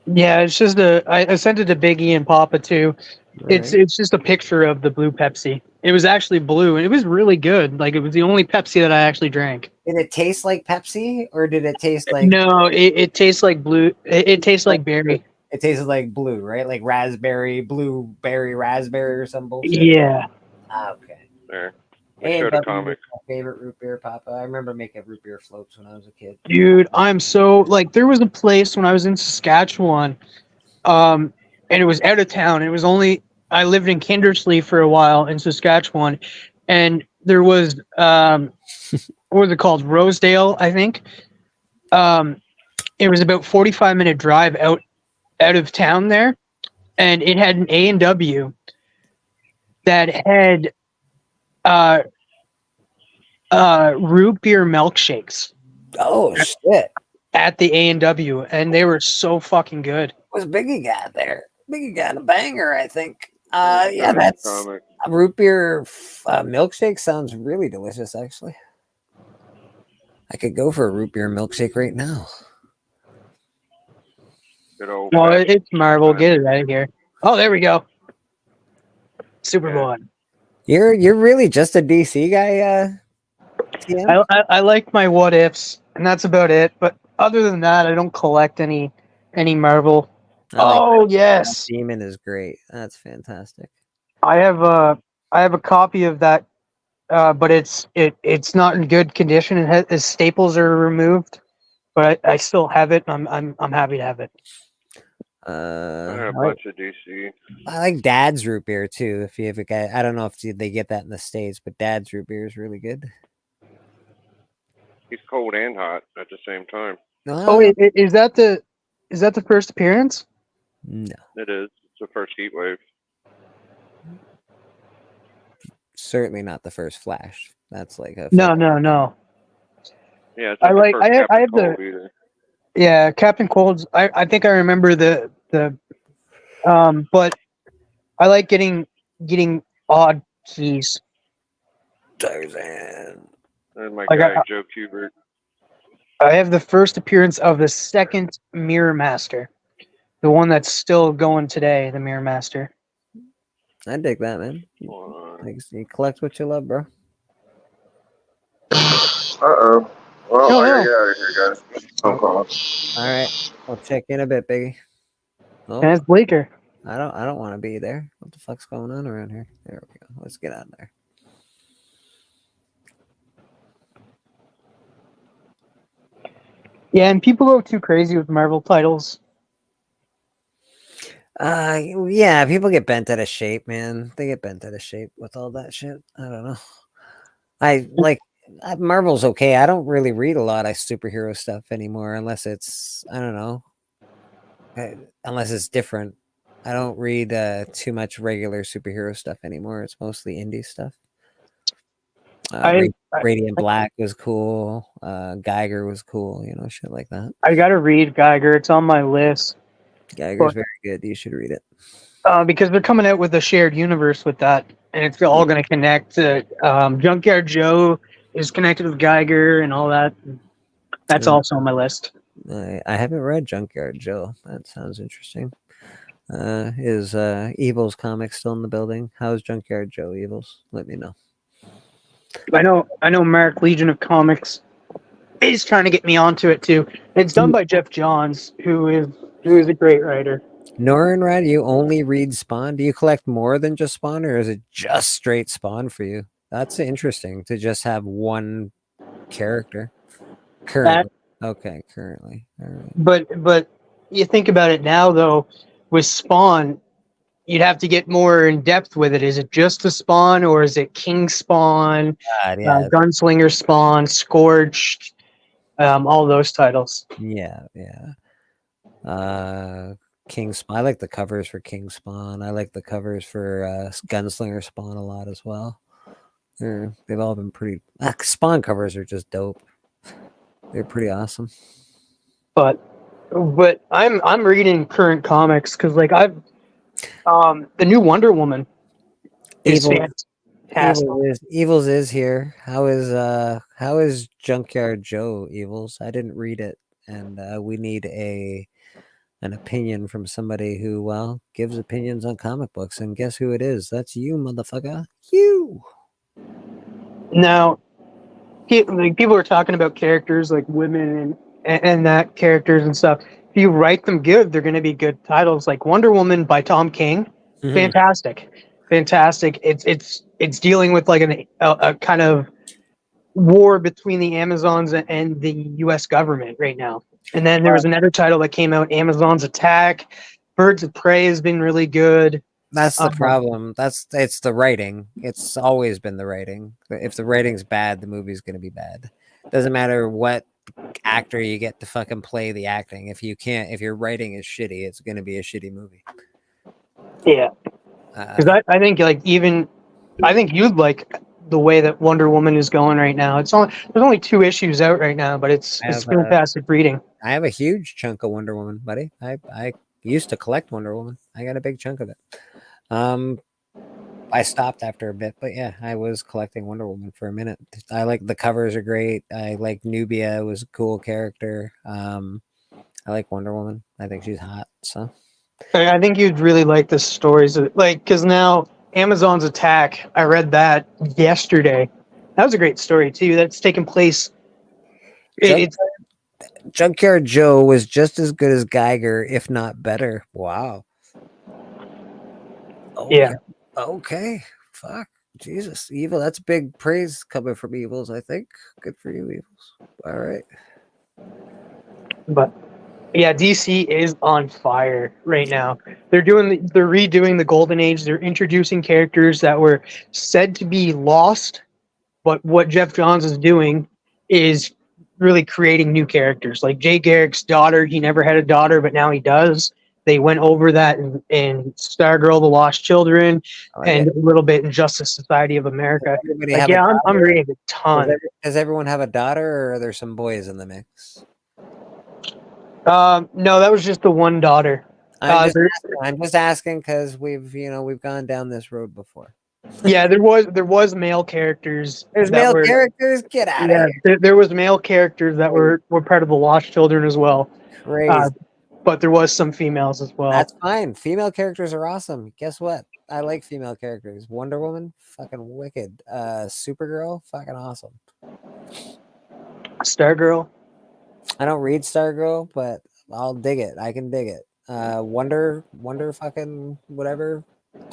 Yeah, it's just I sent it to Biggie and Papa too. It's just a picture of the blue Pepsi. It was actually blue, and it was really good. Like, it was the only Pepsi that I actually drank. Did it taste like Pepsi, or did it taste like? No, it tastes like blue. It tastes like berry. It tasted like blue, right? Like raspberry, blueberry, raspberry, or some bullshit. Yeah. Okay. There. Hey, showed a Bubby, comic. my favorite root beer, Papa. I remember making root beer floats when I was a kid. Dude, I'm so like, there was a place when I was in Saskatchewan, and it was out of town. It was only, I lived in Kindersley for a while in Saskatchewan, and there was what was it called? Rosedale, I think. It was about 45-minute drive out of town there, and it had an A&W that had root beer milkshakes. Oh shit! At the A&W, and they were so fucking good. What's Biggie got there? Biggie got a banger, I think. Yeah, that's a root beer milkshake. Sounds really delicious, actually. I could go for a root beer milkshake right now. No, it's Marvel. Get it out of here. Oh, there we go. Superboy. You're really just a DC guy, TM? I like my what ifs, and that's about it. But other than that, I don't collect any Marvel. Yes, Demon is great. That's fantastic. I have a copy of that, but it's not in good condition. The staples are removed, but I still have it. I'm happy to have it. I have a bunch of DC. I like Dad's root beer too. If you have a guy, I don't know if they get that in the States, but Dad's root beer is really good. He's cold and hot at the same time. Oh, is that the first appearance? No, it is. It's the first heat wave. Certainly not the first Flash. That's like a no. Yeah, it's like I have the. Yeah, Captain Cold's. I think I remember the but I like getting odd keys. Tarzan. And my guy Joe Kubert. I have the first appearance of the second Mirror Master, the one that's still going today. The Mirror Master. I dig that, man. You collect what you love, bro. Uh-oh. Well, I gotta get out of here, guys. Phone call. All right, I'll check in a bit, Biggie. Oh, and it's Bleeker. I don't want to be there. What the fuck's going on around here? There we go. Let's get out of there. Yeah, and people go too crazy with Marvel titles. Yeah, people get bent out of shape, man. They get bent out of shape with all that shit. I don't know. I like Marvel's okay. I don't really read a lot of superhero stuff anymore, unless it's unless it's different. I don't read too much regular superhero stuff anymore. It's mostly indie stuff. Radiant Black was cool. Geiger was cool. Shit like that. I gotta read Geiger. It's on my list. Geiger's very good. You should read it. Because they're coming out with a shared universe with that, and it's all going to connect to Junkyard Joe is connected with Geiger and all that. That's also on my list. I haven't read Junkyard Joe. That sounds interesting. Is Evil's comic still in the building? How's Junkyard Joe, Evils? Let me know. I know Mark, Legion of Comics, is trying to get me onto it too. It's done by Jeff Johns, who is a great writer. Norenrad, you only read Spawn? Do you collect more than just Spawn, or is it just straight Spawn for you? That's interesting to just have one character. Currently. Currently. All right. But you think about it now, though, with Spawn, you'd have to get more in depth with it. Is it just the Spawn, or is it King Spawn, Gunslinger Spawn, Scorched, all those titles? Yeah. King Spawn. I like the covers for King Spawn. I like the covers for Gunslinger Spawn a lot as well. They've all been pretty. Spawn covers are just dope. They're pretty awesome. But I'm reading current comics because like The new Wonder Woman is fantastic. Evils is here. How is Junkyard Joe, Evils? I didn't read it, and we need an opinion from somebody who, well, gives opinions on comic books. And guess who it is? That's you, motherfucker. You. Now, people are talking about characters like women and that characters and stuff. If you write them good, they're going to be good titles. Like Wonder Woman by Tom King, fantastic. It's dealing with like a kind of war between the Amazons and the U.S. government right now. And then there was another title that came out, Amazon's Attack. Birds of Prey has been really good. That's the problem. It's the writing. It's always been the writing. If the writing's bad, the movie's going to be bad. Doesn't matter what actor you get to fucking play the acting. If your writing is shitty, it's going to be a shitty movie. Yeah. Because I think you'd like the way that Wonder Woman is going right now. There's only 2 issues out right now, but it's fantastic reading. I have a huge chunk of Wonder Woman, buddy. I used to collect Wonder Woman. I got a big chunk of it. I stopped after a bit, but yeah, I was collecting Wonder Woman for a minute. I like the covers are great. I like Nubia was a cool character. I like Wonder Woman. I think she's hot. So I think you'd really like the stories, because now Amazon's Attack. I read that yesterday. That was a great story too. That's taking place. Junkyard Joe was just as good as Geiger, if not better. Wow. Okay. Yeah. Okay. Fuck. Jesus. Evil. That's big praise coming from Evils, I think. Good for you, Evils. All right. But yeah, DC is on fire right now. They're redoing the Golden Age. They're introducing characters that were said to be lost, but what Jeff Johns is doing is really creating new characters. Like Jay Garrick's daughter, he never had a daughter, but now he does. They went over that in Stargirl, The Lost Children, and a little bit in Justice Society of America. I'm reading a ton. Does everyone have a daughter, or are there some boys in the mix? No, that was just the one daughter. I'm just asking because we've gone down this road before. Yeah, there was male characters. There's male characters. Get out of here. There was male characters that were part of the Lost Children as well. Crazy. But there was some females as well. That's fine. Female characters are awesome. Guess what? I like female characters. Wonder Woman, fucking wicked. Supergirl, fucking awesome. Stargirl. I don't read Stargirl, but I'll dig it. I can dig it. Wonder fucking whatever.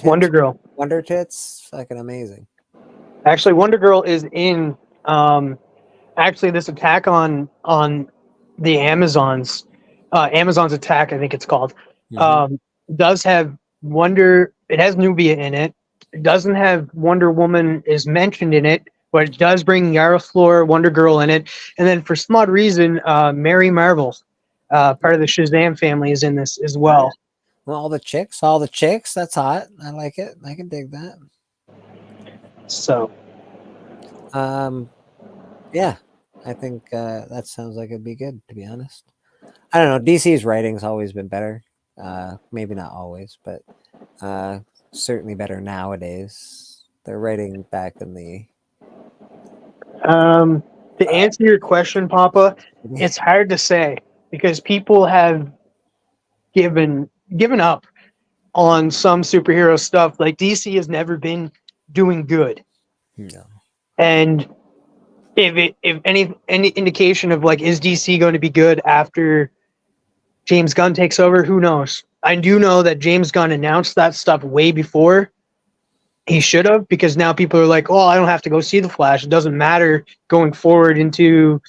Wonder Girl. Wonder Tits, fucking amazing. Actually, Wonder Girl is in this attack on the Amazons. Amazon's Attack, I think it's called. Does have it has Nubia in it. It doesn't have Wonder Woman is mentioned in it, but it does bring Yara Flor, Wonder Girl in it. And then for some odd reason, Mary Marvel, part of the Shazam family, is in this as well. Well, all the chicks, that's hot. I like it. I can dig that. So, yeah, I think that sounds like it'd be good, to be honest. I don't know. DC's writing's always been better. Maybe not always, but certainly better nowadays. They're writing back in the... To answer your question, Papa, it's hard to say because people have given up on some superhero stuff. Like DC has never been doing good. No. And if any indication of is DC going to be good after James Gunn takes over, who knows? I do know that James Gunn announced that stuff way before he should have, because now people are like, oh, I don't have to go see The Flash. It doesn't matter going forward into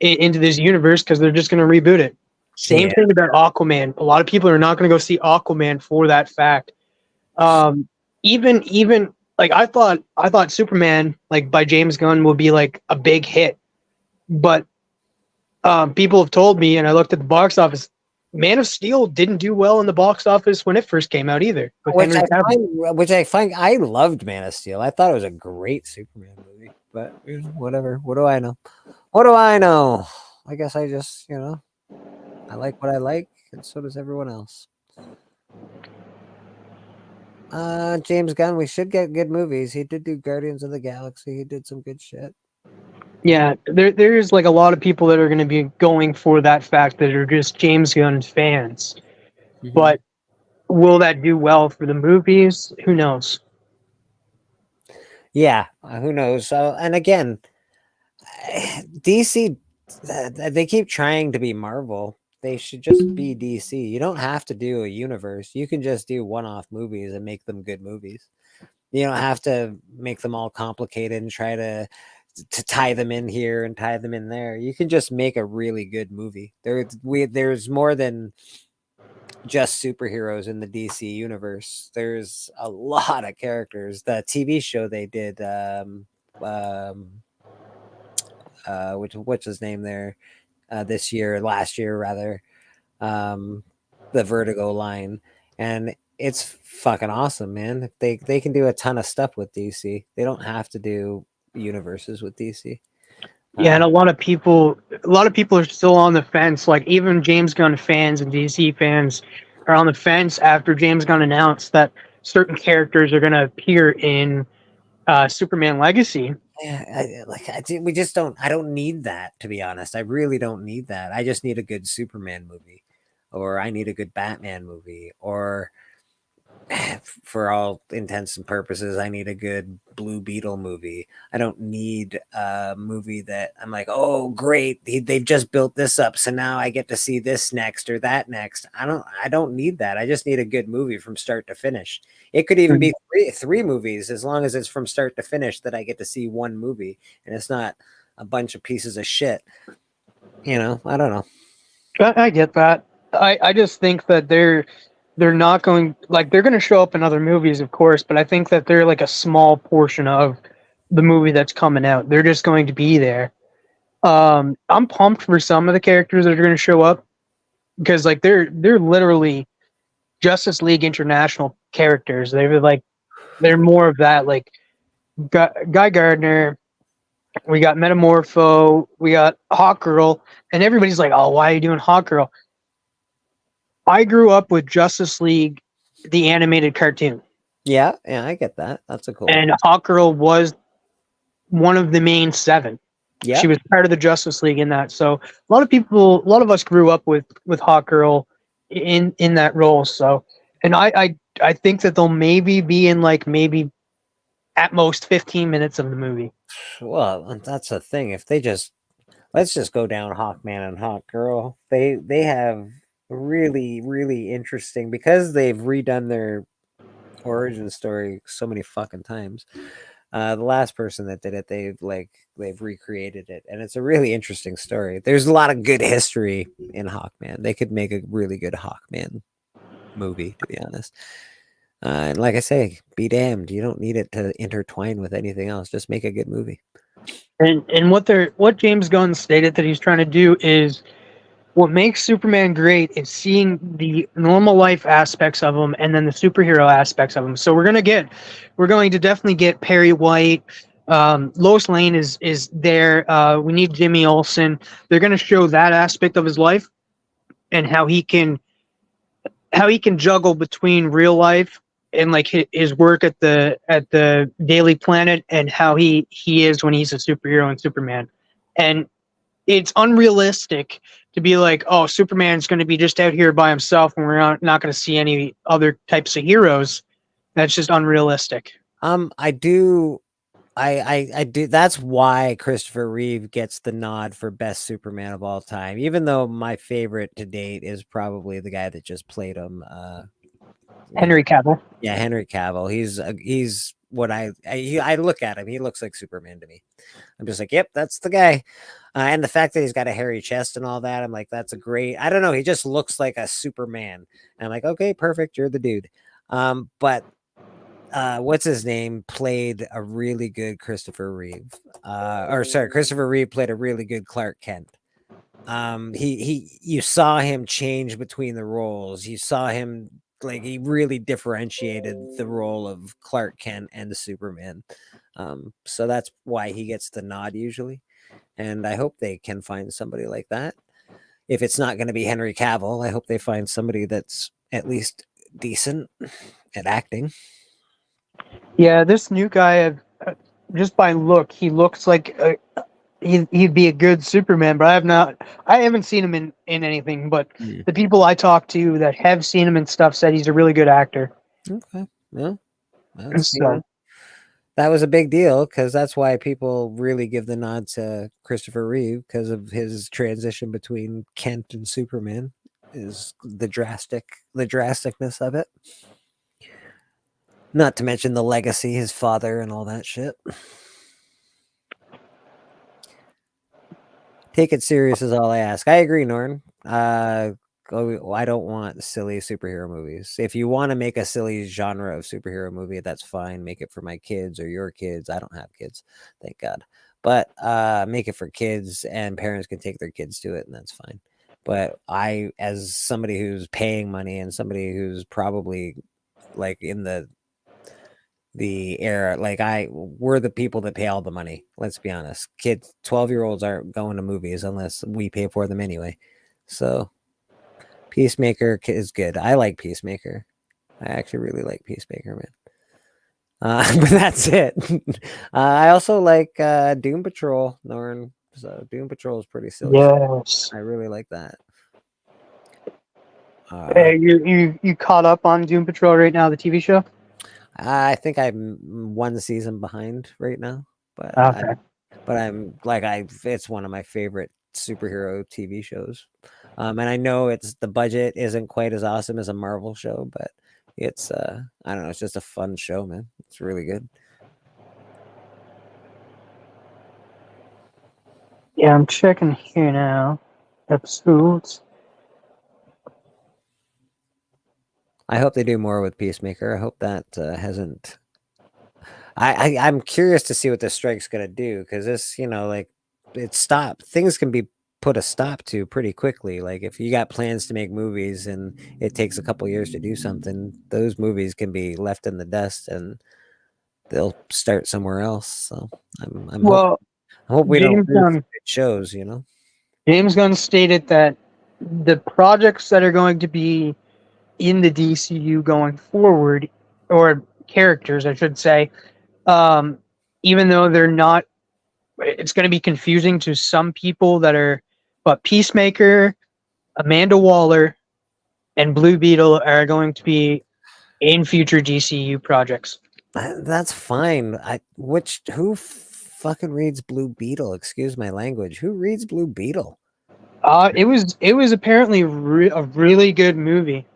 this universe because they're just going to reboot it. Same thing about Aquaman. A lot of people are not going to go see Aquaman for that fact. Even I thought Superman by James Gunn would be a big hit, but people have told me, and I looked at the box office, Man of Steel didn't do well in the box office when it first came out either. Which I find I loved Man of Steel. I thought it was a great Superman movie, but whatever. What do I know? I guess I just I like what I like, and so does everyone else. James Gunn, we should get good movies. He did do Guardians of the Galaxy. He did some good shit. Yeah, there's like a lot of people that are going to be going for that fact that are just James Gunn fans. Mm-hmm. But will that do well for the movies? Who knows? Yeah, who knows? And again, DC, they keep trying to be Marvel. They should just be DC. You don't have to do a universe. You can just do one-off movies and make them good movies. You don't have to make them all complicated and try to tie them in here and tie them in there. You can just make a really good movie. There's more than just superheroes in the DC universe. There's a lot of characters. The TV show they did, what's his name there, last year rather, the Vertigo line, and it's fucking awesome, man. They can do a ton of stuff with DC. They don't have to do universes with DC. Yeah, and a lot of people are still on the fence. Like even James Gunn fans and DC fans are on the fence after James Gunn announced that certain characters are going to appear in Superman Legacy. Yeah, we just don't. I don't need that, to be honest. I really don't need that. I just need a good Superman movie, or I need a good Batman movie, or for all intents and purposes, I need a good Blue Beetle movie. I don't need a movie that I'm like, oh, great, they've just built this up, so now I get to see this next or that next. I don't need that. I just need a good movie from start to finish. It could even be three movies, as long as it's from start to finish that I get to see one movie, and it's not a bunch of pieces of shit. I don't know. I get that. I just think that they're not going, like, they're going to show up in other movies, of course, but I think that they're like a small portion of the movie that's coming out. They're just going to be there. I'm pumped for some of the characters that are going to show up because like they're literally Justice League International characters. They're more of that, like Guy Gardner. We got Metamorpho. We got Hawkgirl, and everybody's like, "Oh, why are you doing Hawkgirl?" I grew up with Justice League, the animated cartoon. Yeah, I get that. That's a cool. And Hawkgirl was one of the main seven. Yeah, she was part of the Justice League in that. So a lot of us grew up with Hawkgirl in that role. So, and I think that they'll maybe be in maybe at most 15 minutes of the movie. Well, that's the thing. If let's just go down Hawkman and Hawkgirl. They have really, really interesting, because they've redone their origin story so many fucking times. The last person that did it, they've recreated it, and it's a really interesting story. There's a lot of good history in Hawkman. They could make a really good Hawkman movie, to be honest. And like I say, be damned, you don't need it to intertwine with anything else. Just make a good movie. And what James Gunn stated that he's trying to do is, what makes Superman great is seeing the normal life aspects of him and then the superhero aspects of him. So we're going to definitely get Perry White. Lois Lane is there. We need Jimmy Olsen. They're going to show that aspect of his life and how he can juggle between real life and like his work at the Daily Planet, and how he is when he's a superhero and Superman. And it's unrealistic to be like, oh, Superman's going to be just out here by himself and we're not going to see any other types of heroes. That's just unrealistic. I do. That's why Christopher Reeve gets the nod for best Superman of all time, even though my favorite to date is probably the guy that just played him, Henry Cavill. Yeah, Henry Cavill. He's what I look at him. He looks like Superman to me. I'm just like, yep, that's the guy. And the fact that he's got a hairy chest and all that, I'm like, that's a great. I don't know. He just looks like a Superman. And I'm like, okay, perfect. You're the dude. But what's his name played a really good Christopher Reeve. Christopher Reeve played a really good Clark Kent. You saw him change between the roles. You saw him, like, he really differentiated the role of Clark Kent and the Superman. So that's why he gets the nod usually. And I hope they can find somebody like that. If it's not going to be Henry Cavill, I hope they find somebody that's at least decent. at acting. Yeah, this new guy, just by look, he looks like he'd be a good Superman. But I haven't seen him in anything. But the people I talk to that have seen him and stuff said he's a really good actor. Okay, well, So. That was a big deal because that's why people really give the nod to Christopher Reeve because of his transition between Kent and Superman is the drasticness of it. Not to mention the legacy, his father, and all that shit. Take it serious is all I ask. I agree, Norn. I don't want silly superhero movies. If you want to make a silly genre of superhero movie, that's fine. Make it for my kids or your kids. I don't have kids, thank God. But make it for kids, and parents can take their kids to it, and that's fine. But I, as somebody who's paying money and somebody who's probably like in the era, like we're the people that pay all the money. Let's be honest. Kids, 12-year-olds aren't going to movies unless we pay for them anyway. So Peacemaker is good. I like Peacemaker. I actually really like Peacemaker, man. But that's it. I also like Doom Patrol, Norn. So Doom Patrol is pretty silly. Yes. I really like that. Hey, you caught up on Doom Patrol right now, the TV show? I think I'm one season behind right now, but okay. I'm like it's one of my favorite superhero TV shows. And I know the budget isn't quite as awesome as a Marvel show, but it's I don't know, it's just a fun show, man. It's really good. Yeah, I'm checking here now. Episodes. I hope they do more with Peacemaker. I hope that hasn't. I'm curious to see what this strike's gonna do because this, like it stopped. Things can be put a stop to pretty quickly. Like if you got plans to make movies and it takes a couple years to do something, those movies can be left in the dust and they'll start somewhere else. So I hope we don't lose good shows. James Gunn stated that the projects that are going to be in the DCU going forward, or characters, I should say, even though they're not, it's going to be confusing to some people but Peacemaker, Amanda Waller, and Blue Beetle are going to be in future DCU projects. That's fine. Who fucking reads Blue Beetle? Excuse my language. Who reads Blue Beetle? It was apparently a really good movie.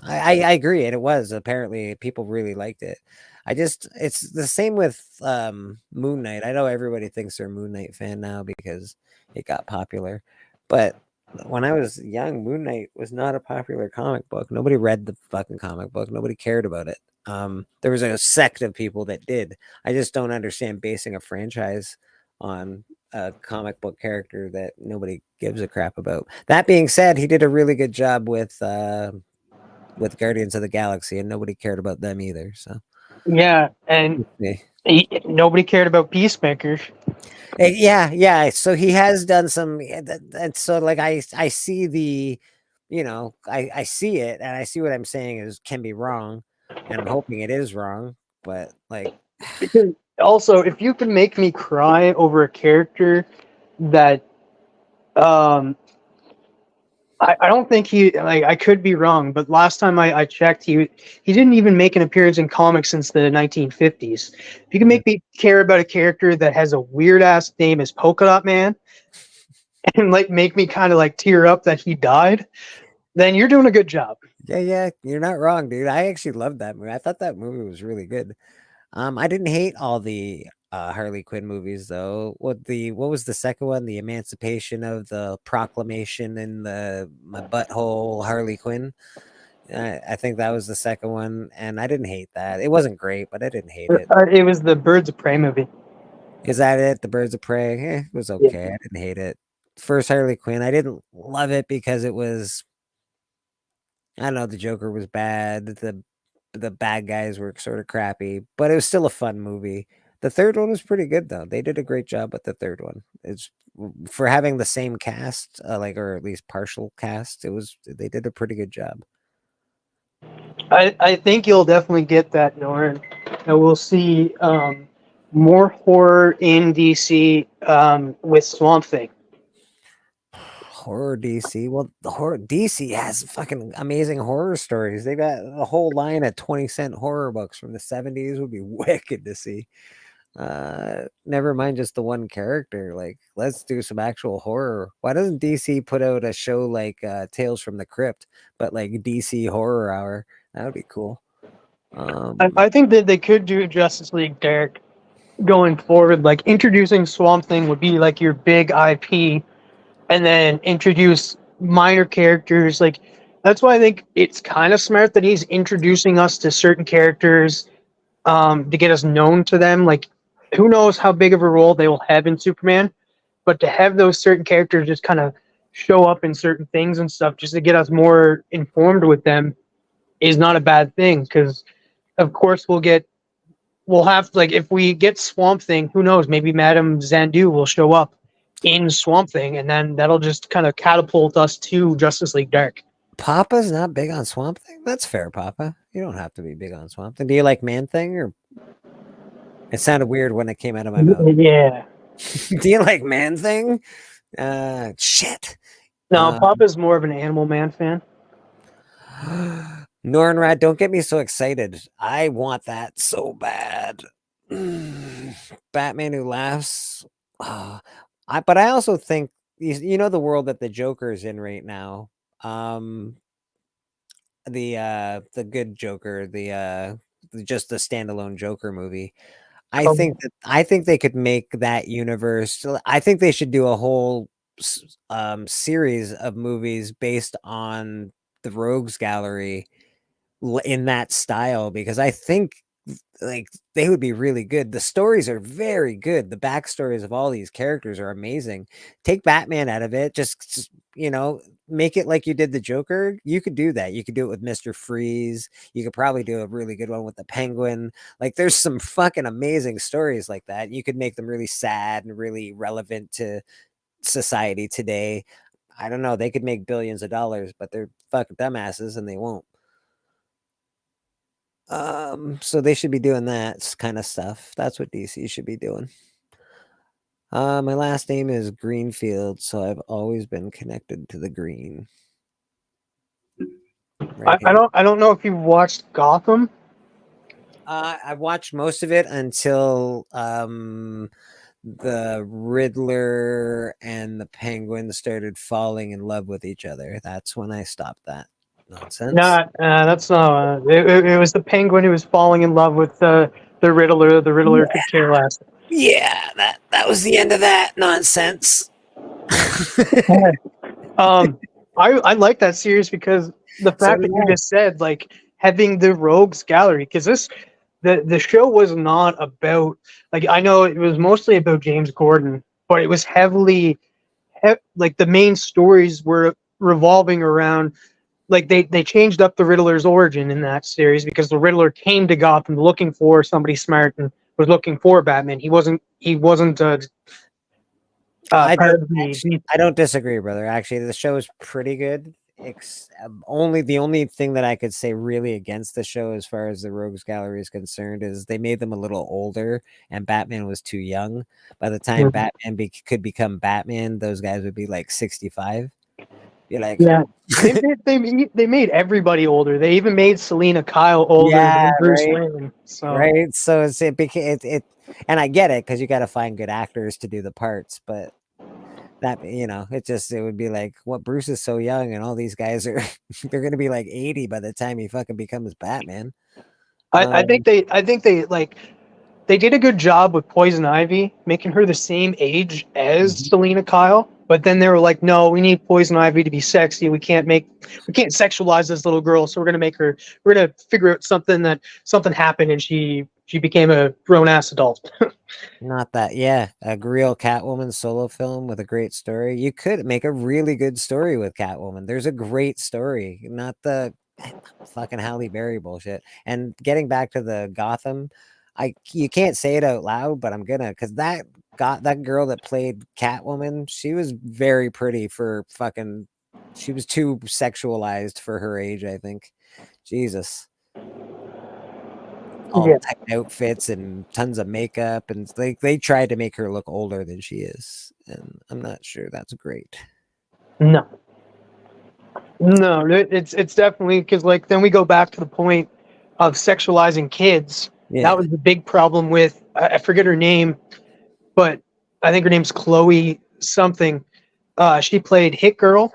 I agree, and it was. Apparently, people really liked it. It's the same with Moon Knight. I know everybody thinks they're a Moon Knight fan now because it got popular, but when I was young, Moon Knight was not a popular comic book. Nobody read the fucking comic book. Nobody cared about it. There was a sect of people that did. I just don't understand basing a franchise on a comic book character that nobody gives a crap about. That being said, he did a really good job with Guardians of the Galaxy, and nobody cared about them either. So yeah, and nobody cared about Peacemaker. Yeah. So he has done some, and so like I see the, I see it, and I see what I'm saying can be wrong, and I'm hoping it is wrong, but like. Because also, if you can make me cry over a character that, I don't think I could be wrong, but last time I checked, he didn't even make an appearance in comics since the 1950s. If you can make me care about a character that has a weird ass name as Polka Dot Man, and make me kind of tear up that he died, then you're doing a good job. Yeah, you're not wrong, dude. I actually loved that movie. I thought that movie was really good. I didn't hate all the Harley Quinn movies though. What was the second one? The Emancipation of the Proclamation and my butthole Harley Quinn. I think that was the second one, and I didn't hate that. It wasn't great, but I didn't hate it. It was the Birds of Prey movie. Is that it? The Birds of Prey? It was okay. Yeah. I didn't hate it. First Harley Quinn, I didn't love it because it was. I don't know. The Joker was bad. The bad guys were sort of crappy, but it was still a fun movie. The third one was pretty good though. They did a great job with the third one. It's for having the same cast, or at least partial cast. They did a pretty good job. I think you'll definitely get that, Norn. And we'll see more horror in DC with Swamp Thing. Horror DC. Well, the horror DC has fucking amazing horror stories. They got a whole line of 20-cent horror books from the 70s would be wicked to see. Never mind just the one character. Like, let's do some actual horror. Why doesn't DC put out a show like Tales from the Crypt, but like DC Horror Hour? That would be cool. I think that they could do Justice League Dark going forward. Like introducing Swamp Thing would be like your big IP, and then introduce minor characters. Like that's why I think it's kind of smart that he's introducing us to certain characters to get us known to them. Like who knows how big of a role they will have in Superman, but to have those certain characters just kind of show up in certain things and stuff just to get us more informed with them is not a bad thing, because of course we'll have, like, if we get Swamp Thing, who knows, maybe Madame Zandu will show up in Swamp Thing, and then that'll just kind of catapult us to Justice League Dark. Papa's not big on Swamp Thing. That's fair, Papa. You don't have to be big on Swamp Thing. Do you like Man Thing? Or it sounded weird when it came out of my mouth. Yeah. Do you like Man Thing? Shit. No, Papa's more of an Animal Man fan. Nornrad, don't get me so excited. I want that so bad. Batman Who Laughs. But I also think you know the world that the Joker is in right now. The good Joker, just the standalone Joker movie. I think they could make that universe. I think they should do a whole series of movies based on the Rogues Gallery in that style, because I think like they would be really good. The stories are very good. The backstories of all these characters are amazing. Take Batman out of it, just make it like you did the Joker. You could do that. You could do it with Mr. Freeze. You could probably do a really good one with the Penguin. Like there's some fucking amazing stories like that. You could make them really sad and really relevant to society today. I don't know. They could make billions of dollars, but they're fucking dumbasses and they won't. So they should be doing that kind of stuff. That's what DC should be doing. My last name is Greenfield, so I've always been connected to the green. I don't know if you've watched Gotham. I watched most of it until the Riddler and the Penguin started falling in love with each other. That's when I stopped that nonsense. That's not. It was the Penguin who was falling in love with the Riddler. The Riddler could care less. Yeah, that was the end of that nonsense. I like that series because the fact that you just said, like, having the Rogues Gallery, because the show was not about, like, I know it was mostly about James Gordon, but it was heavily like the main stories were revolving around, like, they changed up the Riddler's origin in that series because the Riddler came to Gotham looking for somebody smart and was looking for Batman. He wasn't I don't disagree, brother. Actually, the show is pretty good. The only thing that I could say really against the show as far as the Rogues Gallery is concerned is they made them a little older and Batman was too young. By the time Batman could become Batman, those guys would be like 65. You're like, yeah, they made everybody older. They even made Selena Kyle older than Bruce Wayne. So. Right, so it became it, and I get it because you got to find good actors to do the parts, but that it would be like, what, Bruce is so young and all these guys are they're gonna be like 80 by the time he fucking becomes Batman. I think they like they did a good job with Poison Ivy, making her the same age as Selena Kyle. But then they were like, no, we need Poison Ivy to be sexy. We can't sexualize this little girl. So we're gonna figure out something happened and she became a grown ass adult. Not that, yeah, a real Catwoman solo film with a great story. You could make a really good story with Catwoman. There's a great story, not the fucking Halle Berry bullshit. And getting back to the Gotham, you can't say it out loud, but I'm gonna, because that girl that played Catwoman, she was very pretty for fucking. She was too sexualized for her age, I think. Jesus, all tight outfits and tons of makeup, and they tried to make her look older than she is, and I'm not sure that's great. No, it's definitely because like then we go back to the point of sexualizing kids. Yeah. That was the big problem with I forget her name, but I think her name's Chloe something. She played Hit Girl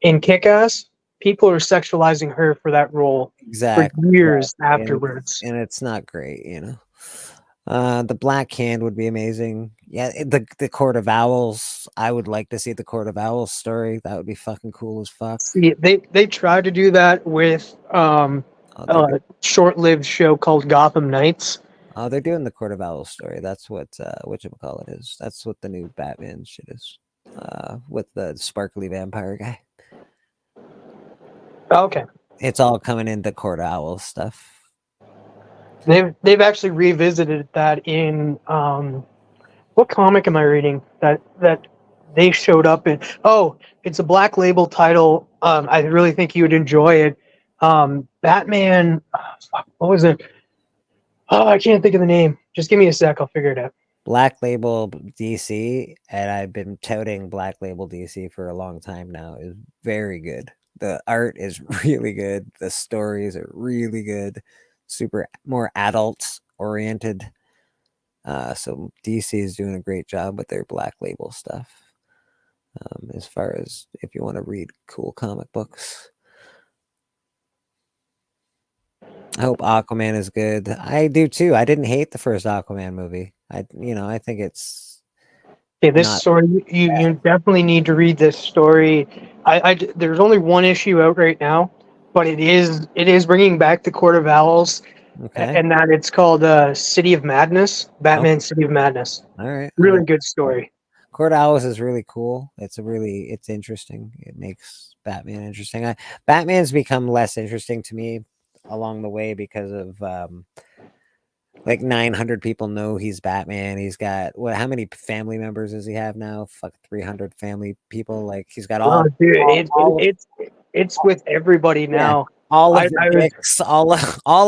in Kick-Ass. People are sexualizing her for that role for years afterwards. And it's not great, you know. The Black Hand would be amazing. Yeah, the Court of Owls. I would like to see the Court of Owls story. That would be fucking cool as fuck. See, they tried to do that with a short-lived show called Gotham Knights. Oh, they're doing the Court of Owls story. That's what whatchamacallit is. That's what the new Batman shit is. With the sparkly vampire guy. Okay. It's all coming into Court of Owls stuff. They've actually revisited that in what comic am I reading that they showed up in? Oh, it's a Black Label title. I really think you would enjoy it. Batman. What was it? Oh, I can't think of the name. Just give me a sec. I'll figure it out. Black Label DC, and I've been touting Black Label DC for a long time now, is very good. The art is really good. The stories are really good. Super more adult oriented. So DC is doing a great job with their Black Label stuff. As far as if you want to read cool comic books. I hope Aquaman is good. I do too. I didn't hate the first Aquaman movie. I think it's this story you definitely need to read this story. There's only one issue out right now, but it is bringing back the Court of Owls, and that it's called City of Madness, Batman City of Madness. All right, really good story. Court of Owls is really cool. It's interesting. It makes Batman interesting. Batman's become less interesting to me along the way because of like 900 people know he's Batman. He's got how many family members does he have now? Fuck 300 family people. Like he's got all. It's with everybody now. All of the dicks, all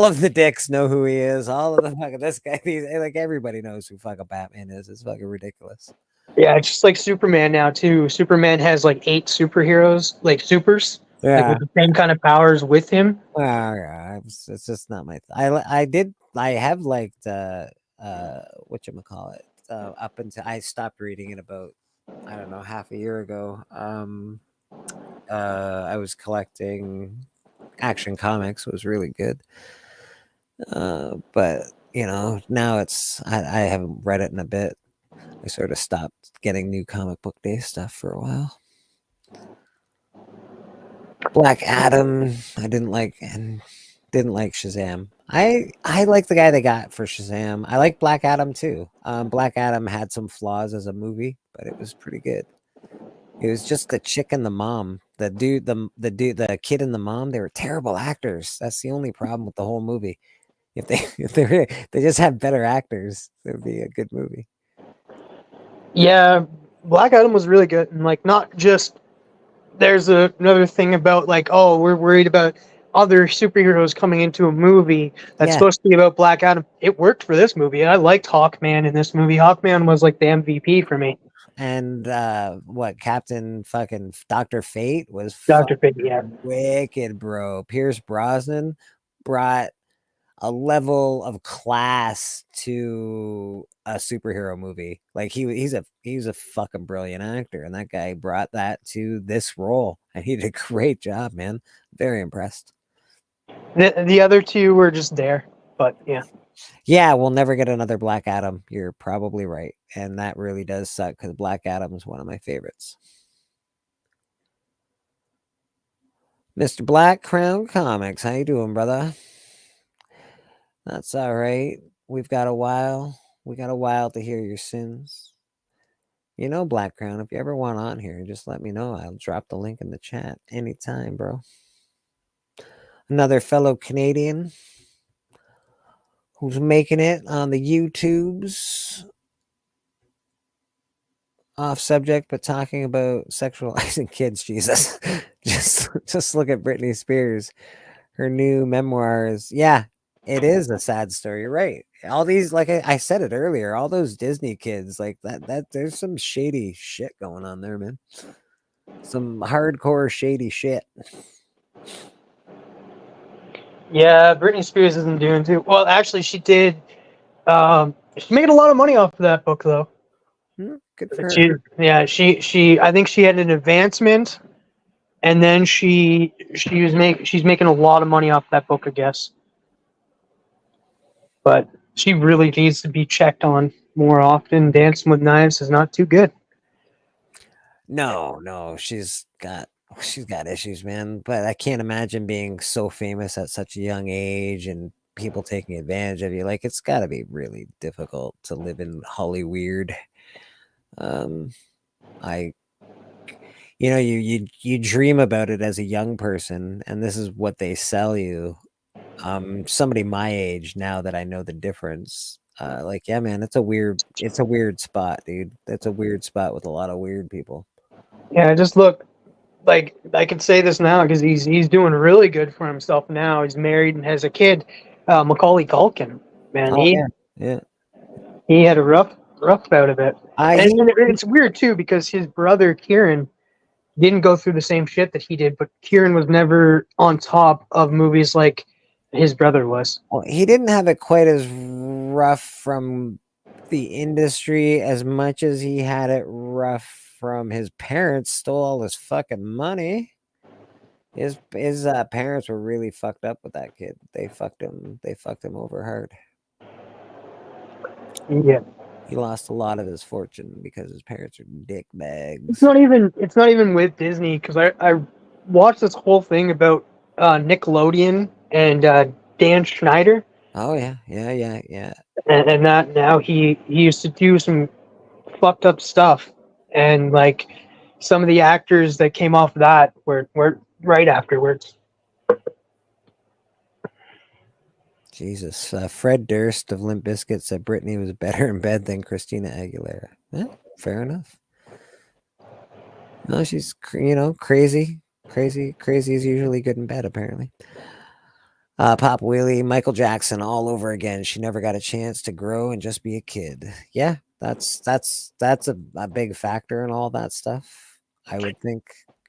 of the dicks know who he is. All of the fucking this guy, like everybody knows who fucking Batman is. It's fucking ridiculous. Yeah, it's just like Superman now too. Superman has like 8 superheroes, like supers, like with the same kind of powers with him. It's just not my. I have liked whatchamacallit up until I stopped reading it about I don't know half a year ago. I was collecting Action Comics, was really good. But now I haven't read it in a bit. I sort of stopped getting new comic book day stuff for a while. Black Adam, I didn't like, and didn't like Shazam. I like the guy they got for Shazam. I like Black Adam too. Black Adam had some flaws as a movie, but it was pretty good. It was just the chick and the mom, the kid and the mom. They were terrible actors. That's the only problem with the whole movie. If they just have better actors, it would be a good movie. Yeah, Black Adam was really good, and like not just. There's another thing about like, oh, we're worried about other superheroes coming into a movie that's supposed to be about Black Adam. It worked for this movie. I liked Hawkman in this movie. Hawkman was like the MVP for me. And Captain fucking Dr. Fate was Dr. Fate, yeah, wicked, bro. Pierce Brosnan brought a level of class to a superhero movie. Like he's a fucking brilliant actor, and that guy brought that to this role, and he did a great job, man. Very impressed. The other two were just there, but yeah, we'll never get another Black Adam. You're probably right, and that really does suck because Black Adam is one of my favorites. Mr. Black Crown Comics, how you doing, brother? That's all right. We've got a while. We got a while to hear your sins. Black Crown, if you ever want on here, just let me know. I'll drop the link in the chat anytime, bro. Another fellow Canadian who's making it on the YouTubes. Off subject, but talking about sexualizing kids, Jesus. just look at Britney Spears. new memoirs. Yeah, it is a sad story. You're right. All these, like I said it earlier, all those Disney kids, like that there's some shady shit going on there, man. Some hardcore shady shit. Yeah, Britney Spears isn't doing too well. Actually, she did. She made a lot of money off of that book, though. Good for her. She. I think she had an advancement, and then she's making a lot of money off that book, I guess. But she really needs to be checked on more often. Dancing with Knives is not too good. No, she's got issues, man. But I can't imagine being so famous at such a young age and people taking advantage of you. Like, it's got to be really difficult to live in Hollyweird. You dream about it as a young person, and this is what they sell you. Somebody my age, now that I know the difference, like, yeah, man, it's a weird spot, dude. That's a weird spot with a lot of weird people. Yeah, just look. Like, I can say this now because he's doing really good for himself now. He's married and has a kid. Macaulay Culkin, man, he had a rough bout of it. And it's weird too because his brother Kieran didn't go through the same shit that he did, but Kieran was never on top of movies like his brother was. Well, he didn't have it quite as rough from the industry as much as he had it rough from his parents. Stole all his fucking money. His parents were really fucked up with that kid. They fucked him over hard. Yeah. He lost a lot of his fortune because his parents are dick bags. It's not even with Disney because I watched this whole thing about Nickelodeon and Dan Schneider. Oh yeah. And that now he used to do some fucked up stuff, and like some of the actors that came off that were right afterwards. Jesus. Fred Durst of Limp Bizkit said Britney was better in bed than Christina Aguilera. Fair enough. No, she's, crazy. Crazy is usually good in bed, apparently. Pop Wheelie, Michael Jackson all over again. She never got a chance to grow and just be a kid. Yeah, that's a big factor in all that stuff. I would think.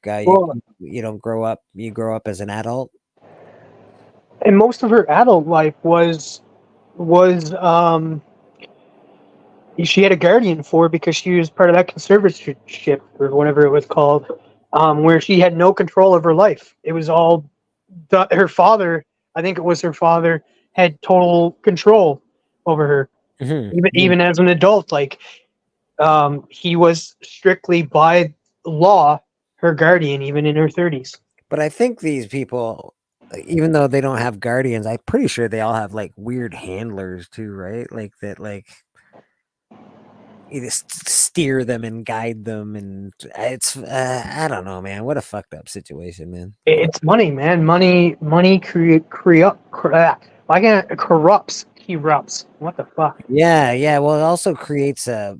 You don't grow up. You grow up as an adult. And most of her adult life was she had a guardian for because she was part of that conservatorship or whatever it was called, where she had no control of her life. It was all her father. I think it was her father had total control over her, even as an adult. Like, he was strictly by law her guardian, even in her 30s. But I think these people, even though they don't have guardians, I'm pretty sure they all have like weird handlers too, right? Like that, like you just steer them and guide them, and it's I don't know, man. What a fucked up situation, man. It's money, man. Money corrupts. What the fuck? Yeah. Well, it also creates a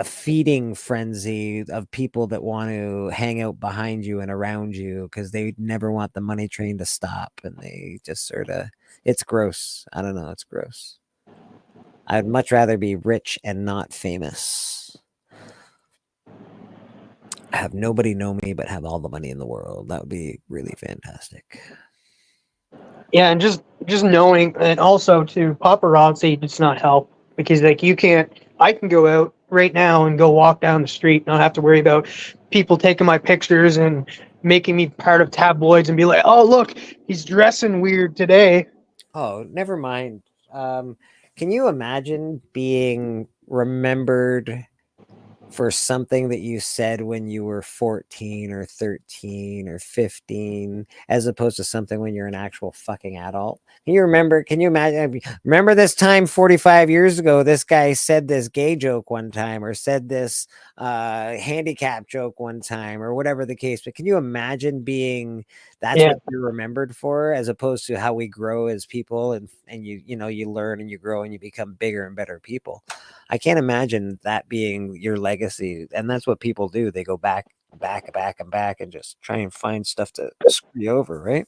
feeding frenzy of people that want to hang out behind you and around you because they never want the money train to stop, and they just sort of, it's gross. I don't know. It's gross. I'd much rather be rich and not famous. Have nobody know me, but have all the money in the world. That would be really fantastic. Yeah, and just knowing, and also too, paparazzi does not help because like I can go out right now and go walk down the street, not have to worry about people taking my pictures and making me part of tabloids and be like, oh look, he's dressing weird today. Oh, never mind. Can you imagine being remembered for something that you said when you were 14 or 13 or 15, as opposed to something when you're an actual fucking adult? Can you imagine? Remember this time 45 years ago, this guy said this gay joke one time, or said this handicap joke one time, or whatever the case. But can you imagine being what you're remembered for, as opposed to how we grow as people, and you learn and you grow and you become bigger and better people? I can't imagine that being your legacy. And that's what people do. They go back and back and just try and find stuff to screw you over, right?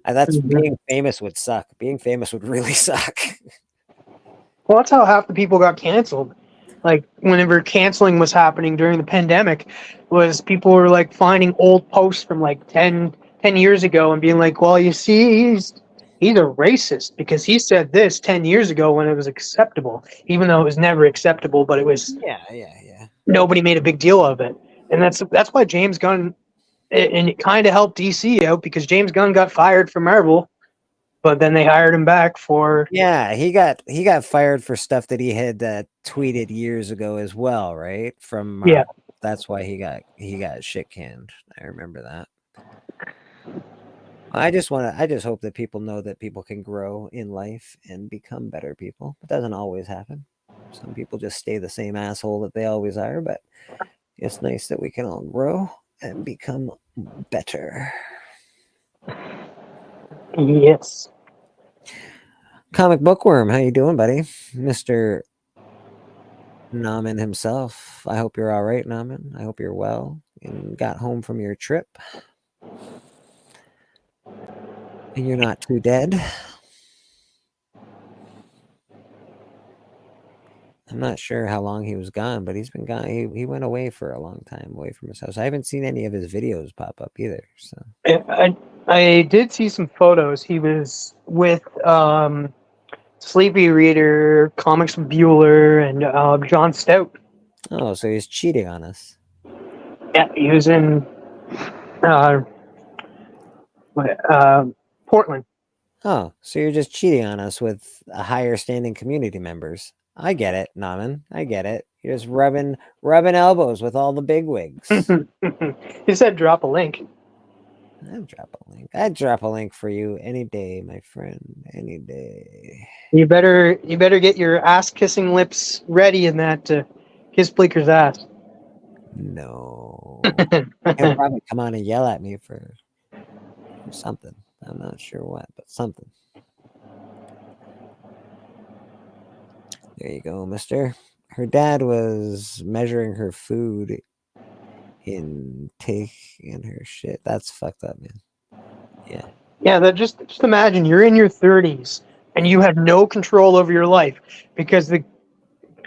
That's being famous would suck. Being famous would really suck. Well, that's how half the people got canceled. Like whenever canceling was happening during the pandemic, was people were like finding old posts from like 10 years ago and being like, well, you see, he's a racist because he said this 10 years ago when it was acceptable, even though it was never acceptable, but it was nobody made a big deal of it. And that's why James Gunn, and it kind of helped DC out because James Gunn got fired from Marvel, but then they hired him back for he got fired for stuff that he had tweeted years ago as well, right? From Marvel. That's why he got shit canned. I remember that. I just hope that people know that people can grow in life and become better people. It doesn't always happen. Some people just stay the same asshole that they always are, but it's nice that we can all grow and become better. Yes. Comic Bookworm, how you doing, buddy? Mr. Naman himself. I hope you're all right, Naman. I hope you're well and got home from your trip. And you're not too dead. I'm not sure how long he was gone, but he's been gone. He went away for a long time, away from his house. I haven't seen any of his videos pop up either. So I did see some photos. He was with Sleepy Reader, Comics with Bueller, and John Stout. Oh, so he's cheating on us. Yeah, he was in Portland. Oh, so you're just cheating on us with higher standing community members. I get it, Naman. I get it. You're just rubbing elbows with all the bigwigs. He said drop a link. I'd drop a link for you any day, my friend. Any day. You better get your ass kissing lips ready in that to kiss Bleeker's ass. No. He'll probably come on and yell at me for something. I'm not sure what, but something. There you go, mister. Her dad was measuring her food intake in her shit. That's fucked up, man. Yeah. Yeah, that just imagine you're in your 30s and you have no control over your life because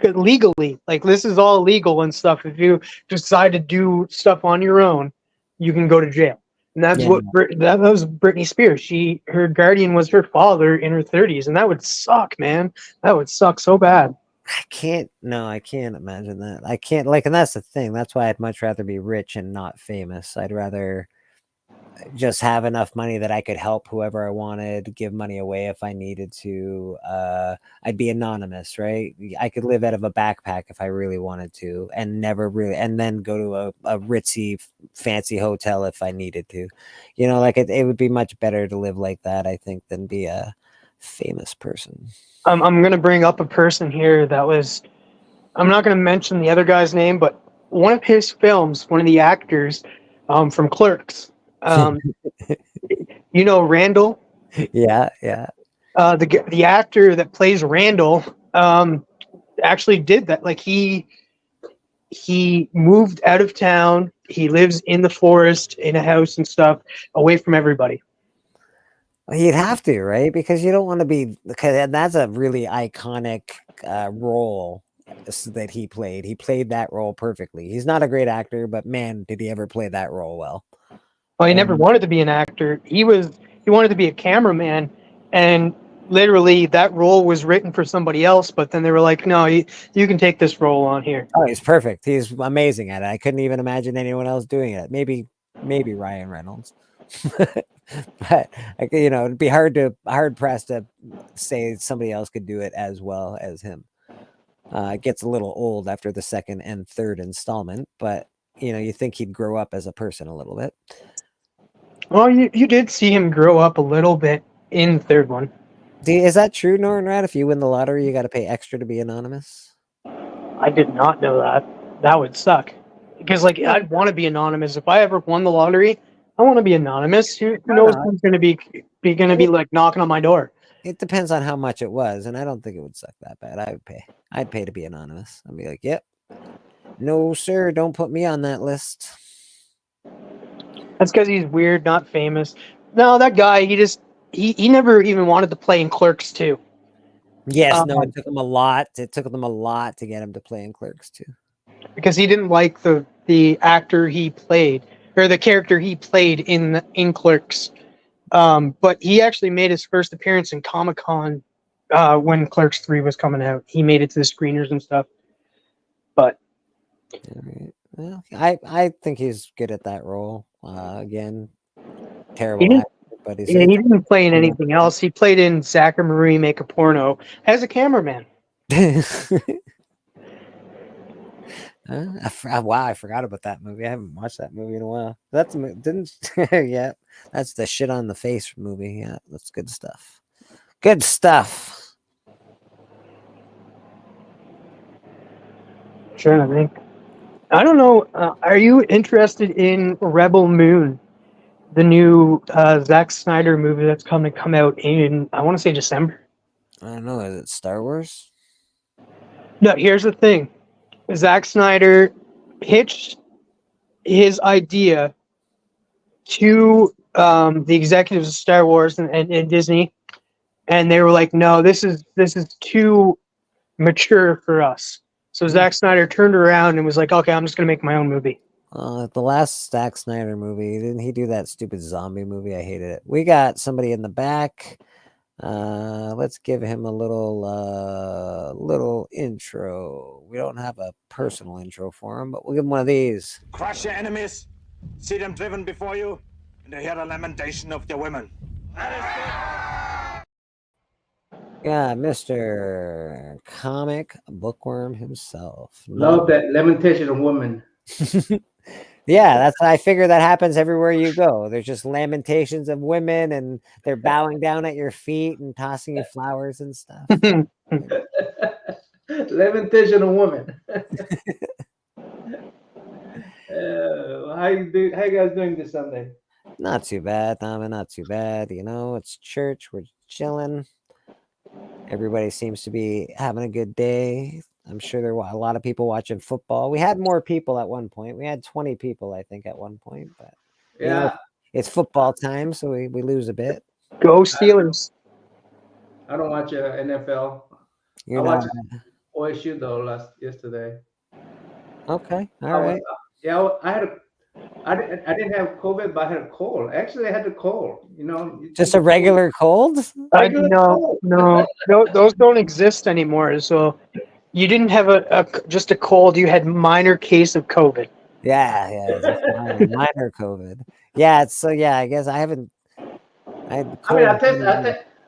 legally, like this is all legal and stuff. If you decide to do stuff on your own, you can go to jail. And that's that was Britney Spears. Her guardian was her father in her 30s, and that would suck, man. That would suck so bad. I can't imagine that. I can't, and that's the thing. That's why I'd much rather be rich and not famous. I'd rather just have enough money that I could help whoever I wanted, give money away if I needed to. I'd be anonymous, right? I could live out of a backpack if I really wanted to, and then go to a ritzy, fancy hotel if I needed to. It would be much better to live like that, I think, than be a famous person. I'm going to bring up a person here that was, I'm not going to mention the other guy's name, but one of his films, one of the actors from Clerks, Randall? Yeah. The actor that plays Randall actually did that. Like he moved out of town. He lives in the forest in a house and stuff, away from everybody. Well, you'd have to, right? Because you don't want to be, because that's a really iconic role that he played. He played that role perfectly. He's not a great actor, but man, did he ever play that role well. Well, he never wanted to be an actor. He wanted to be a cameraman, and literally that role was written for somebody else, but then they were like, no, you can take this role on here. Oh, he's perfect. He's amazing at it. I couldn't even imagine anyone else doing it. Maybe Ryan Reynolds. But it'd be hard pressed to say somebody else could do it as well as him. It gets a little old after the second and third installment, but you think he'd grow up as a person a little bit. Well, you did see him grow up a little bit in the third one. Is that true, Norton Rat? If you win the lottery, you got to pay extra to be anonymous? I did not know that. That would suck. Because I'd want to be anonymous. If I ever won the lottery, I want to be anonymous. Who knows who's going to be knocking on my door? It depends on how much it was, and I don't think it would suck that bad. I'd pay to be anonymous. I'd be like, yep. No, sir, don't put me on that list. That's because he's weird, not famous. No, that guy, he never even wanted to play in Clerks 2. Yes, no, it took him a lot. It took them a lot to get him to play in Clerks 2. Because he didn't like the actor he played, or the character he played in Clerks. But he actually made his first appearance in Comic-Con when Clerks 3 was coming out. He made it to the screeners and stuff. But well, I think he's good at that role. Again, terrible he didn't, actor, but he didn't play in anything else. He played in Zack and Marie Make a Porno as a cameraman. Wow, I forgot about that movie. I haven't watched that movie in a while. That's yeah, that's the shit on the face movie. Yeah, that's good stuff. Good stuff. Trying to think. I don't know. Are you interested in Rebel Moon, the new Zack Snyder movie that's come out in, I want to say, December? I don't know. Is it Star Wars? No, here's the thing. Zack Snyder pitched his idea to the executives of Star Wars and Disney, and they were like, "No, this is too mature for us." So Zack Snyder turned around and was like, "Okay, I'm just gonna make my own movie." The last Zack Snyder movie, didn't he do that stupid zombie movie? I hated it. We got somebody in the back. Let's give him a little intro. We don't have a personal intro for him, but we'll give him one of these. Crush your enemies, see them driven before you, and hear the lamentation of their women. Yeah, Mr. Comic Bookworm himself. Love that lamentation of women. Yeah, that's I figure that happens everywhere you go. There's just lamentations of women, and they're bowing down at your feet and tossing you flowers and stuff. Lamentation of women. How you guys doing this Sunday? Not too bad, Tom. Not too bad. You know, it's church. We're chilling. Everybody seems to be having a good day. I'm sure there were a lot of people watching football. We had more people at one point. We had 20 people, I think, at one point. But yeah, you know, it's football time, so we lose a bit. Go Steelers! I don't watch NFL. I watched OSU though yesterday. Okay, all right. I didn't have COVID, but I had a cold. Actually, I had a cold. You know, just a regular cold? No, those don't exist anymore. So you didn't have just a cold. You had minor case of COVID. Yeah, minor COVID. Yeah, so yeah, I guess I haven't. I mean,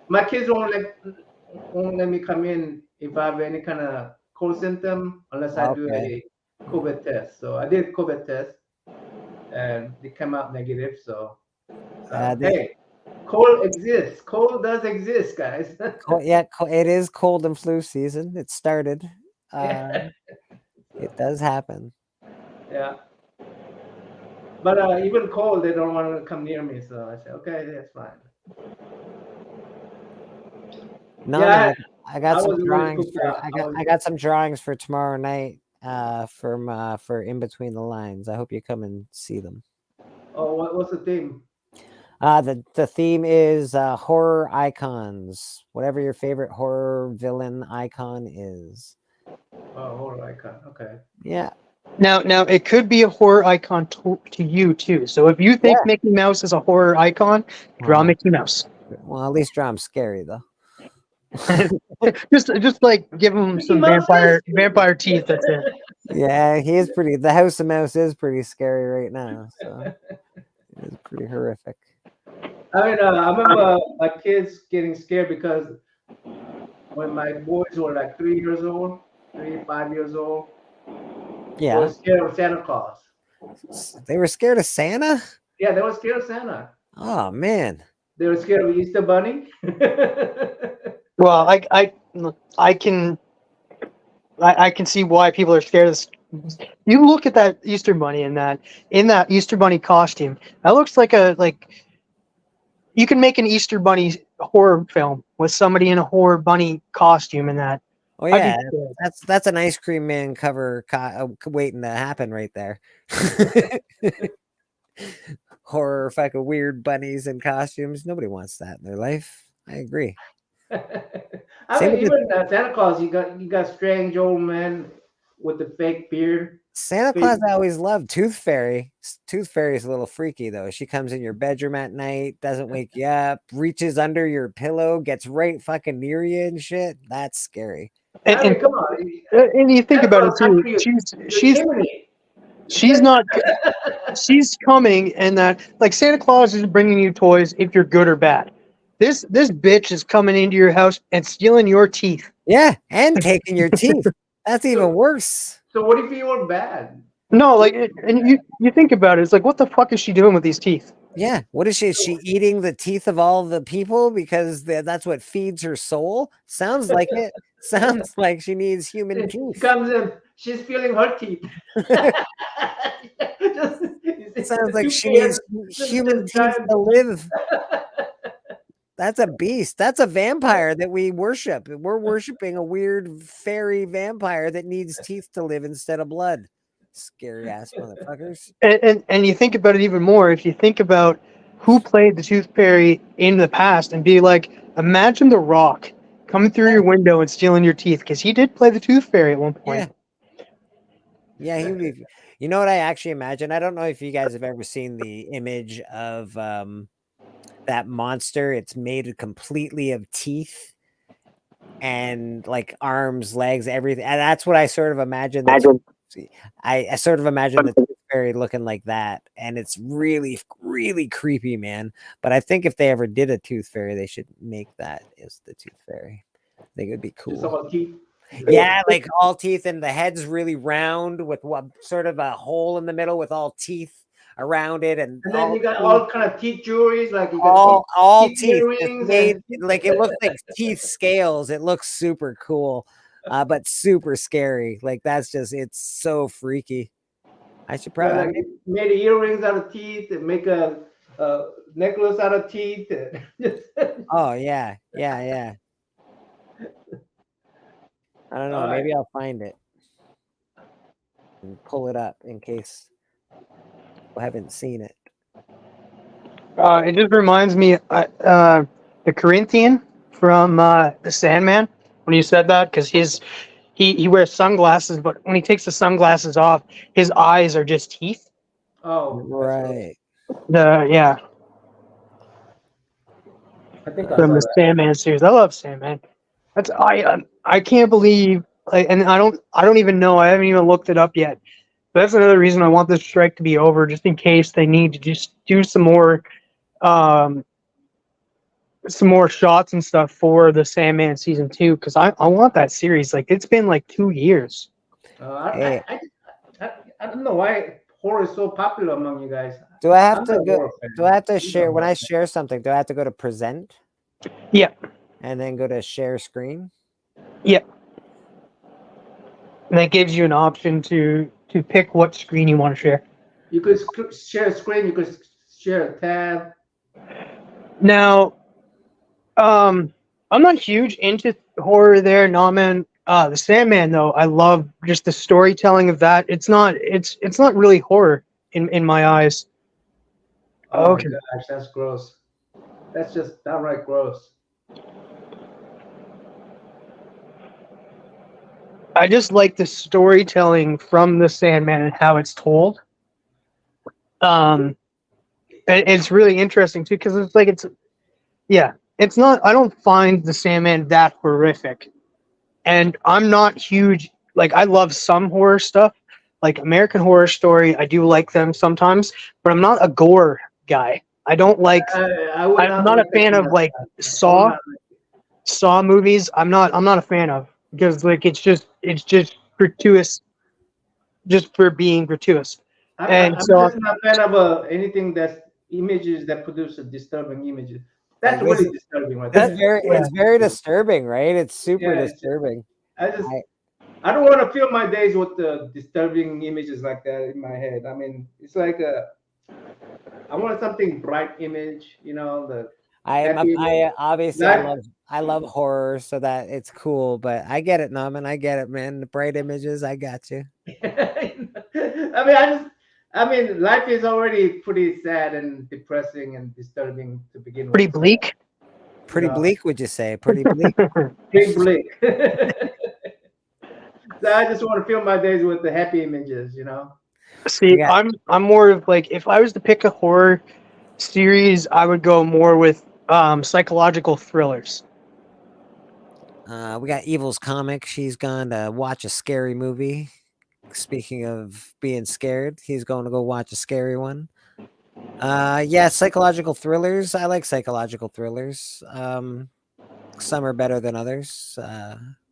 my kids won't let me come in if I have any kind of cold symptom unless I do a COVID test. So I did COVID test, and they come out negative. So hey, cold exists. Cold does exist, guys. It is cold and flu season. It started. It does happen. Yeah. But even cold, they don't want to come near me. So I say, okay, that's fine. No, I got some drawings. I got some drawings for tomorrow night. For In Between the Lines. I hope you come and see them. Oh, what's the theme? The theme is horror icons. Whatever your favorite horror villain icon is. Oh, horror icon. Okay. Yeah. Now it could be a horror icon to you too. So if you think Mickey Mouse is a horror icon, draw Mickey Mouse. Well, at least draw him scary though. just like give him some vampire teeth. That's it. Yeah, he is pretty. The House of Mouse is pretty scary right now. So it's pretty horrific. I mean, I remember my kids getting scared because when my boys were like 3 years old, 5 years old, they were scared of Santa Claus. They were scared of Santa? Yeah, they were scared of Santa. Oh man. They were scared of Easter Bunny. Well, I can see why people are scared of this. You look at that Easter Bunny in that Easter Bunny costume. That looks like you can make an Easter Bunny horror film with somebody in a horror bunny costume in that. Oh yeah, that's an Ice Cream Man cover waiting to happen right there. horror fucking weird bunnies and costumes. Nobody wants that in their life. I agree. I mean, even Santa Claus, you got strange old man with the fake beard. Santa Claus I always loved. Tooth Fairy. Tooth Fairy is a little freaky though. She comes in your bedroom at night, doesn't wake you up, reaches under your pillow, gets right fucking near you and shit. That's scary. And come on. And you think about it too. She's not. She's coming, and that like Santa Claus is bringing you toys if you're good or bad. This bitch is coming into your house and stealing your teeth. Yeah, and taking your teeth. That's even worse. So what if you were bad? No, like, and you think about it, it's like, what the fuck is she doing with these teeth? Yeah, what is she? Is she eating the teeth of all the people because that's what feeds her soul? Sounds like it. Sounds like she needs human teeth. She comes in, she's feeling her teeth. It sounds like she needs human teeth to live. That's a beast. That's a vampire that we worship. We're worshiping a weird fairy vampire that needs teeth to live instead of blood. Scary ass motherfuckers. And you think about it even more if you think about who played the Tooth Fairy in the past and be like, imagine The Rock coming through your window and stealing your teeth, because he did play the Tooth Fairy at one point. Yeah, he would be. You know what I actually imagine? I don't know if you guys have ever seen the image of that monster. It's made completely of teeth and like arms, legs, everything. And that's what I sort of imagine. I sort of imagine the Tooth Fairy looking like that, and it's really, really creepy, man. But I think if they ever did a Tooth Fairy, they should make that as the Tooth Fairy. I think it'd be cool. Yeah, like all teeth, and the head's really round with what sort of a hole in the middle with all teeth around it, and then you got all kind of teeth jewelries, like you got all teeth earrings made, like it looks like teeth scales. It looks super cool, but super scary. Like that's just, it's so freaky. I should probably like made earrings out of teeth and make a necklace out of teeth. Oh yeah. I don't know. Maybe I'll find it and pull it up in case I haven't seen it. It just reminds me the Corinthian from the Sandman when you said that, because he wears sunglasses, but when he takes the sunglasses off, his eyes are just teeth. Oh, right. Yeah. I think From the Sandman series. I love Sandman. That's I can't believe, like, and I don't even know. I haven't even looked it up yet. But that's another reason I want this strike to be over, just in case they need to just do some more shots and stuff for the Sandman season 2, because I want that series. Like, it's been like 2 years. I don't know why horror is so popular among you guys. Do I have to go? Do I have to share when I share something? Do I have to go to present? Yeah. And then go to share screen? Yeah. And that gives you an option to pick what screen you want to share. You could share a screen. You could share a tab. Now, I'm not huge into horror there. No, man. The Sandman, though, I love just the storytelling of that. It's not really horror in my eyes. Oh okay. My gosh, that's gross. That's just downright gross. I just like the storytelling from the Sandman and how it's told. It's really interesting too, because it's not. I don't find the Sandman that horrific, and I'm not huge. Like, I love some horror stuff, like American Horror Story. I do like them sometimes, but I'm not a gore guy. I don't like. I'm not a fan of like Saw movies. I'm not a fan of, because like it's just gratuitous, just for being gratuitous. I'm just not a fan of anything that's images that produce disturbing images. That's really disturbing, right? It's very disturbing, right? It's super disturbing. I don't want to fill my days with the disturbing images like that in my head. I mean, it's like I want something bright image, you know. I love horror, so that it's cool. But I get it, Norman. I get it, man. The bright images, I got you. I mean, I mean, life is already pretty sad and depressing and disturbing to begin with. Pretty bleak. Pretty bleak, would you say? Pretty bleak. Pretty bleak. So I just want to fill my days with the happy images, you know. See, I'm more of like, if I was to pick a horror series, I would go more with psychological thrillers. We got Evil's comic. She's gone to watch a scary movie. Speaking of being scared, he's going to go watch a scary one. Yeah, psychological thrillers. I like psychological thrillers. Some are better than others.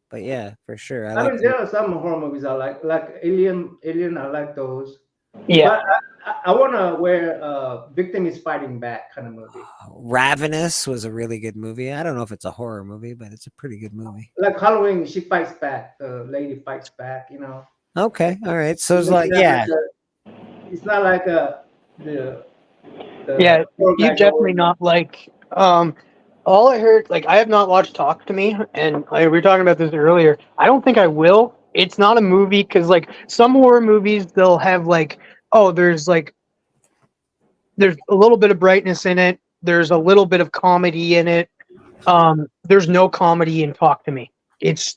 But yeah, for sure. I mean, there are some horror movies I like Alien. I like those. Yeah. But I want to where victim is fighting back kind of movie. Ravenous was a really good movie. I don't know if it's a horror movie, but it's a pretty good movie. Like Halloween, she fights back. The lady fights back. You know. Okay, all right. So it's like, yeah. It's not like yeah, you definitely not like. All I heard, like, I have not watched Talk to Me, and we were talking about this earlier. I don't think I will. It's not a movie because, like, some horror movies, they'll have like, oh, there's a little bit of brightness in it. There's a little bit of comedy in it. There's no comedy in Talk to Me. It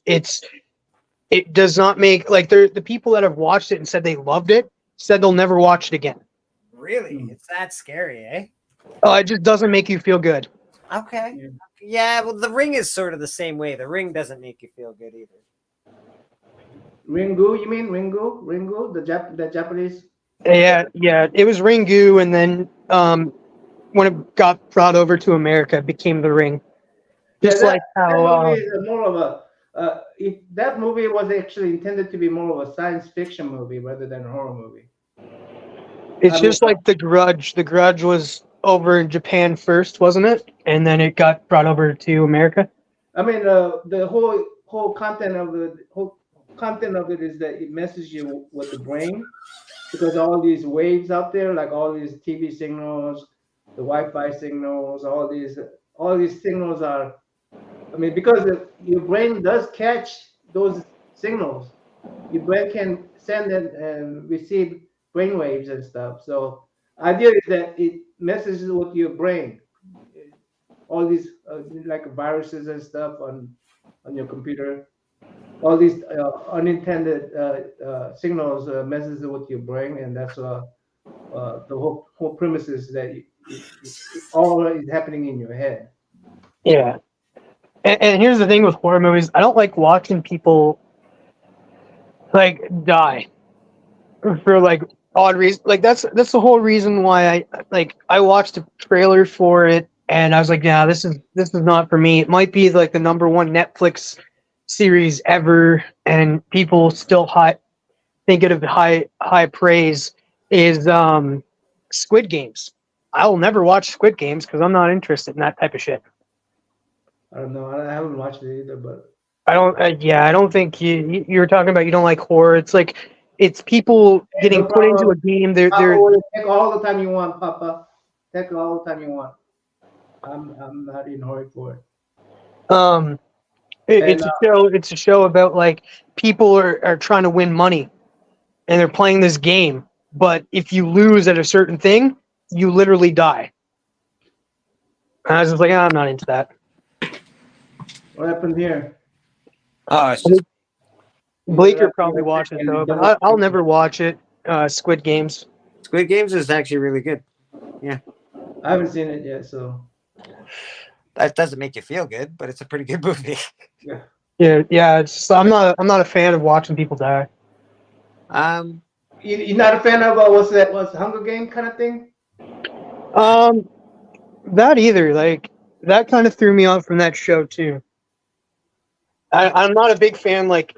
does not make, like, the people that have watched it and said they loved it said they'll never watch it again. Really? It's that scary, eh? Oh, it just doesn't make you feel good. Okay. Yeah, well, The Ring is sort of the same way. The Ring doesn't make you feel good either. Ringu, you mean Ringu, the Japanese? Yeah. It was Ringu, and then when it got brought over to America, it became The Ring. Just like how that movie is more of a that movie was actually intended to be more of a science fiction movie rather than a horror movie. It's just like The Grudge. The Grudge was over in Japan first, wasn't it? And then it got brought over to America. I mean, the whole content of it is that it messes you with the brain, because all these waves out there, like all these TV signals, the Wi-Fi signals, all these signals are. I mean, because your brain does catch those signals, your brain can send and receive brain waves and stuff. So, idea is that it messes with your brain. All these like viruses and stuff on your computer, all these unintended signals messes with your brain, and that's the whole premise is that all is happening in your head. Yeah. And here's the thing with horror movies: I don't like watching people like die for like odd reasons. Like that's the whole reason why I watched a trailer for it, and I was like, yeah, this is not for me. It might be like the #1 Netflix series ever, and people still think it of high praise. Is Squid Games. I'll never watch Squid Games because I'm not interested in that type of shit. I don't know. I haven't watched it either, but I don't. I don't think you were talking about you don't like horror. It's like it's people getting put into a game. They're take all the time you want, Papa. Take all the time you want. I'm not in a hurry for it. It's a show about like people are trying to win money, and they're playing this game. But if you lose at a certain thing, you literally die. And I was just like, I'm not into that. What happened here? Oh, it's just Bleeker probably watched it though, but I'll never watch it. Squid Games. Squid Games is actually really good. Yeah, I haven't seen it yet, so that doesn't make you feel good, but it's a pretty good movie. Yeah. It's I'm not a fan of watching people die. You're not a fan of what's Hunger Game kind of thing? That either. Like that kind of threw me off from that show too. I'm not a big fan but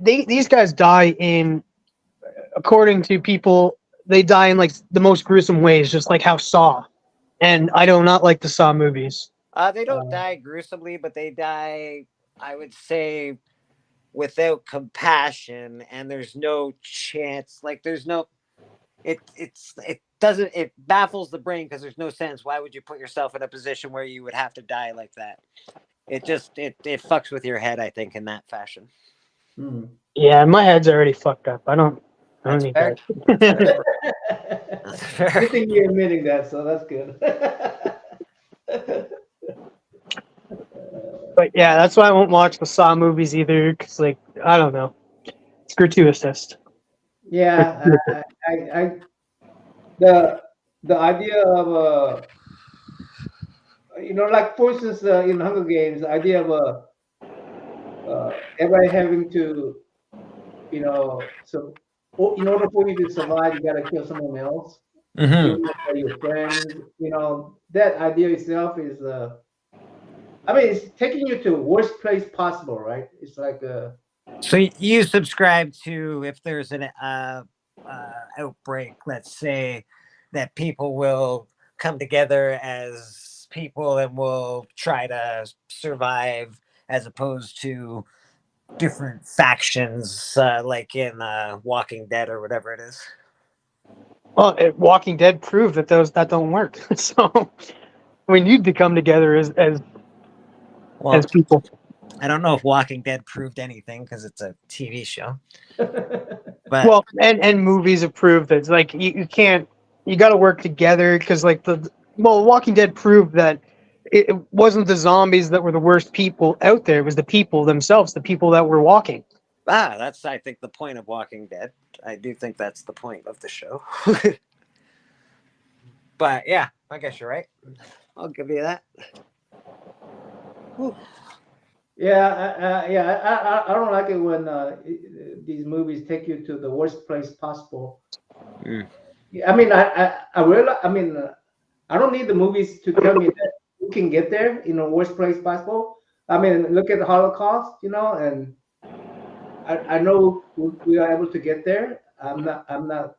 these guys die in, according to people, they die in like the most gruesome ways, just like how Saw, and I do not like the Saw movies. They don't die gruesomely, but they die, I would say, without compassion, and there's no chance. Like there's no, it baffles the brain because there's no sense. Why would you put yourself in a position where you would have to die like that? It fucks with your head, I think, in that fashion. Yeah, my head's already fucked up. I don't That's fair. That's fair. Good thing you're admitting that, so that's good. But yeah, that's why I won't watch the Saw movies either, because like I don't know, it's gratuitous. Yeah, the idea of like for instance, in Hunger Games, the idea of everybody having to, so in order for you to survive, you got to kill someone else, even if they're your friends. That idea itself is, I mean, it's taking you to the worst place possible, right? It's like So you subscribe to, if there's an outbreak, let's say, that people will come together as people and will try to survive, as opposed to different factions, like in Walking Dead or whatever it is. Well, Walking Dead proved that that don't work. So we need to come together as people. I don't know if Walking Dead proved anything because it's a TV show. But well, and movies have proved that it's like you can't, you got to work together, because like Walking Dead proved that it wasn't the zombies that were the worst people out there. It was the people themselves, the people that were walking. That's, I think, the point of Walking Dead. I do think that's the point of the show. But yeah, I guess you're right. I'll give you that. Whew. Yeah, I don't like it when these movies take you to the worst place possible. I mean, I don't need the movies to tell me that you can get there in the worst place possible. I mean, look at the Holocaust, and I know we are able to get there. I'm not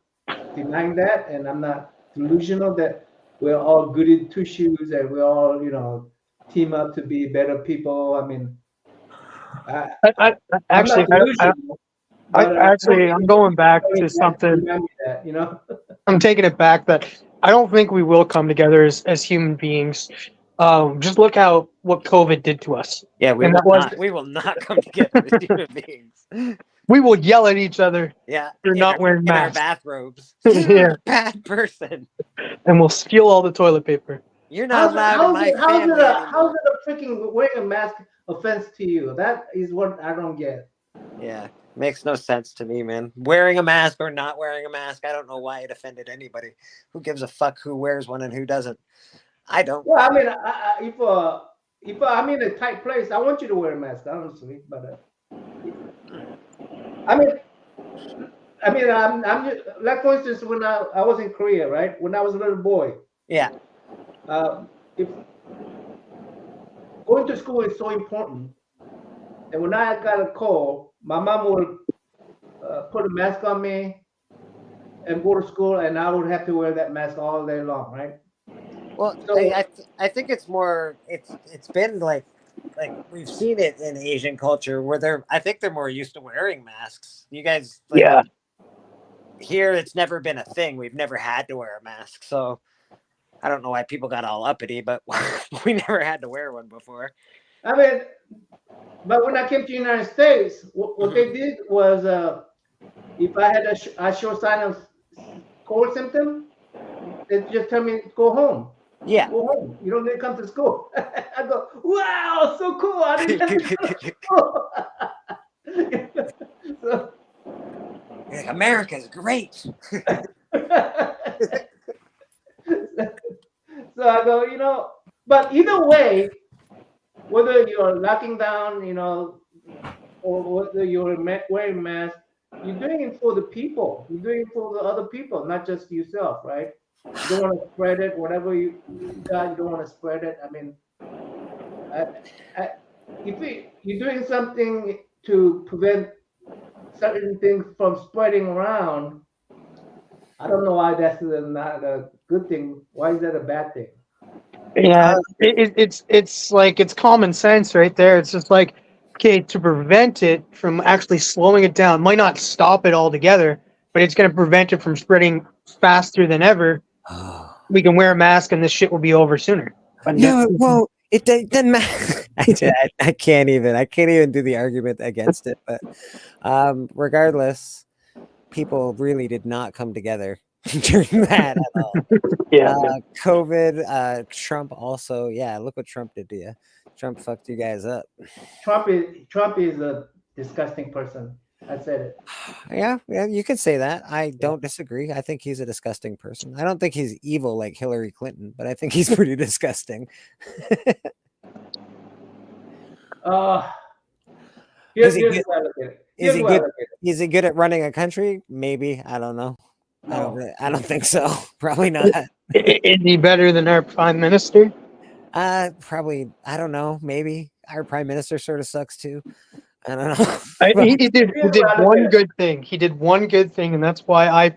denying that, and I'm not delusional that we're all goody two shoes and we all team up to be better people. I mean, I'm going back to something. I'm taking it back, that I don't think we will come together as human beings. Just look what COVID did to us. Yeah, we will not come together as human beings. We will yell at each other. Yeah, for not wearing masks. In our bathrobes. Yeah. Bad person. And we'll steal all the toilet paper. You're not allowed in my family. How's it a freaking wearing a mask offense to you? That is what I don't get. Yeah, makes no sense to me, man. Wearing a mask or not wearing a mask, I don't know why it offended anybody. Who gives a fuck who wears one and who doesn't? I don't. Well, I mean, if I'm in a tight place, I want you to wear a mask, honestly. But I'm like, for instance, when I was in Korea, right? When I was a little boy. Yeah. If going to school is so important, and when I got a cold, my mom would put a mask on me and go to school, and I would have to wear that mask all day long, right? Well, so, I think it's more. It's been like we've seen it in Asian culture where I think they're more used to wearing masks. You guys, yeah. Here, it's never been a thing. We've never had to wear a mask, so I don't know why people got all uppity, but we never had to wear one before. I mean, but when I came to the United States, what they did was, if I had a short sign of cold symptom, they just tell me go home. Yeah. Go home. You don't need to come to school. I go, wow, so cool. I didn't have to go to school. So, America's great. So I go, but either way, whether you're locking down, or whether you're wearing masks, you're doing it for the people. You're doing it for the other people, not just yourself, right? You don't want to spread it. Whatever you got, you don't want to spread it. I mean, if you're doing something to prevent certain things from spreading around, I don't know why that's not a good thing. Why is that a bad thing? Yeah, it's like, it's common sense right there. It's just like, okay, to prevent it from actually slowing it down, might not stop it altogether, but it's going to prevent it from spreading faster than ever. We can wear a mask and this shit will be over sooner. But no, it won't. It doesn't matter. I can't even do the argument against it. But regardless, people really did not come together during that at all. Yeah. COVID, Trump also. Yeah, look what Trump did to you. Trump fucked you guys up. Trump is a disgusting person. I said it. Yeah, you could say that. I don't disagree. I think he's a disgusting person. I don't think he's evil like Hillary Clinton, but I think he's pretty disgusting. Is he good at running a country? Maybe. I don't know. No. I don't think so. Probably not. Is he better than our prime minister? Probably. I don't know. Maybe our prime minister sort of sucks too. I don't know. He did one good thing. He did one good thing, and that's why I.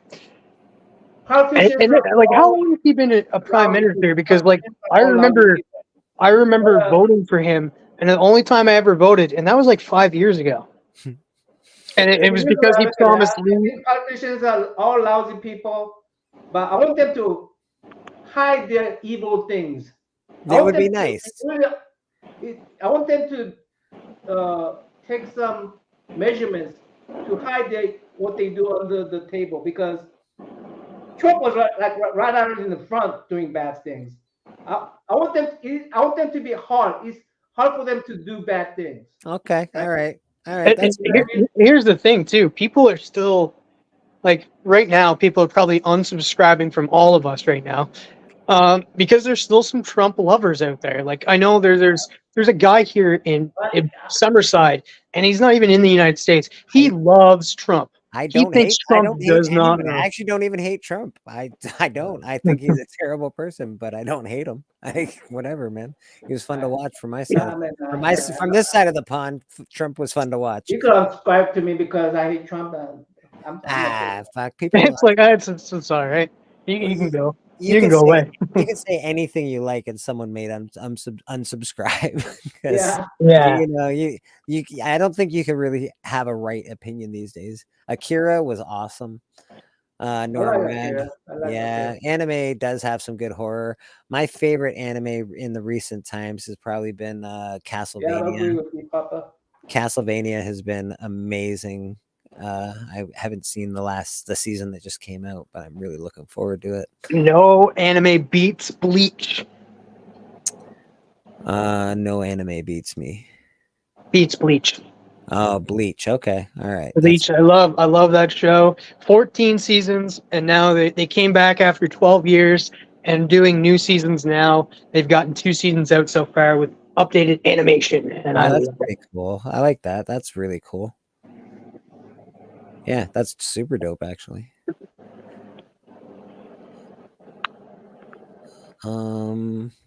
And like, how long has he been a prime minister? Because like, I remember voting for him, and the only time I ever voted, and that was like 5 years ago. And it was because he promised. Politicians are all lousy people, but I want them to hide their evil things. That would be nice. I want them to take some measurements to hide what they do under the table, because Trump was right out in the front doing bad things. I want them to be hard. It's hard for them to do bad things. Okay. All right. Here's the thing too. People are still like right now. People are probably unsubscribing from all of us right now, because there's still some Trump lovers out there. Like I know there's a guy here in Summerside, and he's not even in the United States. He loves Trump. I don't hate Trump. I actually don't even hate Trump. I don't. I think he's a terrible person, but I don't hate him. Whatever, man. He was fun to watch from my side. From this side of the pond, Trump was fun to watch. You could subscribe to me because I hate Trump. Fuck people. It's like it's all right. You can go. You can go away. You can say anything you like, and someone made unsubscribe. Yeah. You know, I don't think you can really have a right opinion these days. Akira was awesome. Norad. Yeah, anime does have some good horror. My favorite anime in the recent times has probably been Castlevania. Yeah, I agree with you, Papa. Castlevania has been amazing. I haven't seen the season that just came out, but I'm really looking forward to it. No anime beats Bleach. No anime beats me. Beats Bleach. Oh, Bleach. Okay. All right. Bleach. I love that show. 14 seasons, and now they came back after 12 years and doing new seasons now. They've gotten 2 seasons out so far with updated animation. And that's pretty cool. I like that. That's really cool. Yeah, that's super dope, actually.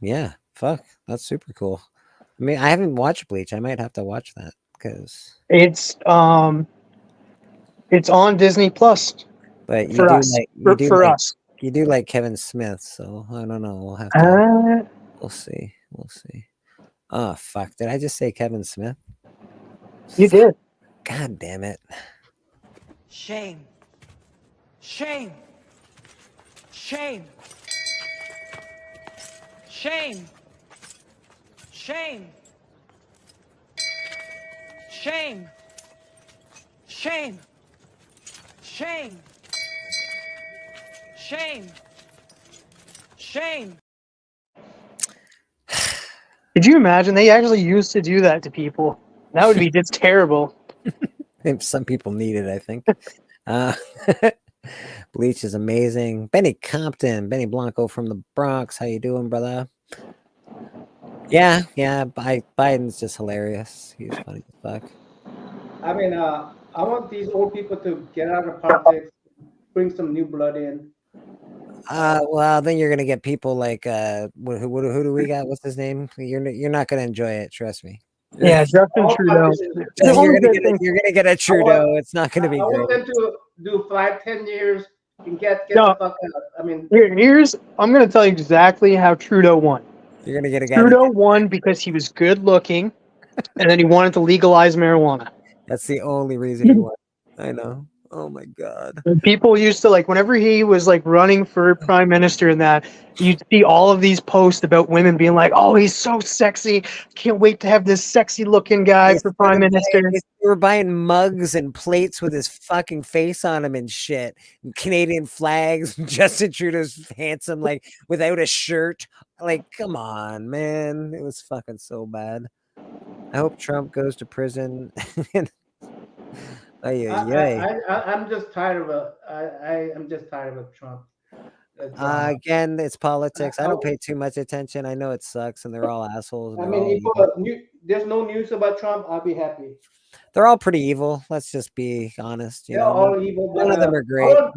Yeah, fuck, that's super cool. I mean, I haven't watched Bleach. I might have to watch that because it's on Disney Plus. But for us, you do like Kevin Smith, so I don't know. We'll have to. We'll see. Oh fuck! Did I just say Kevin Smith? You did. God damn it! Shame. Shame. Shame. Shame. Shame. Shame. Shame. Shame. Shame. Shame. Could you imagine? They actually used to do that to people. That would be just terrible. Some people need it, I think. Bleach is amazing. Benny Blanco from the Bronx. How you doing, brother? Yeah. Biden's just hilarious. He's funny as fuck. I mean, I want these old people to get out of politics, bring some new blood in. Well, then you're gonna get people like who do we got? What's his name? You're not gonna enjoy it. Trust me. Yeah, Justin Trudeau. You're gonna get a Trudeau. It's not gonna be I great. want them to do 5-10 years and get the fuck out. I mean, I'm gonna tell you exactly how Trudeau won. You're gonna get a guy. Trudeau won because he was good looking, and then he wanted to legalize marijuana. That's the only reason he won. I know. Oh my God. And people used to like whenever he was like running for prime minister and that you'd see all of these posts about women being like, "Oh, he's so sexy! Can't wait to have this sexy looking guy for prime minister." They were buying mugs and plates with his fucking face on them and shit. And Canadian flags. Justin Trudeau's handsome, like without a shirt. Like, come on, man. It was fucking so bad. I hope Trump goes to prison. I'm just tired of I'm just tired of Trump. Again, it's politics. I don't pay too much attention. I know it sucks, and they're all assholes. I mean, if there's no news about Trump, I'll be happy. They're all pretty evil. Let's just be honest. They're all evil. None of them are great. I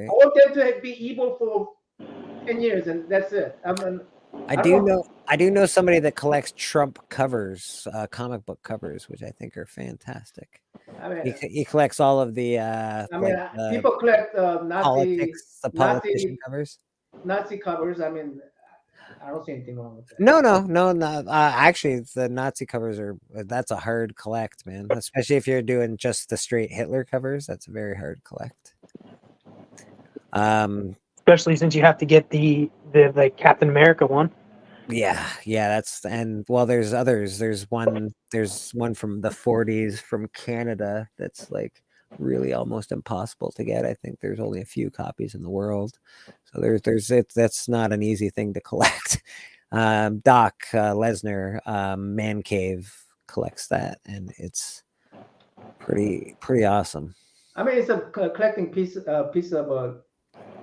want them to be evil for 10 years, and that's it. I do know somebody that collects Trump covers, comic book covers, which I think are fantastic. I mean, he collects all of the. People collect Nazi politician covers. Nazi covers. I mean, I don't see anything wrong with that. No. Actually, the Nazi covers that's a hard collect, man. Especially if you're doing just the straight Hitler covers, that's a very hard collect. Especially since you have to get the Captain America one. Yeah, there's others. There's one from the 40s from Canada that's like really almost impossible to get. I think there's only a few copies in the world. So that's not an easy thing to collect. Doc Lesnar, Man Cave collects that, and it's pretty awesome. I mean, it's a collecting piece of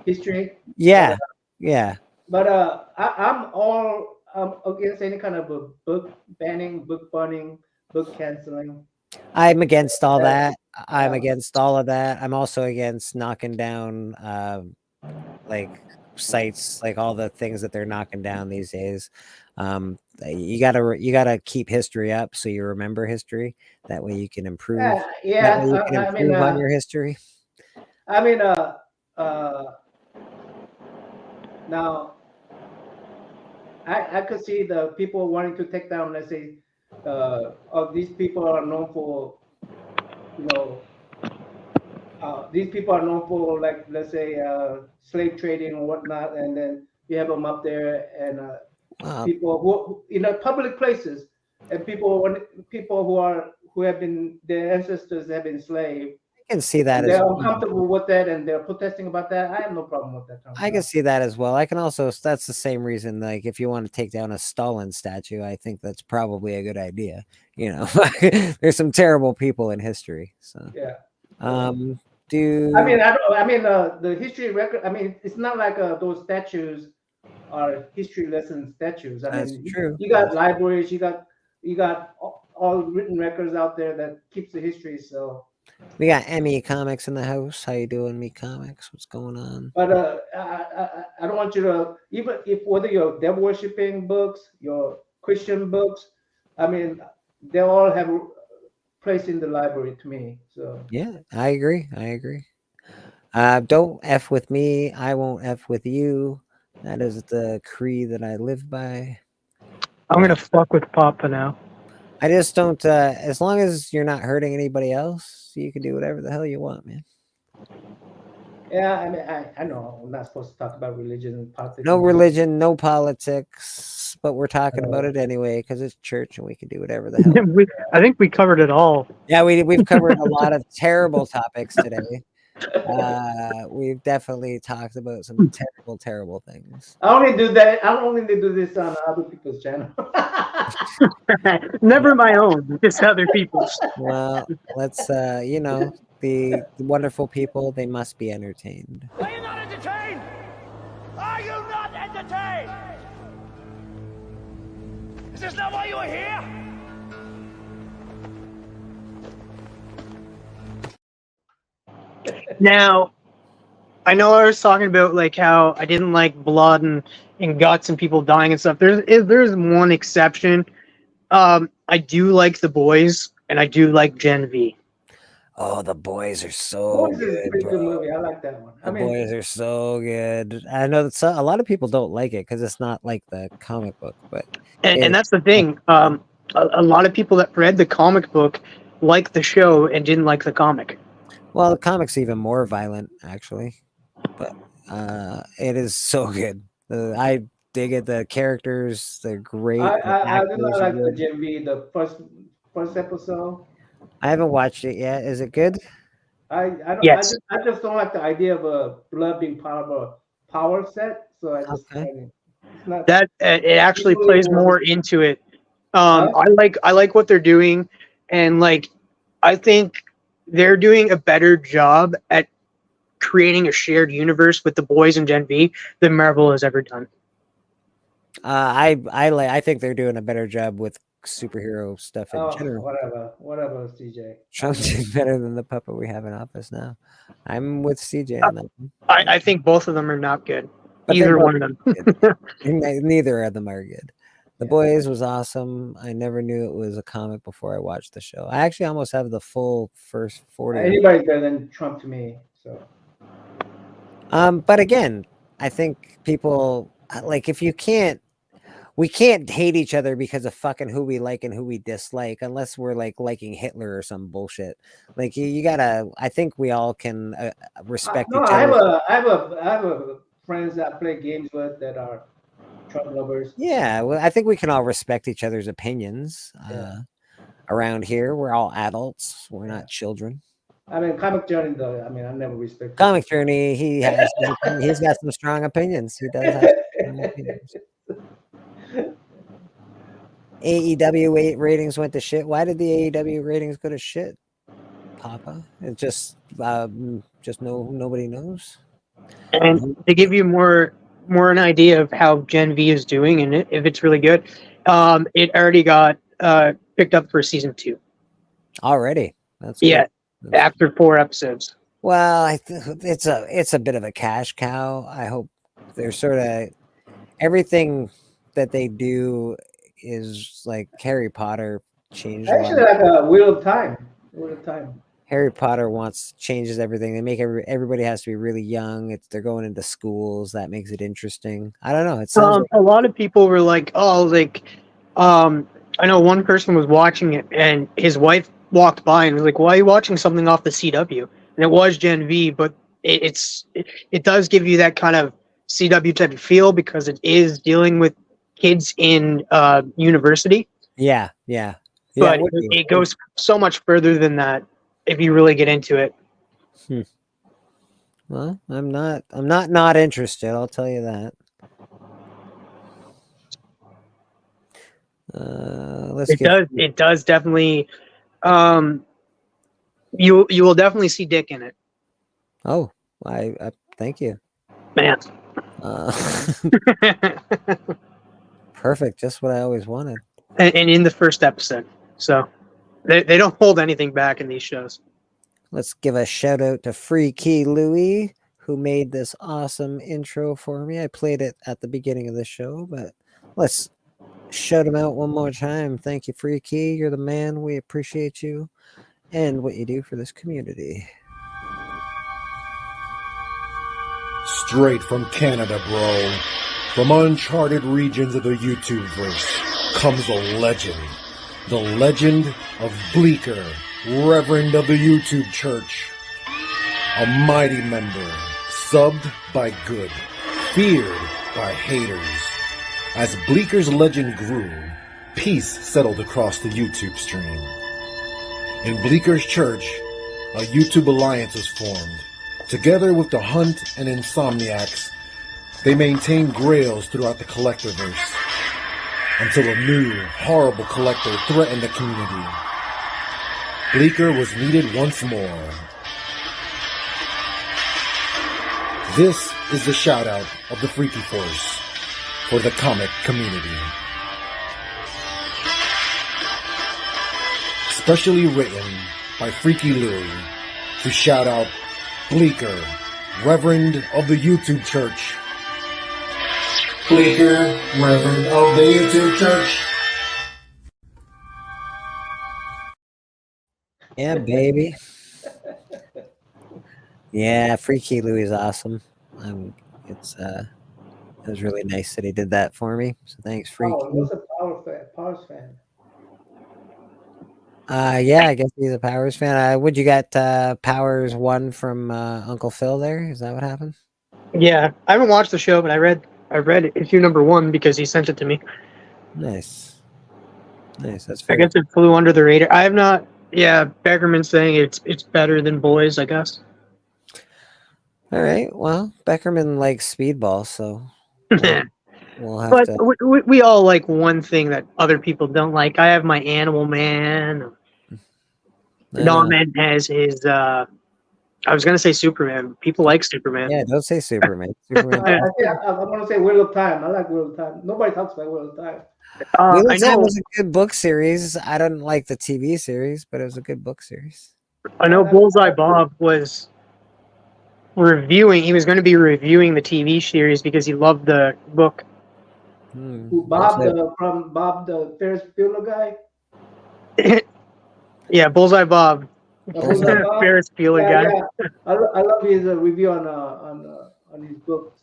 history. Yeah. But I'm all against any kind of a book banning, book burning, book canceling. I'm against all that. I'm against all of that. I'm also against knocking down like sites, like all the things that they're knocking down these days. You gotta keep history up so you remember history. That way you can improve. On your history. I mean, now I could see the people wanting to take down, let's say, these people are known for, these people are known for, like, let's say, slave trading or whatnot, and then you have them up there, and people who in public places, and people who have been, their ancestors have been enslaved. I can see that. They're uncomfortable with that, and they're protesting about that. I have no problem with that. I can see that as well. I can also. That's the same reason. Like, if you want to take down a Stalin statue, I think that's probably a good idea. There's some terrible people in history. So yeah. The history record. I mean, it's not like those statues are history lesson statues. That's true. You got libraries. You got all written records out there that keeps the history. So. We got Emmy Comics in the house. How you doing, Me Comics? What's going on? But I don't want you to, even if whether you're devil worshipping books, your Christian books, I mean, they all have a place in the library to me. So yeah, I agree. Don't F with me. I won't F with you. That is the creed that I live by. I'm gonna fuck with Papa now. I just don't. As long as you're not hurting anybody else, you can do whatever the hell you want, man. Yeah, I mean, I know I'm not supposed to talk about religion and politics. No religion, no politics, but we're talking about it anyway because it's church and we can do whatever the hell. I think we covered it all. Yeah, we've covered a lot of terrible topics today. We've definitely talked about some terrible things. I only do that. I only do this on other people's channel. Never my own, just other people's. Well, let's the wonderful people, they must be entertained. Are you not entertained? Are you not entertained? Is this not why you are here? Now, I know I was talking about like how I didn't like blood and guts and people dying and stuff. There's one exception. I do like The Boys, and I do like Gen V. Oh, The Boys are so good, is a pretty good movie. I like that one. Boys are so good. I know that a lot of people don't like it because it's not like the comic book, but and that's the thing. A lot of people that read the comic book liked the show and didn't like the comic. Well, the comic's even more violent, actually, but it is so good. I dig it. The characters, they're great. The I do actors not are like the good. Gen V, the first episode. I haven't watched it yet. Is it good? I don't Yes. I just don't like the idea of a blood being part of a power set. So I just it's not That it actually plays more into it. I like what they're doing, and like I think they're doing a better job at creating a shared universe with the boys in Gen V than Marvel has ever done. I think they're doing a better job with superhero stuff in general. whatever, CJ. Trump's doing better than the puppet we have in office now. I'm with CJ on that one. I think both of them are not good. But Either one of them. Neither of them are good. The Boys was awesome. I never knew it was a comic before I watched the show. I actually almost have the full first 40. Anybody's better than Trump to me. So. But again, I think people like if you can't. We can't hate each other because of fucking who we like and who we dislike, unless we're like liking Hitler or some bullshit. Like you gotta. I think we all can respect each other. I have a friends that I play games with that are Trump lovers. Yeah, well, I think we can all respect each other's opinions. Around here, we're all adults. We're not children. I mean, Comic Journey though. I mean, I never respect. Comic Journey. He's got some strong opinions. He does have strong opinions. AEW ratings went to shit. Why did the AEW ratings go to shit, Papa? It just nobody knows. And to give you more an idea of how Gen V is doing and if it's really good, it already got picked up for season 2. Already, that's good. That's after 4 episodes. Well, it's a bit of a cash cow. I hope they're sort of everything that they do is like Harry Potter changed. Actually, like a Wheel of Time. Wheel of Time. Harry Potter changes everything. They make everybody has to be really young. They're going into schools. That makes it interesting. I don't know. It sounds a lot of people were like, I know one person was watching it and his wife walked by and was like, "Why are you watching something off the CW?" And it was Gen V, but it does give you that kind of CW type of feel because it is dealing with kids in university. Yeah. But it goes so much further than that if you really get into it. Well, I'm not interested. I'll tell you that. It does definitely. You will definitely see Dick in it. Oh, I thank you, man. Perfect, just what I always wanted. And in the first episode, so they don't hold anything back in these shows. Let's give a shout out to Freaky Louie, who made this awesome intro for me. I played it at the beginning of the show, but let's shout him out one more time. Thank you, Freaky. You're the man. We appreciate you and what you do for this community. Straight from Canada, bro. From uncharted regions of the YouTubeverse comes the legend of Bleeker, Reverend of the YouTube Church. A mighty member, subbed by good, feared by haters. As Bleeker's legend grew, peace settled across the YouTube stream. In Bleeker's church, a YouTube alliance was formed. Together with the Hunt and Insomniacs, they maintained grails throughout the Collectorverse until a new, horrible collector threatened the community. Bleeker was needed once more. This is the shout-out of the Freaky Force for the comic community. Specially written by Freaky Louie to shout out Bleeker, Reverend of the YouTube Church. Bleeker, Reverend of the YouTube Church. Yeah, baby. Yeah, Freaky Louie is awesome. It was really nice that he did that for me. So thanks, Freaky. Oh, he was a Powers fan. Yeah, I guess he's a Powers fan. Would you get Powers 1 from Uncle Phil there? Is that what happened? Yeah, I haven't watched the show, but I read issue number 1 because he sent it to me. Nice. That's I very guess it flew under the radar. I have not. Yeah, Beckerman's saying it's better than Boys, I guess. All right. Well, Beckerman likes Speedball, so we'll have but to. we all like one thing that other people don't like. I have my Animal Man. Norman has his. I was gonna say Superman. People like Superman. Yeah, don't say Superman. Superman. I want to say Wheel of Time. I like Wheel of Time. Nobody talks about Wheel of Time. Wheel I of Time know. was a good book series. I don't like the TV series, but it was a good book series. I know Bullseye Bob was reviewing. He was going to be reviewing the TV series because he loved the book. Bob the Ferris Bueller guy. Yeah, Bullseye Bob. Bullseye Bob? Ferris Bueller guy. Yeah. I love his review on his book.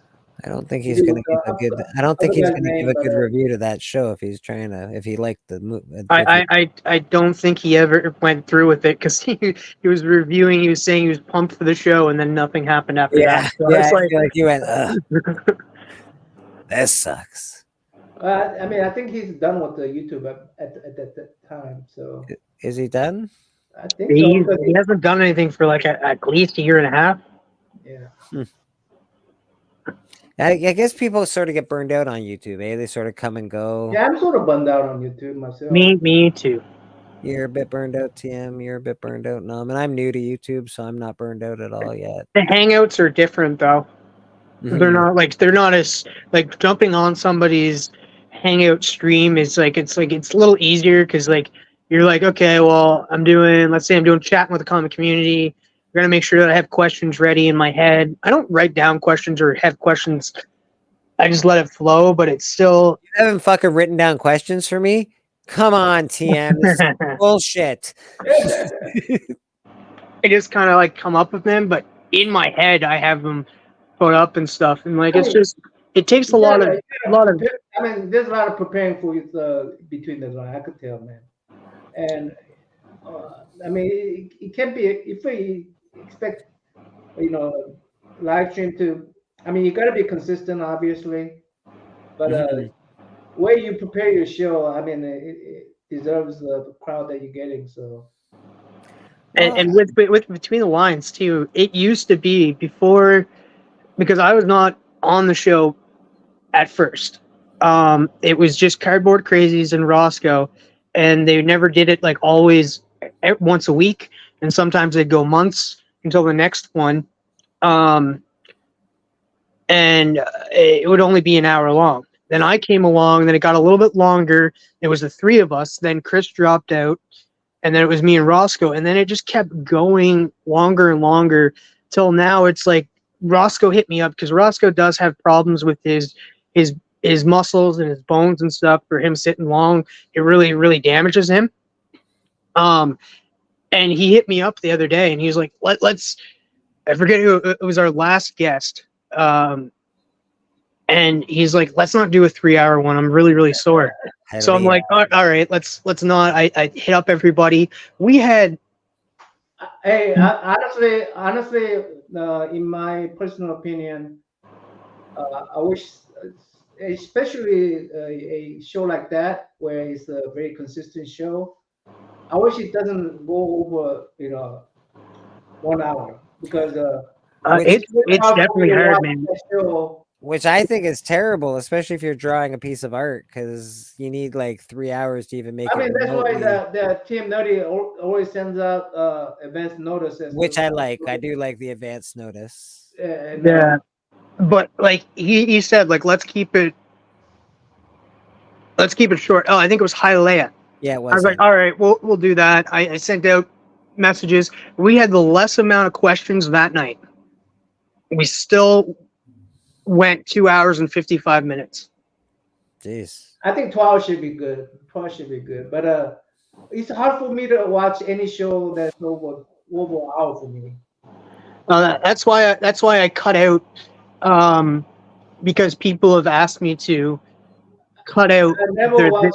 I don't think he's going to give a good. I don't think he's going to give a good review to that show if he's trying to. If he liked the movie. I don't think he ever went through with it because he was reviewing. He was saying he was pumped for the show, and then nothing happened after that. So yeah. it's Like you went. That sucks. I mean, I think he's done with the YouTube at that time. So is he done? I think so. He hasn't done anything for like at least a year and a half. Yeah. I guess people sort of get burned out on YouTube, eh? They sort of come and go. Yeah, I'm sort of burned out on YouTube myself. Me too. You're a bit burned out, TM. You're a bit burned out. No, I mean, I'm new to YouTube, so I'm not burned out at all yet. The Hangouts are different, though. They're not as like jumping on somebody's Hangout stream is like it's a little easier because like you're like, okay, well, let's say I'm doing chatting with the comic community. I'm gonna make sure that I have questions ready in my head. I don't write down questions or have questions. I just let it flow, but it's still. You haven't fucking written down questions for me? Come on, TM. This is bullshit. I just kind of like come up with them, but in my head I have them put up and stuff, and like it's just it takes a lot of. I mean, there's a lot of preparing for it between the lines. I could tell, man. And I mean, it can't be if we expect, live stream to. I mean, you got to be consistent, obviously, but way you prepare your show, I mean, it deserves the crowd that you're getting. So. And with Between the Lines too, it used to be before, because I was not on the show at first. It was just Cardboard Crazies and Roscoe, and they never did it like always once a week, and sometimes they'd go months until the next one. And it would only be an hour long. Then I came along, then it got a little bit longer. It was the three of us. Then Chris dropped out, and then it was me and Roscoe, and then it just kept going longer and longer till now. It's like Roscoe hit me up because Roscoe does have problems with his muscles and his bones and stuff. For him sitting long, it really damages him. And he hit me up the other day, and he was like, "Let's." I forget who it was. Our last guest. And he's like, let's not do a 3-hour one. I'm really sore. So I'm like, all right, let's not. I hit up everybody. We had. Hey, honestly, in my personal opinion, I wish, especially a show like that where it's a very consistent show, I wish it doesn't go over 1 hour because it's definitely hard, man. Which I think is terrible, especially if you're drawing a piece of art, because you need like 3 hours to even make it. I mean, that's why the Team Nutty always sends out advance notices. Which I like. I do like the advance notice. Yeah, but like he said, like let's keep it short. Oh, I think it was Hialeah. Yeah, it was. I was like, all right, we'll do that. I sent out messages. We had the less amount of questions that night. We still went 2 hours and 55 minutes. Jeez. I think 12 should be good. 12 should be good. But it's hard for me to watch any show that's over an hour for me. That's why I cut out, because people have asked me to cut out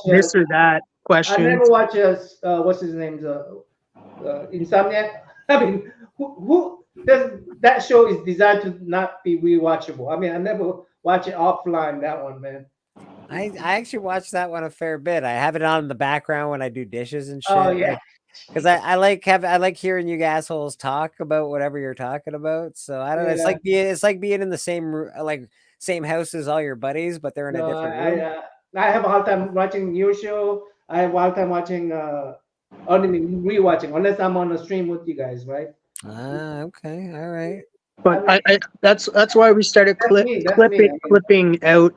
this or that questions. I never watch what's his name, Insomniac. I mean, who does that show is designed to not be rewatchable? I mean, I never watch it offline. That one, man. I actually watch that one a fair bit. I have it on in the background when I do dishes and shit. Oh yeah. Because I like hearing you assholes talk about whatever you're talking about. So I don't know. It's like being in the same house as all your buddies, but they're in a different room. I have a hard time watching your show. I have a hard time watching only rewatching unless I'm on a stream with you guys, right? Okay, all right. But I that's why we started clipping out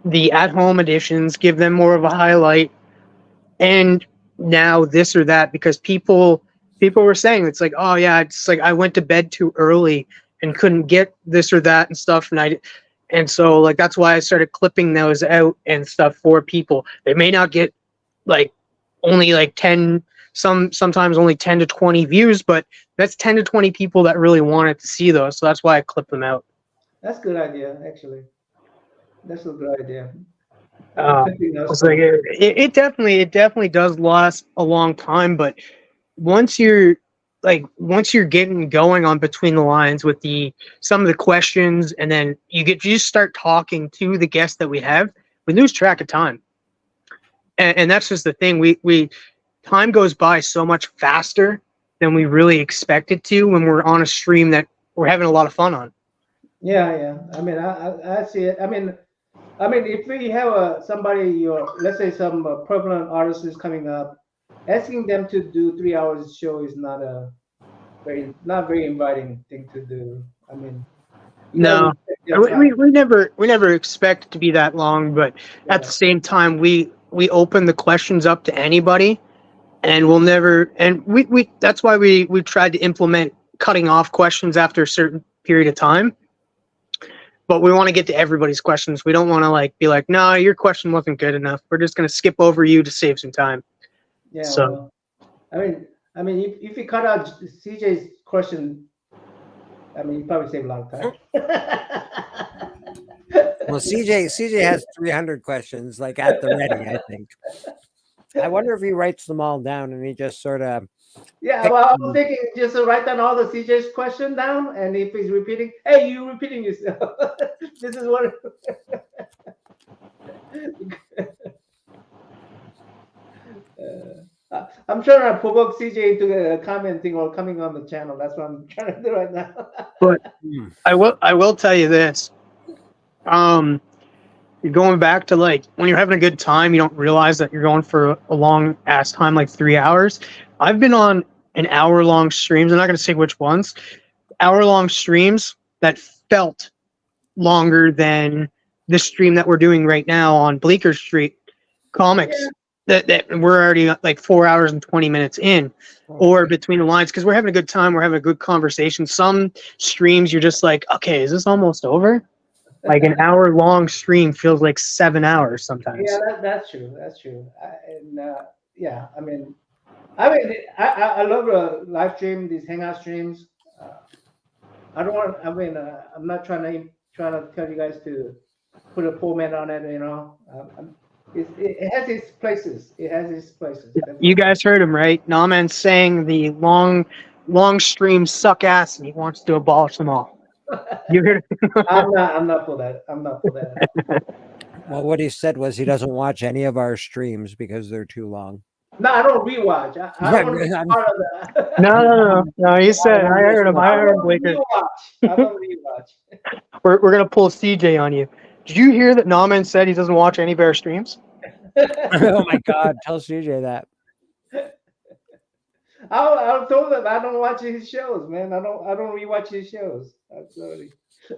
the at-home editions, give them more of a highlight, and now this or that, because people were saying it's like, oh yeah, it's like I went to bed too early and couldn't get this or that and stuff, and so like that's why I started clipping those out and stuff for people. They may not get like only like 10, sometimes only 10 to 20 views, but that's 10 to 20 people that really wanted to see those, so that's why I clip them out. That's a good idea, actually. That's a good idea. It's like it definitely does last a long time, but once you're getting going on between the lines with some of the questions, and then you just start talking to the guests that we have, we lose track of time, and that's just the thing. We time goes by so much faster than we really expect it to when we're on a stream that we're having a lot of fun on. Yeah. I mean, I see it. I mean, if we have somebody, let's say some prevalent artist is coming up, asking them to do 3 hours show is not very inviting thing to do. I mean, no, we never expect it to be that long, but at the same time, we open the questions up to anybody, and we'll never. And we that's why we tried to implement cutting off questions after a certain period of time. But we want to get to everybody's questions. We don't want to be like, no, your question wasn't good enough. We're just going to skip over you to save some time. Yeah. So, well, I mean, if you cut out CJ's question, I mean, you probably save a lot of time. Well, CJ has 300 questions at the ready, I think. I wonder if he writes them all down and he just sort of. Yeah, well, I was thinking just write down all the CJ's question down, and if he's repeating, hey, you repeating yourself. This is what. I'm trying to provoke CJ into commenting or coming on the channel. That's what I'm trying to do right now. But I will tell you this. You're going back to when you're having a good time, you don't realize that you're going for a long ass time, like 3 hours. I've been on an hour-long streams. I'm not going to say which ones. Hour-long streams that felt longer than the stream that we're doing right now on Bleecker Street Comics. Yeah. That we're already 4 hours and 20 minutes in, or between the lines, because we're having a good time. We're having a good conversation. Some streams you're just like, okay, is this almost over? Like an hour-long stream feels like 7 hours sometimes. Yeah, that's true. That's true. Yeah, I mean, I love live stream, these hangout streams. I don't want. I mean, I'm not trying to tell you guys to put a format on it. You know, it has its places. It has its places. You guys heard him, right? Nauman's saying the long streams suck ass, and he wants to abolish them all. You heard him? I'm not for that. I'm not for that. Well, what he said was he doesn't watch any of our streams because they're too long. No, I don't rewatch. I don't want to be part of that. No. He said, I heard him. I heard him, Bleeker. I don't rewatch. We're gonna pull CJ on you. Did you hear that Nauman said he doesn't watch any of our streams? Oh my God! Tell CJ that. I told him I don't watch his shows, man. I don't rewatch his shows. Absolutely.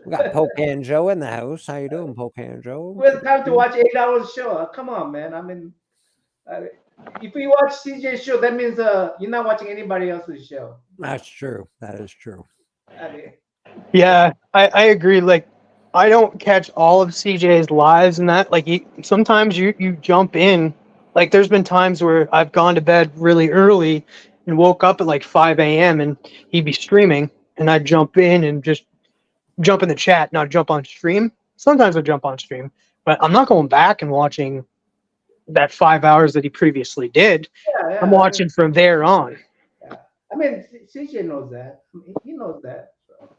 We got Poke and Joe in the house. How you doing, Poke and Joe? We have time to watch 8 hours show. Come on, man. I mean, if you watch CJ's show, that means you're not watching anybody else's show. That's true. That is true. I mean, yeah, I agree. I don't catch all of CJ's lives and that. Sometimes you jump in. There's been times where I've gone to bed really early and woke up at 5 a.m. and he'd be streaming, and I'd jump in and just jump in the chat, not jump on stream. Sometimes I jump on stream, but I'm not going back and watching that 5 hours that he previously did. Yeah, I'm watching from there on. Yeah. I mean, CJ knows that. I mean, he knows that. So.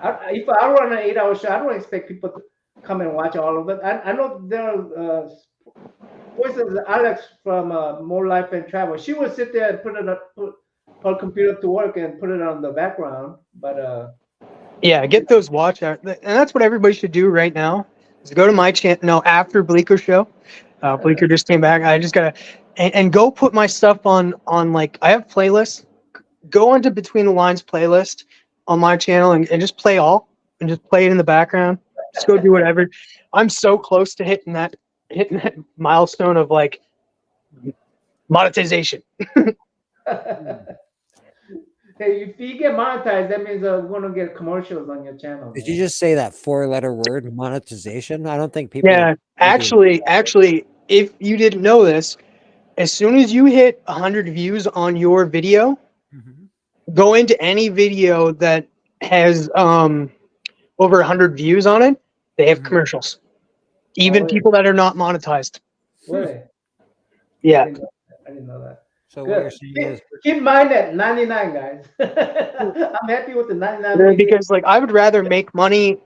If I run an 8-hour show, I don't expect people to come and watch all of it. I know there are, for instance, Alex from More Life and Travel. She would sit there and put her computer to work and put it on the background. But yeah, get those watch hours, and that's what everybody should do right now. Is go to my channel. No, after Bleeker show. Bleeker just came back. I just gotta and go put my stuff on like I have playlists. Go into Between the Lines playlist on my channel and just play all and just play it in the background. Just go do whatever. I'm so close to hitting that milestone of like monetization. Hey, if you get monetized, that means we're gonna get commercials on your channel. Did you just say that 4-letter word, monetization? I don't think people. Yeah, actually, if you didn't know this, as soon as you hit 100 views on your video, go into any video that has over 100 views on it. They have commercials. Even people that are not monetized. Really? Yeah. I didn't know that. So what you're saying is keep in mind that 99, guys. I'm happy with the 99. Because like I would rather make money.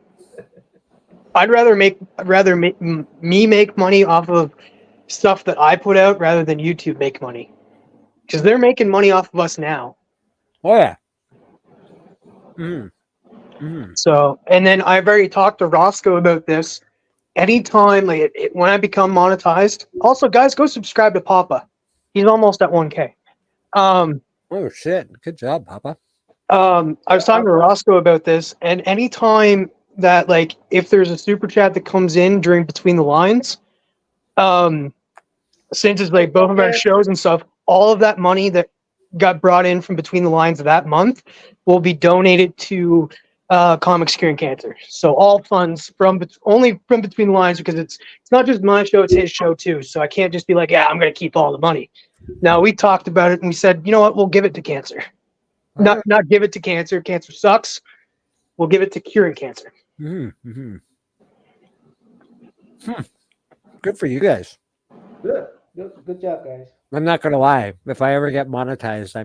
I'd rather make money off of stuff that I put out rather than YouTube make money, because they're making money off of us now. Oh yeah. So, and then I've already talked to Roscoe about this. Anytime, like when I become monetized, also guys, go subscribe to Papa. He's almost at 1K. Oh shit! Good job, Papa. I was talking to Roscoe about this, and anytime that like if there's a super chat that comes in during Between the Lines, since it's like both of our shows and stuff, all of that money that got brought in from Between the Lines that month will be donated to Comics Curing Cancer. So all funds only from Between the Lines, because it's not just my show, it's his show too. So I can't just be like, yeah, I'm going to keep all the money. No, we talked about it and we said, you know what, we'll give it to cancer. Not give it to cancer. Cancer sucks. We'll give it to curing cancer. Good for you guys. Good job, guys. I'm not gonna lie. If I ever get monetized,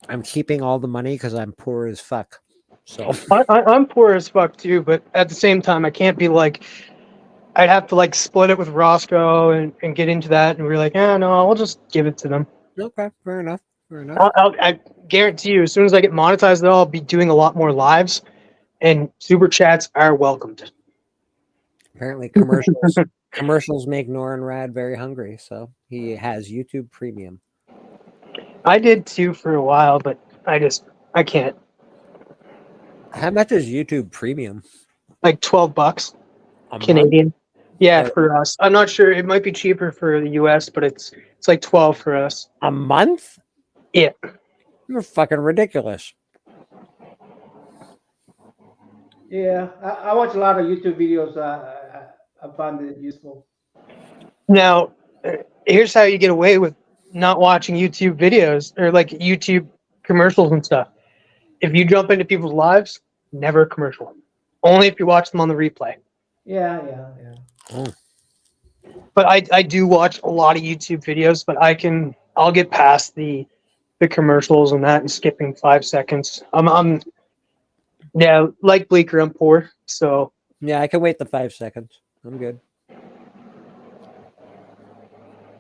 I'm keeping all the money because I'm poor as fuck. So I'm poor as fuck too, but at the same time, I can't be like, I'd have to like split it with Roscoe and get into that, and we're like, yeah, no, I'll just give it to them. Okay, fair enough. Fair enough. I guarantee you, as soon as I get monetized, I'll be doing a lot more lives, and super chats are welcomed. Apparently, commercials make Norin Rad very hungry, so he has YouTube Premium. I did too for a while, but I can't. How much is YouTube Premium? Like $12 Canadian. Yeah, for us. I'm not sure. It might be cheaper for the US, but it's like 12 for us. A month? Yeah. You're fucking ridiculous. Yeah, I watch a lot of YouTube videos. I find it useful. Now, here's how you get away with not watching YouTube videos or like YouTube commercials and stuff. If you jump into people's lives, never a commercial. Only if you watch them on the replay. Yeah. But I do watch a lot of YouTube videos, but I'll get past the commercials and that and skipping 5 seconds. I'm like Bleeker, I'm poor, so yeah, I can wait the 5 seconds. I'm good.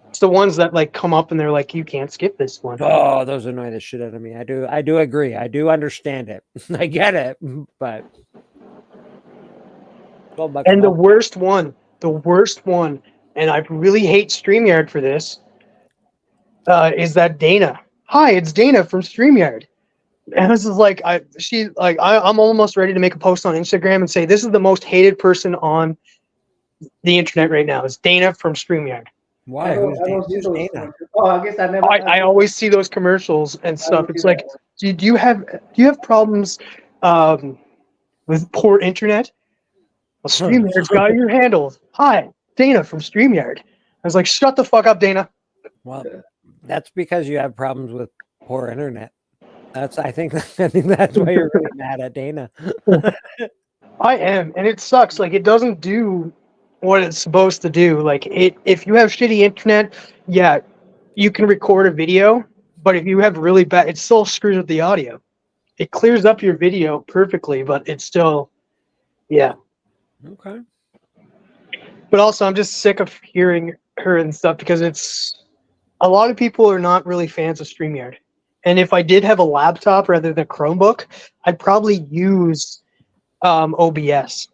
It's the ones that like come up and they're like, you can't skip this one. Oh, those annoy the shit out of me. I do agree. I do understand it. I get it, but and the worst one, and I really hate StreamYard for this, is that Dana. Hi, it's Dana from StreamYard. And this is like I'm almost ready to make a post on Instagram and say this is the most hated person on the internet right now. It's Dana from StreamYard. Why? Who's Dana? Oh, I guess I never. I always see those commercials and stuff. It's like, do you have problems with poor internet? Well, StreamYard's got your handles. Hi, Dana from StreamYard. I was like, shut the fuck up, Dana. Well, that's because you have problems with poor internet. I think that's why you're really mad at Dana. I am, and it sucks. Like, it doesn't do what it's supposed to do. Like if you have shitty internet, yeah, you can record a video, but if you have really bad, it still screws with the audio. It clears up your video perfectly, but it's still, yeah. Okay. But also, I'm just sick of hearing her and stuff because it's a lot of people are not really fans of StreamYard. And if I did have a laptop rather than a Chromebook, I'd probably use OBS.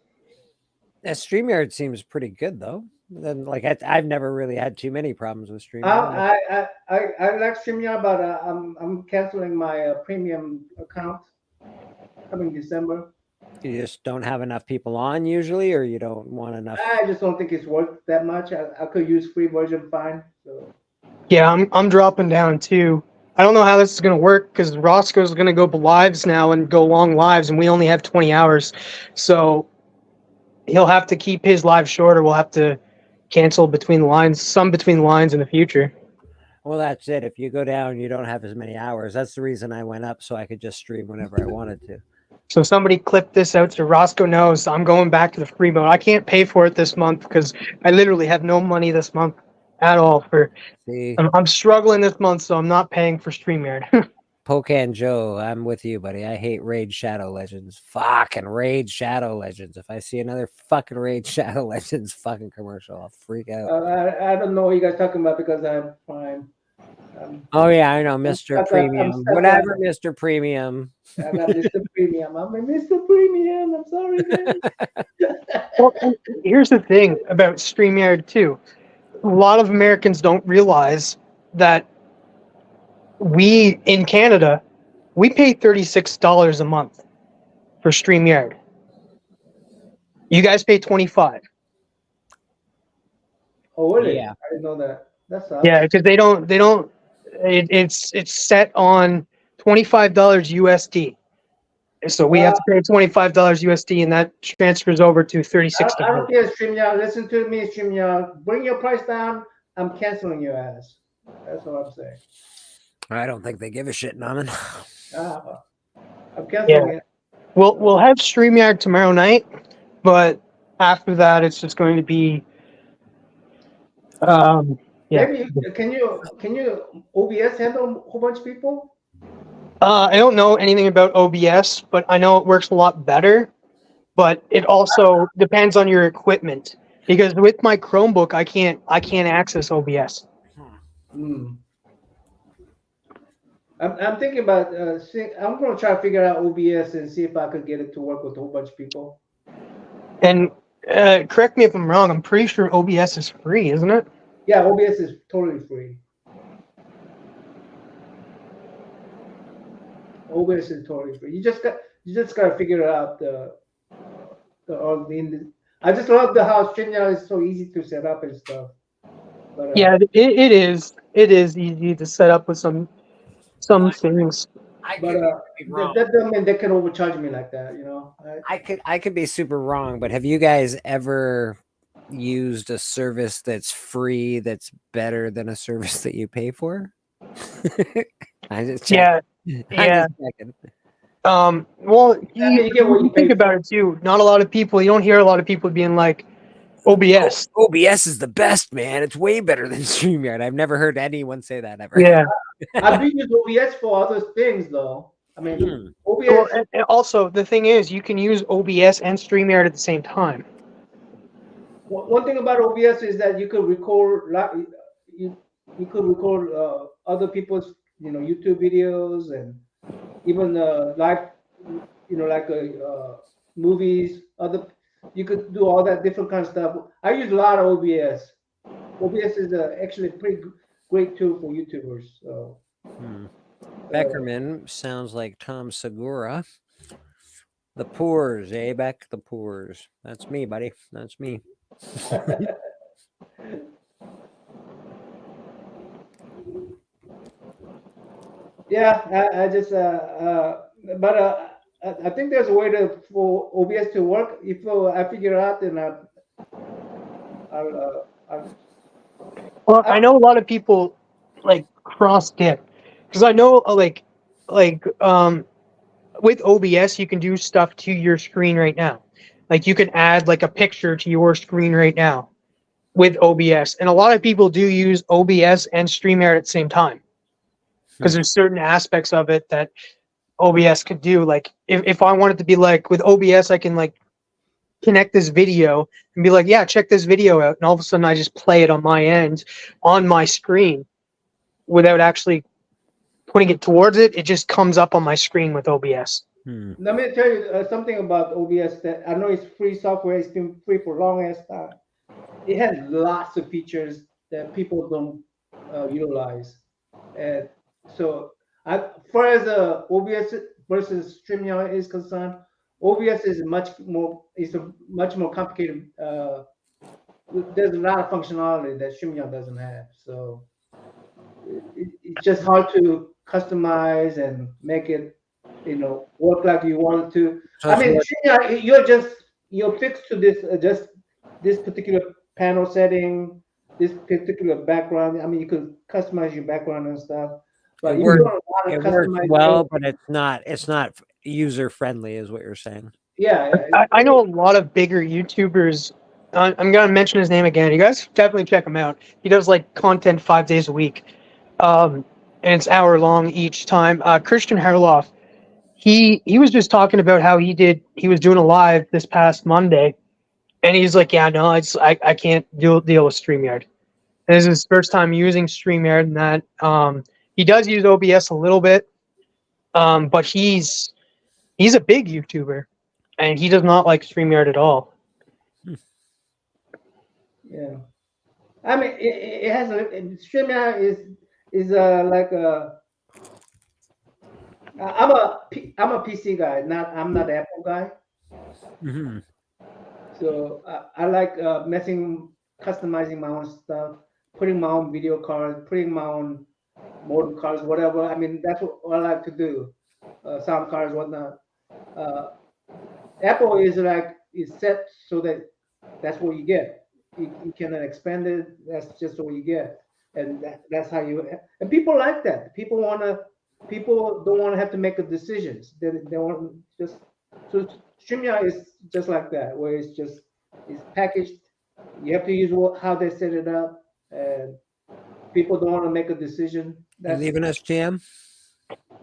That StreamYard seems pretty good though. Then, like I've never really had too many problems with StreamYard. I like StreamYard, but I'm canceling my premium account coming December. You just don't have enough people on usually, or you don't want enough. I just don't think it's worth that much. I could use free version fine. So. Yeah, I'm dropping down too. I don't know how this is gonna work because Roscoe's gonna go lives now and go long lives, and we only have 20 hours, so he'll have to keep his live short, or we'll have to cancel between the lines, some between the lines in the future. Well, that's it. If you go down, you don't have as many hours. That's the reason I went up, so I could just stream whenever I wanted to. So somebody clip this out so Roscoe knows I'm going back to the free mode. I can't pay for it this month because I literally have no money this month at all. I'm struggling this month, so I'm not paying for StreamYard. Pocan Joe, I'm with you, buddy. I hate Raid Shadow Legends. Fucking Raid Shadow Legends. If I see another fucking Raid Shadow Legends fucking commercial, I'll freak out. I don't know what you guys talking about because I'm fine. Oh yeah, I know, Mr. Premium. Whatever, Mr. Premium. I'm not Mr. Premium. I'm a Mr. Premium. I'm sorry, man. Well, and here's the thing about StreamYard too. A lot of Americans don't realize that we in Canada, we pay $36 a month for StreamYard. You guys pay $25. Oh really? Yeah. I didn't know that. That's Yeah, because they don't. It's set on $25 USD. So we have to pay $25 USD, and that transfers over to $36. I don't care, StreamYard. Listen to me, StreamYard. Bring your price down. I'm canceling your ass. That's what I'm saying. I don't think they give a shit, Naman. I'm canceling it. We'll have StreamYard tomorrow night, but after that, it's just going to be. Yeah. Maybe can you OBS handle a whole bunch of people? I don't know anything about OBS, but I know it works a lot better. But it also depends on your equipment, because with my Chromebook, I can't access OBS. I'm thinking about I'm going to try to figure out OBS and see if I could get it to work with a whole bunch of people. And correct me if I'm wrong. I'm pretty sure OBS is free, isn't it? Yeah, OBS is totally free. OBS is totally free. You just got to figure out I just love the how StreamYard is so easy to set up and stuff. But, yeah, it is. It is easy to set up with some things. That doesn't mean they can overcharge me like that, you know. I could be super wrong, but have you guys ever used a service that's free that's better than a service that you pay for? I just yeah. Well, you think about it too. Not a lot of people. You don't hear a lot of people being like, OBS. OBS is the best, man. It's way better than StreamYard. I've never heard anyone say that ever. Yeah. I've been using OBS for other things though. I mean, OBS. Well, and also the thing is, you can use OBS and StreamYard at the same time. One thing about OBS is that you could record you could record other people's YouTube videos and even live like movies. You could do all that different kind of stuff. I use a lot of OBS. OBS is actually a pretty great tool for YouTubers. So. Beckerman sounds like Tom Segura. The Poors, eh, Beck? The Poors. That's me, buddy. That's me. Yeah, I just but I think there's a way for OBS to work. If I figure it out, then Well, I know a lot of people like cross dip, because I know with OBS you can do stuff to your screen right now. Like you can add like a picture to your screen right now with OBS. And a lot of people do use OBS and StreamYard at the same time because there's certain aspects of it that OBS could do. Like if I wanted to be like with OBS, I can like connect this video and be like, yeah, check this video out. And all of a sudden I just play it on my end on my screen without actually putting it towards it. It just comes up on my screen with OBS. Let me tell you something about OBS that I know it's free software. It's been free for long as time. It has lots of features that people don't utilize. And so, far as OBS versus StreamYard is concerned, OBS is much more. It's a much more complicated. There's a lot of functionality that StreamYard doesn't have. So it's just hard to customize and make it, work like you want it to. So I mean, you're fixed to this just this particular panel setting, this particular background. I mean, you can customize your background and stuff. But it works well, but it's not user friendly, is what you're saying. Yeah, I know a lot of bigger YouTubers. I'm gonna mention his name again. You guys definitely check him out. He does like content 5 days a week, and it's hour long each time. Christian Herloff, he was just talking about how he was doing a live this past Monday, and he's like, yeah, no, I can't deal with StreamYard. And this is his first time using StreamYard, and that he does use OBS a little bit, but he's a big YouTuber, and he does not like StreamYard at all. Yeah, I mean, it has StreamYard is like a. I'm a PC guy, I'm not an Apple guy. Mm-hmm. So I like customizing my own stuff, putting my own video cards, putting my own modem cards, whatever. I mean, that's what I like to do. Sound cards, whatnot. Apple is set so that that's what you get. You cannot expand it. That's just what you get, and that's how you. And people like that. People don't want to have to make a decisions. They want just so StreamYard is just like that, where it's packaged. You have to use how they set it up, and people don't want to make a decision. You leaving us, Jam?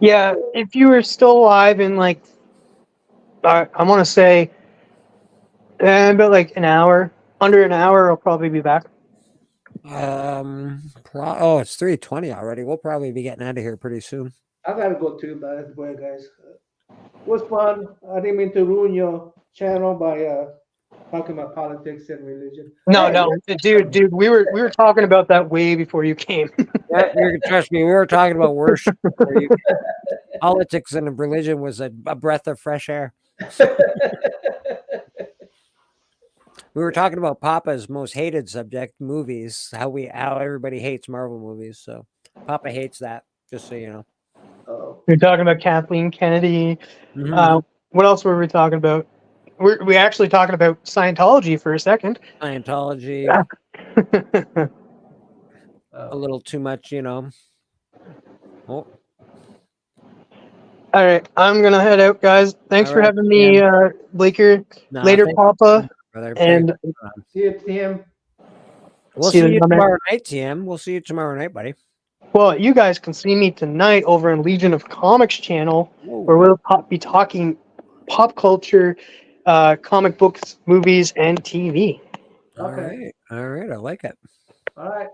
Yeah, if you were still alive in like, I want to say, about like an hour, under an hour, I'll probably be back. It's 3:20 already. We'll probably be getting out of here pretty soon. I gotta go too, by the way, guys. It was fun. I didn't mean to ruin your channel by talking about politics and religion. No, dude, we were talking about that way before you came. Trust me, we were talking about worship. Politics and religion was a breath of fresh air. We were talking about Papa's most hated subject, movies. How everybody hates Marvel movies. So Papa hates that. Just so you know. We were talking about Kathleen Kennedy. Mm-hmm. What else were we talking about? We're actually talking about Scientology for a second. Scientology. A little too much, Oh. All right, I'm gonna head out, guys. Thanks for having me, Bleeker. Later, Papa. And see you, TM. We'll see you tomorrow night, TM. We'll see you tomorrow night, buddy. Well, you guys can see me tonight over in Legion of Comics channel, where we'll be talking pop culture, comic books, movies, and TV. All right. I like it. All right,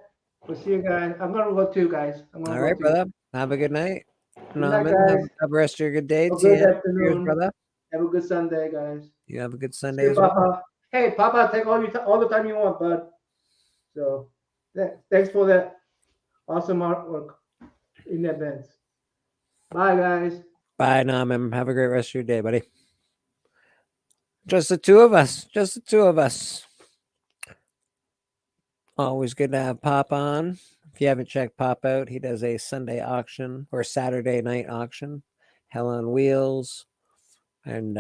we'll see you guys. I'm gonna go too, guys. All right, brother. Have a good night. Good night, guys. Have the rest of your good day. Good afternoon, brother. Have a good Sunday, guys. You have a good Sunday as well. Papa. Hey, Papa, take all the time you want, bud. So, thanks for that awesome artwork in advance. Bye, guys. Bye, Nam. Have a great rest of your day, buddy. Just the two of us. Always good to have Pop on. If you haven't checked Pop out, he does a Sunday auction or Saturday night auction. Hell on Wheels. And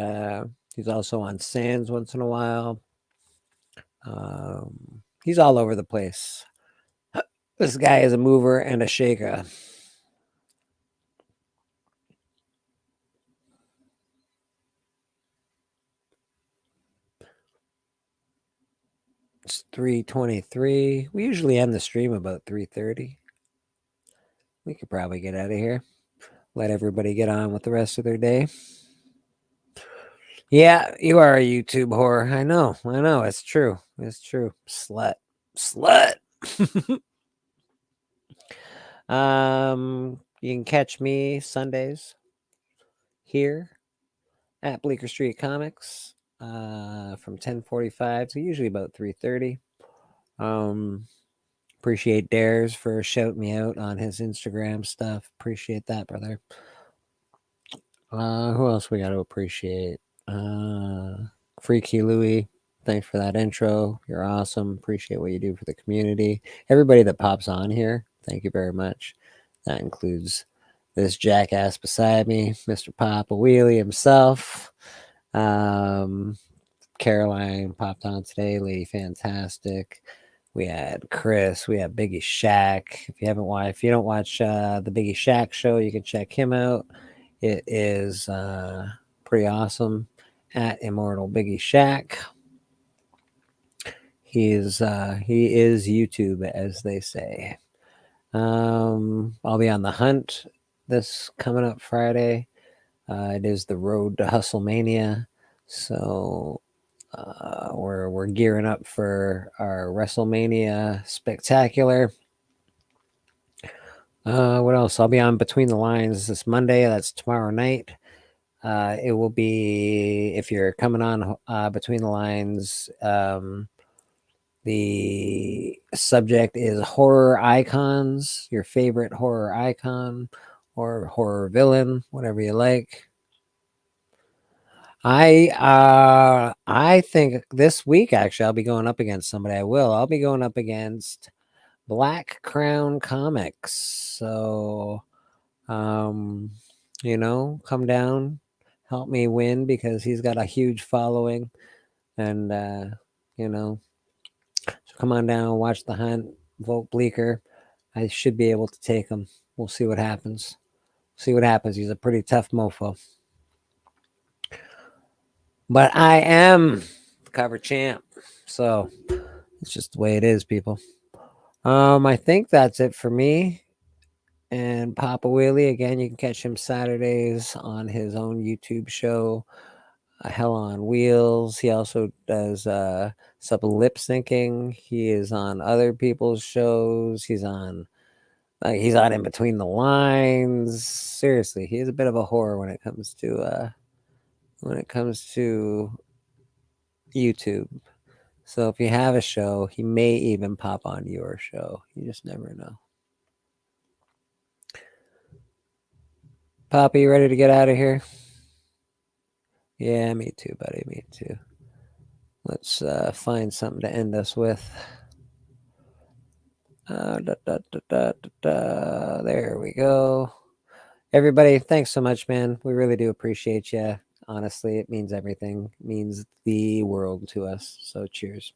he's also on Sands once in a while. He's all over the place. This guy is a mover and a shaker. It's 3:23. We usually end the stream about 3:30. We could probably get out of here. Let everybody get on with the rest of their day. Yeah, you are a YouTube whore. I know. It's true. It's true. Slut. You can catch me Sundays here at Bleecker Street Comics from 10:45 to usually about 3:30. Appreciate Dares for shouting me out on his Instagram stuff. Appreciate that, brother. Who else we got to appreciate? Freaky Louie, thanks for that intro. You're awesome. Appreciate what you do for the community. Everybody that pops on here, thank you very much. That includes this jackass beside me, Mr. Papa Wheelie himself. Caroline popped on today, Lady Fantastic. We had Chris. We had Biggie Shack. If you don't watch the Biggie Shack show, you can check him out. It is pretty awesome. At Immortal Biggie Shack. He is YouTube, as they say. I'll be on the hunt this coming up Friday. It is the road to Hustlemania, so we're gearing up for our WrestleMania spectacular. What else? I'll be on Between the Lines this Monday. That's tomorrow night. It will be, if you're coming on Between the Lines, the subject is horror icons, your favorite horror icon or horror villain, whatever you like. I think this week, actually, I'll be going up against somebody. I'll be going up against Black Crown Comics. So, come down, help me win, because he's got a huge following, and so come on down, watch the hunt, vote Bleecker. I should be able to take him. We'll see what happens. He's a pretty tough mofo, but I am the cover champ, so it's just the way it is, people. I think that's it for me. And Papa Wheelie, again, you can catch him Saturdays on his own YouTube show, Hell on Wheels. He also does some lip syncing. He is on other people's shows. He's on In Between the Lines. Seriously, he is a bit of a whore when it comes to YouTube. So if you have a show, he may even pop on your show. You just never know. Papa, you ready to get out of here? Yeah, me too, buddy. Me too. Let's find something to end us with. There we go. Everybody, thanks so much, man. We really do appreciate you. Honestly, it means everything. It means the world to us. So cheers.